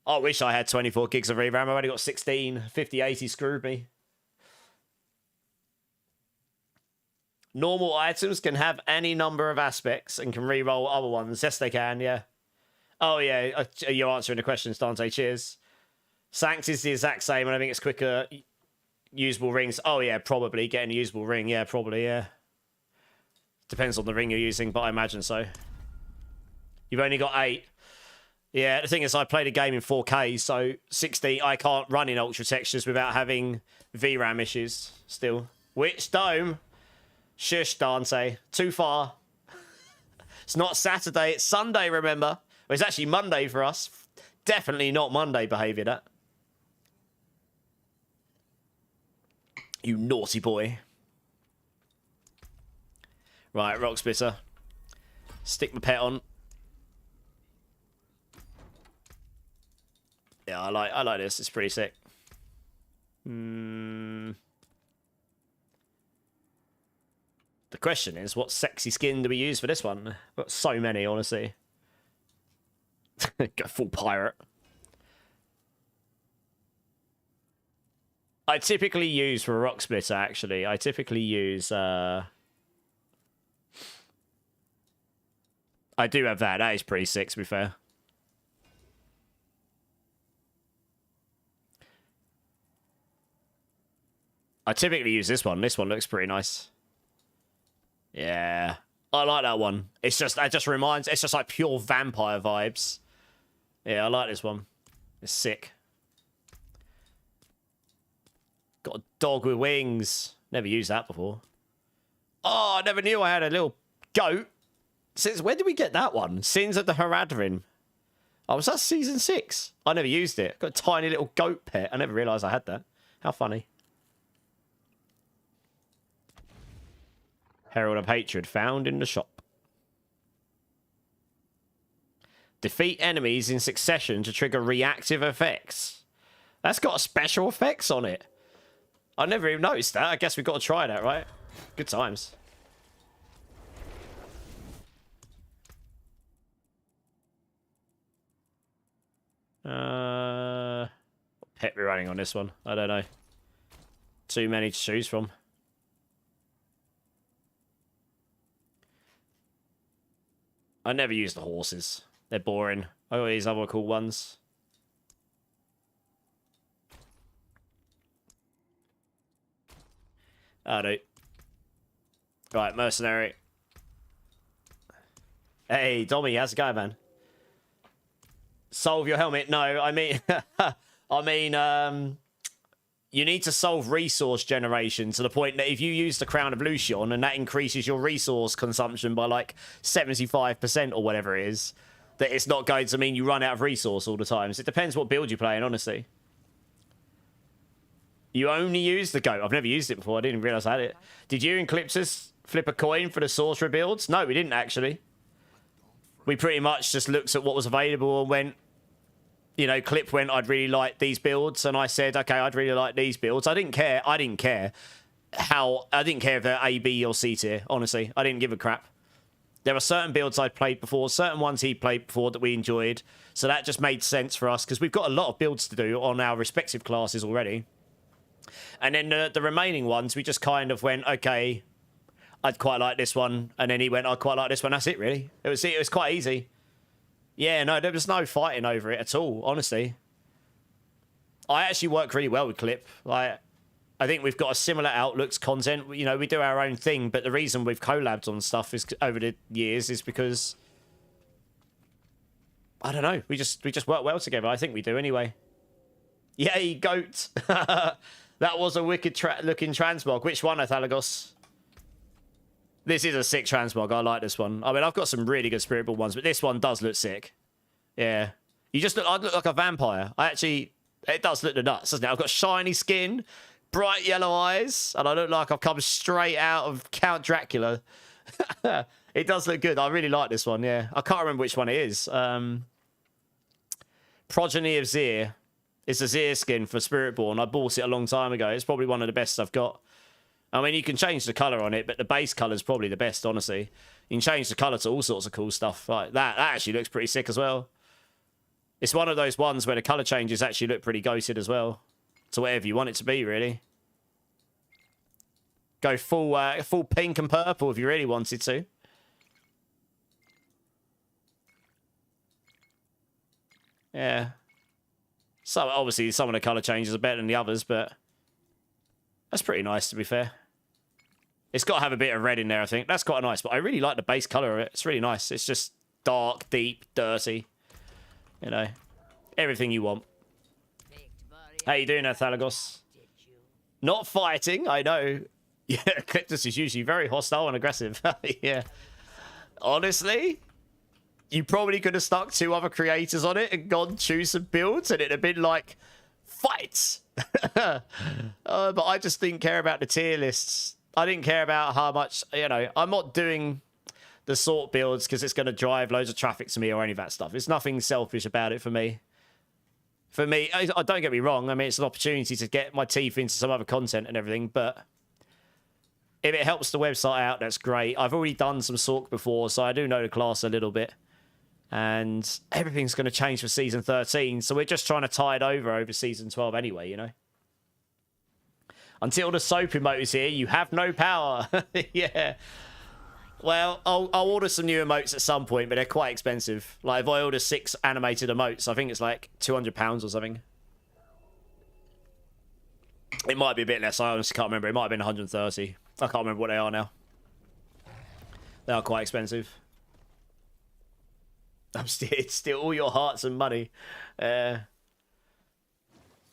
I wish I had 24 gigs of VRAM. I've only got 16. 5080 screwed me. Normal items can have any number of aspects and can re-roll other ones. Yes, they can, yeah. Oh, yeah. You're answering the questions, Dante. Cheers. Sanct is the exact same, and I think it's quicker. Usable rings. Oh, yeah, probably. Getting a usable ring. Yeah, probably, yeah. Depends on the ring you're using, but I imagine so. You've only got 8. Yeah, the thing is, I played a game in 4K, so 60, I can't run in ultra textures without having VRAM issues still. Which dome? Shush, Dante. Too far. It's not Saturday, it's Sunday, remember? Well, it's actually Monday for us. Definitely not Monday behaviour, that. You naughty boy. Right, rock splitter. Stick my pet on. Yeah, I like this. It's pretty sick. The question is, what sexy skin do we use for this one? We've got so many, honestly. Go full pirate. I typically use for a rock splitter, actually. I typically use... I do have that. That is pretty sick, to be fair. I typically use this one. This one looks pretty nice. Yeah. I like that one. It's just, that just reminds, it's just like pure vampire vibes. Yeah, I like this one. It's sick. Got a dog with wings. Never used that before. Oh, I never knew I had a little goat. Since when did we get that one? Sins of the Haradrim. Oh, was that season 6? I never used it. Got a tiny little goat pet. I never realised I had that. How funny. Herald of Hatred found in the shop. Defeat enemies in succession to trigger reactive effects. That's got special effects on it. I never even noticed that. I guess we've got to try that, right? Good times. What pet we're running on this one? I don't know. Too many to choose from. I never use the horses. They're boring. I got these other cool ones. I do. Right, mercenary. Hey, Dommy, how's it going, man? Solve your helmet. No, I mean... you need to solve resource generation to the point that if you use the Crown of Lucian and that increases your resource consumption by like 75% or whatever it is, that it's not going to mean you run out of resource all the time. So it depends what build you're playing, honestly. You only use the goat. I've never used it before. I didn't realize I had it. Did you and Clipsus flip a coin for the sorcerer builds? No, we didn't actually. We pretty much just looked at what was available and went, you know, Clip went, I'd really like these builds. And I said, okay, I'd really like these builds. I didn't care. I didn't care if they're A, B, or C tier, honestly. I didn't give a crap. There are certain builds I'd played before, certain ones he played before that we enjoyed. So that just made sense for us because we've got a lot of builds to do on our respective classes already. And then the remaining ones, we just kind of went, okay, I'd quite like this one. And then he went, I'd quite like this one. That's it, really. It was quite easy. Yeah, no, there was no fighting over it at all, honestly. I actually work really well with Clip. Like, I think we've got a similar outlooks, content. You know, we do our own thing, but the reason we've collabed on stuff is over the years is because I don't know. We just work well together. I think we do anyway. Yay, goat! That was a wicked looking transmog. Which one, Athalagos? This is a sick transmog. I like this one. I mean, I've got some really good Spiritborn ones, but this one does look sick. Yeah. I look like a vampire. It does look the nuts, doesn't it? I've got shiny skin, bright yellow eyes, and I look like I've come straight out of Count Dracula. It does look good. I really like this one, yeah. I can't remember which one it is. Progeny of Zir. It's a Zir skin for Spiritborn. I bought it a long time ago. It's probably one of the best I've got. I mean, you can change the colour on it, but the base colour is probably the best, honestly. You can change the colour to all sorts of cool stuff. Like that actually looks pretty sick as well. It's one of those ones where the colour changes actually look pretty goated as well. To whatever you want it to be, really. Go full pink and purple if you really wanted to. Yeah. So obviously some of the colour changes are better than the others, but that's pretty nice, to be fair. It's got to have a bit of red in there, I think. That's quite nice, but I really like the base colour of it. It's really nice. It's just dark, deep, dirty. You know, everything you want. How you doing, Athalagos? Not fighting, I know. Yeah, Cliptus is usually very hostile and aggressive. Yeah. Honestly, you probably could have stuck 2 other creators on it and gone choose some builds, and it'd have been like, fights! But I just didn't care about the tier lists. I didn't care about how much, you know, I'm not doing the sort builds because it's going to drive loads of traffic to me or any of that stuff. It's nothing selfish about it for me. For me, don't get me wrong. I mean, it's an opportunity to get my teeth into some other content and everything, but if it helps the website out, that's great. I've already done some Sork before, so I do know the class a little bit. And everything's going to change for Season 13, so we're just trying to tie it over Season 12 anyway, you know? Until the soap emote is here, you have no power. Yeah. Well, I'll order some new emotes at some point, but they're quite expensive. Like, if I order 6 animated emotes, I think it's like £200 or something. It might be a bit less. I honestly can't remember. It might have been 130. I can't remember what they are now. They are quite expensive. It's still all your hearts and money.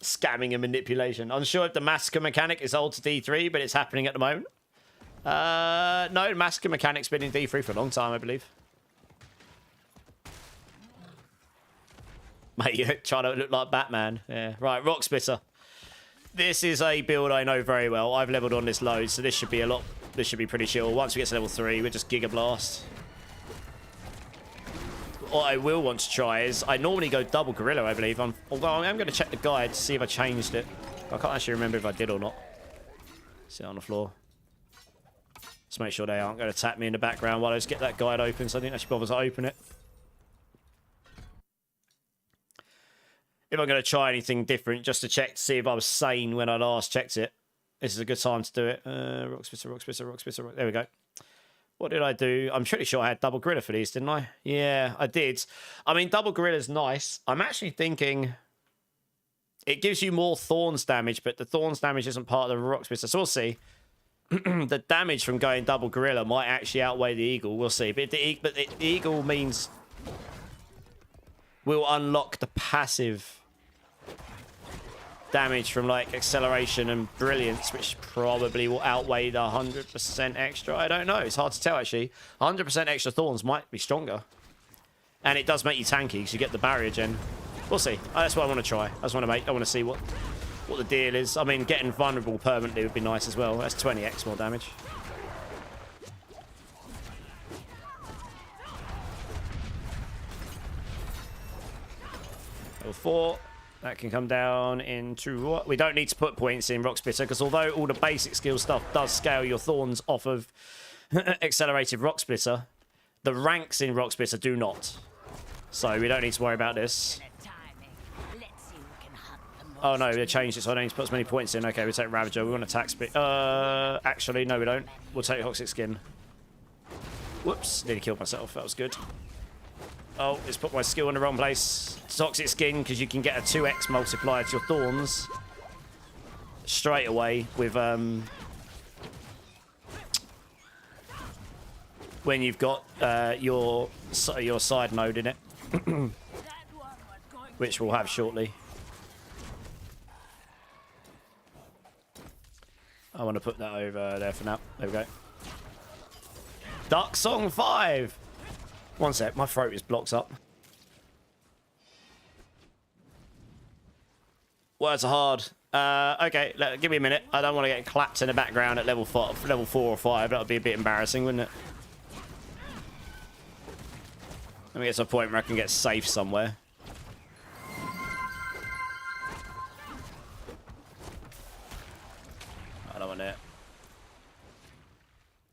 Scamming and manipulation. Unsure if the massacre mechanic is old to D3, but it's happening at the moment. No, massacre mechanic's been in D3 for a long time, I believe. Mate, you're trying to look like Batman. Yeah. Right, Rock Splitter. This is a build I know very well. I've leveled on this load, so this should be pretty chill. Once we get to level 3, we're just Giga Blast. What I will want to try is, I normally go double Gorilla, I believe. Although I am going to check the guide to see if I changed it. I can't actually remember if I did or not. Sit on the floor. Just make sure they aren't going to tap me in the background while I just get that guide open, so I didn't actually bother to open it. If I'm going to try anything different, just to check to see if I was sane when I last checked it. This is a good time to do it. Rock Splitter, Rock Splitter, Rock Splitter. There we go. What did I do? I'm pretty sure I had double Gorilla for these, didn't I? Yeah, I did. I mean, double Gorilla's nice. I'm actually thinking it gives you more Thorns damage, but the Thorns damage isn't part of the Rock Splitter, so we'll see. the damage from going double gorilla might actually outweigh the eagle. We'll see. But the eagle means we'll unlock the passive damage from like acceleration and brilliance, which probably will outweigh the 100% extra. I don't know. It's hard to tell actually. 100% extra thorns might be stronger, and it does make you tanky because you get the barrier gen. We'll see. That's what I want to try. I just want to make. I want to see what the deal is. I mean, getting vulnerable permanently would be nice as well. That's 20x more damage. Level 4. That can come down into what? We don't need to put points in Rock Splitter because although all the basic skill stuff does scale your thorns off of accelerated Rock Splitter, the ranks in Rock Splitter do not. So we don't need to worry about this. Oh no, they changed it, so I don't need to put as many points in. Okay, we take Ravager. We want attack speed. Actually, no, we don't. We'll take Toxic Skin. Whoops, nearly killed myself. That was good. Oh, let's put my skill in the wrong place. Toxic Skin, because you can get a 2x multiplier to your thorns straight away with when you've got your side node in it, which we'll have shortly. I want to put that over there for now. There we go. Duck Song 5. One sec, my throat is blocked up. Words are hard. Okay, give me a minute. I don't want to get clapped in the background at level 4 or 5. That would be a bit embarrassing, wouldn't it? Let me get to a point where I can get safe somewhere. I don't want it.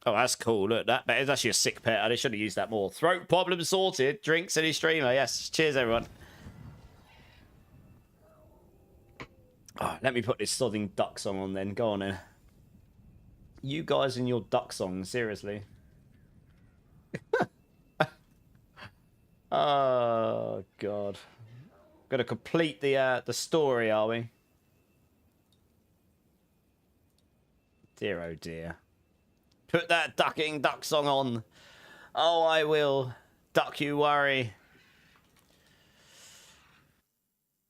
Oh, that's cool. Look, that is actually a sick pet. I should have used that more. Throat problem sorted. Drink City Streamer. Yes. Cheers, everyone. Oh, let me put this sodding duck song on then. Go on then. You guys and your duck song. Seriously. Oh, God. Got to complete the story, are we? Dear, oh dear. Put that duck song on. Oh, I will. Duck you worry.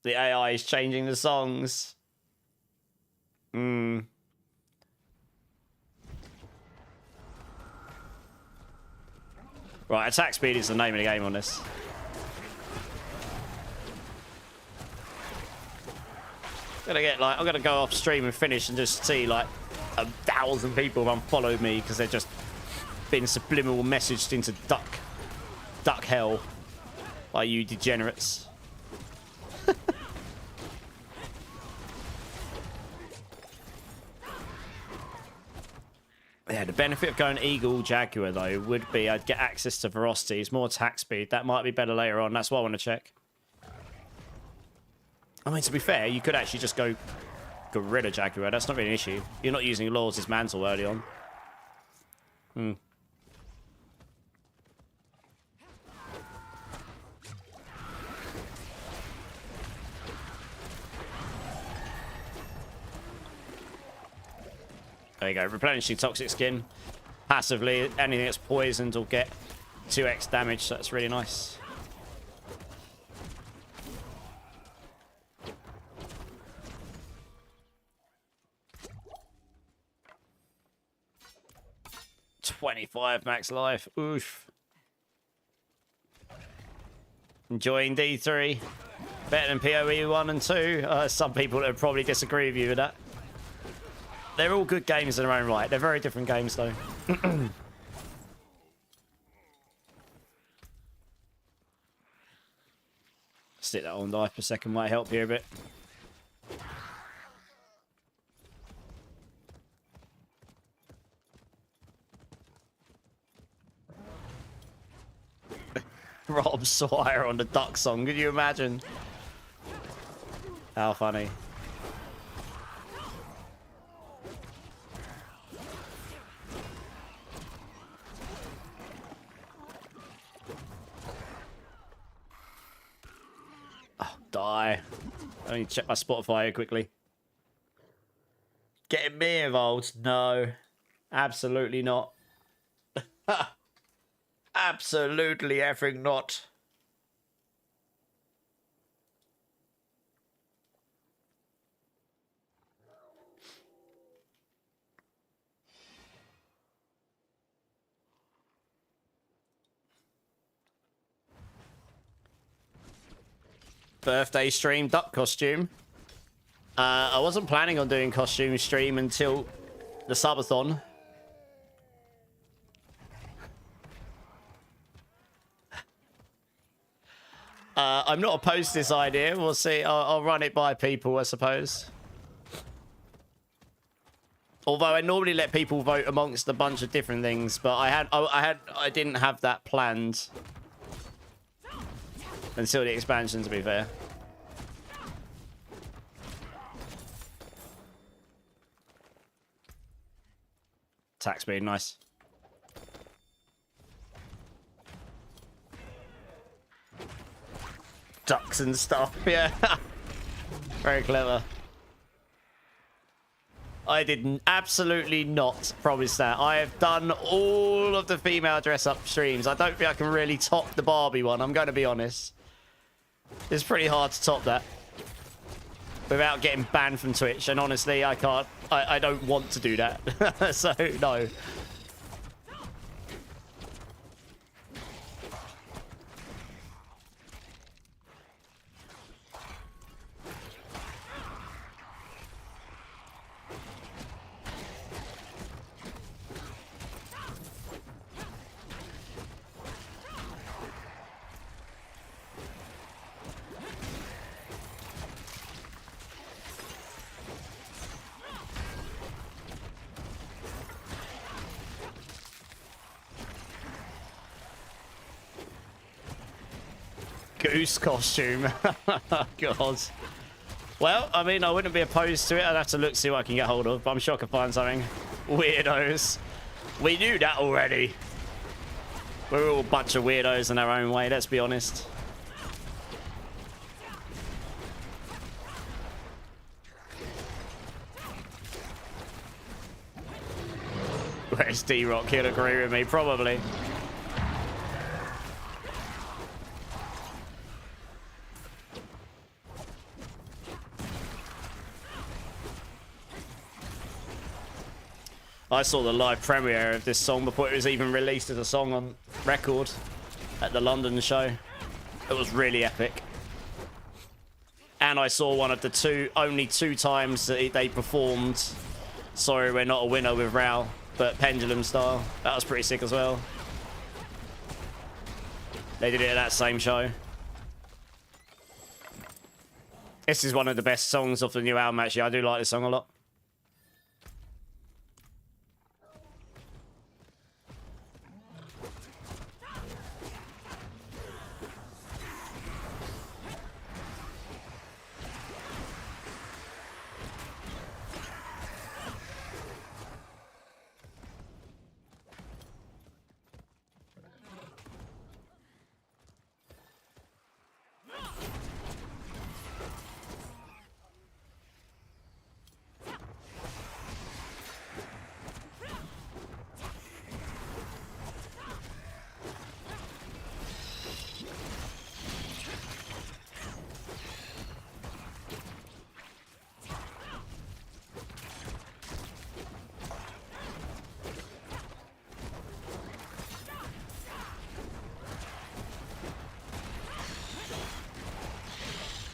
The AI is changing the songs. Right, attack speed is the name of the game on this. I'm gonna go off stream and finish and just see like 1,000 people have unfollowed me because they've just been subliminal messaged into duck hell by you degenerates. Yeah, the benefit of going Eagle Jaguar though would be I'd get access to velocities, more attack speed. That might be better later on. That's what I want to check. I mean, to be fair, you could actually just go Gorilla Jaguar. That's not really an issue. You're not using Lord's Mantle early on. Hmm. There you go. Replenishing Toxic Skin. Passively, anything that's poisoned will get 2x damage, so that's really nice. $25 max life. Oof. Enjoying D3. Better than PoE 1 and 2. Some people that would probably disagree with you with that. They're all good games in their own right. They're very different games, though. Stick that on life for a second might help here a bit. Rob Sawyer on the duck song. Could you imagine? How funny. Oh, die. I need to check my Spotify here quickly. Getting me involved? No. Absolutely not. Absolutely effing not. Birthday stream, duck costume. I wasn't planning on doing costume stream until the subathon. I'm not opposed to this idea. We'll see. I'll run it by people, I suppose. Although I normally let people vote amongst a bunch of different things, but I didn't have that planned until the expansion, to be fair. Attack speed, nice. Ducks and stuff, yeah. Very clever. I did absolutely not promise that. I have done all of the female dress-up streams. I don't think I can really top the Barbie one, I'm going to be honest. It's pretty hard to top that without getting banned from Twitch, and honestly, I can't. I don't want to do that. So, no. Goose costume. God. Well, I mean, I wouldn't be opposed to it. I'd have to look, see what I can get hold of, but I'm sure I can find something. Weirdos. We knew that already. We're all a bunch of weirdos in our own way, let's be honest. Where's D-Rock? He'll agree with me, probably. I saw the live premiere of this song before it was even released as a song on record at the London show. It was really epic. And I saw one of the only two times that they performed Sorry We're Not a Winner with Rao, but Pendulum style. That was pretty sick as well. They did it at that same show. This is one of the best songs off the new album, actually. I do like this song a lot.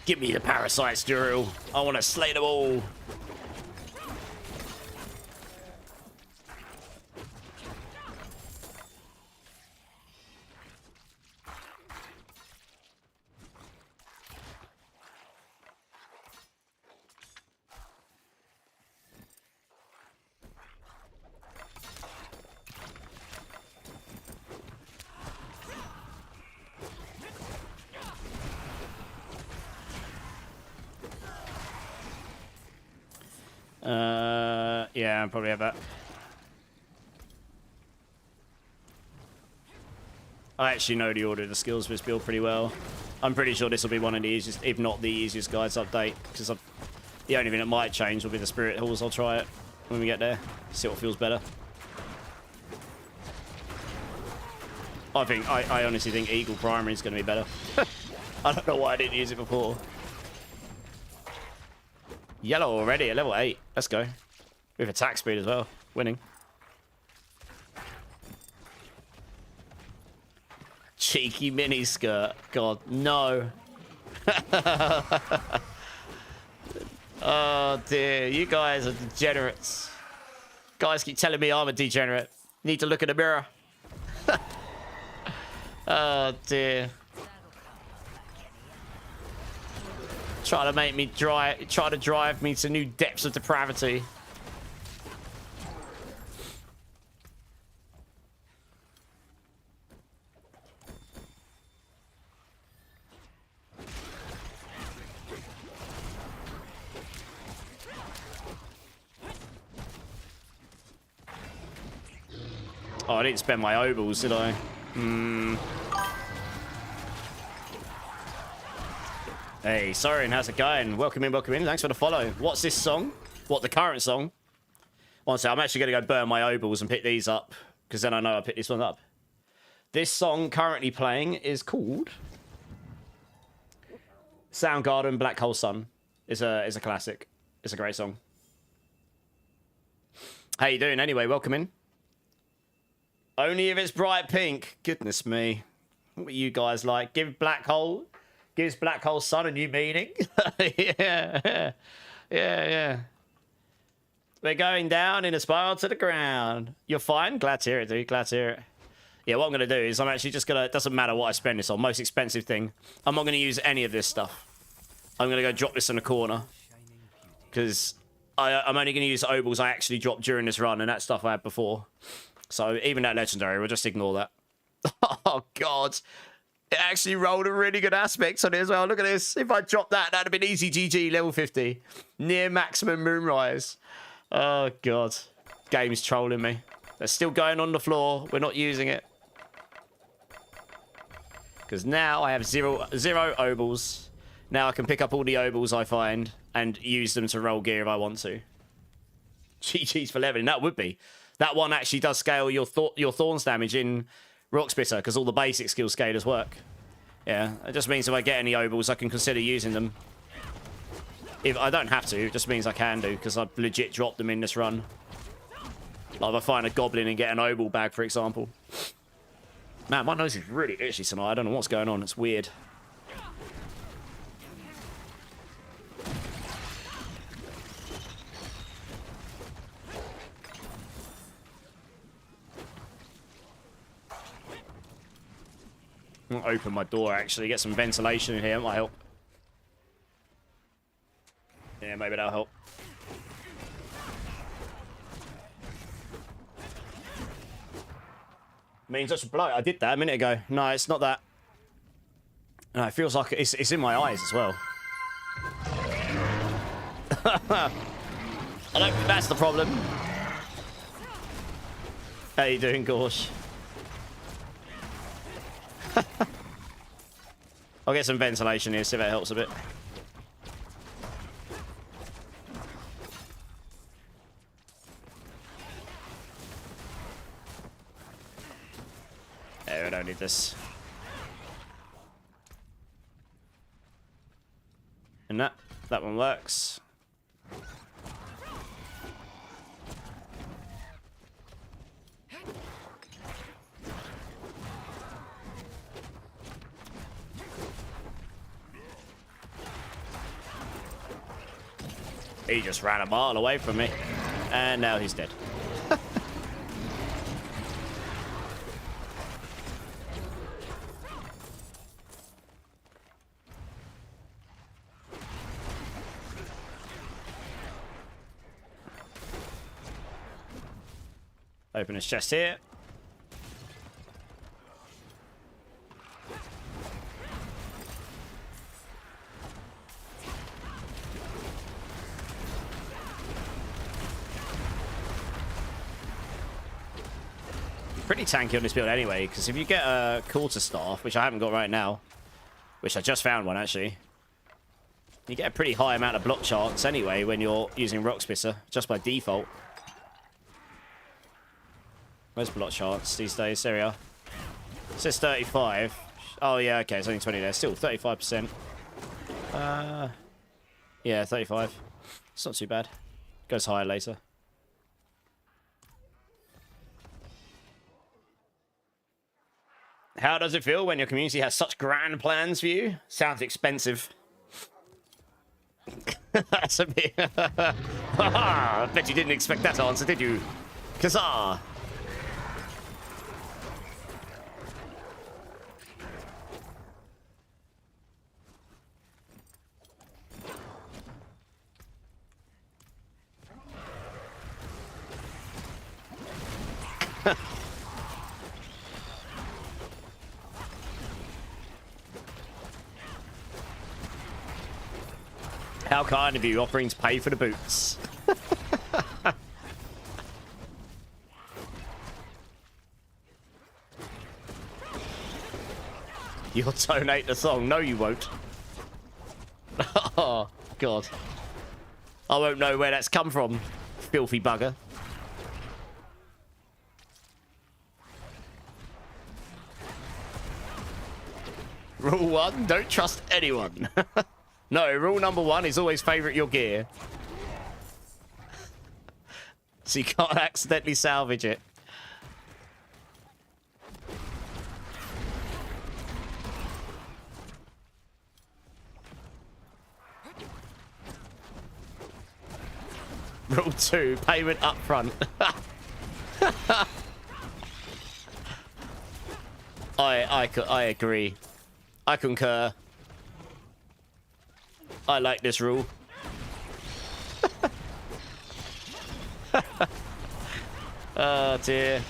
Give me the parasites, Duru. I want to slay them all. Yeah, I'll probably have that. I actually know the order of the skills for this build pretty well. I'm pretty sure this will be one of the easiest, if not the easiest guides update, because the only thing that might change will be the spirit halls. I'll try it when we get there, see what feels better. I honestly think Eagle Primary is going to be better. I don't know why I didn't use it before. Yellow already at level 8. Let's go. With attack speed as well. Winning. Cheeky mini skirt. God, no. Oh dear, you guys are degenerates. Guys keep telling me I'm a degenerate. Need to look in the mirror. Oh dear. Try to make me try to drive me to new depths of depravity. Oh, I didn't spend my obols, did I? Hey, Soren, how's it going? Welcome in, welcome in. Thanks for the follow. What's this song? What, the current song? One second, I'm actually going to go burn my obols and pick these up, because then I know I picked this one up. This song currently playing is called Soundgarden Black Hole Sun. It's a classic. It's a great song. How you doing anyway? Welcome in. Only if it's bright pink. Goodness me. What are you guys like? Gives Black Hole Sun a new meaning? Yeah. We're going down in a spiral to the ground. You're fine? Glad to hear it, dude. Glad to hear it. Yeah, what I'm going to do is I'm actually just going to... It doesn't matter what I spend this on. Most expensive thing. I'm not going to use any of this stuff. I'm going to go drop this in the corner. Because I'm only going to use obols I actually dropped during this run, and that stuff I had before. So even that legendary, we'll just ignore that. Oh, God. It actually rolled a really good aspect on it as well. Look at this. If I dropped that, that'd have been easy GG, level 50. Near maximum moonrise. Oh, God. Game's trolling me. They're still going on the floor. We're not using it. Because now I have zero obols. Now I can pick up all the obols I find and use them to roll gear if I want to. GG's for leveling. That would be. That one actually does scale your Thorns damage in Rock Spitter because all the basic skill scalers work. Yeah, it just means if I get any obols, I can consider using them. If I don't have to, it just means I can do because I've legit dropped them in this run. Like if I find a goblin and get an obol bag, for example. Man, my nose is really itchy tonight. I don't know what's going on. It's weird. I'll open my door, actually. Get some ventilation in here. It might help. Yeah, maybe that'll help. Means I should blow it. I did that a minute ago. No, it's not that. No, it feels like it's in my eyes as well. I don't think that's the problem. How you doing, Gorsh? I'll get some ventilation here, see if that helps a bit. Yeah, I don't need this. And that one works. He just ran a mile away from me. And now he's dead. Open his chest here. Pretty tanky on this build anyway, because if you get a quarterstaff, which I haven't got right now, which I just found one actually, you get a pretty high amount of block chance anyway when you're using Rock Spitter, just by default. Where's block chance these days? There we are. says 35. Oh, yeah, okay, it's only 20 there. Still 35%. Yeah, 35. It's not too bad. Goes higher later. How does it feel when your community has such grand plans for you? Sounds expensive. That's a bit... I bet you didn't expect that answer, did you? Kazaa! How kind of you, offering to pay for the boots. You'll donate the song. No, you won't. Oh, God. I won't know where that's come from, filthy bugger. Rule 1, don't trust anyone. No, rule number 1 is always favourite your gear. So you can't accidentally salvage it. Rule 2, payment up front. I agree. I concur. I like this rule. Oh dear.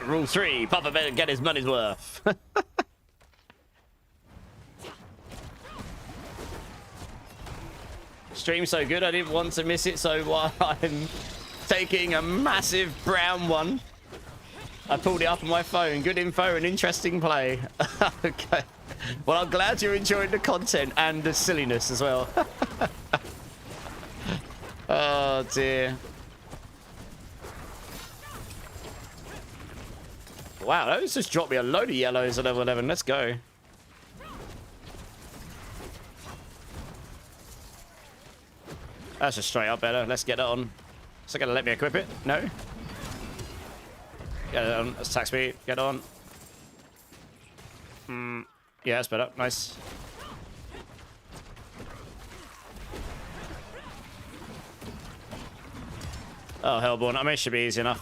Rule 3, Papa better get his money's worth. Stream so good I didn't want to miss it, so while I'm taking a massive brown one, I pulled it up on my phone. Good info and interesting play. Okay. Well, I'm glad you're enjoying the content and the silliness as well. Oh dear. Wow, those just dropped me a load of yellows at level 11. Let's go. That's just straight up better. Let's get it on. Is it going to let me equip it? No? Get it on. Let's attack speed. Get on. Yeah, that's better. Nice. Oh, Hellborn. I mean, it should be easy enough.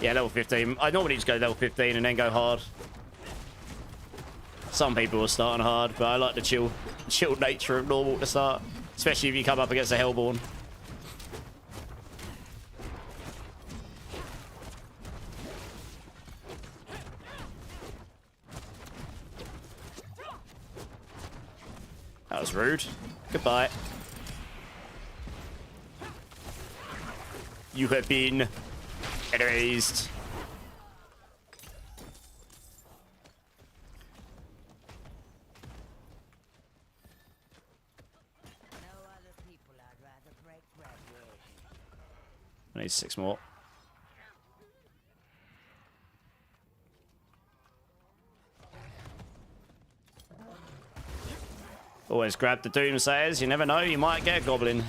Yeah, level 15. I normally just go level 15 and then go hard. Some people are starting hard, but I like the chill nature of normal to start. Especially if you come up against a Hellborn. That was rude. Goodbye. You have been erased. I need 6 more. Always grab the doomsayers. You never know, you might get a goblin.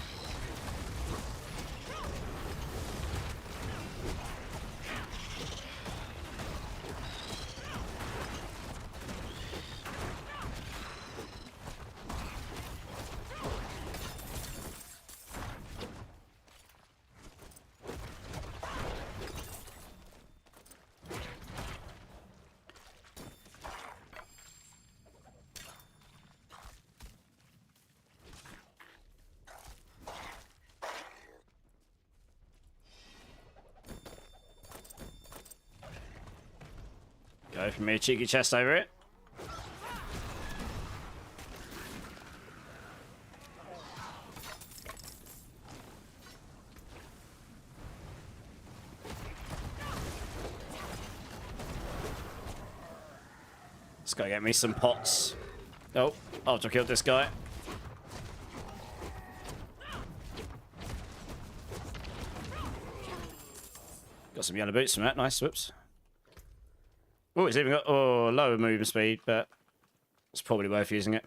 Open me a cheeky chest over it. Let's go get me some pots. Oh, after I killed this guy. Got some yellow boots from that. Nice. Whoops. Oh, it's even got lower movement speed, but it's probably worth using it.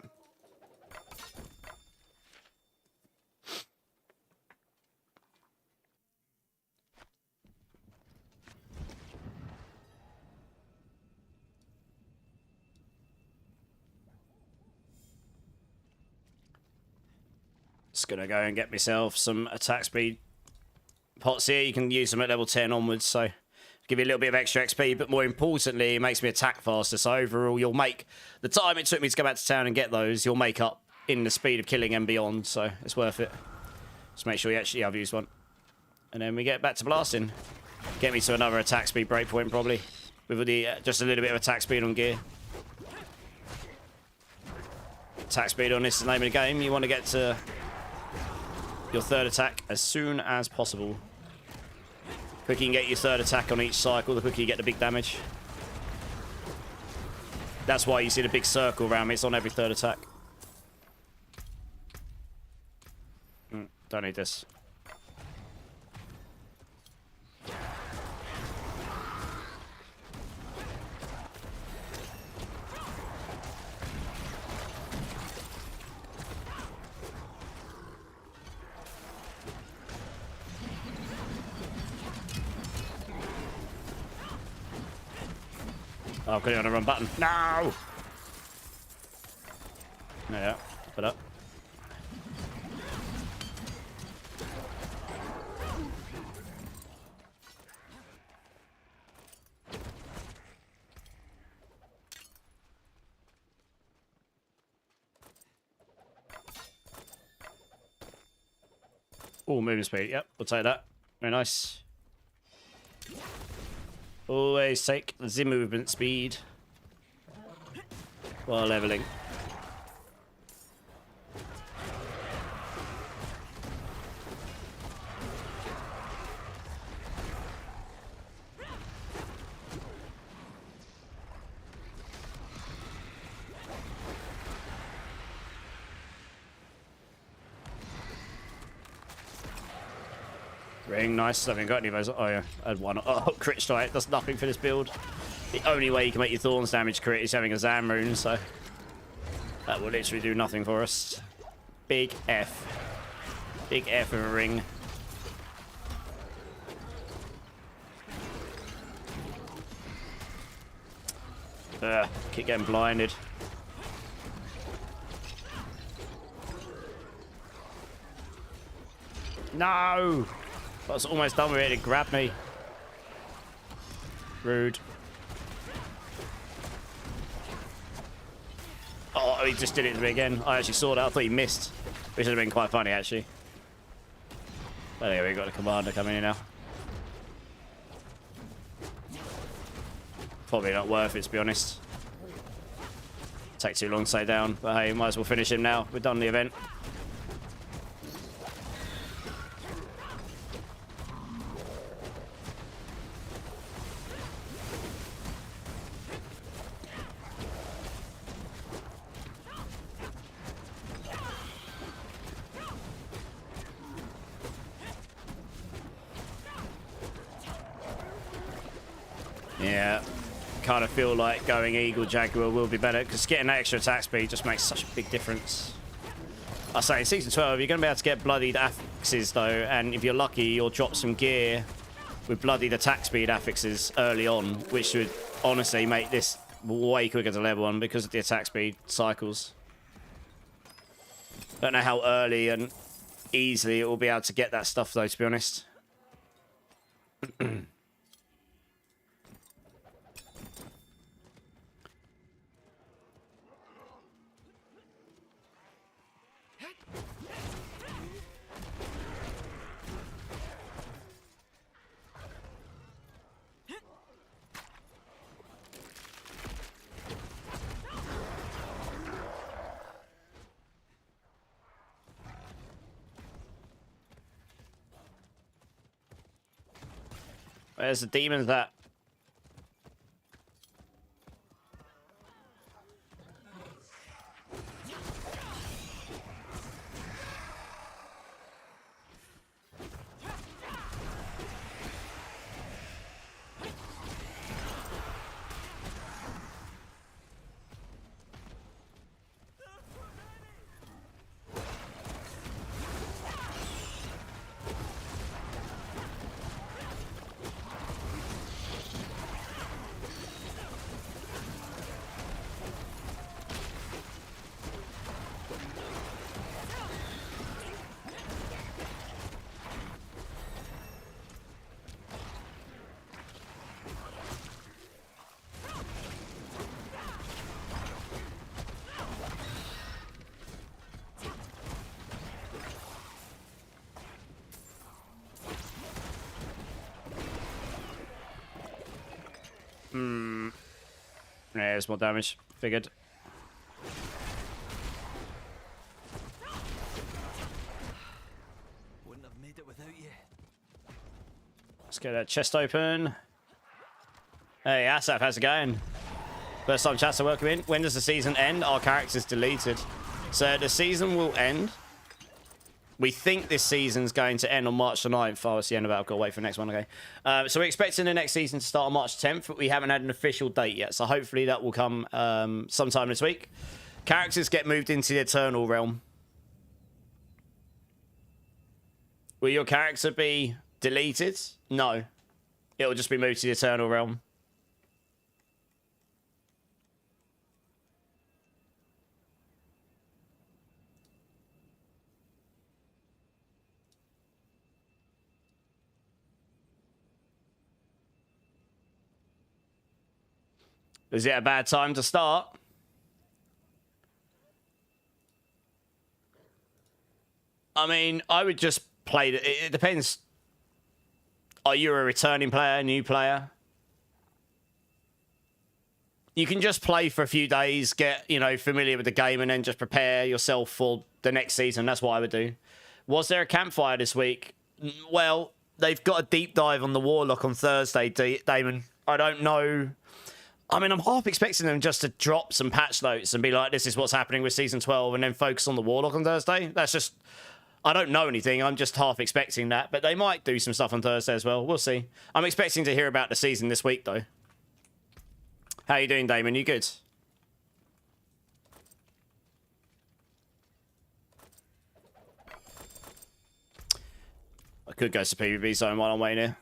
Just gonna go and get myself some attack speed pots here. You can use them at level 10 onwards, so give you a little bit of extra XP, but more importantly, it makes me attack faster. So overall, you'll make the time it took me to go back to town and get those, you'll make up in the speed of killing and beyond, so it's worth it. Just make sure you actually have used one. And then we get back to blasting. Get me to another attack speed breakpoint, probably, with the just a little bit of attack speed on gear. Attack speed on this is the name of the game. You want to get to your third attack as soon as possible. The quicker you can get your third attack on each cycle, the quicker you get the big damage. That's why you see the big circle around me. It's on every third attack. Don't need this. Oh, I'm clicking on the wrong button. No! Yeah, put up. Oh, movement speed. Yep, we'll take that. Very nice. Always take the movement speed while leveling. Ring, nice. I haven't got any of those. Oh, yeah. I had one. Oh, crit strike. Does nothing for this build. The only way you can make your Thorns damage crit is having a Zam rune, so that will literally do nothing for us. Big F. Big F of a ring. Keep getting blinded. No! I was almost done with it. It grabbed me. Rude. Oh, he just did it to me again. I actually saw that. I thought he missed. Which would have been quite funny, actually. But anyway, we've got a commander coming in now. Probably not worth it, to be honest. Take too long to stay down. But hey, might as well finish him now. We've done the event. Yeah, kind of feel like going Eagle Jaguar will be better because getting that extra attack speed just makes such a big difference. I say in season 12 you're going to be able to get bloodied affixes though, and if you're lucky you'll drop some gear with bloodied attack speed affixes early on, which should honestly make this way quicker to level 1 because of the attack speed cycles. Don't know how early and easily it will be able to get that stuff though, to be honest. Where's the demons that? Yeah, there's more damage. Figured. Wouldn't have made it without you. Let's get that chest open. Hey, Asaf, how's it going? First time chat, so welcome in. When does the season end? Our character's deleted. So the season will end. We think this season's going to end on March the 9th. Oh, it's the end of it. I've got to wait for the next one. Okay. So we're expecting the next season to start on March 10th, but we haven't had an official date yet. So hopefully that will come sometime this week. Characters get moved into the Eternal Realm. Will your character be deleted? No. It'll just be moved to the Eternal Realm. Is it a bad time to start? I mean, I would just play... It depends. Are you a returning player, new player? You can just play for a few days, get, you know, familiar with the game, and then just prepare yourself for the next season. That's what I would do. Was there a campfire this week? Well, they've got a deep dive on the Warlock on Thursday, Damon. I don't know... I mean, I'm half expecting them just to drop some patch notes and be like, this is what's happening with Season 12, and then focus on the Warlock on Thursday. That's just... I don't know anything. I'm just half expecting that. But they might do some stuff on Thursday as well. We'll see. I'm expecting to hear about the season this week, though. How you doing, Damon? You good? I could go to PvP zone while I'm waiting here.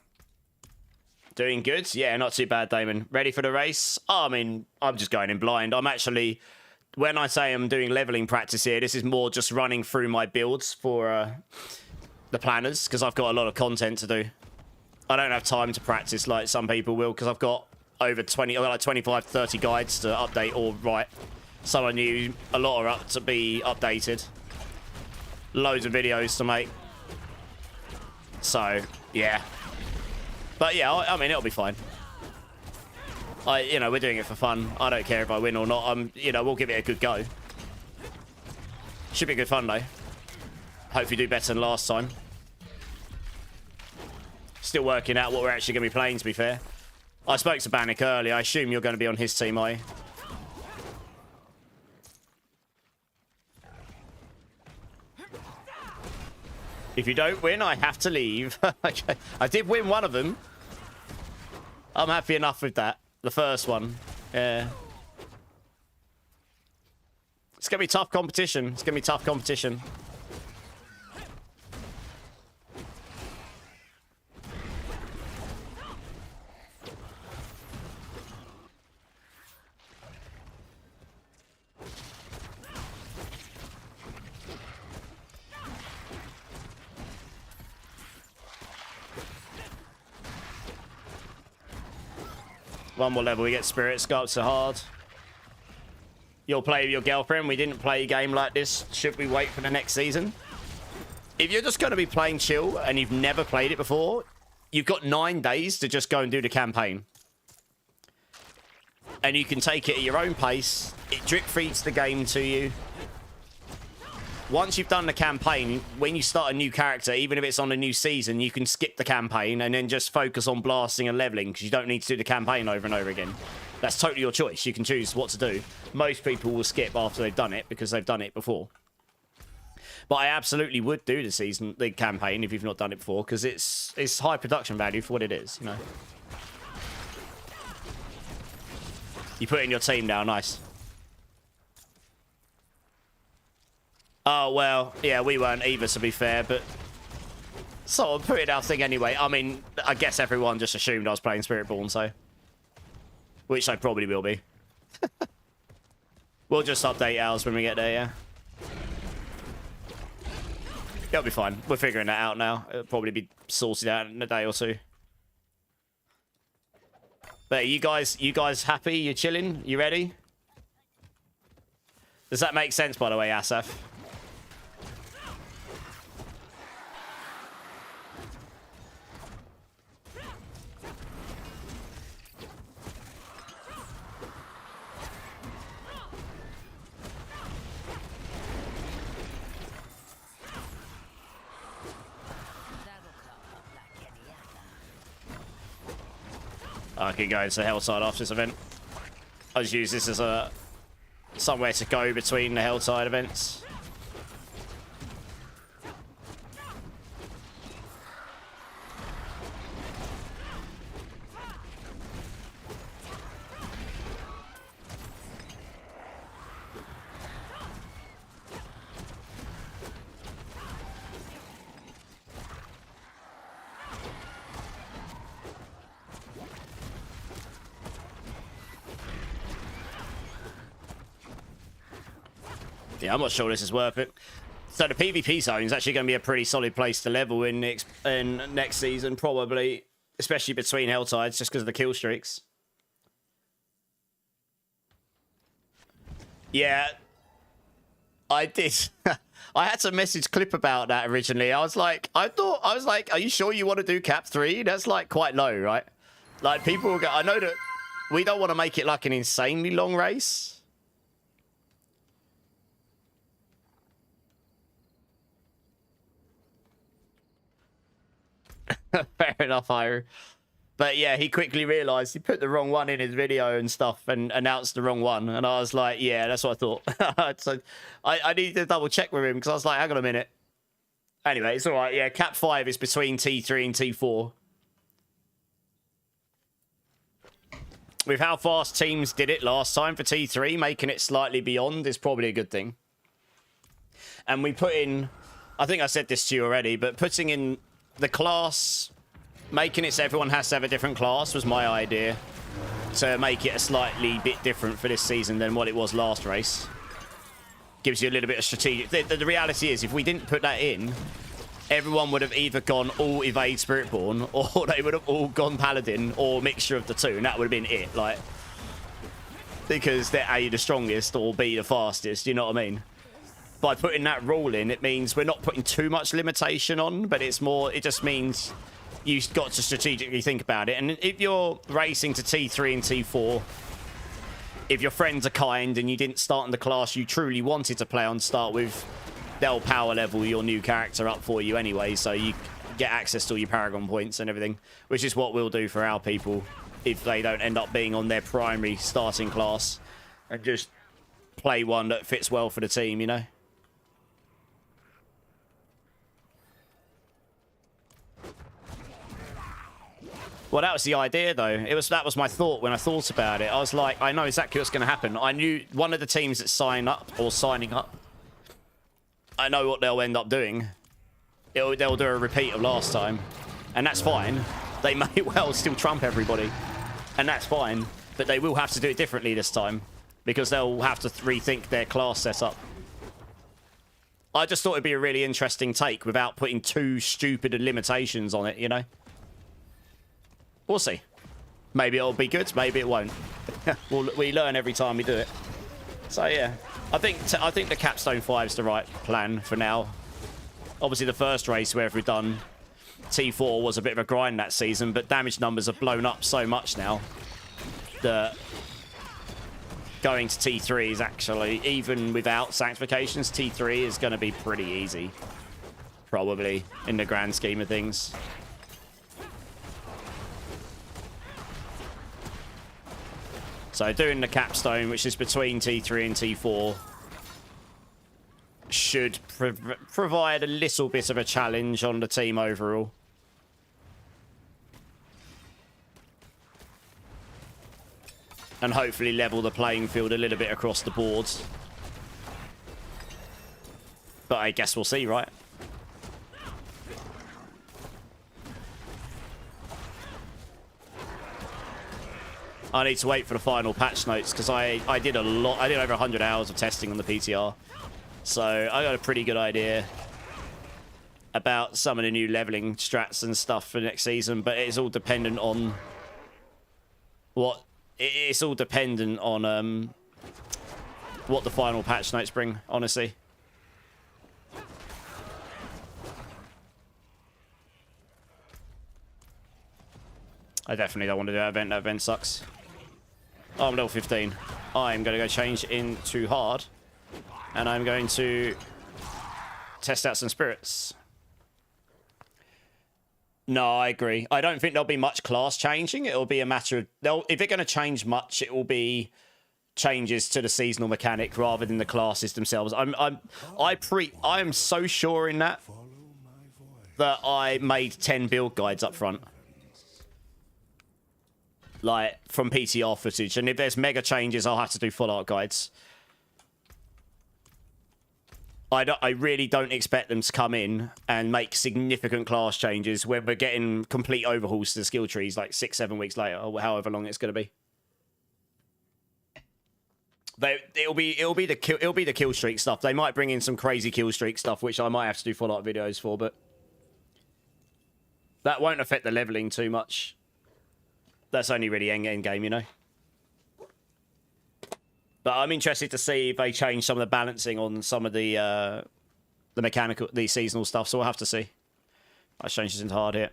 Doing good? Yeah, not too bad, Damon. Ready for the race? Oh, I mean, I'm just going in blind. I'm actually... When I say I'm doing leveling practice here, this is more just running through my builds for the planners, because I've got a lot of content to do. I don't have time to practice like some people will, because I've got over 20... I've got like 25, 30 guides to update or write. Some are new, a lot are up to be updated. Loads of videos to make. So, yeah. But yeah, I mean, it'll be fine. You know, we're doing it for fun. I don't care if I win or not. You know, we'll give it a good go. Should be good fun, though. Hopefully do better than last time. Still working out what we're actually going to be playing, to be fair. I spoke to Bannock earlier. I assume you're going to be on his team, are you? If you don't win, I have to leave. Okay. I did win one of them. I'm happy enough with that. The first one. Yeah. It's going to be tough competition. It's going to be tough competition. One more level, we get Spirit Sculpts are hard. You'll play with your girlfriend. We didn't play a game like this. Should we wait for the next season? If you're just going to be playing chill and you've never played it before, you've got 9 days to just go and do the campaign. And you can take it at your own pace. It drip feeds the game to you. once you've done the campaign, when you start a new character, even if it's on a new season, you can skip the campaign and then just focus on blasting and leveling because you don't need to do the campaign over and over again. That's totally your choice. You can choose what to do. Most people will skip after they've done it because they've done it before. But I absolutely would do the campaign if you've not done it before because it's high production value for what it is, you know. You put in your team now, nice. Oh, well, yeah, we weren't either, to be fair, but sort of put it our thing anyway. I mean, I guess everyone just assumed I was playing Spiritborn, so... Which I probably will be. We'll just update ours when we get there, yeah. It'll be fine. We're figuring that out now. It'll probably be sorted out in a day or two. But you guys happy? You chilling? You ready? Does that make sense, by the way, Asaf? I can go into the Helltide after this event. I'll just use this as a somewhere to go between the Helltide events. Yeah, I'm not sure this is worth it. So the PvP zone is actually going to be a pretty solid place to level in next season, probably, especially between Helltides, just because of the kill streaks. Yeah, I did. I had to message Clip about that originally. I was like, are you sure you want to do Cap 3? That's like quite low, right? Like people will go, I know that we don't want to make it like an insanely long race. Fair enough, Iru. But yeah, he quickly realised he put the wrong one in his video and stuff and announced the wrong one. And I was like, yeah, that's what I thought. So I need to double check with him because I was like, hang on a minute. Anyway, it's all right. Yeah, Cap 5 is between T3 and T4. With how fast teams did it last time for T3, making it slightly beyond is probably a good thing. And we put in, I think I said this to you already, but putting in the class, making it so everyone has to have a different class was my idea. To make it a slightly bit different for this season than what it was last race. Gives you a little bit of strategic... The reality is, if we didn't put that in, everyone would have either gone all evade Spiritborn, or they would have all gone Paladin, or a mixture of the two, and that would have been it, like... Because they're A, the strongest, or B, the fastest, you know what I mean? By putting that rule in, it means we're not putting too much limitation on, but it's more, it just means you've got to strategically think about it. And if you're racing to T3 and T4, if your friends are kind and you didn't start in the class you truly wanted to play on, start with, they'll power level your new character up for you anyway, so you get access to all your Paragon points and everything, which is what we'll do for our people if they don't end up being on their primary starting class and just play one that fits well for the team, you know? Well, that was the idea, though. That was my thought when I thought about it. I was like, I know exactly what's going to happen. I knew one of the teams that signing up, I know what they'll end up doing. They'll do a repeat of last time, and that's fine. They may well still trump everybody, and that's fine. But they will have to do it differently this time because they'll have to rethink their class setup. I just thought it'd be a really interesting take without putting too stupid limitations on it, you know? We'll see. Maybe it'll be good, maybe it won't. We learn every time we do it. So yeah, I think the Capstone 5 is the right plan for now. Obviously the first race where we've done T4 was a bit of a grind that season, but damage numbers have blown up so much now that going to T3 is actually, even without sanctifications, T3 is going to be pretty easy. Probably, in the grand scheme of things. So doing the capstone, which is between T3 and T4, should provide a little bit of a challenge on the team overall. And hopefully level the playing field a little bit across the board. But I guess we'll see, right? I need to wait for the final patch notes because I did a lot. I did over 100 hours of testing on the PTR. So I got a pretty good idea about some of the new leveling strats and stuff for next season. But it's all dependent on what... It's all dependent on what the final patch notes bring, honestly. I definitely don't want to do that event. That event sucks. Oh, I'm level 15. I'm going to go change into hard. And I'm going to test out some spirits. No, I agree. I don't think there'll be much class changing. It'll be a matter of... If they're going to change much, it will be changes to the seasonal mechanic rather than the classes themselves. I am so sure in that I made 10 build guides up front. Like, from PTR footage. And if there's mega changes, I'll have to do full art guides. I really don't expect them to come in and make significant class changes when we're getting complete overhauls to the skill trees like 6-7 weeks later, or however long it's going to be. It'll be the kill streak stuff. They might bring in some crazy kill streak stuff, which I might have to do follow-up videos for, but that won't affect the leveling too much. That's only really end game, you know. But I'm interested to see if they change some of the balancing on some of the mechanical, the seasonal stuff. So we'll have to see. I changed this into hard here.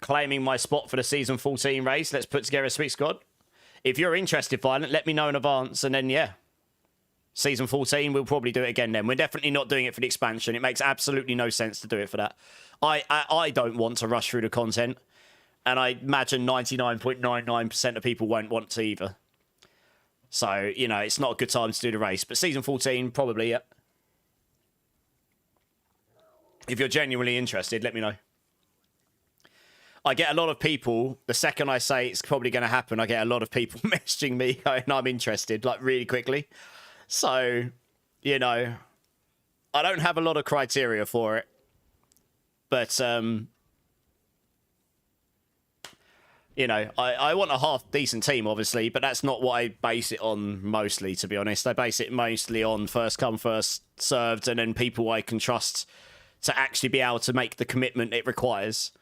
Claiming my spot for the season 14 race. Let's put together a sweet squad. If you're interested, Violent, let me know in advance, and then yeah, season 14, we'll probably do it again. Then we're definitely not doing it for the expansion. It makes absolutely no sense to do it for that. I don't want to rush through the content. And I imagine 99.99% of people won't want to either. So, you know, it's not a good time to do the race. But season 14, probably, yeah. If you're genuinely interested, let me know. I get a lot of people, the second I say it's probably going to happen, I get a lot of people messaging me going, I'm interested, like, really quickly. So, you know, I don't have a lot of criteria for it. But, you know, I want a half-decent team, obviously, but that's not what I base it on mostly, to be honest. I base it mostly on first come, first served, and then people I can trust to actually be able to make the commitment it requires.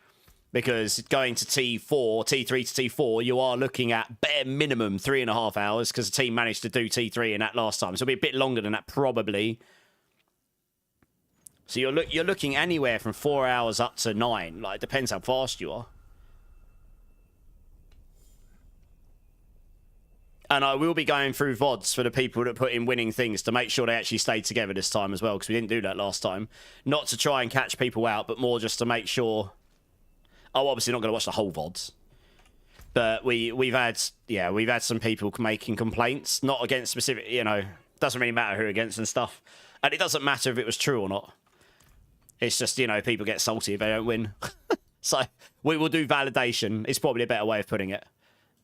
Because going to T3 to T4, you are looking at bare minimum 3.5 hours, because the team managed to do T3 in that last time. So it'll be a bit longer than that, probably. So you're looking anywhere from 4 hours up to 9. Like, it depends how fast you are. And I will be going through VODs for the people that put in winning things to make sure they actually stayed together this time as well, because we didn't do that last time. Not to try and catch people out, but more just to make sure... Oh, obviously not going to watch the whole VODs. But we've had some people making complaints, not against specific, you know, doesn't really matter who against and stuff. And it doesn't matter if it was true or not. It's just, you know, people get salty if they don't win. So we will do validation. It's probably a better way of putting it.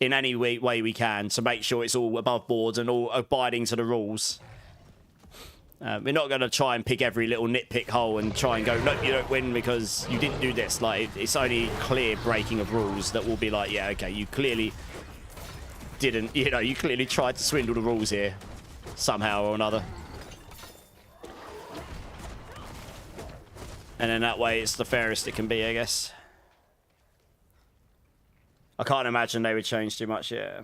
In any way we can to make sure it's all above board and all abiding to the rules. We're not going to try and pick every little nitpick hole and try and go, no, you don't win because you didn't do this. Like, it's only clear breaking of rules that will be like, yeah, okay, you clearly didn't, you know, you clearly tried to swindle the rules here somehow or another. And then that way it's the fairest it can be, I guess. I can't imagine they would change too much. Yeah.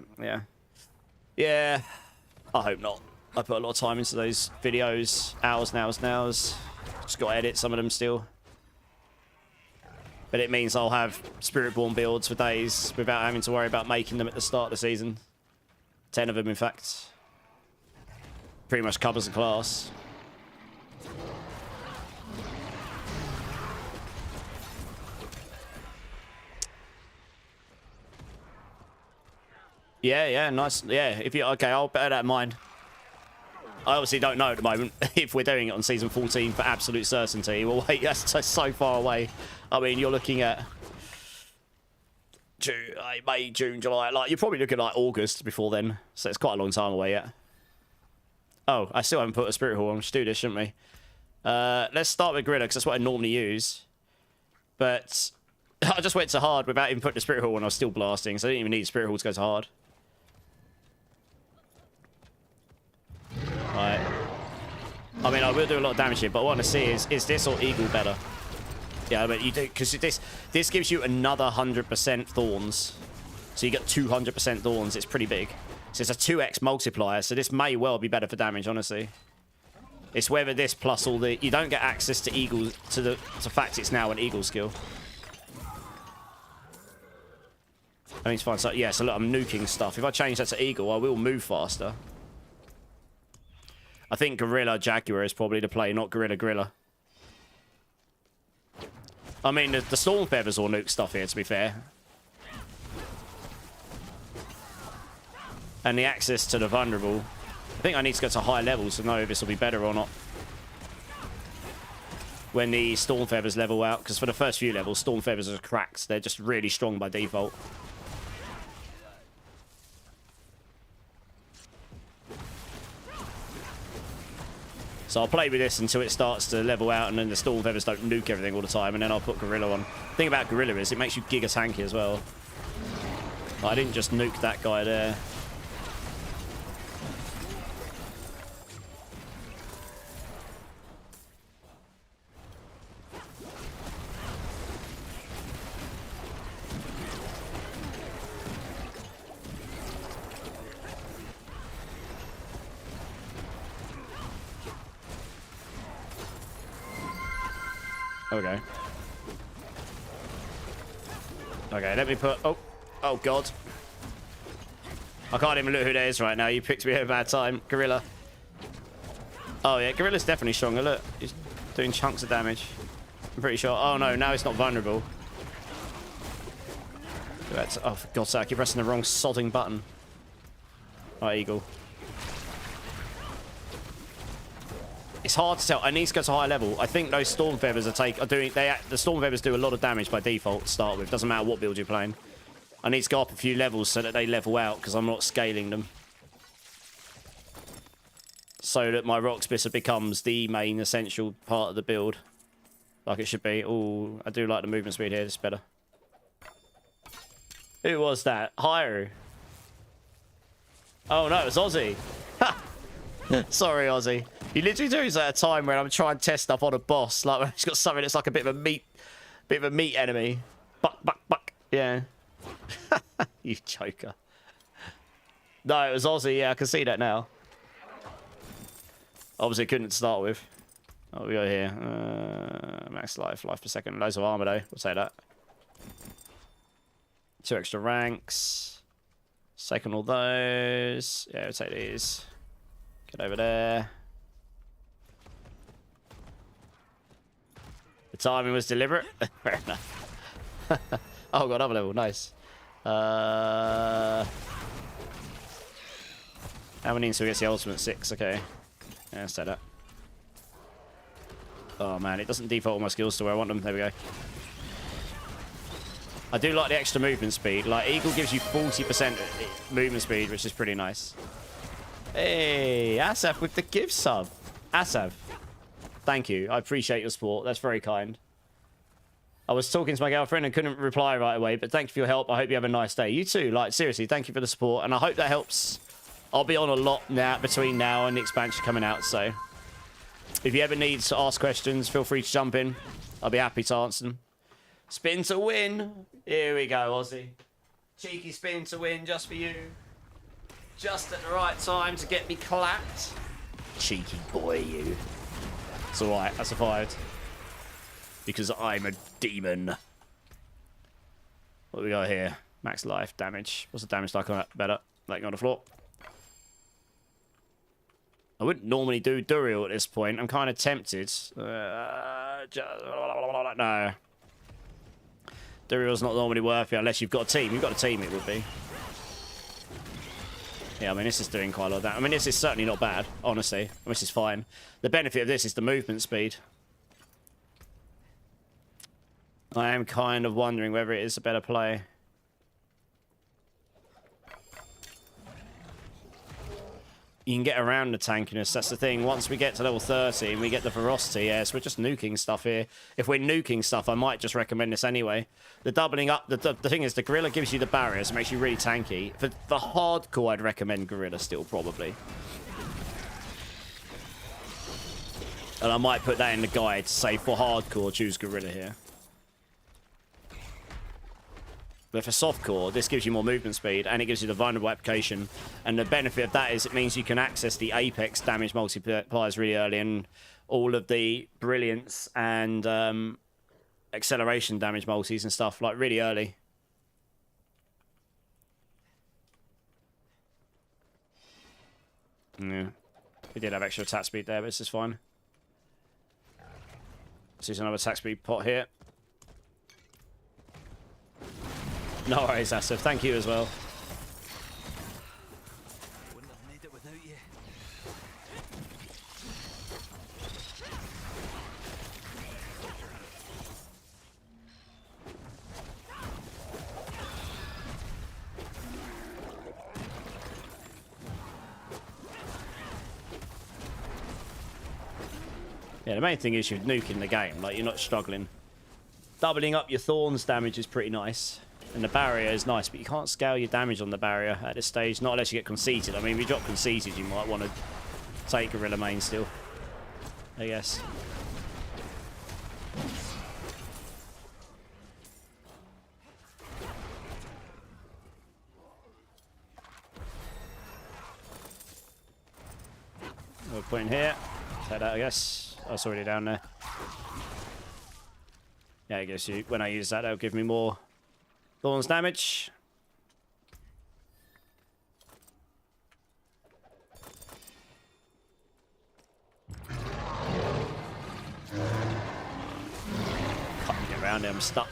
I hope not. I put a lot of time into those videos. Hours and hours and hours. Just got to edit some of them still. But it means I'll have Spiritborn builds for days without having to worry about making them at the start of the season. 10 of them, in fact. Pretty much covers the class. Yeah, nice. Yeah, if you okay, I'll bear that in mind. I obviously don't know at the moment if we're doing it on season 14 for absolute certainty. Well, wait, that's so far away. I mean, you're looking at May, June, July. Like, you're probably looking at like August before then. So it's quite a long time away yet. Oh, I still haven't put a Spirit Hall on. We should do this, shouldn't we? Let's start with Gorilla, because that's what I normally use. But I just went to hard without even putting the Spirit Hall on. I was still blasting, so I didn't even need Spirit Hall to go to hard. Right. I mean, I will do a lot of damage here, but what I want to see is this or Eagle better? Yeah, but you do, because this gives you another 100% Thorns. So you get 200% Thorns. It's pretty big. So it's a 2x multiplier, so this may well be better for damage, honestly. It's whether this plus all the... You don't get access to Eagle, to the fact it's now an Eagle skill. I need to find something... Yeah, so look, I'm nuking stuff. If I change that to Eagle, I will move faster. I think Gorilla Jaguar is probably the play, not Gorilla. I mean, the Storm Feathers will nuke stuff here, to be fair. And the access to the Vulnerable. I think I need to go to high levels to know if this will be better or not. When the Storm Feathers level out, because for the first few levels, Storm Feathers are cracked. They're just really strong by default. So I'll play with this until it starts to level out, and then the Storm Feathers don't nuke everything all the time, and then I'll put Gorilla on. The thing about Gorilla is it makes you giga tanky as well. I didn't just nuke that guy there. Okay. Okay, let me put... Oh, God. I can't even look who that is right now. You picked me at a bad time. Gorilla. Oh, yeah. Gorilla's definitely stronger. Look. He's doing chunks of damage. I'm pretty sure. Oh, no. Now he's not vulnerable. Oh, for God's sake. I keep pressing the wrong sodding button. Right, Eagle. It's hard to tell. I need to go to high level. I think those Storm Feathers the Storm Feathers do a lot of damage by default to start with. Doesn't matter what build you're playing. I need to go up a few levels so that they level out, because I'm not scaling them. So that my Rock Splitter becomes the main essential part of the build. Like it should be. Oh, I do like the movement speed here. It's better. Who was that? Hyrule. Oh no, it was Ozzy. Ha! Sorry, Ozzy. You literally do this at a time when I'm trying to test stuff on a boss. Like when he's got something that's like a bit of a meat enemy. Buck. Yeah. You joker. No, it was Ozzy. Yeah, I can see that now. Obviously, couldn't start with. What we got here? Max life per second. Loads of armor though. We'll say that. 2 extra ranks. Second all those. Yeah, we'll take these. Get over there. The timing was deliberate. Fair enough. Oh, got another level. Nice. How many until we get the ultimate? 6. Okay. Yeah, let's take that. Oh, man. It doesn't default all my skills to where I want them. There we go. I do like the extra movement speed. Like, Eagle gives you 40% movement speed, which is pretty nice. Hey, Asaf with the gift sub. Asaf, thank you. I appreciate your support. That's very kind. I was talking to my girlfriend and couldn't reply right away, but thank you for your help. I hope you have a nice day. You too. Like, seriously, thank you for the support, and I hope that helps. I'll be on a lot now between now and the expansion coming out, so if you ever need to ask questions, feel free to jump in. I'll be happy to answer them. Spin to win. Here we go, Ozzy. Cheeky spin to win just for you. Just at the right time to get me clapped. Cheeky boy, you. It's alright, I survived. Because I'm a demon. What do we got here? Max life damage. What's the damage like on that? Better. Laying on the floor. I wouldn't normally do Duriel at this point. I'm kind of tempted. No. Duriel's not normally worth it unless you've got a team. You've got a team, it would be. Yeah, I mean, this is doing quite a lot of that. I mean, this is certainly not bad, honestly. This is fine. The benefit of this is the movement speed. I am kind of wondering whether it is a better play. You can get around the tankiness, that's the thing. Once we get to level 30 and we get the ferocity, yes, we're just nuking stuff here. If we're nuking stuff, I might just recommend this anyway. The doubling up, the thing is, the gorilla gives you the barriers, it makes you really tanky. For the hardcore, I'd recommend gorilla still, probably. And I might put that in the guide to say, for hardcore, choose gorilla here. But for softcore, this gives you more movement speed, and it gives you the vulnerable application. And the benefit of that is it means you can access the apex damage multipliers really early, and all of the brilliance and acceleration damage multis and stuff, like, really early. Yeah. We did have extra attack speed there, but this is fine. Let's use another attack speed pot here. No worries, Asif. Thank you as well. Wouldn't have made it without you. Yeah, the main thing is you're nuking the game. Like, you're not struggling. Doubling up your thorns damage is pretty nice. And the barrier is nice, but you can't scale your damage on the barrier at this stage, not unless you get conceited. I mean, if you drop conceited, you might want to take Gorilla main still, I guess. We'll put in here. Take that, I guess. Oh, it's already down there. Yeah, I guess when I use that, that'll give me more thorns damage. Can't get around it, I'm stuck.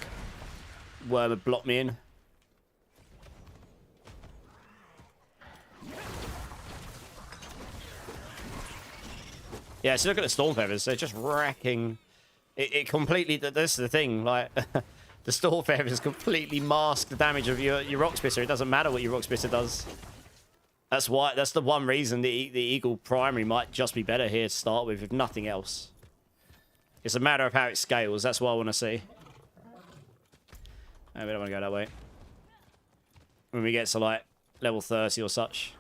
Worm would block me in. Yeah, so look at the Storm Feathers, they're just wrecking. It completely, this is the thing, like, the Storm Feathers completely mask the damage of your Rock Spitter. It doesn't matter what your Rock Spitter does. That's the one reason the Eagle Primary might just be better here to start with, if nothing else. It's a matter of how it scales, that's what I want to see. No, we don't want to go that way. When we get to, like, level 30 or such.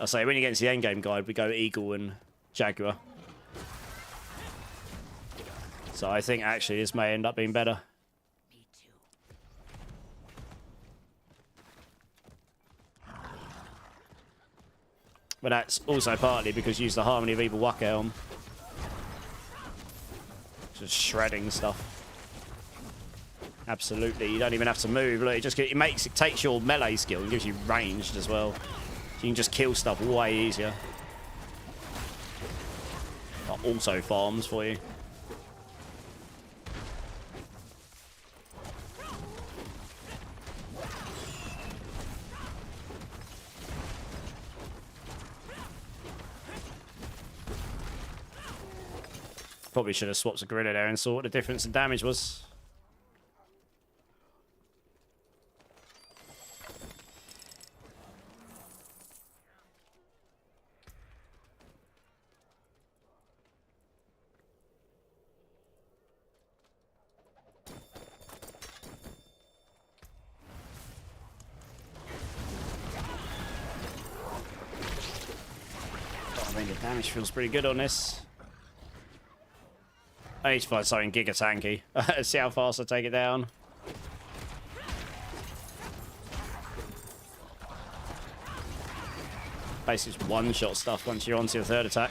I say, when you get into the endgame guide, we go Eagle and Jaguar. So I think actually this may end up being better. Me too. But that's also partly because you use the Harmony of Evil Waka Helm. Just shredding stuff. Absolutely, you don't even have to move. Look, it takes your melee skill and gives you ranged as well. So you can just kill stuff way easier. Also farms for you. Probably should have swapped a gorilla there and saw what the difference in damage was. I mean, the damage feels pretty good on this. I need to find something giga tanky. See how fast I take it down. Basically just one-shot stuff once you're onto your third attack.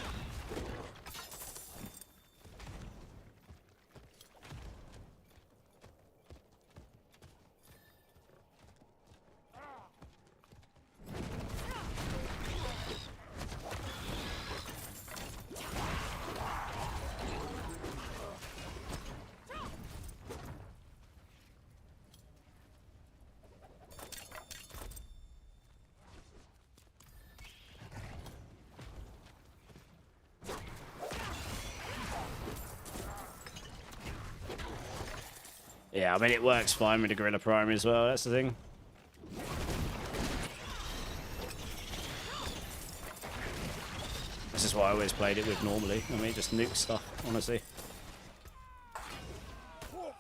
Yeah, I mean, it works fine with the Gorilla Primary as well, that's the thing. This is what I always played it with normally. I mean, just nuke stuff, honestly.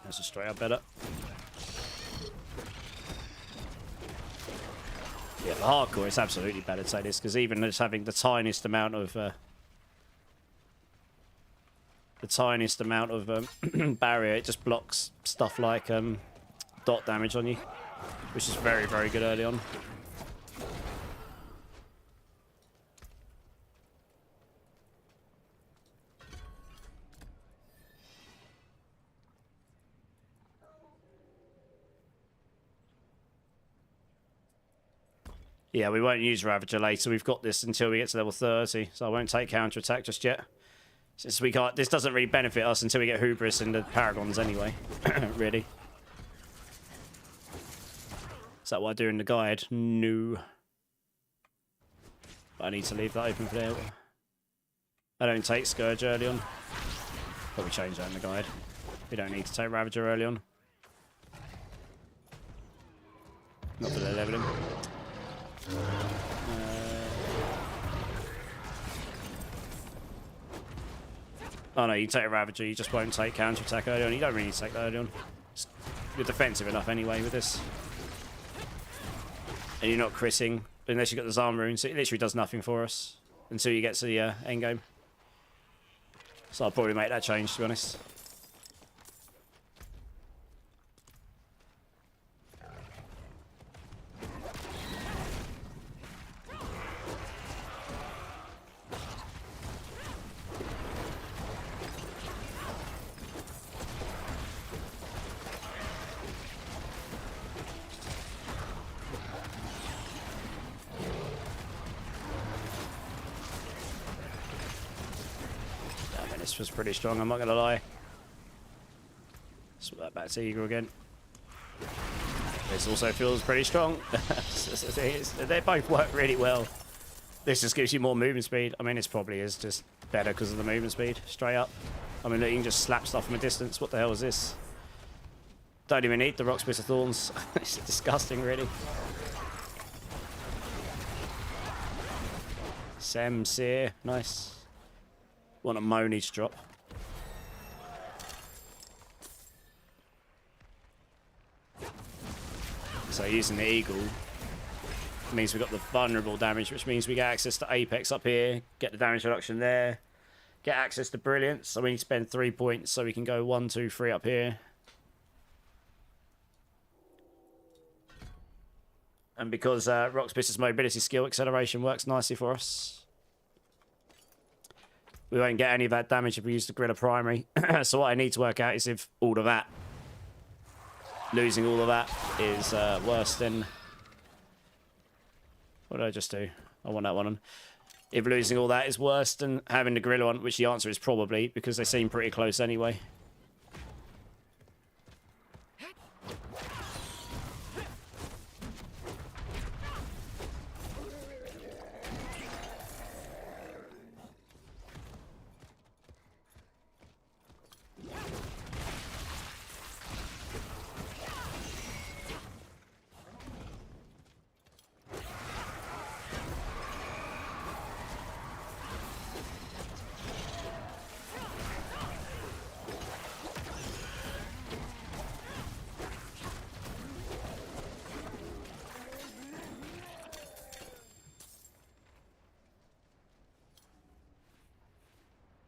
That's a straight up better. Yeah, for hardcore, it's absolutely better to say this, because even just having the tiniest amount of barrier, it just blocks stuff like dot damage on you, which is very, very good early on. Yeah, we won't use Ravager later. We've got this until we get to level 30, so I won't take counterattack just yet. Since we can't, this doesn't really benefit us until we get Hubris and the Paragons anyway, really. Is that what I do in the guide? No. But I need to leave that open for there. I don't take Scourge early on. Probably change that in the guide. We don't need to take Ravager early on. Not for the leveling. Oh no, you take a Ravager, you just won't take counter-attack early on. You don't really need to take that early on. You're defensive enough anyway with this. And you're not critting, unless you've got the Zarm rune, so it literally does nothing for us until you get to the endgame. So I'll probably make that change, to be honest. This was pretty strong, I'm not going to lie. Swap that back to Eagle again. This also feels pretty strong. They both work really well. This just gives you more movement speed. I mean, this probably is just better because of the movement speed, straight up. I mean, look, you can just slap stuff from a distance. What the hell is this? Don't even need the Rock Splitter Thorns. It's disgusting, really. Sem Seer, nice. Want a Moni to drop. So using the Eagle means we've got the vulnerable damage, which means we get access to Apex up here, get the damage reduction there, get access to Brilliance, so we need to spend 3 points so we can go 1, 2, 3 up here. And because Rock Splitter's mobility skill acceleration works nicely for us, we won't get any of that damage if we use the Gorilla Primary. So what I need to work out is if all of that, losing all of that, is worse than... What did I just do? I want that one on. If losing all that is worse than having the Gorilla on, which the answer is probably, because they seem pretty close anyway.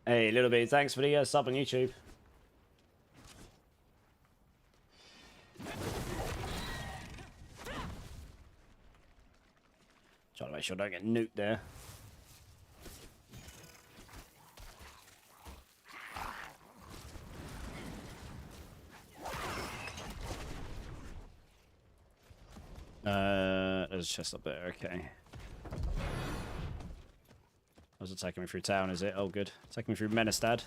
Hey, Little Bit, thanks for the sub on YouTube. Trying to make sure I don't get nuked there. There's a chest up there, okay. Was it taking me through town, is it? Oh, good. Taking me through Menestad.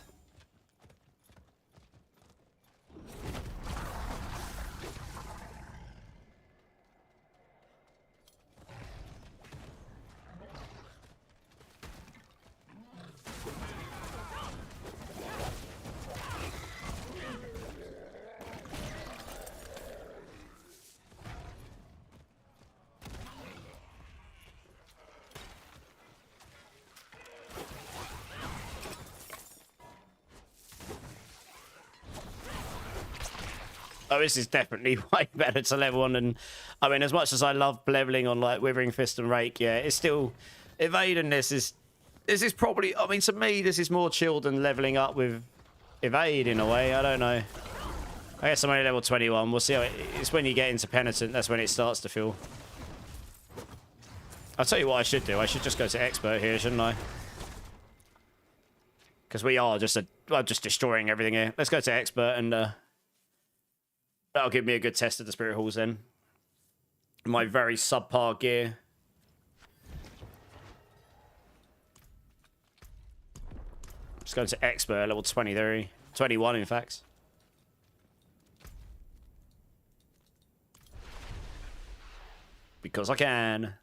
Oh, this is definitely way better to level on. And I mean, as much as I love leveling on like Withering Fist and Rake, yeah, it's still evade. And this is probably, I mean, to me, this is more chill than leveling up with evade in a way. I don't know. I guess I'm only level 21. We'll see how it's when you get into Penitent. That's when it starts to feel. I'll tell you what I should do. I should just go to Expert here, shouldn't I? Because we are just destroying everything here. Let's go to Expert and that'll give me a good test of the Spirit Halls then. My very subpar gear. Just going to Expert, level 23. 21, in fact. Because I can.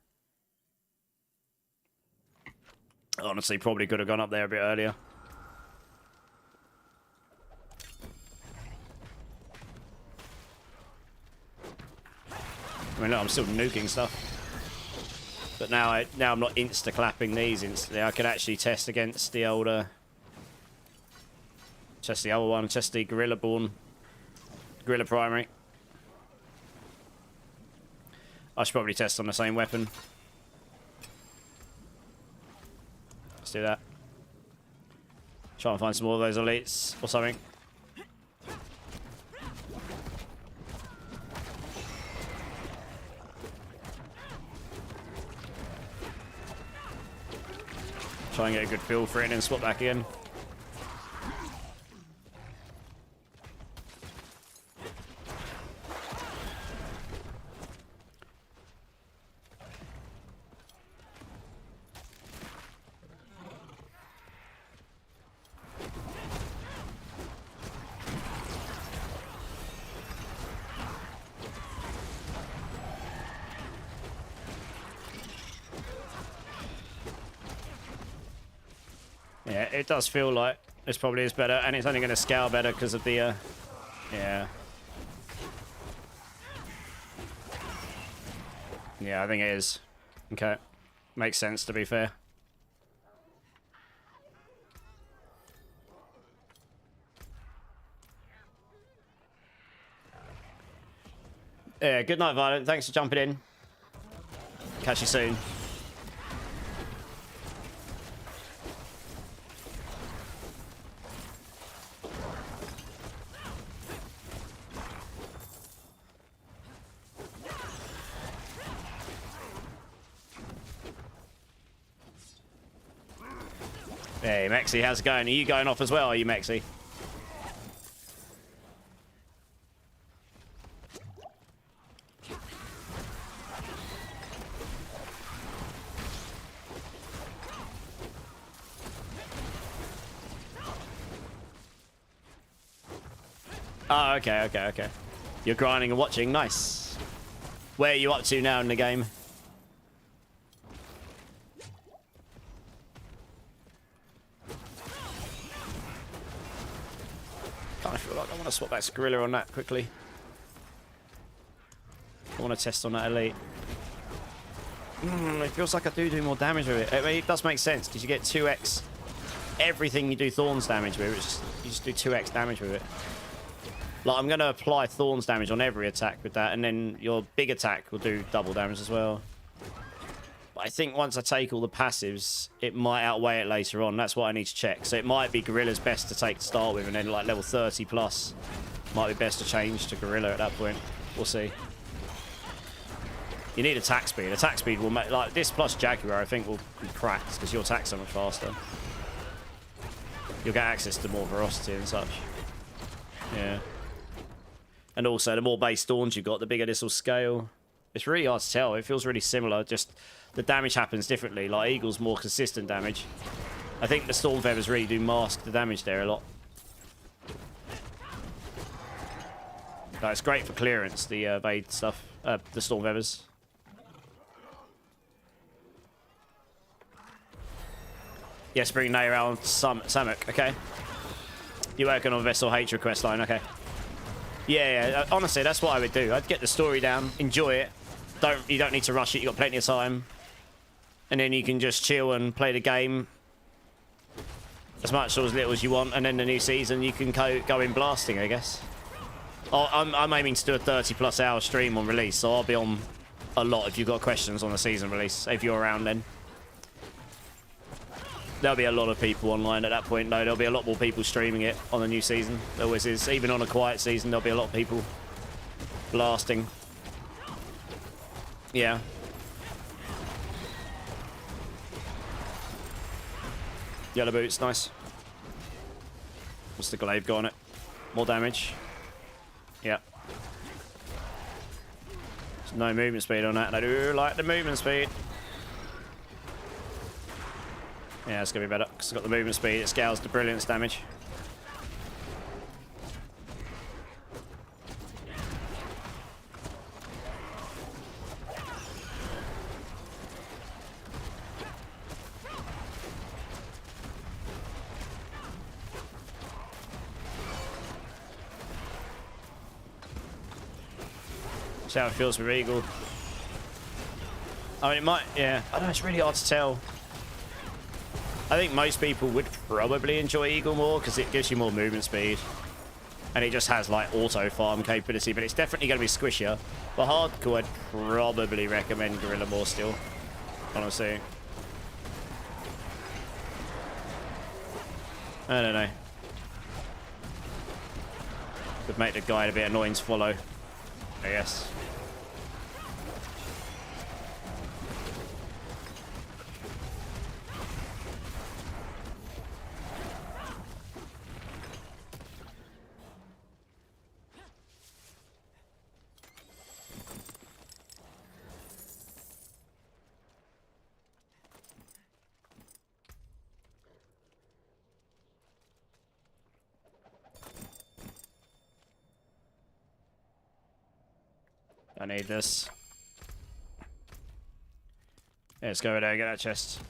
Honestly, probably could have gone up there a bit earlier. I mean, look, I'm still nuking stuff. But now I'm not insta-clapping these instantly. I can actually test against the older... Test the other one. Test the Gorilla-born. Gorilla primary. I should probably test on the same weapon. Let's do that. Try and find some more of those elites or something. Try and get a good feel for it and then swap back again. Yeah, it does feel like this probably is better, and it's only going to scale better because of the, yeah. Yeah, I think it is. Okay. Makes sense, to be fair. Yeah, good night, Violet. Thanks for jumping in. Catch you soon. Hey, Mexi, how's it going? Are you going off as well, are you, Mexi? Oh, okay. You're grinding and watching. Nice. Where are you up to now in the game? I feel like I want to swap back to Gorilla on that quickly. I want to test on that elite. It feels like I do more damage with it. I mean, it does make sense because you get 2x everything you do Thorns damage with. You just do 2x damage with it. Like, I'm going to apply Thorns damage on every attack with that, and then your big attack will do double damage as well. But I think once I take all the passives, it might outweigh it later on. That's what I need to check. So it might be Gorilla's best to take to start with, and then like level 30 plus might be best to change to Gorilla at that point. We'll see. You need attack speed. Attack speed will make, like this plus Jaguar, I think will be cracked because your attack's so much faster. You'll get access to more velocity and such. Yeah. And also, the more base Thorns you've got, the bigger this will scale. It's really hard to tell. It feels really similar. Just the damage happens differently. Like Eagle's more consistent damage. I think the Storm Feathers really do mask the damage there a lot. But it's great for clearance, the evade stuff. The Storm Feathers. Yes, bring Nay around Samuk. Okay. You're working on Vessel Hatred quest line. Okay. Yeah, honestly, that's what I would do. I'd get the story down, enjoy it. You don't need to rush it. You got plenty of time, and then you can just chill and play the game as much or as little as you want. And then the new season, you can go in blasting, I guess. Oh, I'm aiming to do a 30+ hour stream on release, so I'll be on a lot if you've got questions on the season release, if you're around then. There'll be a lot of people online at that point, though. There'll be a lot more people streaming it on the new season. There always is. Even on a quiet season, there'll be a lot of people blasting. Yeah. Yellow boots, nice. What's the glaive got on it? More damage. Yeah. There's no movement speed on that, and I do like the movement speed. Yeah, it's going to be better, because it's got the movement speed. It scales the brilliance damage. See how it feels with Eagle. I mean, it might, yeah. I don't know, it's really hard to tell. I think most people would probably enjoy Eagle more because it gives you more movement speed. And it just has, like, auto farm capability, but it's definitely going to be squishier. For hardcore, I'd probably recommend Gorilla more still, honestly. I don't know. Could make the guide a bit annoying to follow, I guess. I need this. Yeah, let's go over there and get that chest.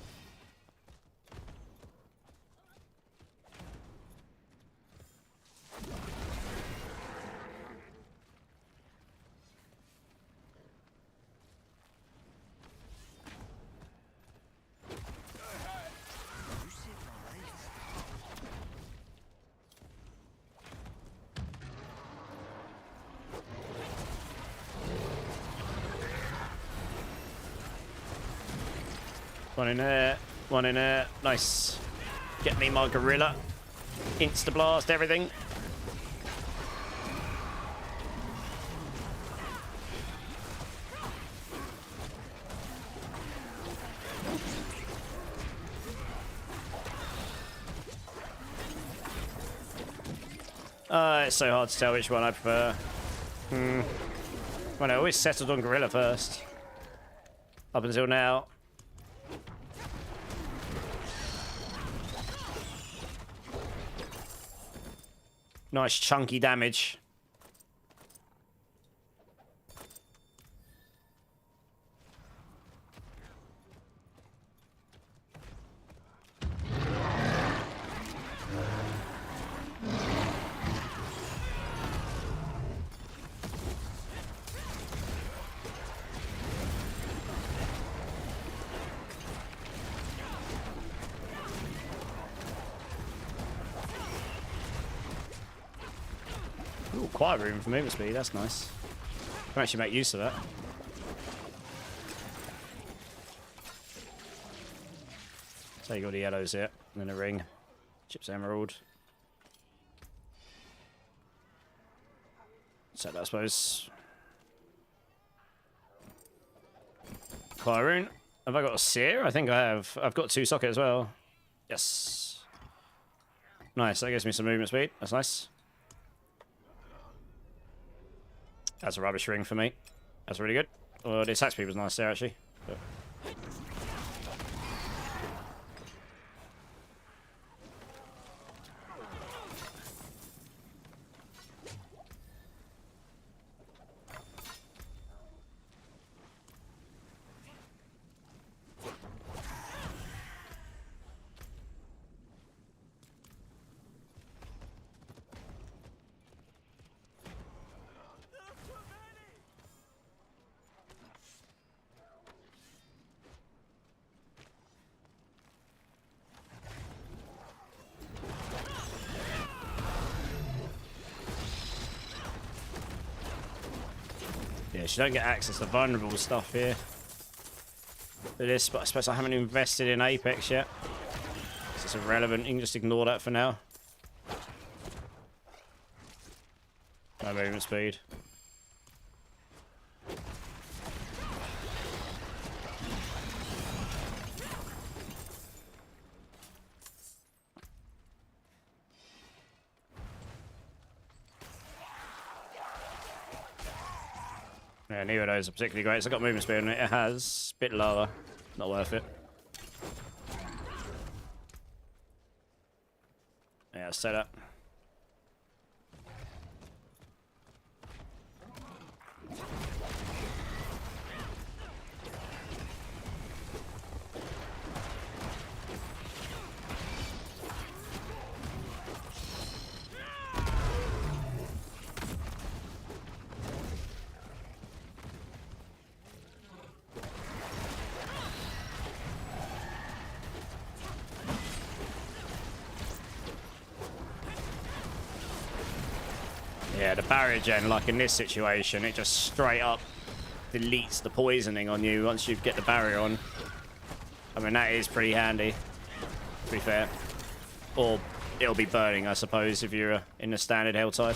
One in there, one in there. Nice. Get me my gorilla. Insta blast everything. It's so hard to tell which one I prefer. Well, I always settled on gorilla first. Up until now. Nice chunky damage. Ooh, quiet room for movement speed, that's nice. Can actually make use of that. Take all the yellows here, and then a ring. Chips emerald. Set that, I suppose. Quiet room. Have I got a seer? I think I have. I've got 2 socket as well. Yes. Nice, that gives me some movement speed. That's nice. That's a rubbish ring for me. That's really good. Oh, the attack speed was nice there, actually. But... Yeah, she don't get access to vulnerable stuff here. For this, but I suppose I haven't invested in Apex yet. So it's irrelevant. You can just ignore that for now. No movement speed. Yeah, neither of those are particularly great. It's got movement speed on it. It has. A bit lower. Not worth it. Yeah, set up. Yeah, the barrier gen, like in this situation, it just straight up deletes the poisoning on you once you get the barrier on. I mean, that is pretty handy, to be fair. Or it'll be burning, I suppose, if you're in the standard hell type.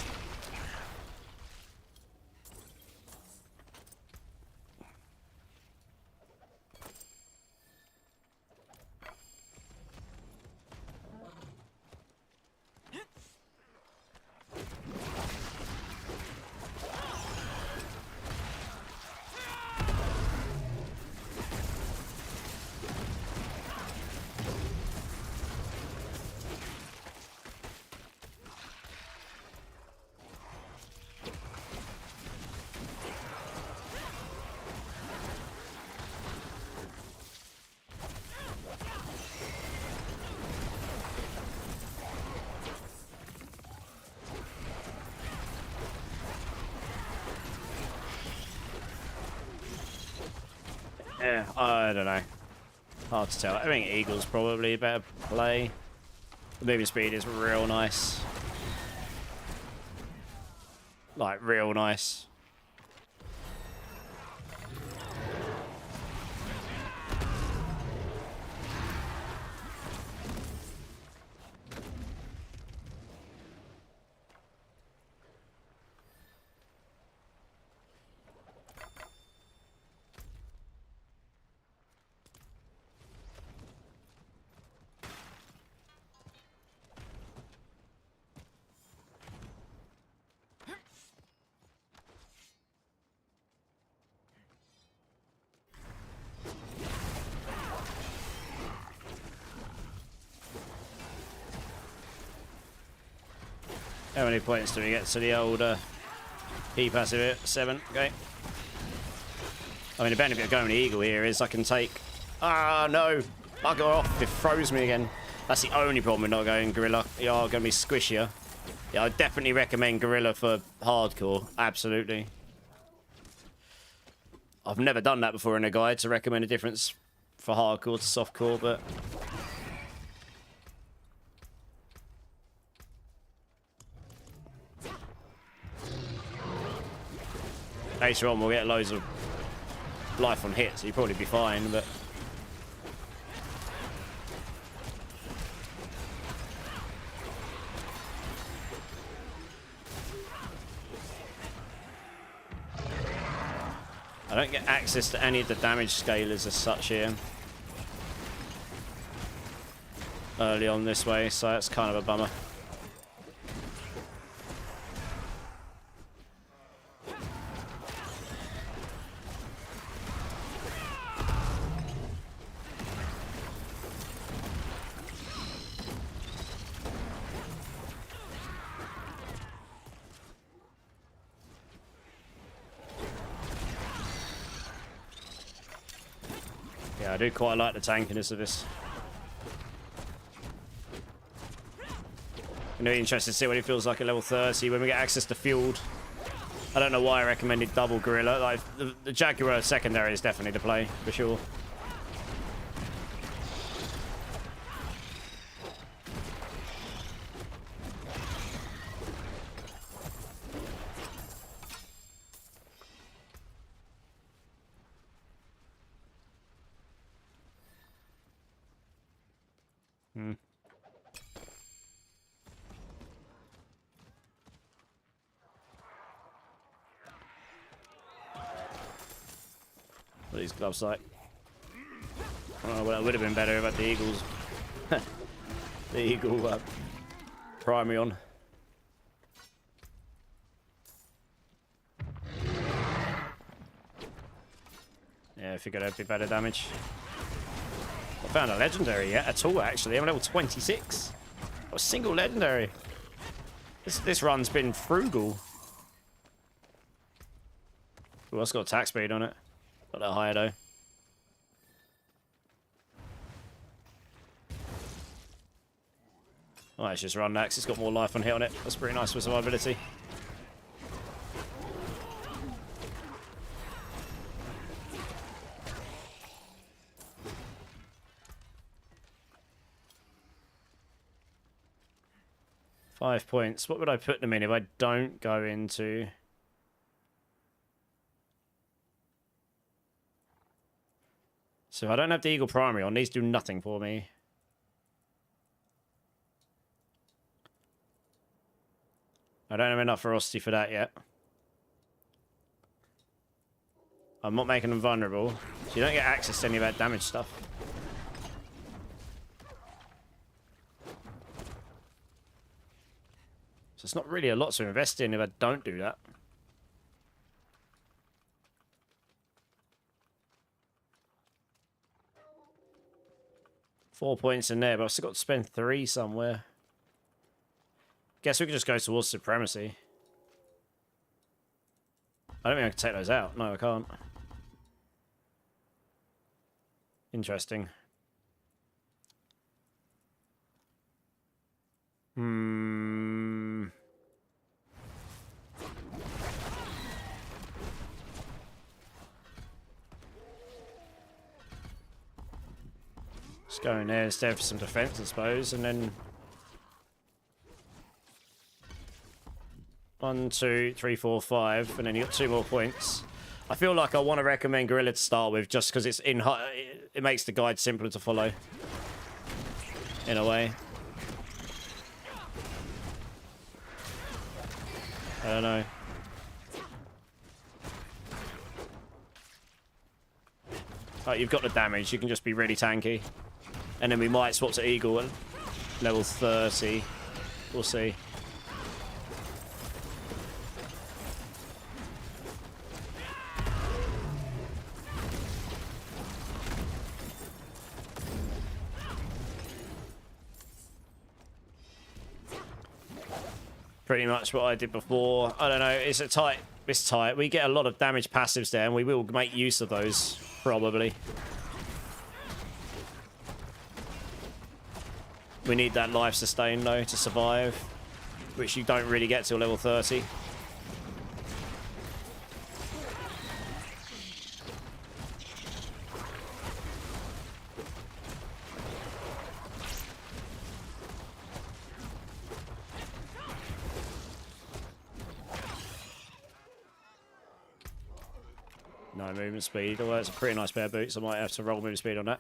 Yeah, I don't know. Hard to tell. I think Eagle's probably a better play. The movement speed is real nice. Like, real nice. How many points do we get to the old E passive here? 7, okay. I mean, the benefit of going to Eagle here is I can take... Ah, no! Bugger off, it froze me again. That's the only problem with not going Gorilla. You are going to be squishier. Yeah, I definitely recommend Gorilla for hardcore, absolutely. I've never done that before in a guide to recommend a difference for hardcore to softcore, but... Later on, we'll get loads of life on hit, so you'll probably be fine, but... I don't get access to any of the damage scalers as such here. Early on this way, so that's kind of a bummer. Yeah, I do quite like the tankiness of this. I'm really interested to see what it feels like at level 30 when we get access to Fueled. I don't know why I recommended double Gorilla. Like, the Jaguar secondary is definitely the play, for sure. What are these gloves like? Oh, well, it would have been better about the Eagles. The Eagle primary on. Yeah, I figured it'd be better damage. I found a legendary yet at all, actually. I'm level 26. Not a single legendary. This run's been frugal. Ooh, it's got attack speed on it. Not that high, though. Oh, it's just run next. It's got more life on hit on it. That's pretty nice for survivability. Five points. What would I put them in if I don't go into... So if I don't have the Eagle primary on, these do nothing for me. I don't have enough ferocity for that yet. I'm not making them vulnerable, so you don't get access to any of that damage stuff. So it's not really a lot to invest in if I don't do that. Four points in there, but I've still got to spend 3 somewhere. Guess we could just go towards supremacy. I don't think I can take those out. No, I can't. Interesting. Just go in there instead for some defense, I suppose, and then 1, 2, 3, 4, 5, and then you got 2 more points. I feel like I want to recommend Gorilla to start with, just because it's it makes the guide simpler to follow, in a way. I don't know. Like, you've got the damage, you can just be really tanky. And then we might swap to Eagle at level 30. We'll see. Pretty much what I did before. I don't know, it's tight. We get a lot of damage passives there, and we will make use of those, probably. We need that life sustain, though, to survive, which you don't really get till level 30. No movement speed, although it's a pretty nice pair of boots. I might have to roll movement speed on that.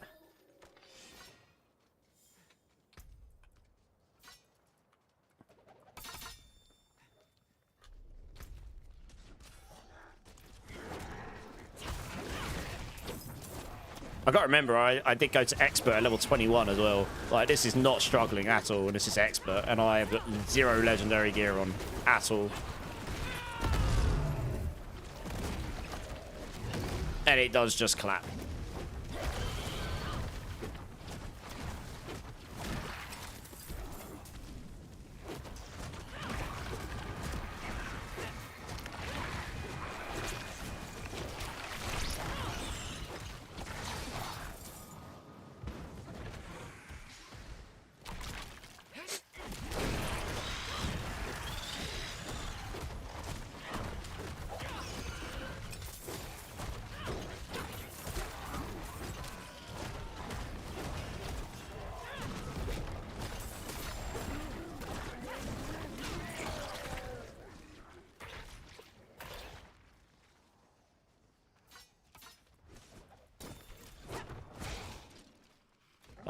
I gotta remember, I did go to expert at level 21 as well. Like, this is not struggling at all, and this is expert, and I have got 0 legendary gear on at all. And it does just clap.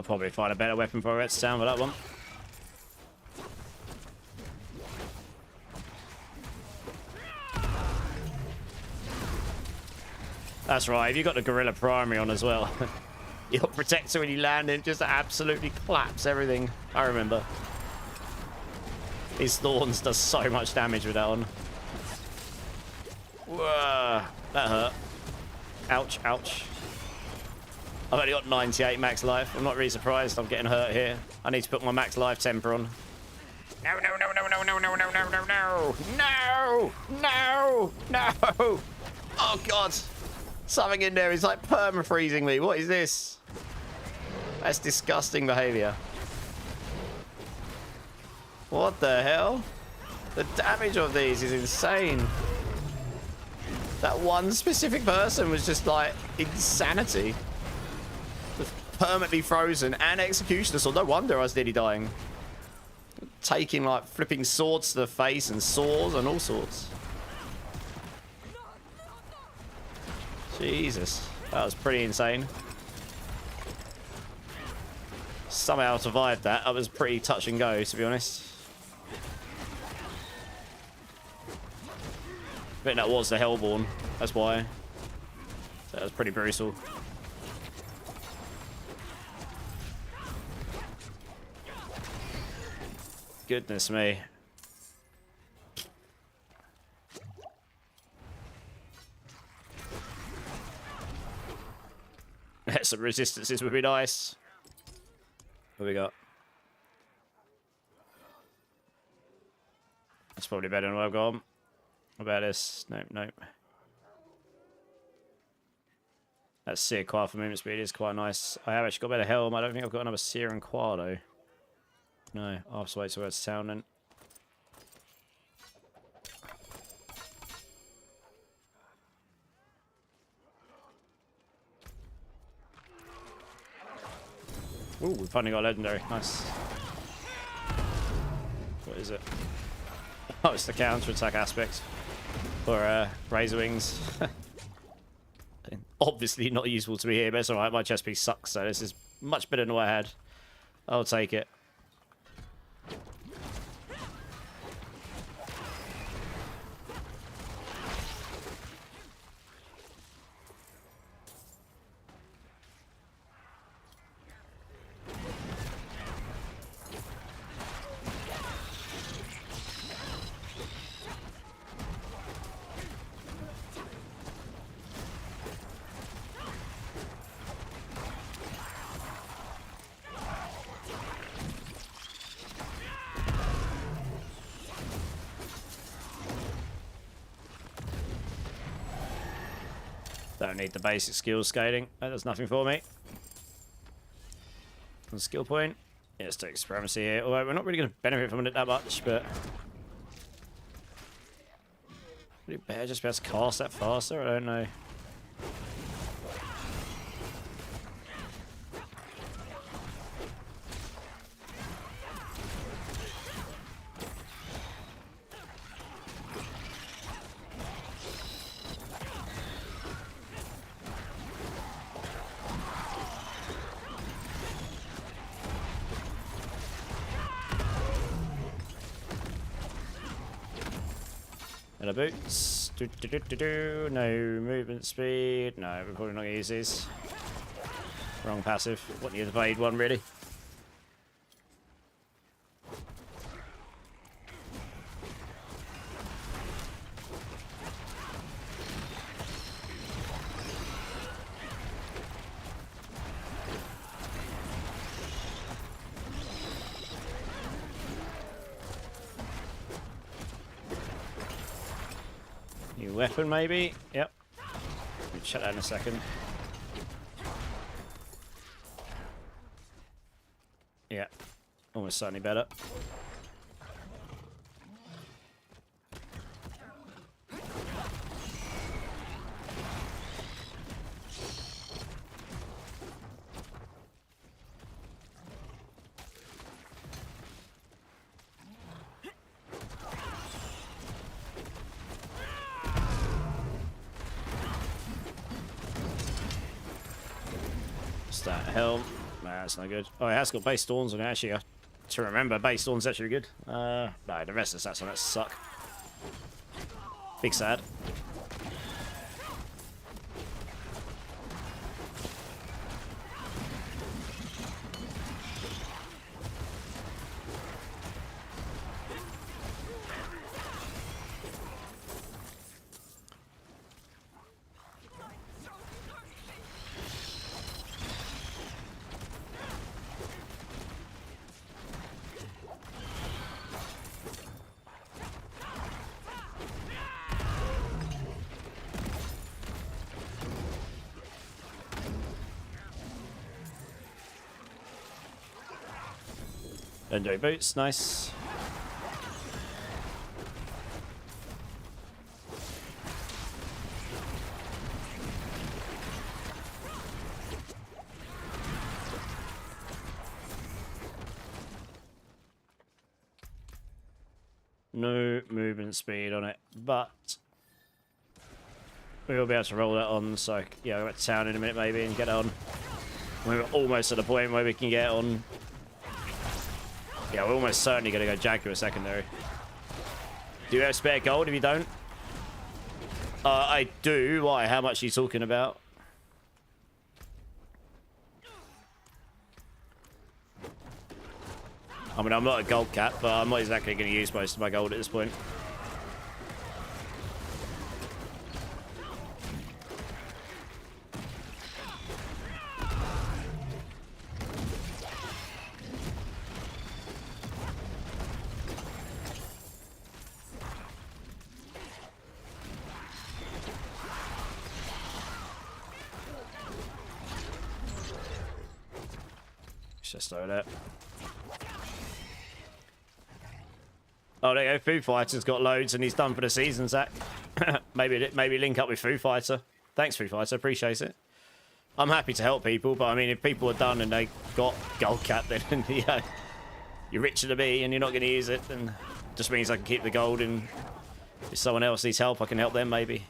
probably find a better weapon for it to town for that one. That's right, if you've got the Gorilla Primary on as well, your Protector when you land in just absolutely claps everything. I remember. His Thorns does so much damage with that on. Whoa, that hurt. Ouch, ouch. I've only got 98 max life. I'm not really surprised I'm getting hurt here. I need to put my max life temper on. No, no, no, no, no, no, no, no, no, no, no. No, no, no. Oh, God. Something in there is like perma-freezing me. What is this? That's disgusting behavior. What the hell? The damage of these is insane. That one specific person was just like insanity. Just permanently frozen and executioner sword. No wonder I was nearly dying. Taking like flipping swords to the face and saws and all sorts. Jesus, that was pretty insane. Somehow I survived that. That was pretty touch and go, to be honest. I think that was the Hellborn. That's why. That was pretty brutal. Goodness me. Some resistances would be nice. What we got? That's probably better than what I've got. What about this? Nope, nope. That Sear Quad for movement speed is quite nice. I have actually got better helm. I don't think I've got another Sear and Quad though. No, I'll have to wait till it's town then. Ooh, we finally got a legendary. Nice. What is it? Oh, it's the counter-attack aspect for Razor Wings. Obviously not useful to me here, but it's alright. My chest piece sucks, so this is much better than what I had. I'll take it. Don't need the basic skill scaling. That does nothing for me. On skill point. Yeah, let's take supremacy here. Although we're not really going to benefit from it that much, but... Would it better just be able to cast that faster? I don't know. Boots. No movement speed. No, we're probably not going to use these. Wrong passive. What the evade one, really? New weapon, maybe? Yep. We'll check that in a second. Yeah. Almost certainly better. That helm. Nah, that's no good. Oh, it has got base thorns on it, actually. To remember, base thorns actually good. No, the rest of the stats on that suck. Big sad. Legendary boots, nice. No movement speed on it, but we will be able to roll that on. So yeah, we'll go to town in a minute maybe and get it on. We're almost at the point where we can get on. Yeah, we're almost certainly going to go Jaguar secondary. Do you have spare gold if you don't? I do. Why? How much are you talking about? I mean, I'm not a gold cap, but I'm not exactly going to use most of my gold at this point. Just throw that. Oh, there you go. Foo Fighter's got loads and he's done for the season, Zach. maybe link up with Foo Fighter. Thanks, Foo Fighter. Appreciate it. I'm happy to help people, but I mean, if people are done and they got gold cap, then yeah, you're richer than me and you're not going to use it, then just means I can keep the gold, and if someone else needs help, I can help them maybe.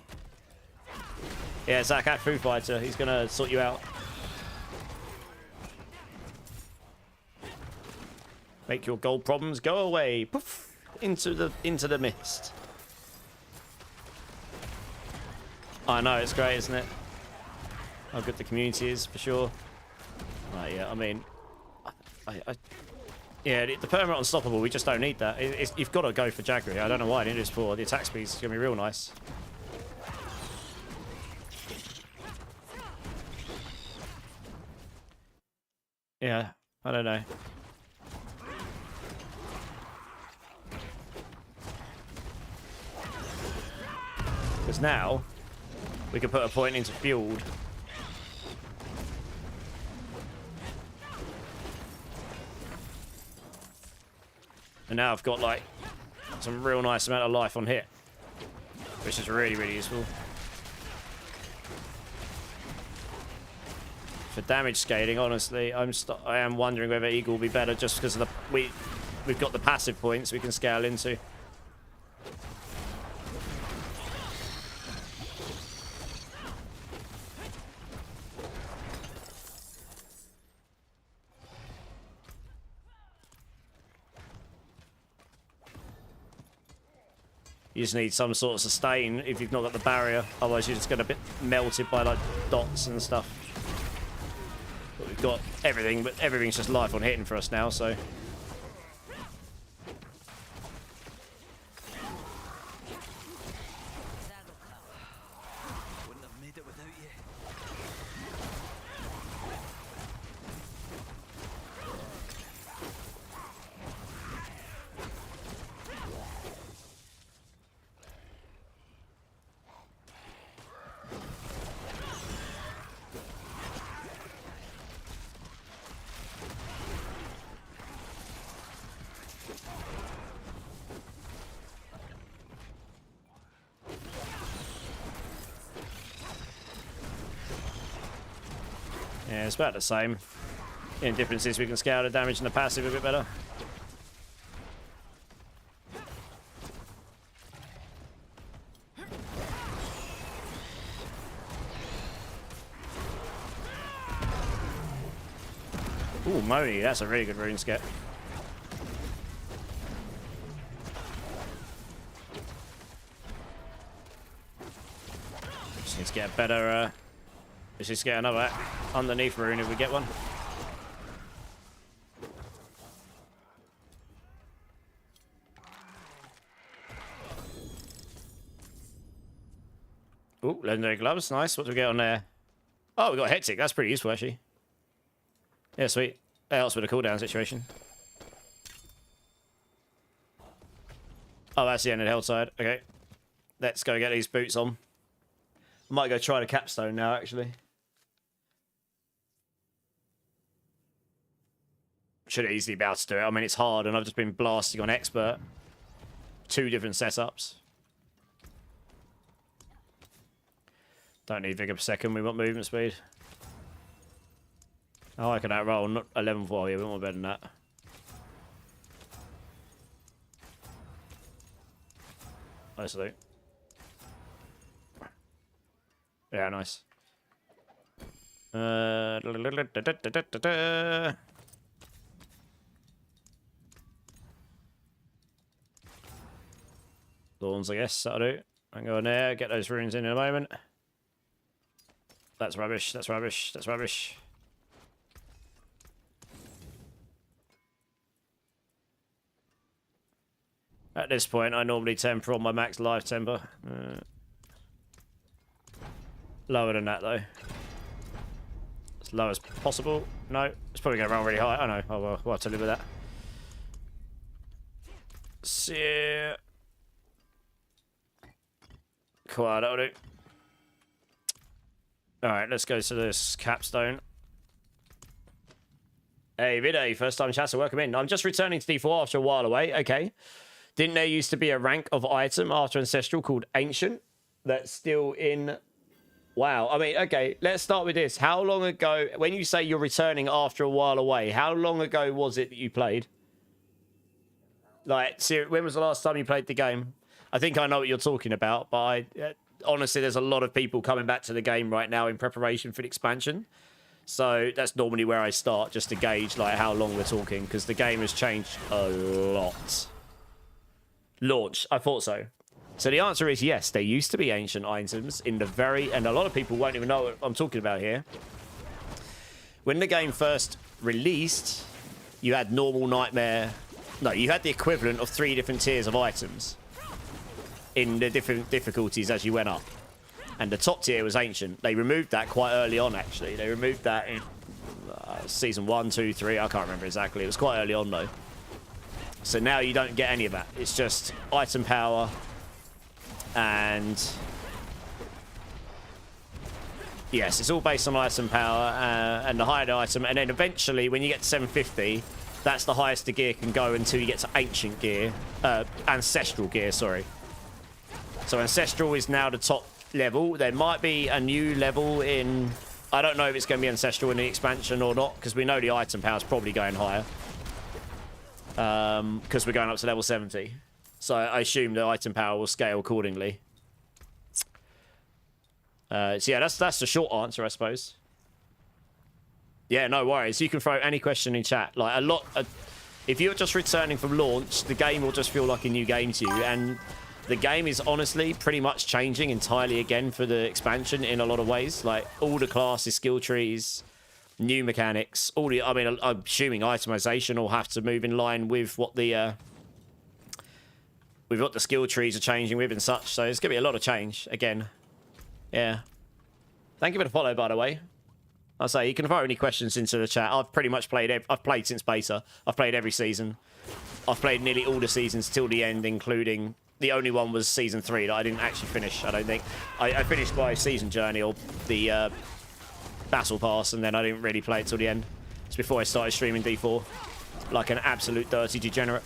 Yeah, Zach at Foo Fighter. He's going to sort you out. Make your gold problems go away. Poof, into the mist. I know, it's great, isn't it? How good the community is, for sure. Right, yeah, I mean, yeah, the permanent unstoppable, we just don't need that. You've got to go for Jaggery. I don't know why I didn't do this before. The attack speed's going to be real nice. Yeah, I don't know. Because now, we can put a point into Fueled. And now I've got, like, some real nice amount of life on hit. Which is really, really useful. For damage scaling, honestly, I am wondering whether Eagle will be better just because of we've got the passive points we can scale into. You just need some sort of sustain if you've not got the barrier. Otherwise, you're just going to get melted by, like, dots and stuff. But we've got everything, but everything's just life on hitting for us now, so... Wouldn't have made it without you. Yeah, it's about the same. The only difference is we can scale the damage and the passive a bit better. Ooh, Moni, that's a really good rune skip. Just need to get a better, just need to get another underneath rune if we get one. Ooh, legendary gloves, nice. What do we get on there? Oh, we got Hectic, that's pretty useful actually. Yeah, sweet. That helps with the cooldown situation. Oh, that's the end of the hell side. Okay. Let's go get these boots on. Might go try the capstone now, actually. Should easily be able to do it. I mean, it's hard, and I've just been blasting on expert. 2 different setups. Don't need vigor per second. We want movement speed. Oh, I can outroll. Not 11-4 here. We want better than that. Honestly. Yeah, nice. Thorns, I guess. That'll do. I can go in there. Get those runes in a moment. That's rubbish. That's rubbish. That's rubbish. At this point, I normally temper on my max life temper. Lower than that, though. As low as possible. No, it's probably going to run really high. I know. Oh, well, we'll have to live with that. See. Cool, that'll do. Alright, let's go to this capstone. Hey, Viday, first time chatter, welcome in. I'm just returning to D4 after a while away. Okay. Didn't there used to be a rank of item after Ancestral called Ancient? That's still in... Wow. I mean, okay, let's start with this. How long ago, when you say you're returning after a while away, how long ago was it that you played? Like, when was the last time you played the game? I think I know what you're talking about, but honestly, there's a lot of people coming back to the game right now in preparation for the expansion. So that's normally where I start, just to gauge like how long we're talking, because the game has changed a lot. Launch, I thought so. So the answer is yes, there used to be ancient items in the very... And a lot of people won't even know what I'm talking about here. When the game first released, you had normal, nightmare... No, you had the equivalent of 3 different tiers of items in the different difficulties as you went up. And the top tier was ancient. They removed that quite early on, actually. They removed that in season 1, 2, 3. I can't remember exactly. It was quite early on, though. So now you don't get any of that. It's just item power and... Yes, it's all based on item power and the higher the item. And then eventually, when you get to 750, that's the highest the gear can go until you get to ancient gear. Ancestral gear, sorry. So Ancestral is now the top level. There might be a new level in... I don't know if it's going to be Ancestral in the expansion or not, because we know the item power is probably going higher. Because we're going up to level 70. So I assume the item power will scale accordingly. So yeah, that's the short answer, I suppose. Yeah, no worries. You can throw any question in chat. Like if you're just returning from launch, the game will just feel like a new game to you. And the game is honestly pretty much changing entirely again for the expansion in a lot of ways. Like all the classes, skill trees, new mechanics, all the... I mean, I'm assuming itemization will have to move in line with what the skill trees are changing with and such. So it's gonna be a lot of change again. Yeah. Thank you for the follow, by the way. I'll say you can throw any questions into the chat. I've pretty much played... I've played since beta. I've played every season. I've played nearly all the seasons till the end, including... The only one was season 3 that I didn't actually finish, I don't think. I finished my season journey or the battle pass, and then I didn't really play it till the end. It's before I started streaming D4. Like an absolute dirty degenerate.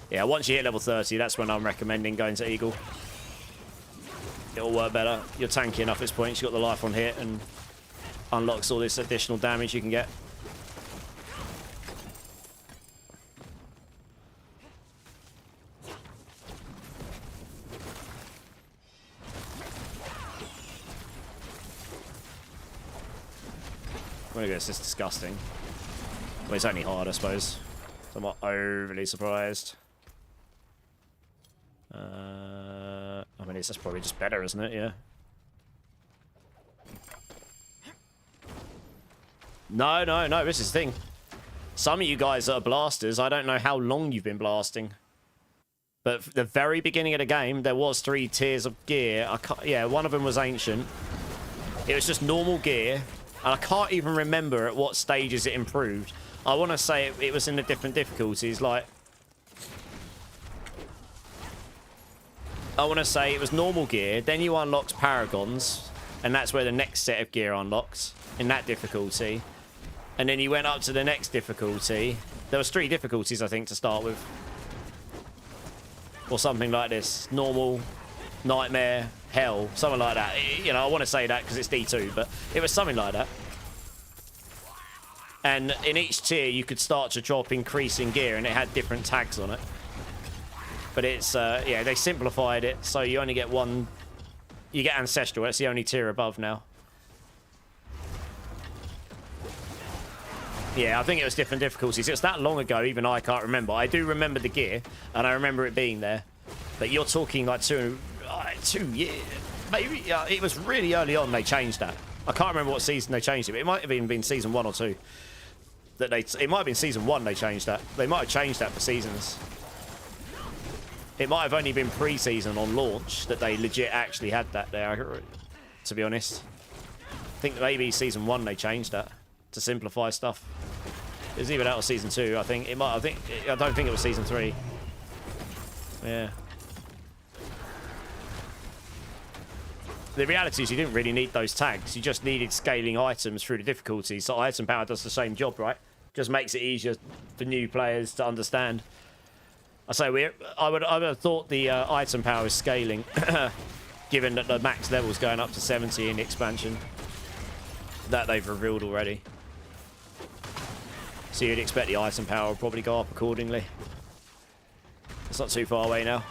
Yeah, once you hit level 30, that's when I'm recommending going to Eagle. It'll work better. You're tanky enough at this point. You've got the life on hit and unlocks all this additional damage you can get. Oh my goodness, it's disgusting. Well, it's only hard, I suppose. So I'm not overly surprised. I mean, that's probably just better, isn't it? Yeah. No, this is the thing. Some of you guys that are blasters, I don't know how long you've been blasting. But the very beginning of the game, there was 3 tiers of gear. Yeah, one of them was ancient. It was just normal gear. And I can't even remember at what stages it improved. I want to say it was in the different difficulties. Like, I want to say it was normal gear. Then you unlocked paragons. And that's where the next set of gear unlocks. In that difficulty. And then you went up to the next difficulty. There was 3 difficulties, I think, to start with. Or something like this. Normal, nightmare, hell, something like that. You know, I want to say that because it's D2, but it was something like that. And in each tier, you could start to drop increasing gear, and it had different tags on it. But it's, yeah, they simplified it, so you only get one. You get Ancestral, that's the only tier above now. Yeah, I think it was different difficulties. It was that long ago, even I can't remember. I do remember the gear, and I remember it being there. But you're talking like 2 years. Maybe it was really early on they changed that. I can't remember what season they changed it, but it might have even been season 1 or 2. It might have been season 1 they changed that. They might have changed that for seasons. It might have only been pre-season on launch that they legit actually had that there, to be honest. I think maybe season 1 they changed that to simplify stuff. It was either that or season 2, I think. I don't think it was season 3. Yeah. The reality is you didn't really need those tags. You just needed scaling items through the difficulties. So item power does the same job, right? Just makes it easier for new players to understand. I would have thought the item power is scaling, given that the max level is going up to 70 in the expansion. That they've revealed already. So you'd expect the item power will probably go up accordingly. It's not too far away now.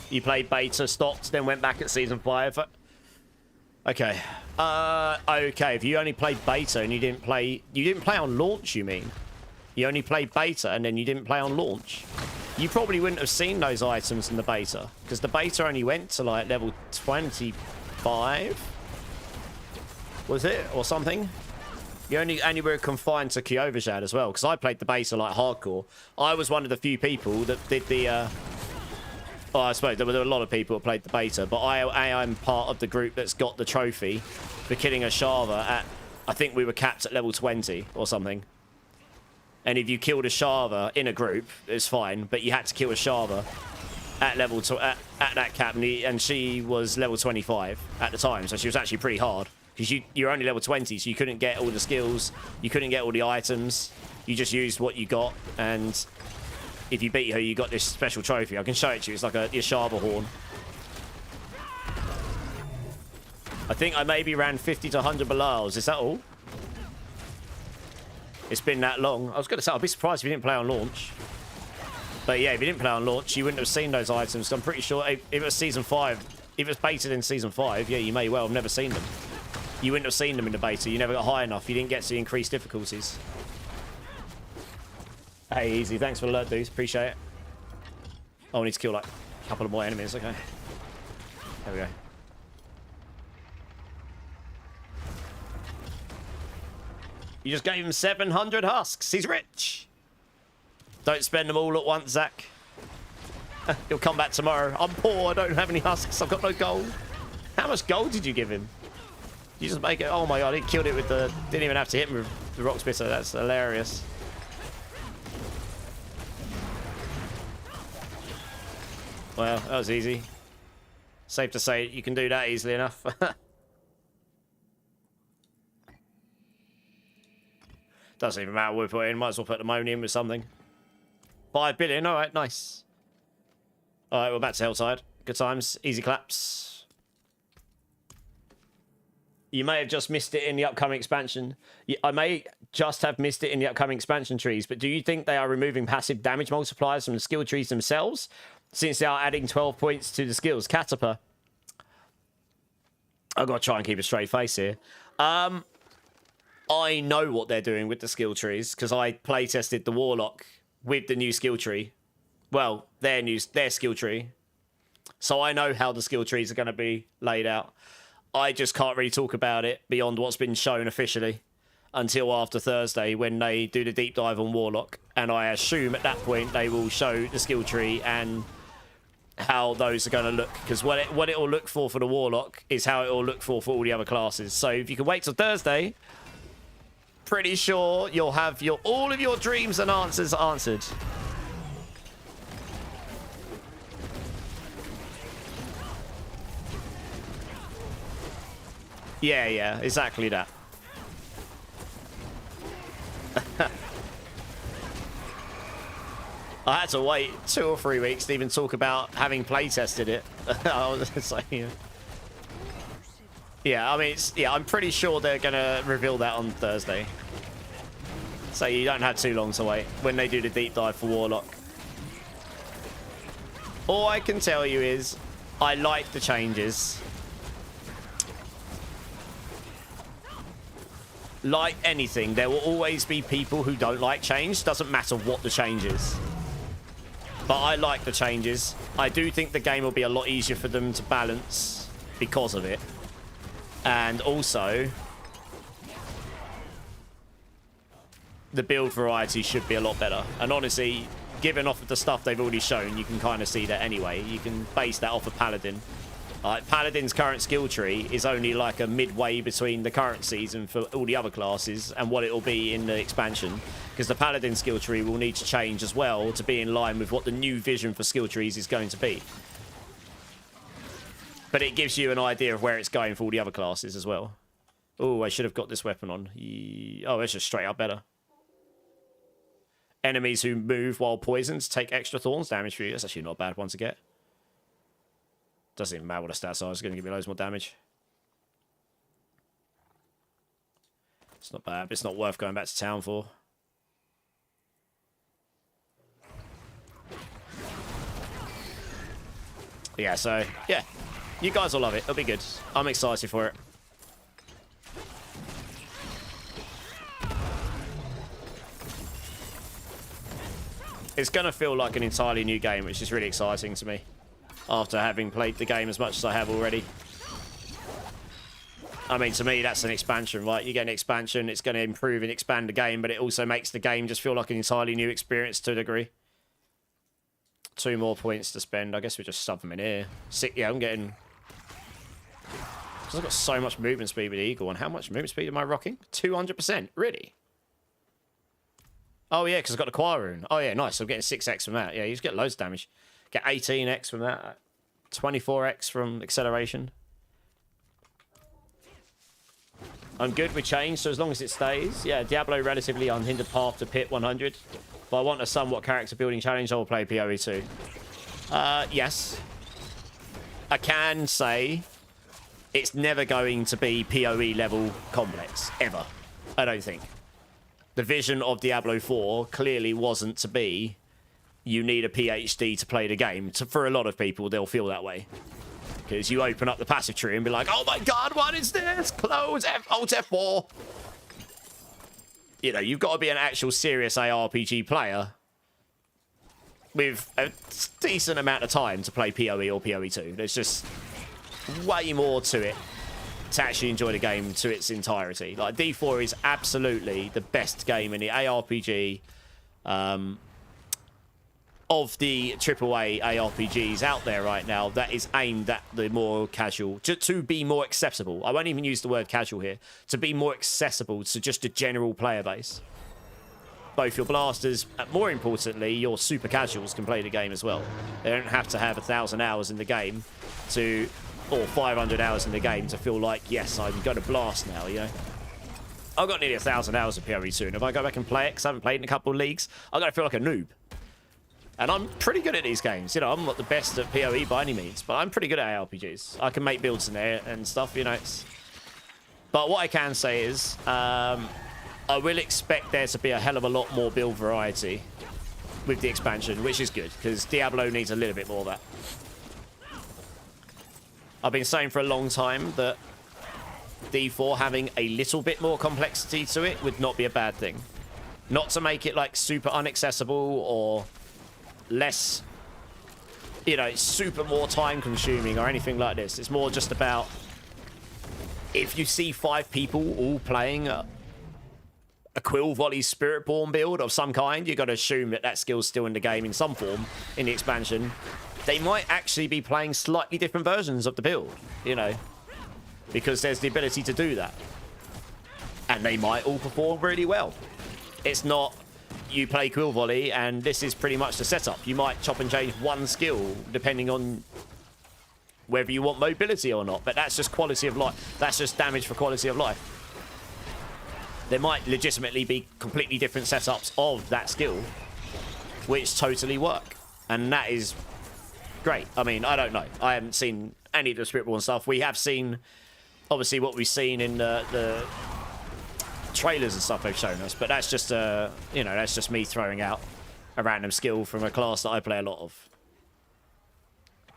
You played beta, stopped, then went back at season 5. Okay. Okay, if you only played beta and you didn't play on launch, you mean? You only played beta and then you didn't play on launch? You probably wouldn't have seen those items in the beta, because the beta only went to like level 25? Was it? Or something? You only were confined to Kyovashad as well, because I played the beta like hardcore. I was one of the few people that did the well, I suppose there were a lot of people who played the beta, but I'm part of the group that's got the trophy for killing a Shava at, I think we were capped at level 20 or something. And if you killed a Shava in a group, it's fine, but you had to kill a Shava at level at that cap, and she was level 25 at the time, so she was actually pretty hard. Because you're only level 20, so you couldn't get all the skills, you couldn't get all the items, you just used what you got, and if you beat her, you got this special trophy. I can show it to you. It's like a Yashava horn. I think I maybe ran 50 to 100 Belials. Is that all? It's been that long. I was going to say, I'd be surprised if you didn't play on launch. But yeah, if you didn't play on launch, you wouldn't have seen those items. I'm pretty sure if it was season 5, if it was baited in season 5, yeah, you may well have never seen them. You wouldn't have seen them in the beta. You never got high enough. You didn't get to the increased difficulties. Hey, easy. Thanks for the alert, dudes. Appreciate it. Oh, I need to kill, like, a couple of more enemies. Okay. There we go. You just gave him 700 husks. He's rich. Don't spend them all at once, Zach. He'll come back tomorrow. I'm poor. I don't have any husks. I've got no gold. How much gold did you give him? You just make it... Oh, my God. He killed it with the... Didn't even have to hit him with the rock splitter. That's hilarious. Well, that was easy. Safe to say you can do that easily enough. Doesn't even matter what we put in. Might as well put the money in with something. 5 billion. All right, nice. All right, we're back to Helltide. Good times. Easy claps. You may have just missed it in the upcoming expansion. I may just have missed it in the upcoming expansion trees, but do you think they are removing passive damage multipliers from the skill trees themselves, since they are adding 12 points to the skills? Caterpillar. I've got to try and keep a straight face here. I know what they're doing with the skill trees, because I play tested the Warlock with the new skill tree. Well, their skill tree. So I know how the skill trees are going to be laid out. I just can't really talk about it beyond what's been shown officially until after Thursday when they do the deep dive on Warlock. And I assume at that point they will show the skill tree and how those are going to look. Because what it will look for the Warlock is how it will look for all the other classes. So if you can wait till Thursday, pretty sure you'll have all of your dreams and answers answered. Yeah, exactly that. I had to wait 2 or 3 weeks to even talk about having play tested it. I was like, yeah, I mean, I'm pretty sure they're gonna reveal that on Thursday. So you don't have too long to wait when they do the deep dive for Warlock. All I can tell you is I like the changes. Like anything, there will always be people who don't like change. Doesn't matter what the change is. But I like the changes. I do think the game will be a lot easier for them to balance because of it. And also, the build variety should be a lot better. And honestly, given off of the stuff they've already shown, you can kind of see that anyway. You can base that off of Paladin. Paladin's current skill tree is only like a midway between the current season for all the other classes and what it will be in the expansion, because the Paladin skill tree will need to change as well to be in line with what the new vision for skill trees is going to be. But it gives you an idea of where it's going for all the other classes as well. Oh, I should have got this weapon on. Oh, it's just straight up better. Enemies who move while poisoned take extra thorns damage for you. That's actually not a bad one to get. Doesn't even matter what the stats are. It's going to give me loads more damage. It's not bad, but it's not worth going back to town for. Yeah, so, yeah. You guys will love it. It'll be good. I'm excited for it. It's going to feel like an entirely new game, which is really exciting to me, after having played the game as much as I have already. I mean, to me, that's an expansion, right? You get an expansion, it's going to improve and expand the game, but it also makes the game just feel like an entirely new experience to a degree. 2 more points to spend. I guess we just sub them in here. Yeah, I'm getting... I've got so much movement speed with the Eagle. And how much movement speed am I rocking? 200%. Really? Oh, yeah, because I've got the Choir Rune. Oh, yeah, nice. I'm getting 6x from that. Yeah, you just get loads of damage. Get 18x from that. 24x from acceleration. I'm good with change, so as long as it stays. Yeah, Diablo relatively unhindered path to pit 100. If I want a somewhat character building challenge, I will play PoE 2. Yes. I can say it's never going to be PoE level complex, ever. I don't think. The vision of Diablo 4 clearly wasn't to be you need a PhD to play the game. For a lot of people, they'll feel that way. Because you open up the passive tree and be like, oh my god, what is this? Close Alt F4. You know, you've got to be an actual serious ARPG player with a decent amount of time to play PoE or PoE 2. There's just way more to it to actually enjoy the game to its entirety. Like, D4 is absolutely the best game in the ARPG of the AAA ARPGs out there right now that is aimed at the more casual, to be more accessible. I won't even use the word casual here. To be more accessible to just a general player base. Both your blasters, more importantly, your super casuals can play the game as well. They don't have to have 1,000 hours in the game to... or 500 hours in the game to feel like, yes, I'm going to blast now, you know? I've got nearly 1,000 hours of PoE soon. If I go back and play it, because I haven't played in a couple of leagues, I'm going to feel like a noob. And I'm pretty good at these games. You know, I'm not the best at PoE by any means, but I'm pretty good at ARPGs. I can make builds in there and stuff, you know. But what I can say is, I will expect there to be a hell of a lot more build variety with the expansion, which is good, because Diablo needs a little bit more of that. I've been saying for a long time that D4 having a little bit more complexity to it would not be a bad thing. Not to make it like super inaccessible or less, you know, super more time consuming or anything like this. It's more just about, if you see 5 people all playing a Quill Volley Spiritborn build of some kind, you've got to assume that that skill's still in the game in some form in the expansion. They might actually be playing slightly different versions of the build, you know, because there's the ability to do that. And they might all perform really well. It's not you play Quill Volley and this is pretty much the setup. You might chop and change one skill depending on whether you want mobility or not, but that's just quality of life. That's just damage for quality of life. There might legitimately be completely different setups of that skill, which totally work. And that is great. I mean, I don't know. I haven't seen any of the Spiritborn stuff. We have seen, obviously, what we've seen in the trailers and stuff they've shown us, but that's just, you know, that's just me throwing out a random skill from a class that I play a lot of.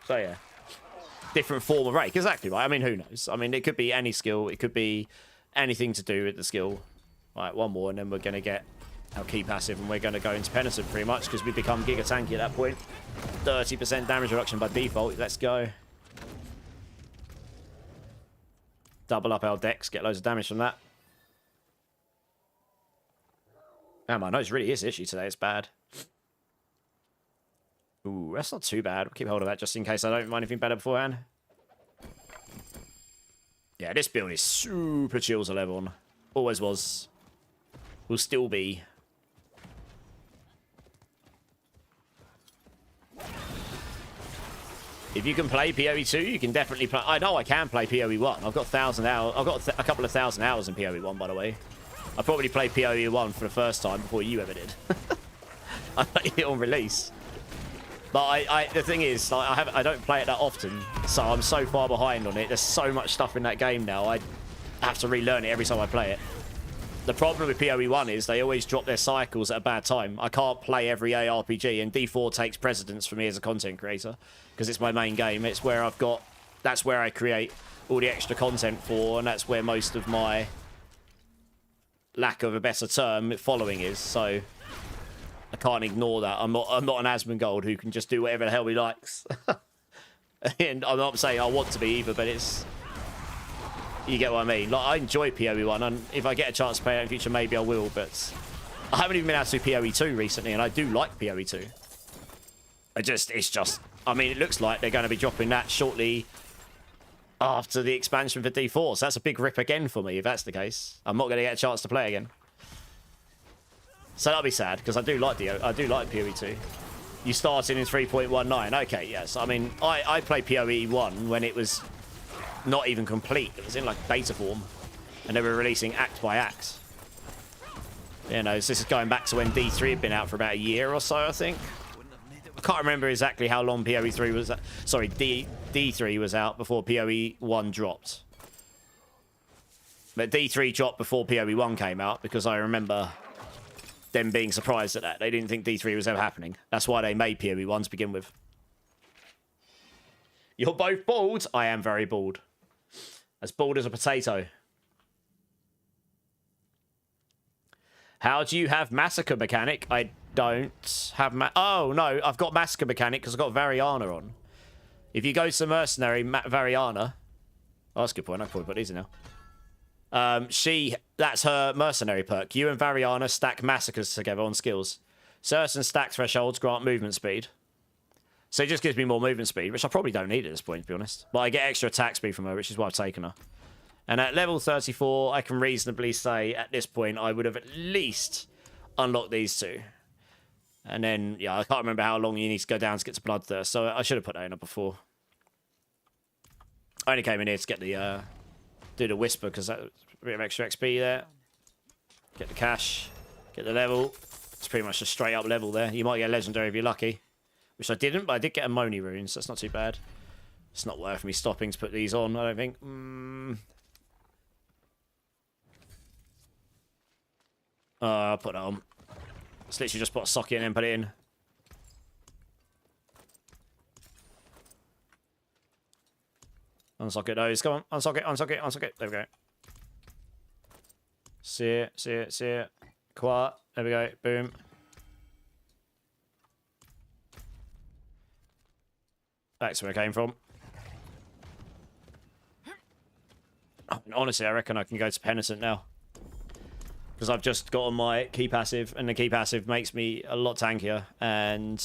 So, yeah. Different form of Rake. Exactly right. I mean, who knows? I mean, it could be any skill. It could be anything to do with the skill. Right, one more, and then we're going to get our key passive, and we're going to go into Penitent pretty much, because we become Giga Tanky at that point. 30% damage reduction by default. Let's go. Double up our dex, get loads of damage from that. Man, my nose really is itchy today. It's bad. Ooh, that's not too bad. We'll keep hold of that just in case I don't find anything better beforehand. Yeah, this build is super chill to level on. Always was. Will still be. If you can play PoE 2, you can definitely play. I know I can play PoE 1. I've got 1,000 hours. I've got a couple of 1,000 hours in PoE 1, by the way. I probably played PoE 1 for the first time before you ever did. I played it on release. But the thing is, like, I don't play it that often, so I'm so far behind on it. There's so much stuff in that game now. I have to relearn it every time I play it. The problem with PoE 1 is they always drop their cycles at a bad time. I can't play every ARPG, and D4 takes precedence for me as a content creator because it's my main game. It's where I've got, that's where I create all the extra content for, and that's where most of my, lack of a better term, following is. So I can't ignore that. I'm not an Asmongold who can just do whatever the hell he likes. And I'm not saying I want to be either, but it's, you get what I mean. Like, I enjoy PoE 1, and if I get a chance to play it in the future, maybe I will, but I haven't even been able to do PoE 2 recently, and I do like PoE 2. It's just, I mean, it looks like they're going to be dropping that shortly after the expansion for D4, so that's a big rip again for me, if that's the case. I'm not going to get a chance to play again. So that'll be sad, because I do like PoE 2. You started in 3.19. Okay, yes. I mean, I played PoE 1 when it was not even complete. It was in like beta form, and they were releasing act by act. You know, so this is going back to when D3 had been out for about a year or so, I think. I can't remember exactly how long PoE 3 was. Sorry, D3 was out before PoE 1 dropped. But D3 dropped before PoE 1 came out, because I remember them being surprised at that. They didn't think D3 was ever happening. That's why they made PoE 1 to begin with. You're both bald? I am very bald. As bald as a potato. How do you have Massacre Mechanic? I don't have oh, no. I've got Massacre Mechanic because I've got Variana on. If you go to Mercenary, Variana... Oh, that's a good point. I can probably put these in now. That's her Mercenary perk. You and Variana stack Massacres together on skills. Certain stack thresholds grant movement speed. So it just gives me more movement speed, which I probably don't need at this point, to be honest. But I get extra attack speed from her, which is why I've taken her. And at level 34, I can reasonably say at this point I would have at least unlocked these two. And then, yeah, I can't remember how long you need to go down to get to Bloodthirst, so I should have put that in before. I only came in here to get the, do the Whisper, because that's a bit of extra XP there. Get the cash, get the level. It's pretty much a straight up level there. You might get a Legendary if you're lucky. Which I didn't, but I did get a Moni rune, so that's not too bad. It's not worth me stopping to put these on, I don't think. I'll put that on. It's literally just put a socket in and put it in. Unsocket those. Come on. Unsocket, unsocket, unsocket. There we go. See it, see it, see it. Quiet. There we go. Boom. That's where I came from. And honestly, I reckon I can go to Penitent now. Because I've just got on my key passive, and the key passive makes me a lot tankier, and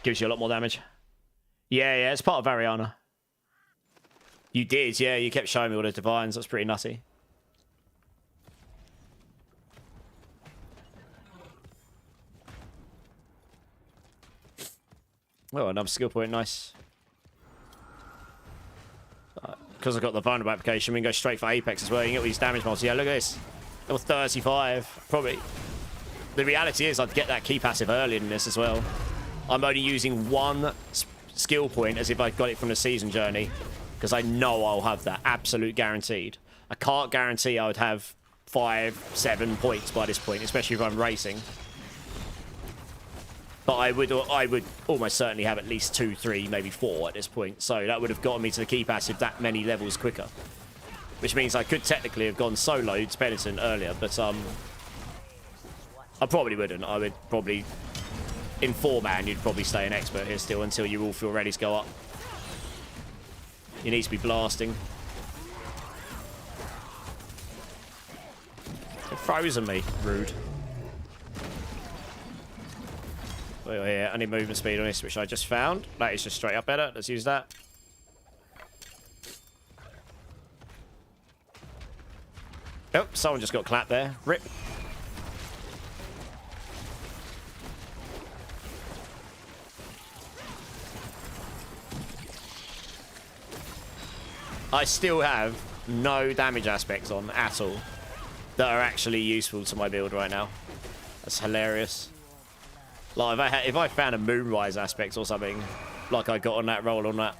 gives you a lot more damage. Yeah, it's part of Variana. You did, yeah, you kept showing me all the divines. That's pretty nutty. Oh, another skill point, nice. Because I've got the vulnerable application, we can go straight for Apex as well. You can get all these damage multi. Yeah, look at this. Level 35. Probably. The reality is I'd get that key passive earlier than this as well. I'm only using one skill point as if I got it from the season journey. Because I know I'll have that. Absolute guaranteed. I can't guarantee I would have 5, 7 points by this point, especially if I'm racing. But I would almost certainly have at least 2, 3, maybe 4 at this point. So that would have gotten me to the key passive that many levels quicker. Which means I could technically have gone solo to Penitent earlier, but I probably wouldn't. I would probably, in 4-man, you'd probably stay an expert here still until you all feel ready to go up. You need to be blasting. They've frozen me. Rude. Oh, yeah, I need movement speed on this, which I just found. That is just straight up better. Let's use that. Oh, someone just got clapped there. Rip. I still have no damage aspects on at all that are actually useful to my build right now. That's hilarious. Like, if I found a Moonrise aspect or something, like I got on that roll on that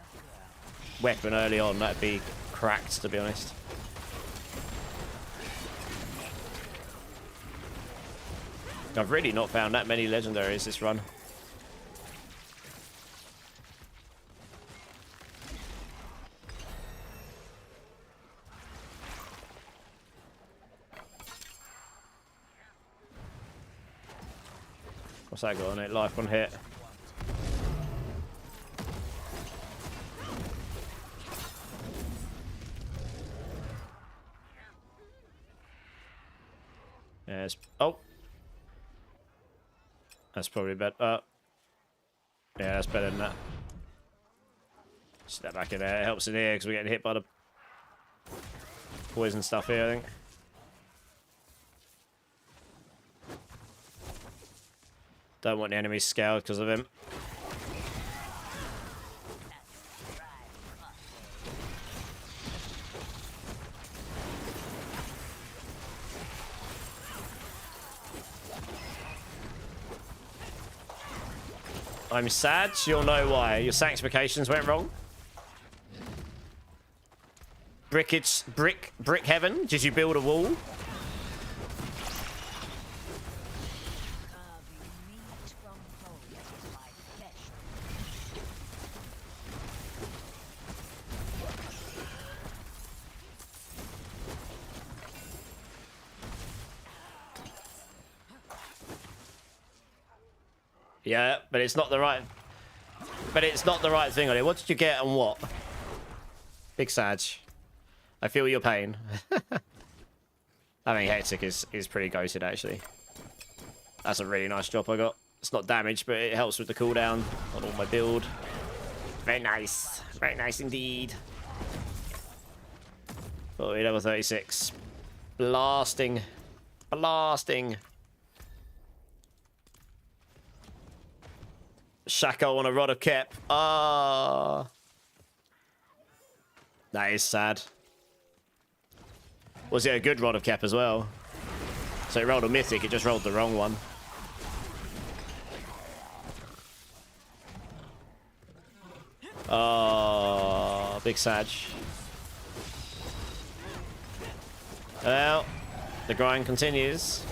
weapon early on, that'd be cracked, to be honest. I've really not found that many legendaries this run. What's that got on it? Life on hit. Yes. Oh. That's probably better. Yeah, that's better than that. Step back in there. It helps in here because we're getting hit by the poison stuff here, I think. Don't want the enemies scaled because of him. I'm sad. You'll know why. Your sanctifications went wrong. Brick heaven. Did you build a wall? Yeah, but it's not the right. But it's not the right thing on it. What did you get and what? Big Sag. I feel your pain. I mean, Hectic is pretty goated, actually. That's a really nice drop I got. It's not damage, but it helps with the cooldown on all my build. Very nice. Very nice indeed. Oh, level 36. Blasting. Blasting. Shaco on a Rod of Kep. Ah. That is sad. Was it a good Rod of Kep as well? So it rolled a Mythic, it just rolled the wrong one. Oh, big Sag. Well, the grind continues.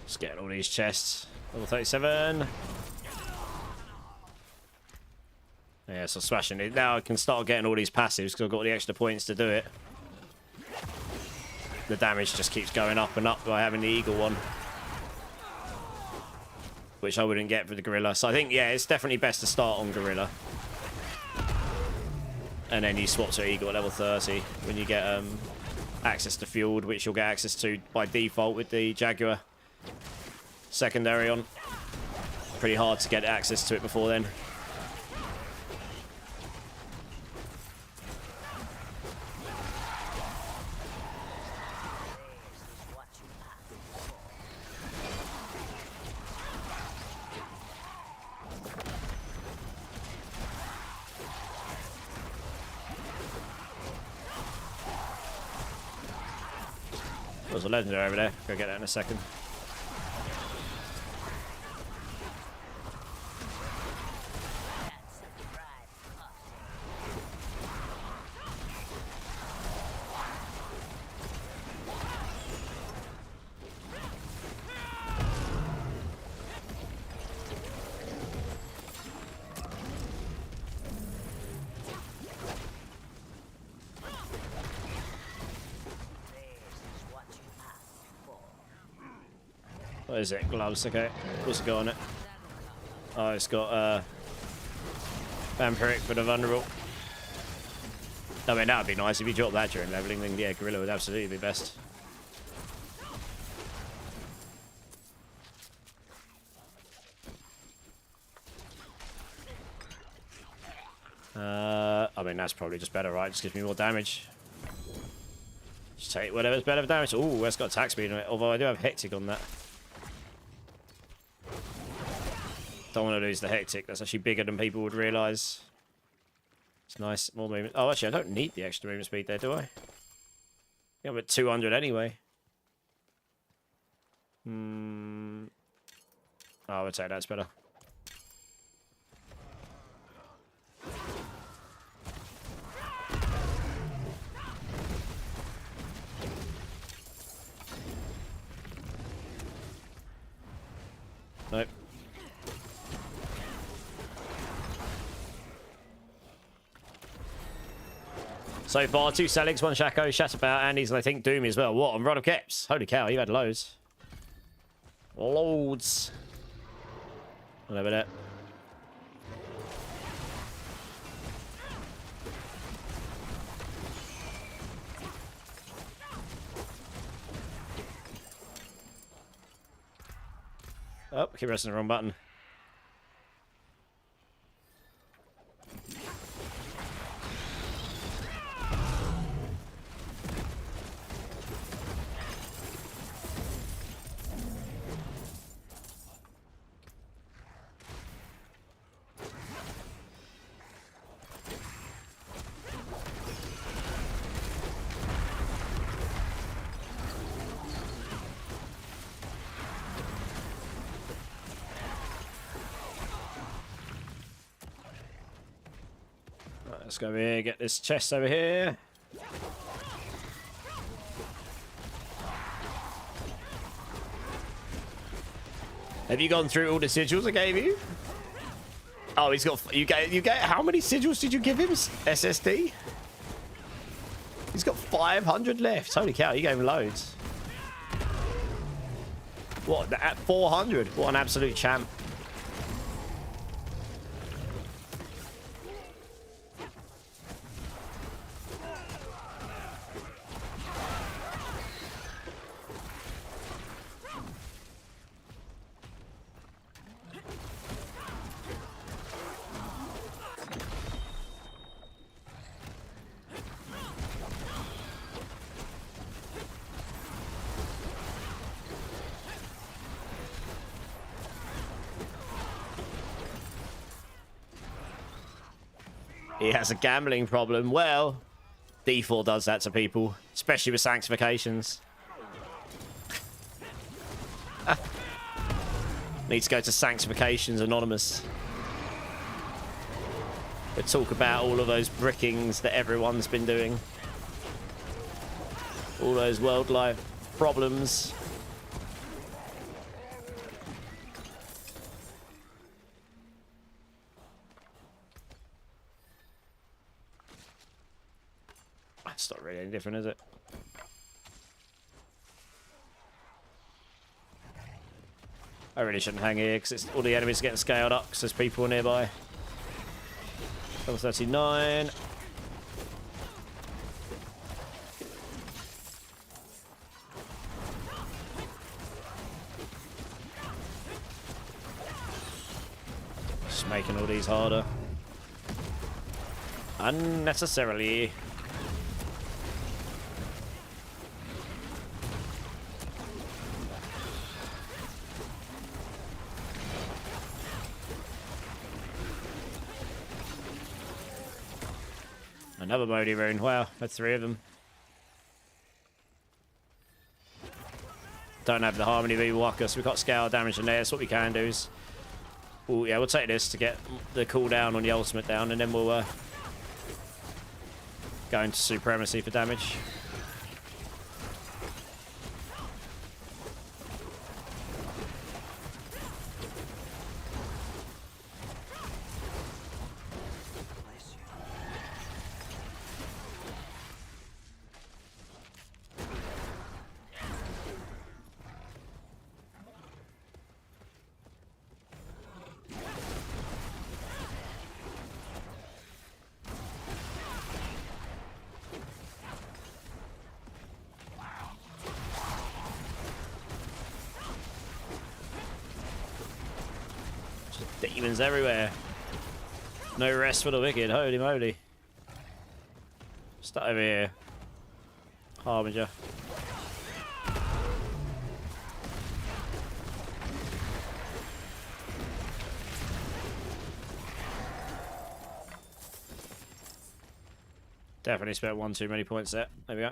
Just getting all these chests. Level 37. Yeah, so smashing it. Now I can start getting all these passives because I've got the extra points to do it. The damage just keeps going up and up by having the eagle one. Which I wouldn't get for the gorilla. So I think, yeah, it's definitely best to start on gorilla. And then you swap to eagle at level 30 when you get access to fueled, which you'll get access to by default with the Jaguar secondary on. Pretty hard to get access to it before then. There's a legendary over there. Go get that in a second. What is it? Gloves, okay. What's it got on it? Oh, it's got Vampiric for the vulnerable. I mean, that would be nice if you drop that during leveling, then yeah, Gorilla would absolutely be best. I mean, that's probably just better, right? Just gives me more damage. Just take whatever's better for damage. Ooh, that's got attack speed on it, although I do have Hectic on that. Don't want to lose the Hectic. That's actually bigger than people would realise. It's nice. More movement. Oh, actually, I don't need the extra movement speed there, do I? Yeah, I'm at 200 anyway. Oh, I would say that's better. Nope. So far, 2 Selix, 1 Shaco, Shatterbout, Andy's, and I think Doom as well. What? On Rod of Keps? Holy cow, you had loads. Loads. Whatever that. Oh, keep pressing the wrong button. Let's go over here, get this chest over here. Have you gone through all the sigils I gave you? Oh, he's got. You get. How many sigils did you give him? SSD. He's got 500 left. Holy cow! You gave him loads. What? At 400? What an absolute champ. He has a gambling problem. Well, D4 does that to people, especially with sanctifications. Need to go to Sanctifications Anonymous. They talk about all of those brickings that everyone's been doing. All those world life problems. That's not really any different, is it? I really shouldn't hang here because all the enemies are getting scaled up because there's people nearby. Level 39. Just making all these harder. Unnecessarily. Another Modi rune. Wow, that's 3 of them. Don't have the Harmony V Walker, so we've got scale damage in there. So what we can do is... Ooh, yeah, we'll take this to get the cooldown on the ultimate down, and then we'll go into Supremacy for damage. Demons everywhere. No rest for the wicked. Holy moly. Start over here. Harbinger. Definitely spent one too many points there. There we go.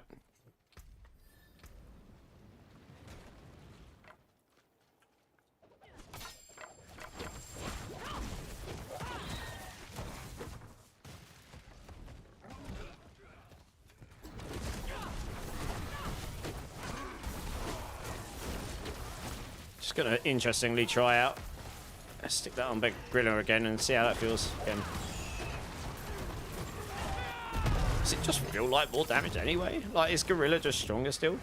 Just gonna interestingly try out. Stick that on Big Griller again and see how that feels again. Does it just feel like more damage anyway? Like, is Gorilla just stronger still?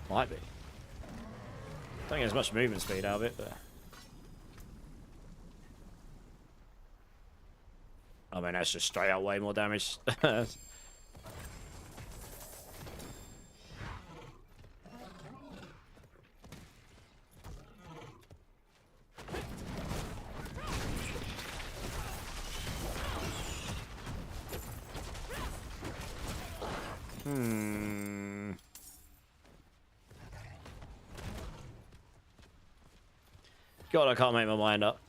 Might be. Don't get as much movement speed out of it, but... I mean, that's just straight out way more damage. God, I can't make my mind up.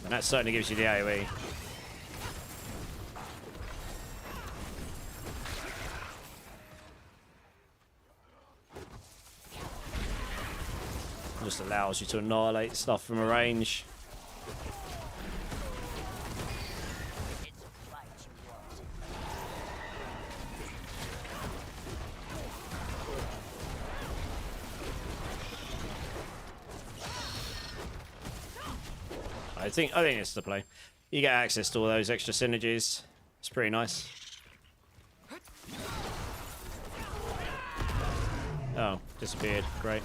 And that certainly gives you the AoE. Just allows you to annihilate stuff from a range. I think it's the play. You get access to all those extra synergies. It's pretty nice. Oh, disappeared. Great.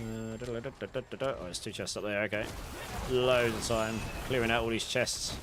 Oh, there's 2 chests up there. Okay. Loads of time clearing out all these chests.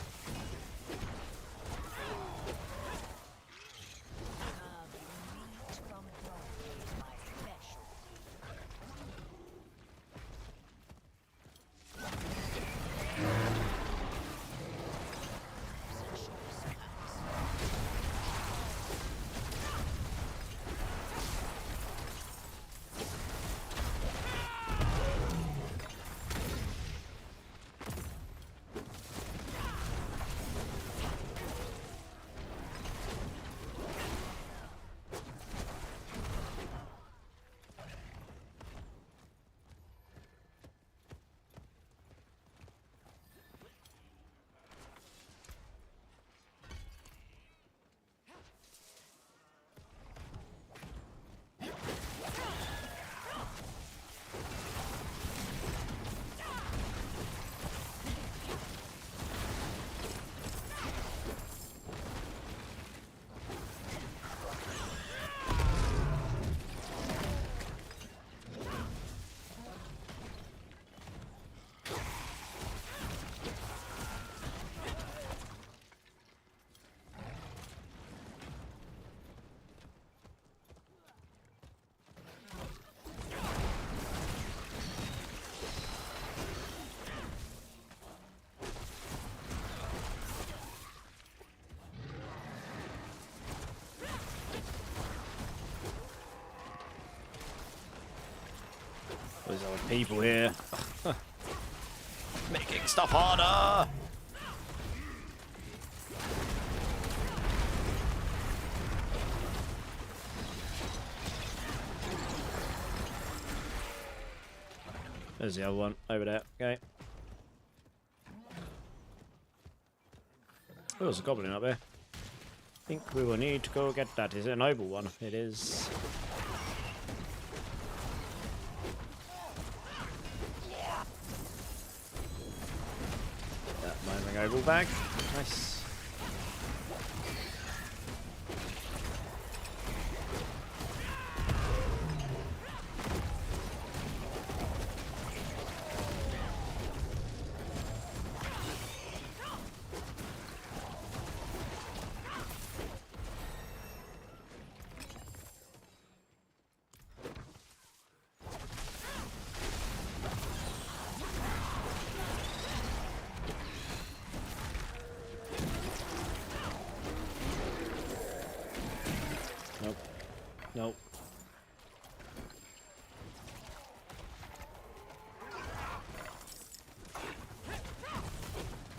There's other people here. Making stuff harder! There's the other one over there. Okay. Oh, there's a goblin up there. I think we will need to go get that. Is it a noble one? It is. That mining oval bag. Nice. Nope. Nope.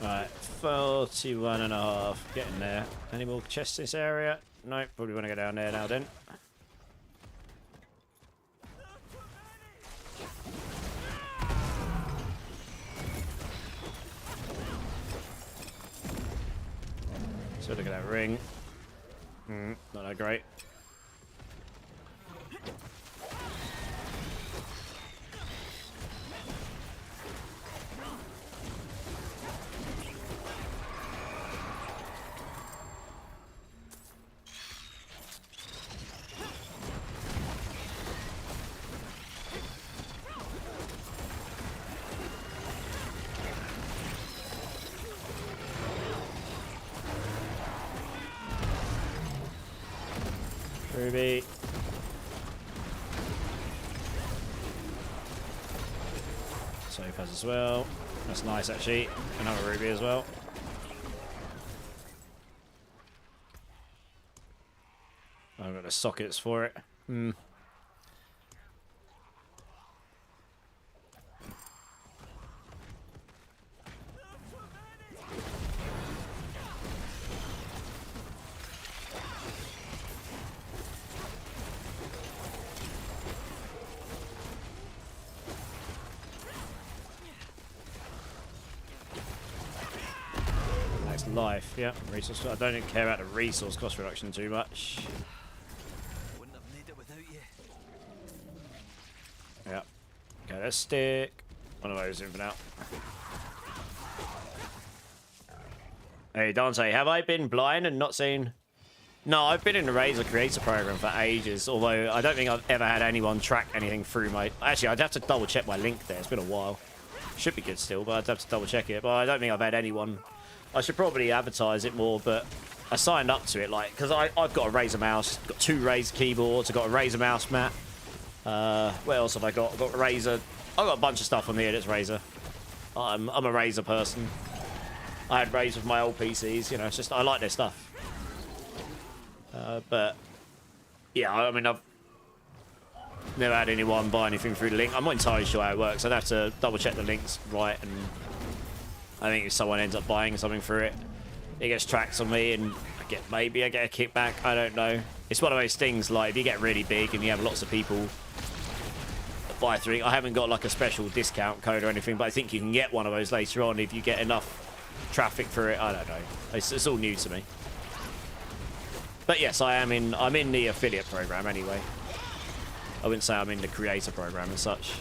Right, 41 and a half. Getting there. Any more chests in this area? Nope, probably want to go down there now then. So look at that ring. Not that great. Ruby. Sofas as well. That's nice actually. Another ruby as well. I've got the sockets for it. Life, yeah. Resource. I don't even care about the resource cost reduction too much. Wouldn't have made it without you. Yeah. Okay, let's stick one of those in for now. Hey Dante, have I been blind and not seen? No, I've been in the Razor Creator Program for ages, although I don't think I've ever had anyone track anything through my... Actually, I'd have to double check my link there. It's been a while. Should be good still, but I'd have to double check it. But I don't think I've had anyone... I should probably advertise it more, but I signed up to it, like, because I've got a Razer mouse, got 2 Razer keyboards, I've got a Razer mouse mat. What else have I got? I've got a Razer. I've got a bunch of stuff on here that's Razer. I'm a Razer person. I had Razer with my old PCs, you know, it's just, I like their stuff. But, yeah, I mean, I've never had anyone buy anything through the link. I'm not entirely sure how it works. I'd have to double check the links right, and I think if someone ends up buying something through it, it gets tracked on me, and maybe I get a kickback. I don't know. It's one of those things, like, if you get really big and you have lots of people that buy through it, I haven't got, like, a special discount code or anything, but I think you can get one of those later on if you get enough traffic for it. I don't know. It's all new to me. But yes, I'm in the affiliate program anyway. I wouldn't say I'm in the creator program as such.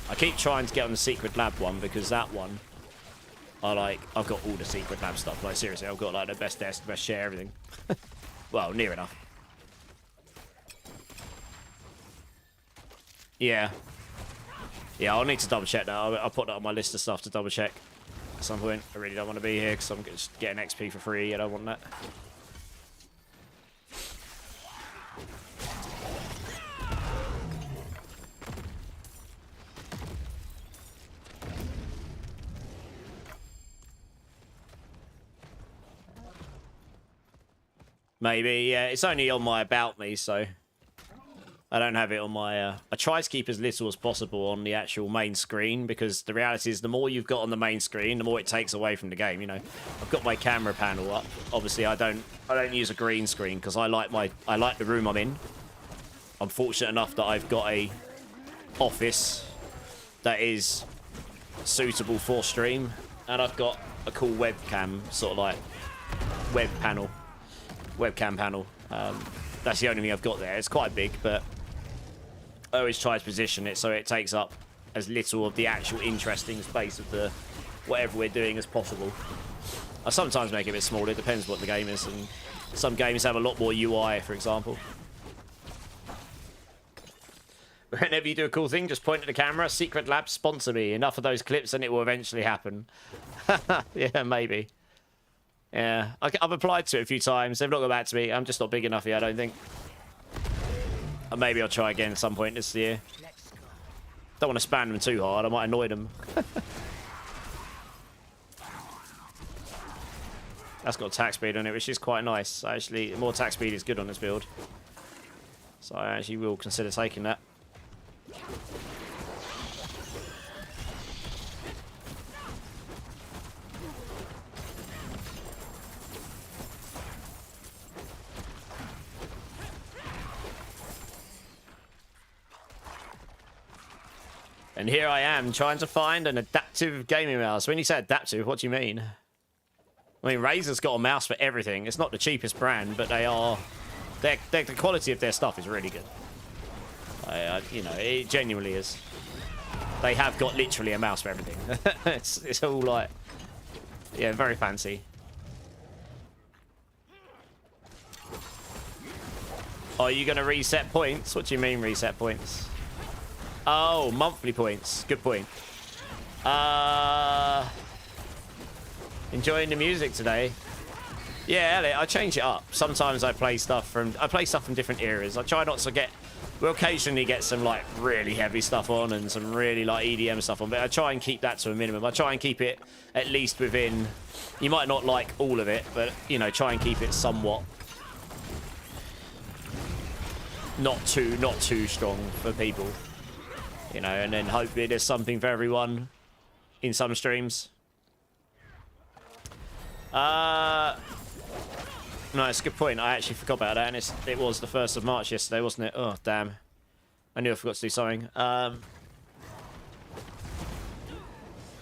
I keep trying to get on the Secret Lab one, because that one, I've got all the Secret Lab stuff. Like, seriously, I've got, like, the best desk, the best share, everything. Well, near enough. Yeah. Yeah, I'll need to double check that. I'll put that on my list of stuff to double check at some point. I really don't want to be here because I'm just getting XP for free. I don't want that. Maybe, yeah. It's only on my About Me, so I don't have it on my... I try to keep as little as possible on the actual main screen, because the reality is the more you've got on the main screen, the more it takes away from the game, you know. I've got my camera panel up. Obviously, I don't use a green screen because I like the room I'm in. I'm fortunate enough that I've got a office that is suitable for stream, and I've got a cool webcam, sort of like webcam panel. That's the only thing I've got there. It's quite big, but I always try to position it so it takes up as little of the actual interesting space of the whatever we're doing as possible. I sometimes make it a bit smaller. It depends what the game is, and some games have a lot more UI, for example. Whenever you do a cool thing, just point at the camera. Secret Lab, sponsor me. Enough of those clips and it will eventually happen. Yeah, maybe. Yeah, I've applied to it a few times. They've not got back to me. I'm just not big enough yet, I don't think. Maybe I'll try again at some point this year. Don't want to spam them too hard. I might annoy them. That's got attack speed on it, which is quite nice. Actually, more attack speed is good on this build. So I actually will consider taking that. And here I am trying to find an adaptive gaming mouse. When you say adaptive, what do you mean? I mean, Razer's got a mouse for everything. It's not the cheapest brand, but they are... the quality of their stuff is really good. You know, it genuinely is. They have got literally a mouse for everything. It's all like... Yeah, very fancy. Are you going to reset points? What do you mean reset points? Oh, monthly points. Good point. Enjoying the music today. Yeah, Elliot, I change it up. Sometimes I play stuff from different eras. I try not to get... We'll occasionally get some like really heavy stuff on and some really like EDM stuff on, but I try and keep that to a minimum. I try and keep it at least within... You might not like all of it, but you know, try and keep it somewhat not too strong for people. You know, and then hopefully there's something for everyone in some streams. No, it's a good point. I actually forgot about that, and it was the 1st of March yesterday, wasn't it? Oh, damn. I knew I forgot to do something.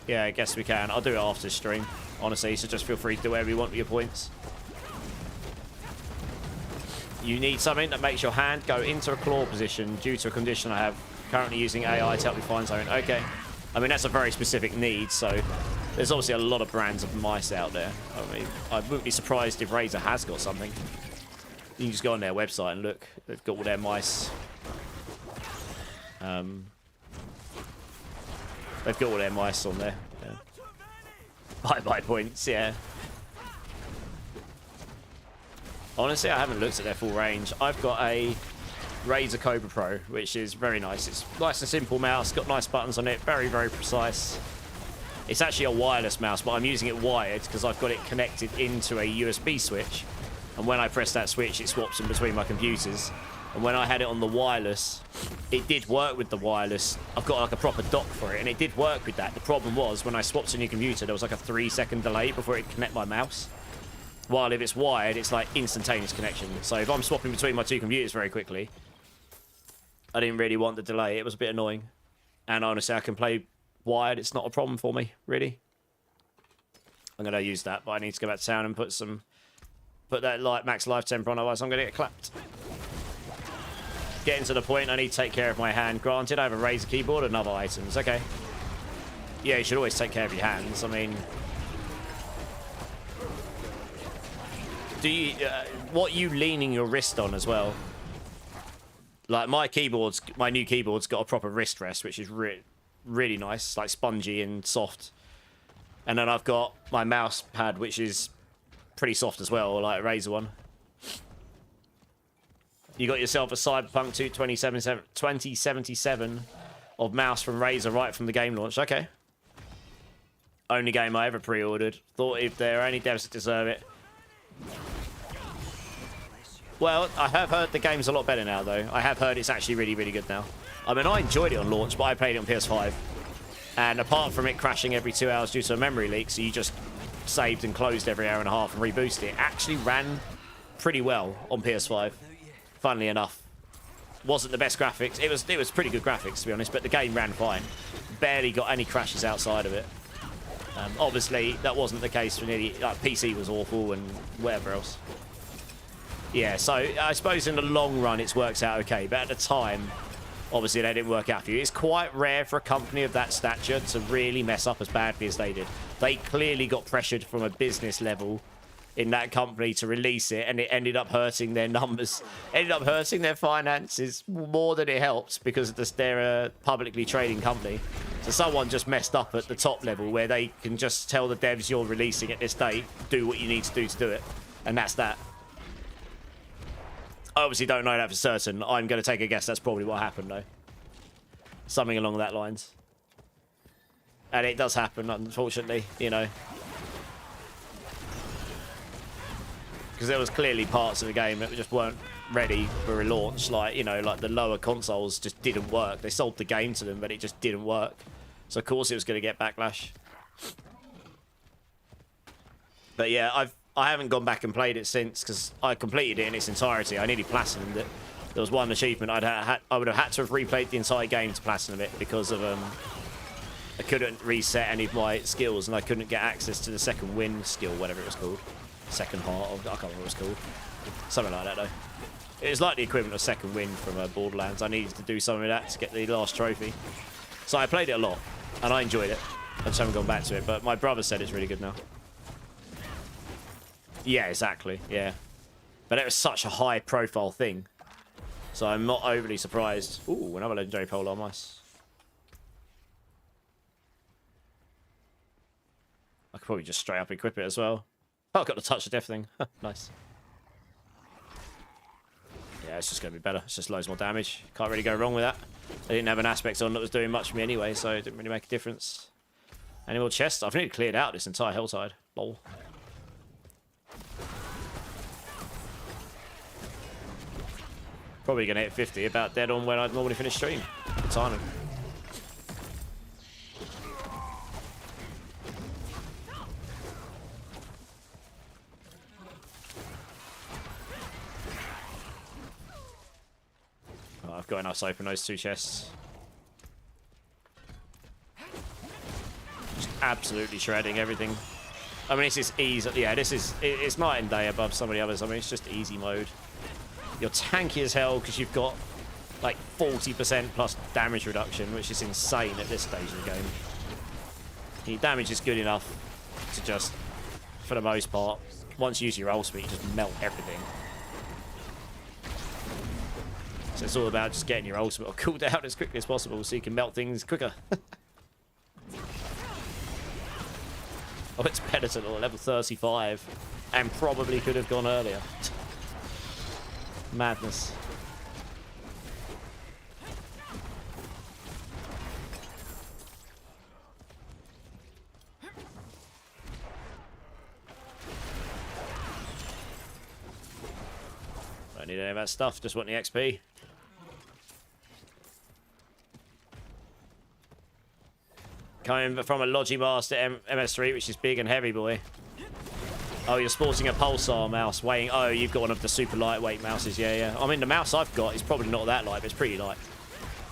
Yeah, I guess we can. I'll do it after the stream, honestly, so just feel free to do whatever you want with your points. You need something that makes your hand go into a claw position due to a condition I have. Currently using AI to help me find something. Okay. I mean, that's a very specific need, so there's obviously a lot of brands of mice out there. I mean, I wouldn't be surprised if Razer has got something. You can just go on their website and look. They've got all their mice. They've got all their mice on there. Yeah. Buy points, yeah. Honestly, I haven't looked at their full range. I've got a Razer Cobra Pro, which is very nice. It's nice and simple mouse, got nice buttons on it, very, very precise. It's actually a wireless mouse, but I'm using it wired because I've got it connected into a USB switch. And when I press that switch, it swaps in between my computers. And when I had it on the wireless, it did work with the wireless. I've got like a proper dock for it, and it did work with that. The problem was, when I swapped to a new computer, there was like a 3-second delay before it could connect my mouse. While if it's wired, it's like instantaneous connection. So if I'm swapping between my two computers very quickly, I didn't really want the delay. It was a bit annoying. And honestly, I can play wired. It's not a problem for me, really. I'm going to use that, but I need to go back to town and put that like max life temper on, otherwise I'm going to get clapped. Getting to the point, I need to take care of my hand. Granted, I have a Razer keyboard and other items. Okay. Yeah, you should always take care of your hands. I mean... Do you... what are you leaning your wrist on as well? Like, my new keyboard's got a proper wrist rest, which is really nice. Like, spongy and soft. And then I've got my mouse pad, which is pretty soft as well, like a Razer one. You got yourself a Cyberpunk 2077 of mouse from Razer right from the game launch. Okay. Only game I ever pre-ordered. Thought if there are any devs that deserve it. Well, I have heard the game's a lot better now, though. I have heard it's actually really, really good now. I mean, I enjoyed it on launch, but I played it on PS5. And apart from it crashing every 2 hours due to a memory leak, so you just saved and closed every hour and a half and reboosted it, actually ran pretty well on PS5. Funnily enough. Wasn't the best graphics. It was pretty good graphics, to be honest, but the game ran fine. Barely got any crashes outside of it. Obviously, that wasn't the case for nearly... Like, PC was awful and whatever else. Yeah, so I suppose in the long run, it works out okay. But at the time, obviously, they didn't work out for you. It's quite rare for a company of that stature to really mess up as badly as they did. They clearly got pressured from a business level in that company to release it, and it ended up hurting their numbers, ended up hurting their finances more than it helped because they're a publicly trading company. So someone just messed up at the top level where they can just tell the devs you're releasing at this date, do what you need to do it, and that's that. I obviously don't know that for certain. I'm going to take a guess that's probably what happened, though. Something along that lines. And it does happen, unfortunately, you know. Because there was clearly parts of the game that just weren't ready for a launch. Like, you know, like the lower consoles just didn't work. They sold the game to them, but it just didn't work. So, of course, it was going to get backlash. But, yeah, I haven't gone back and played it since because I completed it in its entirety. I nearly platinumed it. There was one achievement I would have had to have replayed the entire game to platinum it because of I couldn't reset any of my skills and I couldn't get access to the second wind skill, whatever it was called. Second heart, I can't remember what it was called. Something like that, though. It was like the equivalent of second wind from Borderlands. I needed to do something of that to get the last trophy. So I played it a lot and I enjoyed it. I just haven't gone back to it, but my brother said it's really good now. Yeah, exactly, yeah. But it was such a high-profile thing. So I'm not overly surprised. Ooh, another legendary polar mice. I could probably just straight up equip it as well. Oh, I've got the touch of death thing. Nice. Yeah, it's just going to be better. It's just loads more damage. Can't really go wrong with that. I didn't have an aspect on that was doing much for me anyway, so it didn't really make a difference. Any more chests? I've nearly cleared out this entire hillside. Lol. Probably going to hit 50, about dead on when I'd normally finish stream. Timing. Oh, I've got enough to open those two chests. Just absolutely shredding everything. I mean, this is easy. Yeah, it's night and day above some of the others. I mean, it's just easy mode. You're tanky as hell because you've got like 40% plus damage reduction, which is insane at this stage of the game. Your damage is good enough to just, for the most part, once you use your ultimate, you just melt everything. So it's all about just getting your ultimate or cooldown as quickly as possible so you can melt things quicker. Oh, it's Penitent at level 35 and probably could have gone earlier. Madness. Don't need any of that stuff, just want the XP. Coming from a Logimaster MS3, which is big and heavy, boy. Oh, you're sporting a Pulsar mouse weighing... Oh, you've got one of the super lightweight mouses. Yeah, yeah. I mean, the mouse I've got is probably not that light, but it's pretty light.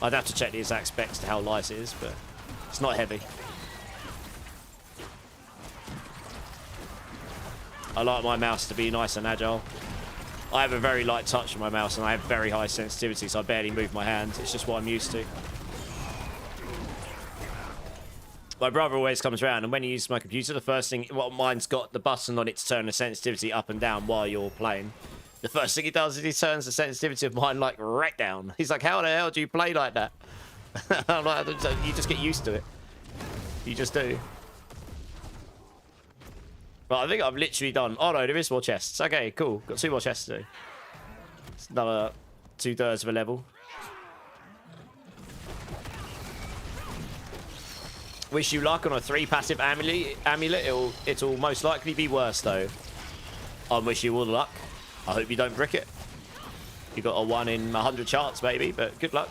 I'd have to check the exact specs to how light it is, but it's not heavy. I like my mouse to be nice and agile. I have a very light touch on my mouse, and I have very high sensitivity, so I barely move my hand. It's just what I'm used to. My brother always comes around, and when he uses my computer, the first thing... Well, mine's got the button on it to turn the sensitivity up and down while you're playing. The first thing he does is he turns the sensitivity of mine, like, right down. He's like, how the hell do you play like that? I'm like, you just get used to it. You just do. But I think I've literally done... Oh, no, there is more chests. Okay, cool. Got 2 more chests to do. It's another 2/3 of a level. Wish you luck on a 3 passive amulet. It'll most likely be worse, though. I wish you all the luck. I hope you don't brick it. You got a 1 in 100 chance, maybe, but good luck.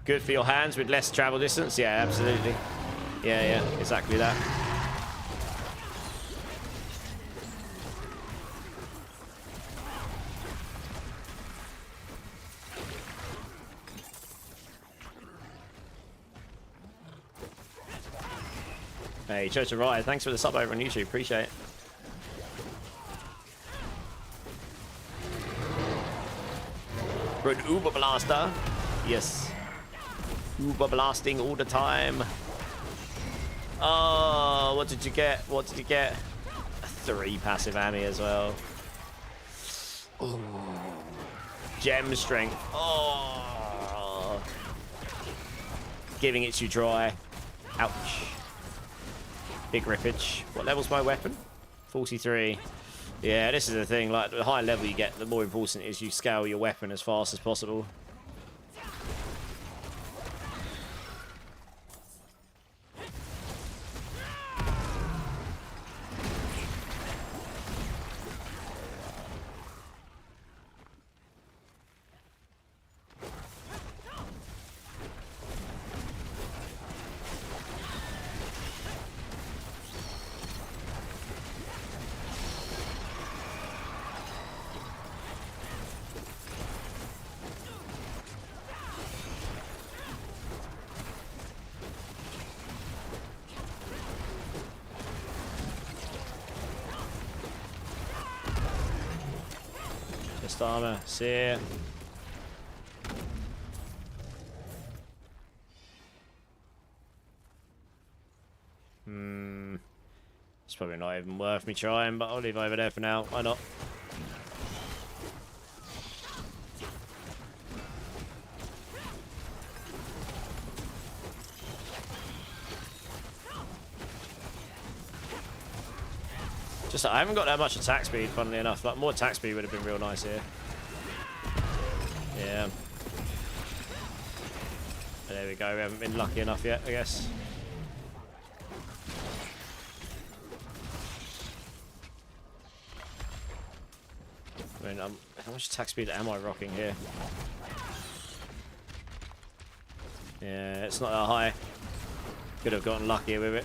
Good for your hands with less travel distance. Yeah, absolutely. Yeah, exactly that. Hey, chose to ride. Thanks for the sub over on YouTube. Appreciate it. For an Uber Blaster. Yes. Uber blasting all the time. Oh, what did you get? What did you get? 3 passive ammy as well. Ooh. Gem strength. Oh. Giving it to you dry. Ouch. Big rippage. What level's my weapon? 43. Yeah, this is the thing. Like, the higher level you get, the more important it is you scale your weapon as fast as possible. Armor, see ya. It's probably not even worth me trying, but I'll leave over there for now. Why not? Just, I haven't got that much attack speed, funnily enough. Like, more attack speed would have been real nice here. Yeah. But there we go. We haven't been lucky enough yet, I guess. I mean, how much attack speed am I rocking here? Yeah, it's not that high. Could have gotten luckier with it.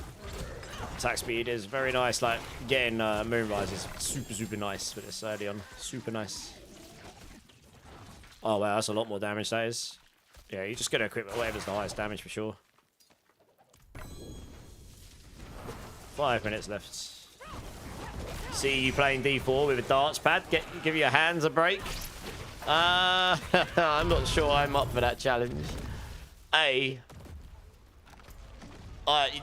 Attack speed is very nice. Like, getting Moonrise is super nice, but it's early on. Super nice. Oh, wow, that's a lot more damage, that is. Yeah, you just get to equip whatever's the highest damage for sure. 5 minutes left. See you playing D4 with a darts pad. Give your hands a break. I'm not sure I'm up for that challenge.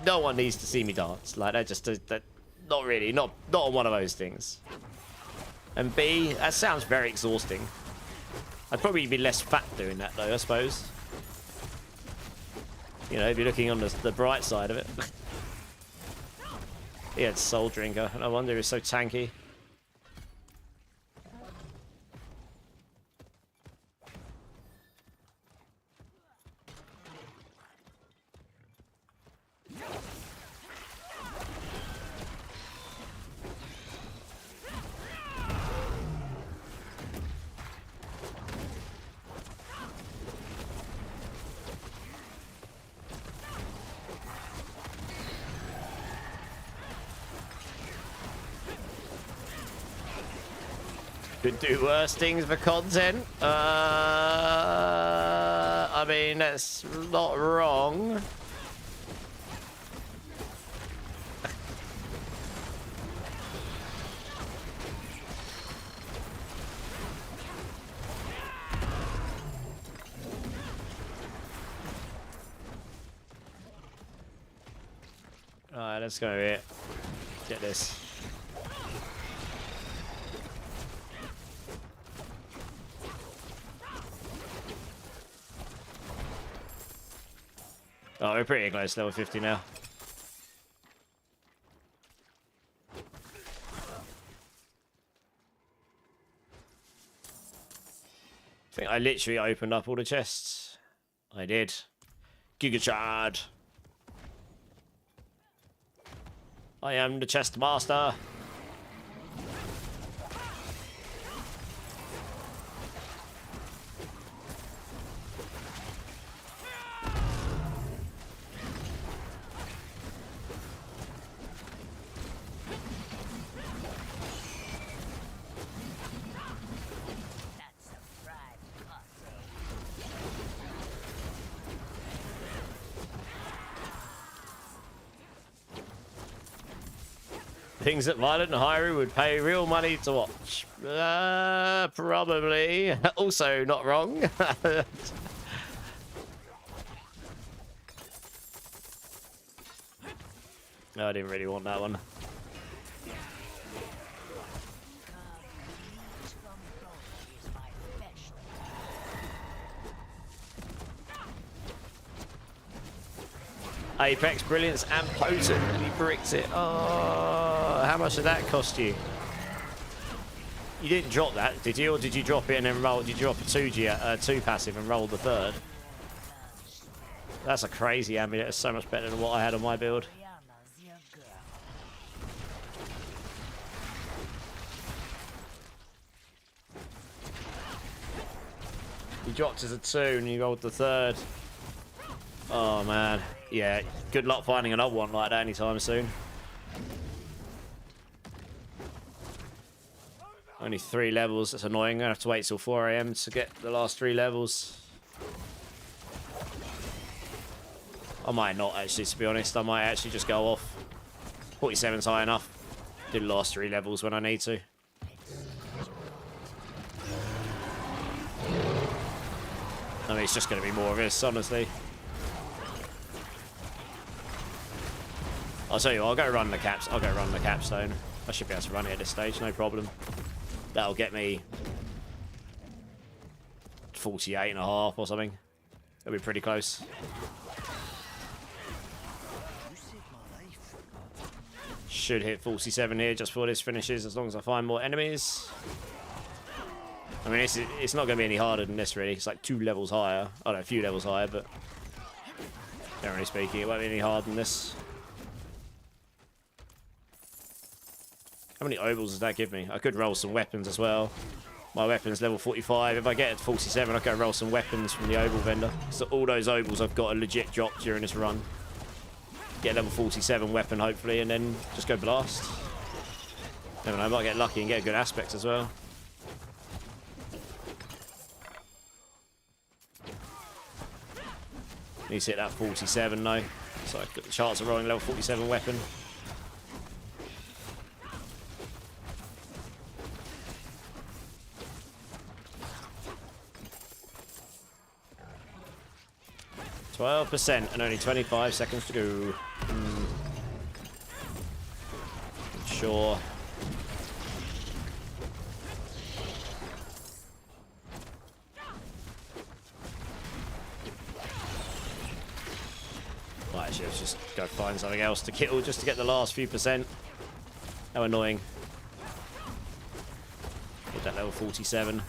No one needs to see me dance. Like, that not really. Not on one of those things. And B, that sounds very exhausting. I'd probably be less fat doing that, though, I suppose. You know, if you're looking on the bright side of it. He had Soul Drinker, and I wonder if he's so tanky. Could do worse things for content. I mean, that's not wrong. Alright, let's go here. Get this. Oh, we're pretty close, level 50 now. I think I literally opened up all the chests. I did. Gigachard. I am the chest master. Things that Violent and Hyrule would pay real money to watch. Probably. Also not wrong. No, I didn't really want that one. Apex, Brilliance, and Potent, and he bricks it. Oh, how much did that cost you? You didn't drop that, did you? Or did you drop it and then roll? Did you drop a 2 passive and roll the 3rd? That's a crazy amulet. It's so much better than what I had on my build. You dropped as a 2 and you rolled the 3rd. Oh man. Yeah, good luck finding another one like that anytime soon. Only 3 levels, that's annoying. I'm gonna have to wait till 4 AM to get the last 3 levels. I might not actually, to be honest. I might actually just go off. 47's high enough. Do the last 3 levels when I need to. I mean, it's just gonna be more of this, honestly. I'll tell you what, I'll go run the capstone. I should be able to run it at this stage, no problem. That'll get me 48.5 or something. It'll be pretty close. Should hit 47 here just before this finishes, as long as I find more enemies. I mean, it's not going to be any harder than this, really. It's like 2 levels higher. Oh, no, a few levels higher, but generally speaking, it won't be any harder than this. How many obols does that give me? I could roll some weapons as well. My weapon's level 45. If I get it to 47, I can roll some weapons from the obol vendor. So all those obols I've got a legit drop during this run. Get a level 47 weapon, hopefully, and then just go blast. Never know, I might get lucky and get a good aspect as well. Need to hit that 47 though. So I've got the chance of rolling level 47 weapon. %, and only 25 seconds to go. Sure. Well, actually, let's just go find something else to kill just to get the last few %. How annoying. Hit that level 47.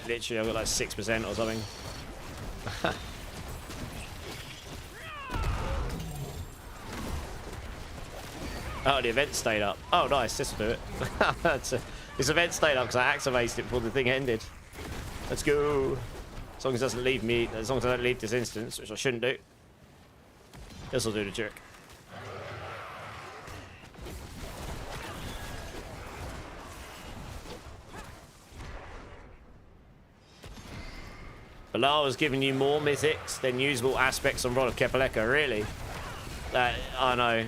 Literally, I've got like 6% or something. Oh, the event stayed up. Oh, nice. This will do it. This event stayed up because I activated it before the thing ended. Let's go. As long as it doesn't leave me, as long as I don't leave this instance, which I shouldn't do. This will do the trick. Bilal has given you more mythics than usable aspects on Rod of Kepaleka, really? I know.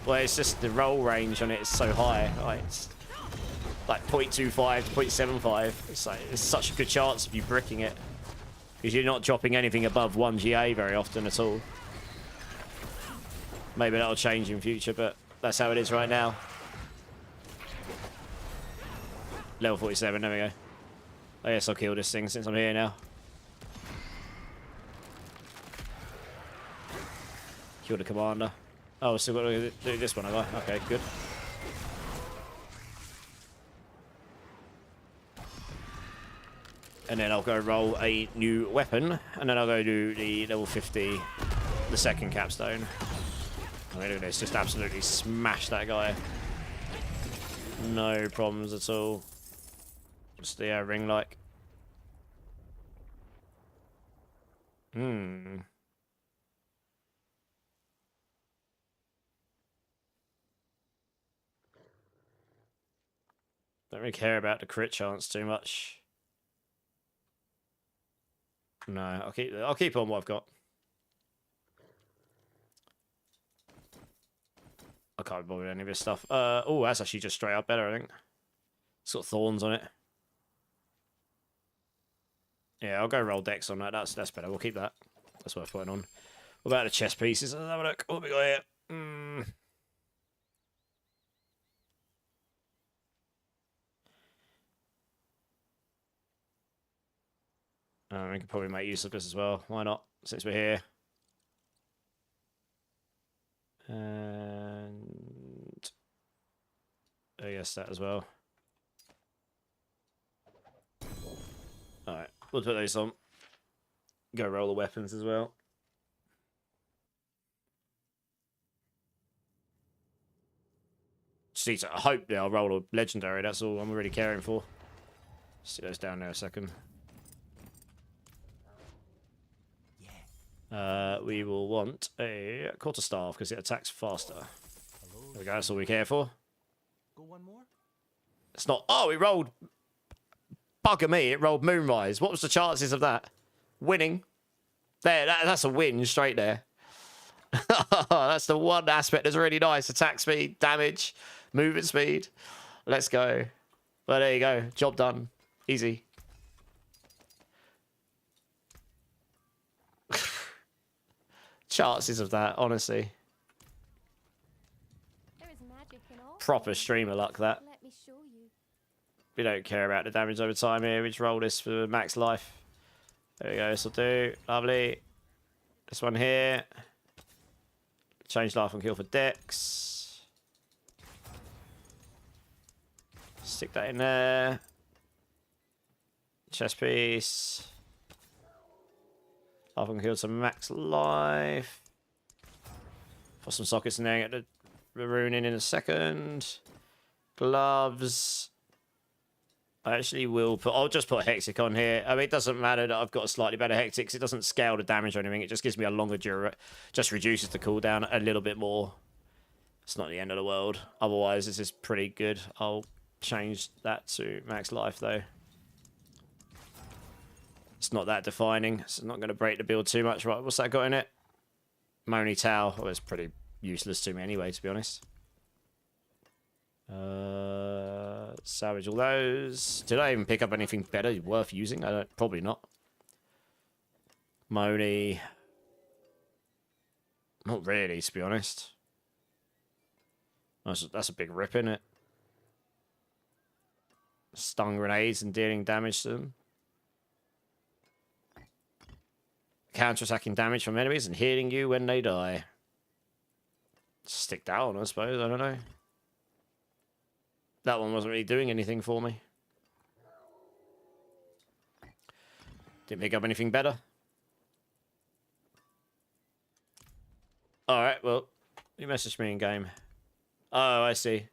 Well, it's just the roll range on it is so high. Like, it's like 0.25 to 0.75. It's like, it's such a good chance of you bricking it. Because you're not dropping anything above 1 GA very often at all. Maybe that'll change in future, but that's how it is right now. Level 47, there we go. I guess I'll kill this thing since I'm here now. Kill the commander. Oh, we've still got to do this one, have I? Okay, good. And then I'll go roll a new weapon. And then I'll go do the level 50, the second capstone. I mean, look at this. Just absolutely smash that guy. No problems at all. Just the ring like. Don't really care about the crit chance too much. No, I'll keep on what I've got. I can't bother with any of this stuff. Oh, that's actually just straight up better, I think. It's got thorns on it. Yeah, I'll go roll dex on that. That's better. We'll keep that. That's worth putting on. What about the chest pieces? Let's have a look. What we got here? We can probably make use of this as well. Why not? Since we're here. And I guess that as well. Alright, we'll put those on. Go roll the weapons as well. Just need to, I hope I'll roll a legendary, that's all I'm really caring for. See those down there a second. We will want a quarterstaff because it attacks faster. There we go, that's all we care for. Go one more? It's not. Oh, it rolled. Bugger me, it rolled Moonrise. What was the chances of that? Winning. There, that's a win straight there. That's the one aspect that's really nice. Attack speed, damage, movement speed. Let's go. Well, there you go. Job done. Easy. Chances of that, honestly. There is magic in all Proper things. streamer luck, that. Let me show you. We don't care about the damage over time here. We just roll this for max life. There we go. This will do. Lovely. This one here. Change life and kill for dex. Stick that in there. Chest piece. Life and kill some max life. Put some sockets in there. Get the rune in a second. Gloves. I actually will put... I'll just put Hectic on here. I mean, it doesn't matter that I've got a slightly better Hectic, 'cause it doesn't scale the damage or anything. It just gives me a longer just reduces the cooldown a little bit more. It's not the end of the world. Otherwise, this is pretty good. I'll change that to max life, though. It's not that defining. It's not going to break the build too much. Right, what's that got in it? Moni Tau. Oh, it's pretty useless to me anyway, to be honest. Salvage all those. Did I even pick up anything better worth using? I don't. Probably not. Moni. Not really, to be honest. That's a big rip, isn't it? Stun grenades and dealing damage to them. Counter-attacking damage from enemies and healing you when they die. Stick that on, I suppose. I don't know. That one wasn't really doing anything for me. Didn't pick up anything better. Alright, well, you messaged me in game. Oh, I see.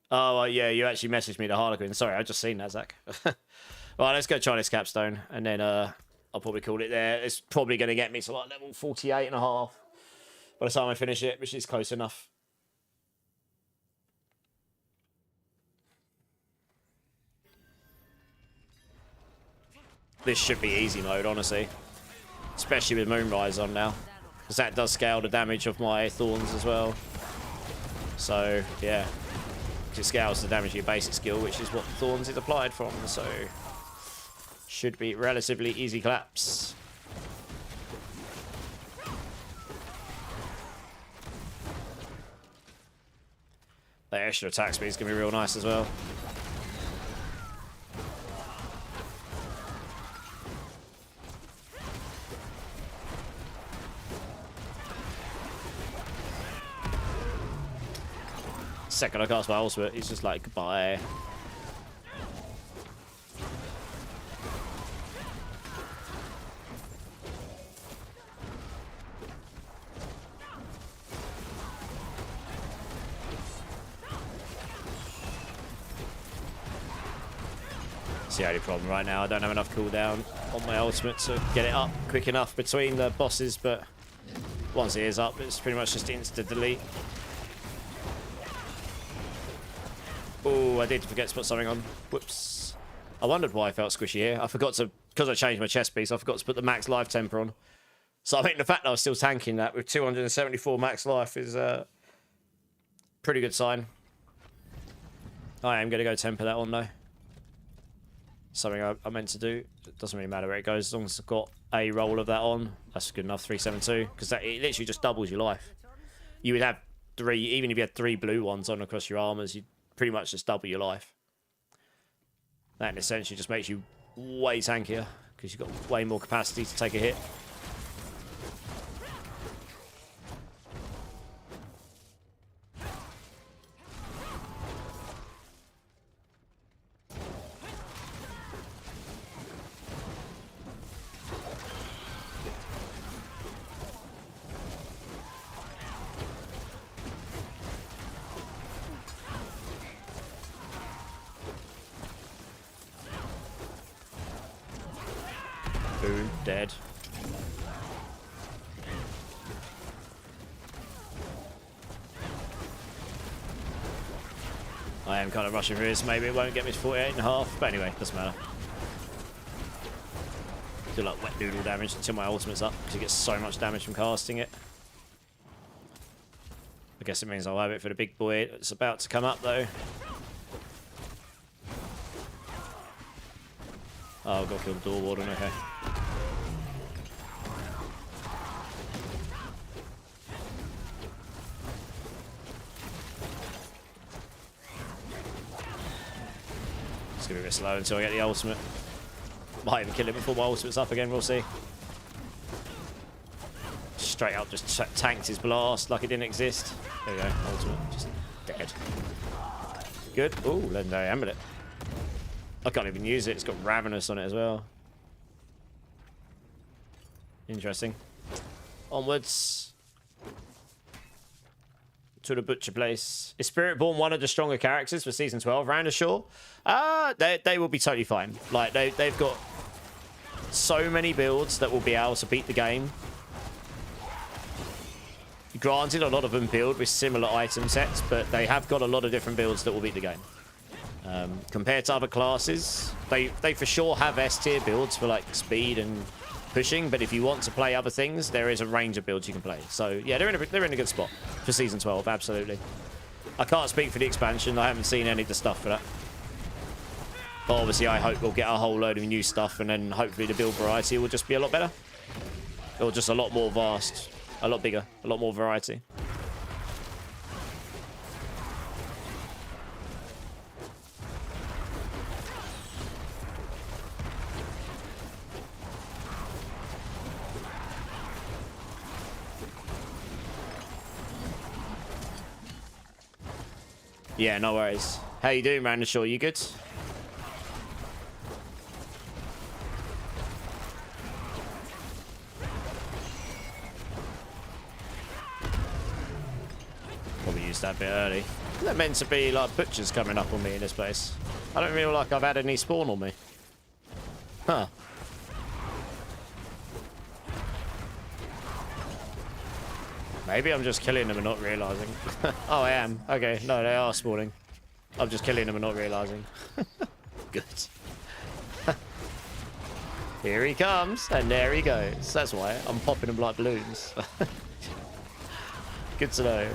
Oh, yeah, you actually messaged me the Harlequin. Sorry, I just seen that, Zach. Right, let's go try this capstone, and then I'll probably call it there. It's probably going to get me to like level 48 and a half by the time I finish it, which is close enough. This should be easy mode, honestly. Especially with Moonrise on now. Because that does scale the damage of my Thorns as well. So, yeah. It scales the damage of your basic skill, which is what Thorns is applied from. So, should be relatively easy claps. That extra attack speed is going to be real nice as well. Second I cast my ultimate, he's just like, goodbye. It's the only problem right now. I don't have enough cooldown on my ultimate to get it up quick enough between the bosses, but once it is up, it's pretty much just insta delete. Oh, I did forget to put something on. Whoops. I wondered why I felt squishy here. I forgot to, because I changed my chest piece, I forgot to put the max life temper on. So I think the fact that I was still tanking that with 274 max life is a pretty good sign. I am going to go temper that on though. Something I meant to do. It doesn't really matter where it goes as long as I've got a roll of that on. That's good enough, 372. Because it literally just doubles your life. You would have 3, even if you had 3 blue ones on across your armors, you'd pretty much just double your life. That essentially just makes you way tankier because you've got way more capacity to take a hit. Boom, dead. I am kind of rushing through this. Maybe it won't get me to 48.5, but anyway, doesn't matter. Do like wet noodle damage until my ultimate's up because it gets so much damage from casting it. I guess it means I'll have it for the big boy. It's about to come up though. Oh, I've got to kill the door warden, okay. It's gonna be a bit slow until I get the ultimate. Might even kill it before my ultimate's up again, we'll see. Straight up just tanked his blast like it didn't exist. There you go, ultimate, just dead. Good, ooh, legendary amulet. I can't even use it, it's got Ravenous on it as well. Interesting. Onwards. To the butcher place. Is Spiritborn one of the stronger characters for season 12? Round ashore? They will be totally fine. Like, they've got so many builds that will be able to beat the game. Granted, a lot of them build with similar item sets, but they have got a lot of different builds that will beat the game. Compared to other classes, they for sure have S tier builds for like speed and pushing, but if you want to play other things, there is a range of builds you can play. So yeah, they're in a good spot for season 12, absolutely. I can't speak for the expansion, I haven't seen any of the stuff for that. But obviously I hope we'll get a whole load of new stuff, and then hopefully the build variety will just be a lot better. Or just a lot more vast, a lot bigger, a lot more variety. Yeah, no worries. How you doing, man? Sure, you good? Probably used that a bit early. Isn't that meant to be like butchers coming up on me in this place? I don't feel like I've had any spawn on me. Huh. Maybe I'm just killing them and not realizing. Oh, I am. Okay, no, they are spawning. I'm just killing them and not realizing. Good. Here he comes, and there he goes. That's why I'm popping them like balloons. Good to know.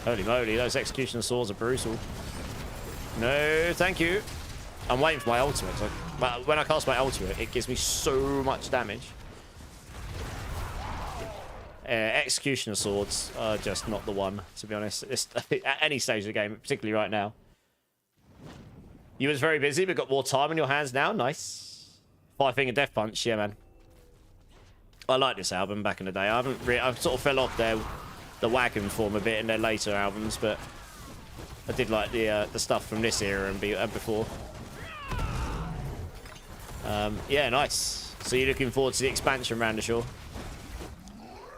Holy moly, those execution swords are brutal. No, thank you. I'm waiting for my ultimate. So when I cast my ultimate, it gives me so much damage. Executioner swords are just not the one, to be honest. At any stage of the game, particularly right now. You was very busy, but got more time on your hands now. Nice. 5-finger death punch, yeah, man. I like this album back in the day. I sort of fell off the wagon form a bit in their later albums, but I did like the stuff from this era and before. Yeah, nice. So you're looking forward to the expansion, Randashore?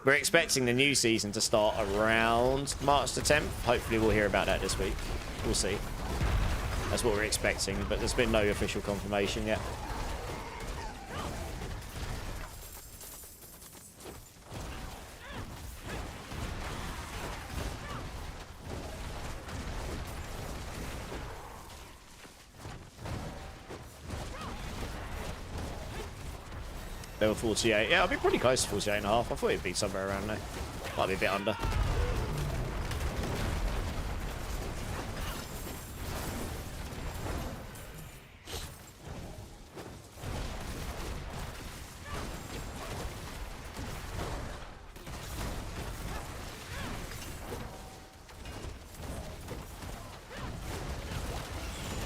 We're expecting the new season to start around March the 10th. Hopefully we'll hear about that this week. We'll see. That's what we're expecting, but there's been no official confirmation yet. Level 48. Yeah, I'll be pretty close to 48 and a half. I thought it'd be somewhere around there. Might be a bit under.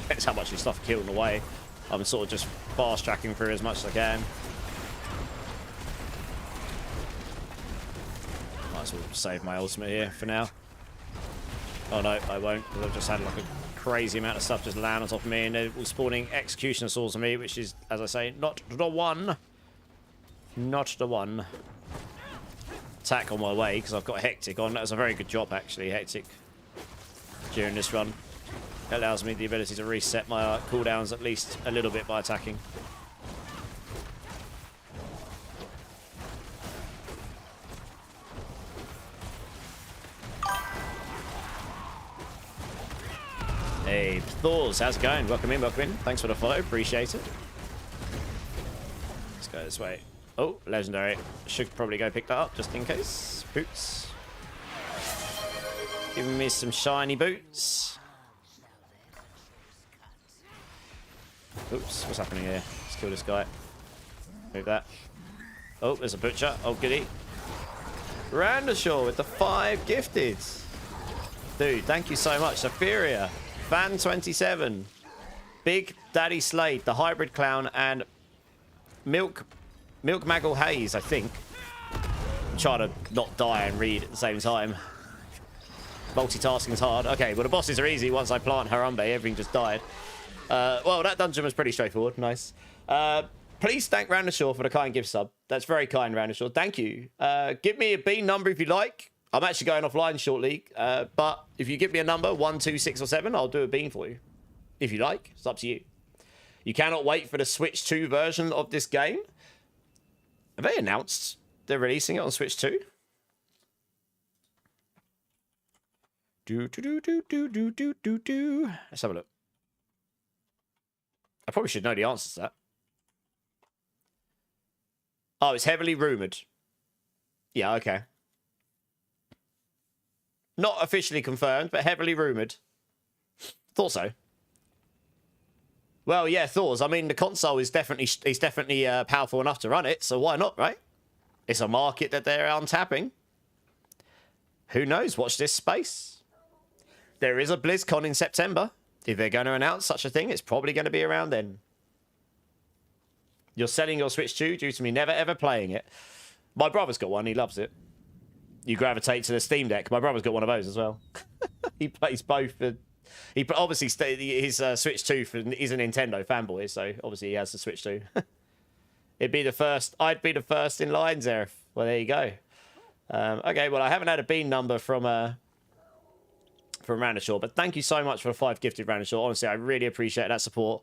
Depends how much of stuff killed in the way. I'm sort of just fast tracking through as much as I can. Might as well save my ultimate here for now. Oh no, I won't, because I've just had like a crazy amount of stuff just land on top of me, and they're all spawning executioner swords on me, which is, as I say, not the one. Not the one. Attack on my way, because I've got Hectic on. That was a very good job, actually, Hectic, during this run. It allows me the ability to reset my cooldowns at least a little bit by attacking. Hey, Thors, how's it going? Welcome in, welcome in. Thanks for the follow, appreciate it. Let's go this way. Oh, legendary. Should probably go pick that up just in case. Boots. Giving me some shiny boots. Oops, what's happening here? Let's kill this guy. Move that. Oh, there's a butcher. Oh, goody. Randashore with the 5 gifted. Dude, thank you so much. Superior. Fan27. Big Daddy Slade, the hybrid clown, and Milk Maggle Haze, I think. I'm trying to not die and read at the same time. Multitasking's hard. Okay, well, the bosses are easy. Once I plant Harambe, everything just died. Well, that dungeon was pretty straightforward. Nice. Please thank Randashore for the kind gift sub. That's very kind, Randashore. Thank you. Give me a bean number if you like. I'm actually going offline shortly. But if you give me a number, 1, 2, 6, or 7, I'll do a bean for you. If you like. It's up to you. You cannot wait for the Switch 2 version of this game. Have they announced they're releasing it on Switch 2? Let's have a look. I probably should know the answer to that. Oh, it's heavily rumoured. Yeah, okay. Not officially confirmed, but heavily rumoured. Thought so. Well, yeah, Thors. I mean, the console is definitely powerful enough to run it, so why not, right? It's a market that they're untapping. Who knows? Watch this space. There is a BlizzCon in September. If they're going to announce such a thing, it's probably going to be around then. You're selling your Switch 2 due to me never ever playing it. My brother's got one. He loves it. You gravitate to the Steam Deck. My brother's got one of those as well. He plays both. He obviously his Switch 2 he's a Nintendo fanboy, so obviously he has the Switch 2. It'd be the first. I'd be the first in line, Zerif. Well, there you go. Okay, well, I haven't had a bean number from Randashore, but thank you so much for the 5 gifted, Randashore. Honestly, I really appreciate that support.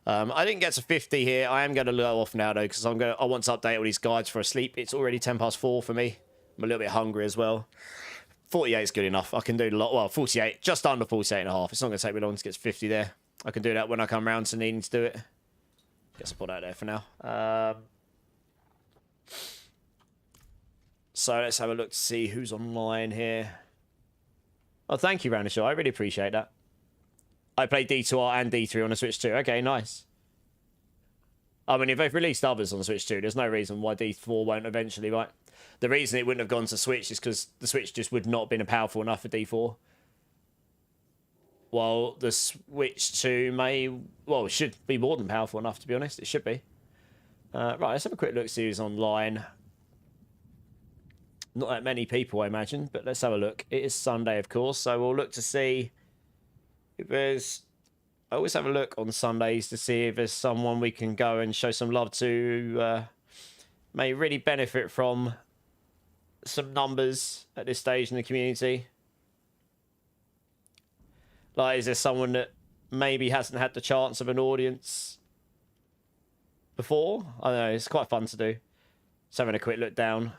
I didn't get to 50 here. I am going to go off now though, because I want to update all these guides for a sleep. It's already 4:10 for me. I'm a little bit hungry as well. 48 is good enough. I can do the lot. Well, 48, just under 48 and a half. It's not going to take me long to get to 50 there. I can do that when I come round to needing to do it. Guess I'll put that there for now. So let's have a look to see who's online here. Oh, thank you, Randashore. I really appreciate that. I play D2R and D3 on the Switch 2. Okay, nice. I mean, if they've released others on the Switch 2, there's no reason why D4 won't eventually, right? The reason it wouldn't have gone to Switch is because the Switch just would not have been powerful enough for D4. While the Switch 2 it should be more than powerful enough, to be honest. It should be. Right, let's have a quick look, see who's online. Not that many people, I imagine, but let's have a look. It is Sunday, of course, so we'll look to see if there's I always have a look on Sundays to see if there's someone we can go and show some love to. May really benefit from some numbers at this stage in the community. Like, is there someone that maybe hasn't had the chance of an audience before? I don't know, it's quite fun to do. Just having a quick look down.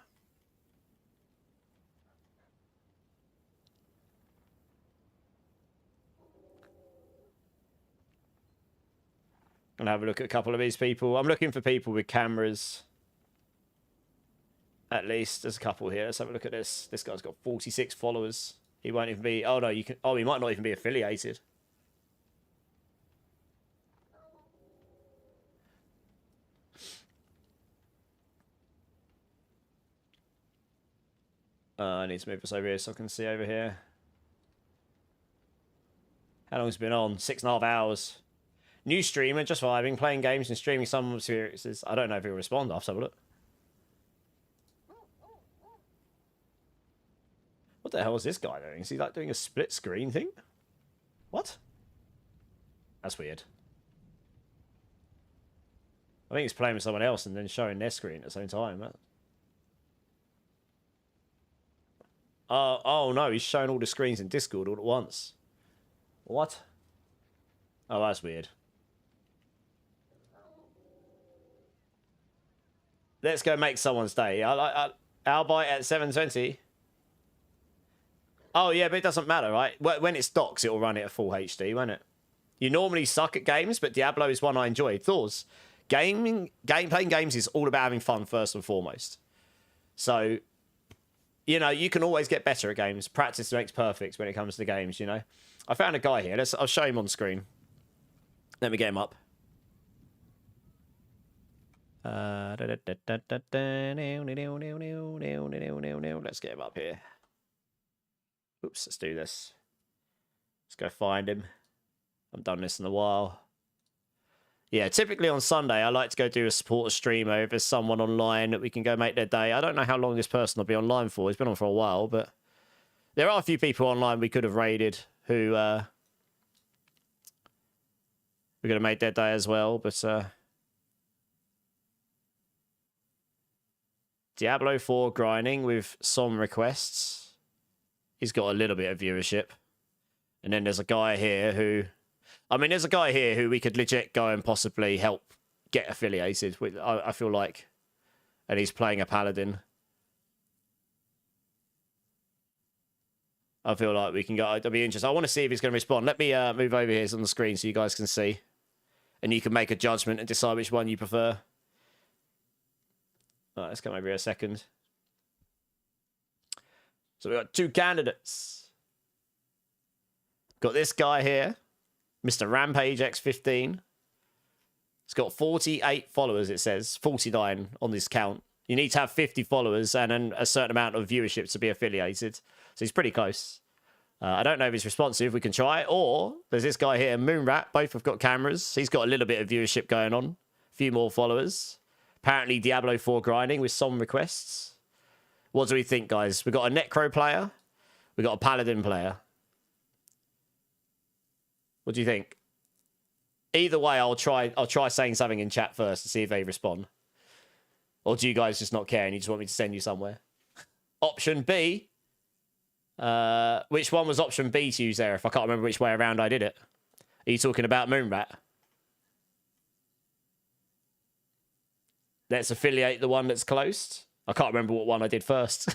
And have a look at a couple of these people. I'm looking for people with cameras. At least there's a couple here. Let's have a look at this. This guy's got 46 followers. He won't even be. Oh no, you can. Oh, he might not even be affiliated. I need to move this over here so I can see over here. How long has it been on? 6.5 hours. New streamer, just vibing, playing games and streaming some experiences. I don't know if he'll respond. I'll have to have a look. What the hell is this guy doing? Is he like doing a split screen thing? What? That's weird. I think he's playing with someone else and then showing their screen at the same time. Oh no, he's showing all the screens in Discord all at once. What? Oh, that's weird. Let's go make someone's day. I'll buy it at 720. Oh, yeah, but it doesn't matter, right? When it's docks, it'll run it at full HD, won't it? You normally suck at games, but Diablo is one I enjoy. Thoughts? Playing games is all about having fun first and foremost. So, you know, you can always get better at games. Practice makes perfect when it comes to games, you know? I found a guy here. I'll show him on screen. Let me get him up. Let's get him up here. Oops, let's do this. Let's go find him. I've done this in a while. Yeah, typically on Sunday, I like to go do a supporter stream if there's someone online that we can go make their day. I don't know how long this person will be online for. He's been on for a while, but there are a few people online we could have raided who we're going to make their day as well, but Diablo 4 grinding with some requests. He's got a little bit of viewership. And then there's a guy here who... I mean, there's a guy here who we could legit go and possibly help get affiliated with, I feel like. And he's playing a paladin. I feel like we can go... I'll be interested. I want to see if he's going to respond. Let me move over here on the screen so you guys can see. And you can make a judgment and decide which one you prefer. All right, let's come over here a second. So we've got two candidates. Got this guy here, Mr. Rampage X15. He's got 48 followers, it says. 49 on this count. You need to have 50 followers and then a certain amount of viewership to be affiliated. So he's pretty close. I don't know if he's responsive. We can try. Or there's this guy here, Moonrat. Both have got cameras. He's got a little bit of viewership going on. A few more followers. Apparently Diablo 4 grinding with some requests. What do we think, guys? We've got a Necro player. We've got a Paladin player. What do you think? Either way, I'll try saying something in chat first to see if they respond. Or do you guys just not care and you just want me to send you somewhere? Option B. Which one was option B to use there? If I can't remember which way around I did it. Are you talking about Moonrat? Let's affiliate the one that's closed. I can't remember what one I did first.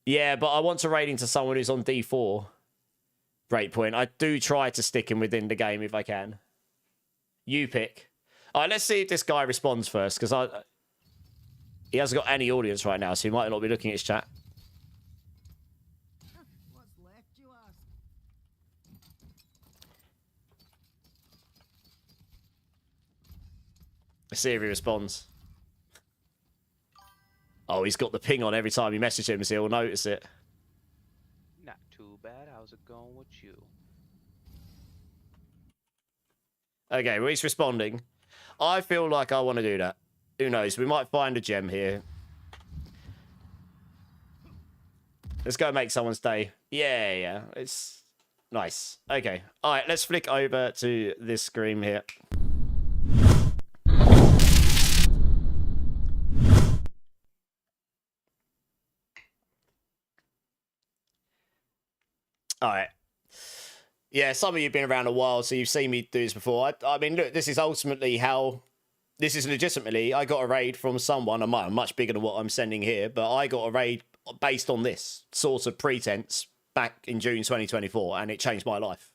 Yeah, but I want to raid into someone who's on D4. Breakpoint. I do try to stick him within the game if I can. You pick. All right, let's see if this guy responds first, because he hasn't got any audience right now, so he might not be looking at his chat. What's left, you ask? Let's see if he responds. Oh, he's got the ping on every time you message him, so he'll notice it. Not too bad. How's it going with you? Okay, well, he's responding. I feel like I want to do that. Who knows? We might find a gem here. Let's go make someone's day. Yeah. Nice. Okay. All right, let's flick over to this screen here. All right. Yeah, some of you have been around a while, so you've seen me do this before. I mean, look, this is ultimately how... This is legitimately... I got a raid from someone, I'm much bigger than what I'm sending here, but I got a raid based on this sort of pretense back in June 2024, and it changed my life.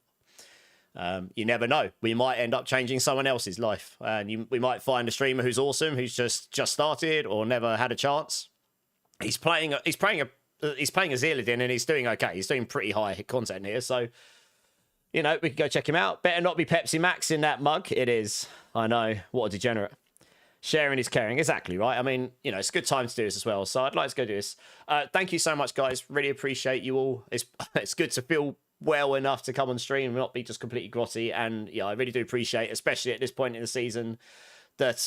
You never know. We might end up changing someone else's life, and we might find a streamer who's awesome, who's just started or never had a chance. He's playing a Zealadin, and he's doing okay. He's doing pretty high content here, so... You know, we could go check him out. Better not be Pepsi Max in that mug. It is. I know. What a degenerate. Sharing is caring. Exactly, right? I mean, you know, it's a good time to do this as well. So I'd like to go do this. Thank you so much, guys. Really appreciate you all. It's good to feel well enough to come on stream and not be just completely grotty. And, yeah, I really do appreciate, especially at this point in the season, that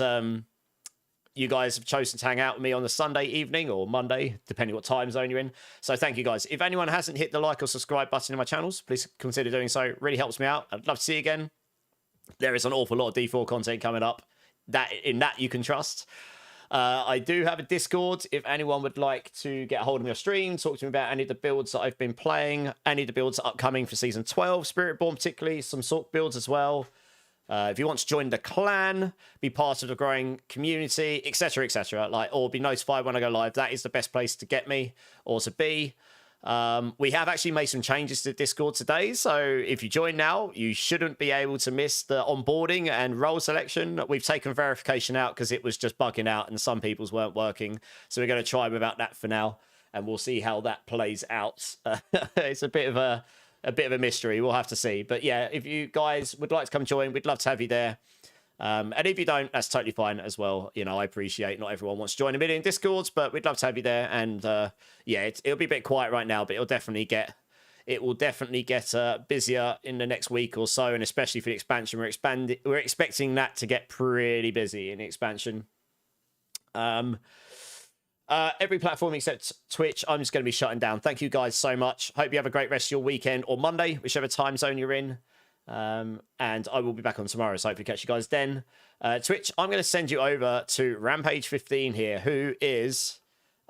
you guys have chosen to hang out with me on the Sunday evening or Monday, depending what time zone you're in. So thank you, guys. If anyone hasn't hit the like or subscribe button in my channels, please consider doing so. It really helps me out. I'd love to see you again. There is an awful lot of D4 content coming up. That you can trust. I do have a Discord. If anyone would like to get a hold of me on stream, talk to me about any of the builds that I've been playing, any of the builds upcoming for Season 12, Spiritborn particularly, some Sork builds as well. If you want to join the clan, be part of the growing community, etc., etc., or be notified when I go live, that is the best place to get me or to be. We have actually made some changes to Discord today, so if you join now, you shouldn't be able to miss the onboarding and role selection. We've taken verification out because it was just bugging out and some people's weren't working, so we're going to try without that for now, and we'll see how that plays out. It's a bit of a mystery. We'll have to see. But yeah, if you guys would like to come join, we'd love to have you there. And if you don't, that's totally fine as well. You know, I appreciate not everyone wants to join a million Discords, but we'd love to have you there. And yeah, it'll be a bit quiet right now, but it will definitely get busier in the next week or so, and especially for the expansion. We're expecting that to get pretty busy in the expansion. Every platform except Twitch, I'm just going to be shutting down. Thank you guys so much. Hope you have a great rest of your weekend or Monday, whichever time zone you're in. And I will be back on tomorrow, so hopefully catch you guys then. Twitch, I'm going to send you over to Rampage 15 here, who is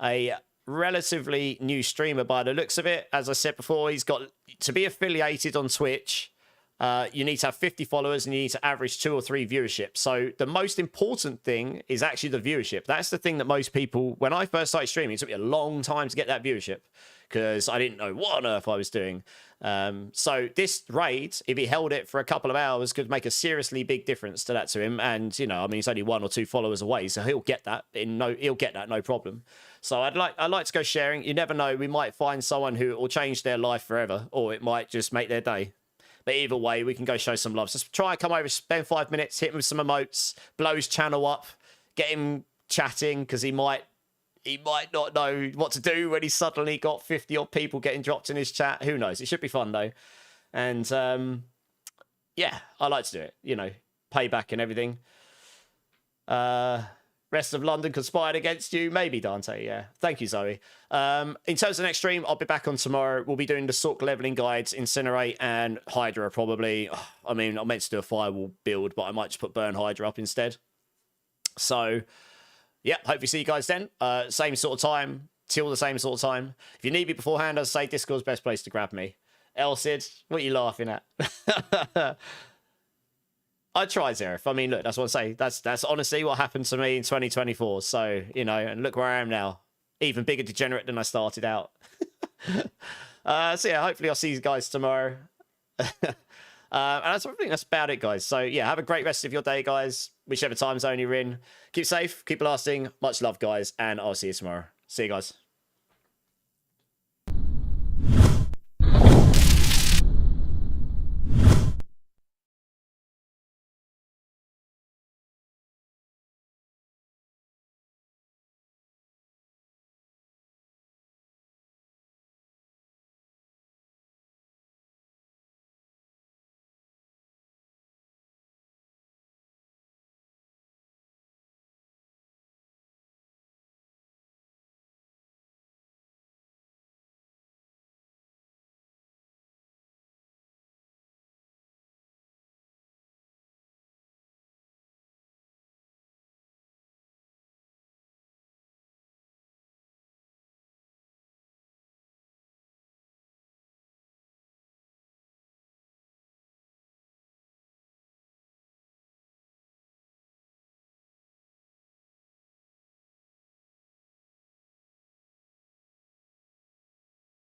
a relatively new streamer by the looks of it. As I said before, he's got to be affiliated on Twitch. You need to have 50 followers and you need to average 2 or 3 viewership. So the most important thing is actually the viewership. That's the thing that most people, when I first started streaming, it took me a long time to get that viewership because I didn't know what on earth I was doing. So this raid, if he held it for a couple of hours, could make a seriously big difference to that to him. And, you know, I mean, he's only 1 or 2 followers away, so he'll get that no problem. So I'd like to go sharing. You never know, we might find someone who will change their life forever, or it might just make their day. But either way, we can go show some love. So try and come over, spend 5 minutes, hit him with some emotes, blow his channel up, get him chatting, because he might not know what to do when he's suddenly got 50 odd people getting dropped in his chat. Who knows? It should be fun though. And yeah, I like to do it. You know, payback and everything. Rest of London conspired against you. Maybe, Dante, yeah. Thank you, Zoe. In terms of next stream, I'll be back on tomorrow. We'll be doing the Sork leveling guides, Incinerate and Hydra probably. I mean, I meant to do a Firewall build, but I might just put Burn Hydra up instead. So, yeah, hope you see you guys then. Same sort of time, till the same sort of time. If you need me beforehand, as I say, Discord's best place to grab me. Elsid, what are you laughing at? I try, Zerif. I mean, look, that's what I say. That's honestly what happened to me in 2024. So, you know, and look where I am now. Even bigger degenerate than I started out. So, yeah, hopefully I'll see you guys tomorrow. And I think that's about it, guys. So, yeah, have a great rest of your day, guys. Whichever time zone you're in. Keep safe, keep lasting. Much love, guys. And I'll see you tomorrow. See you guys.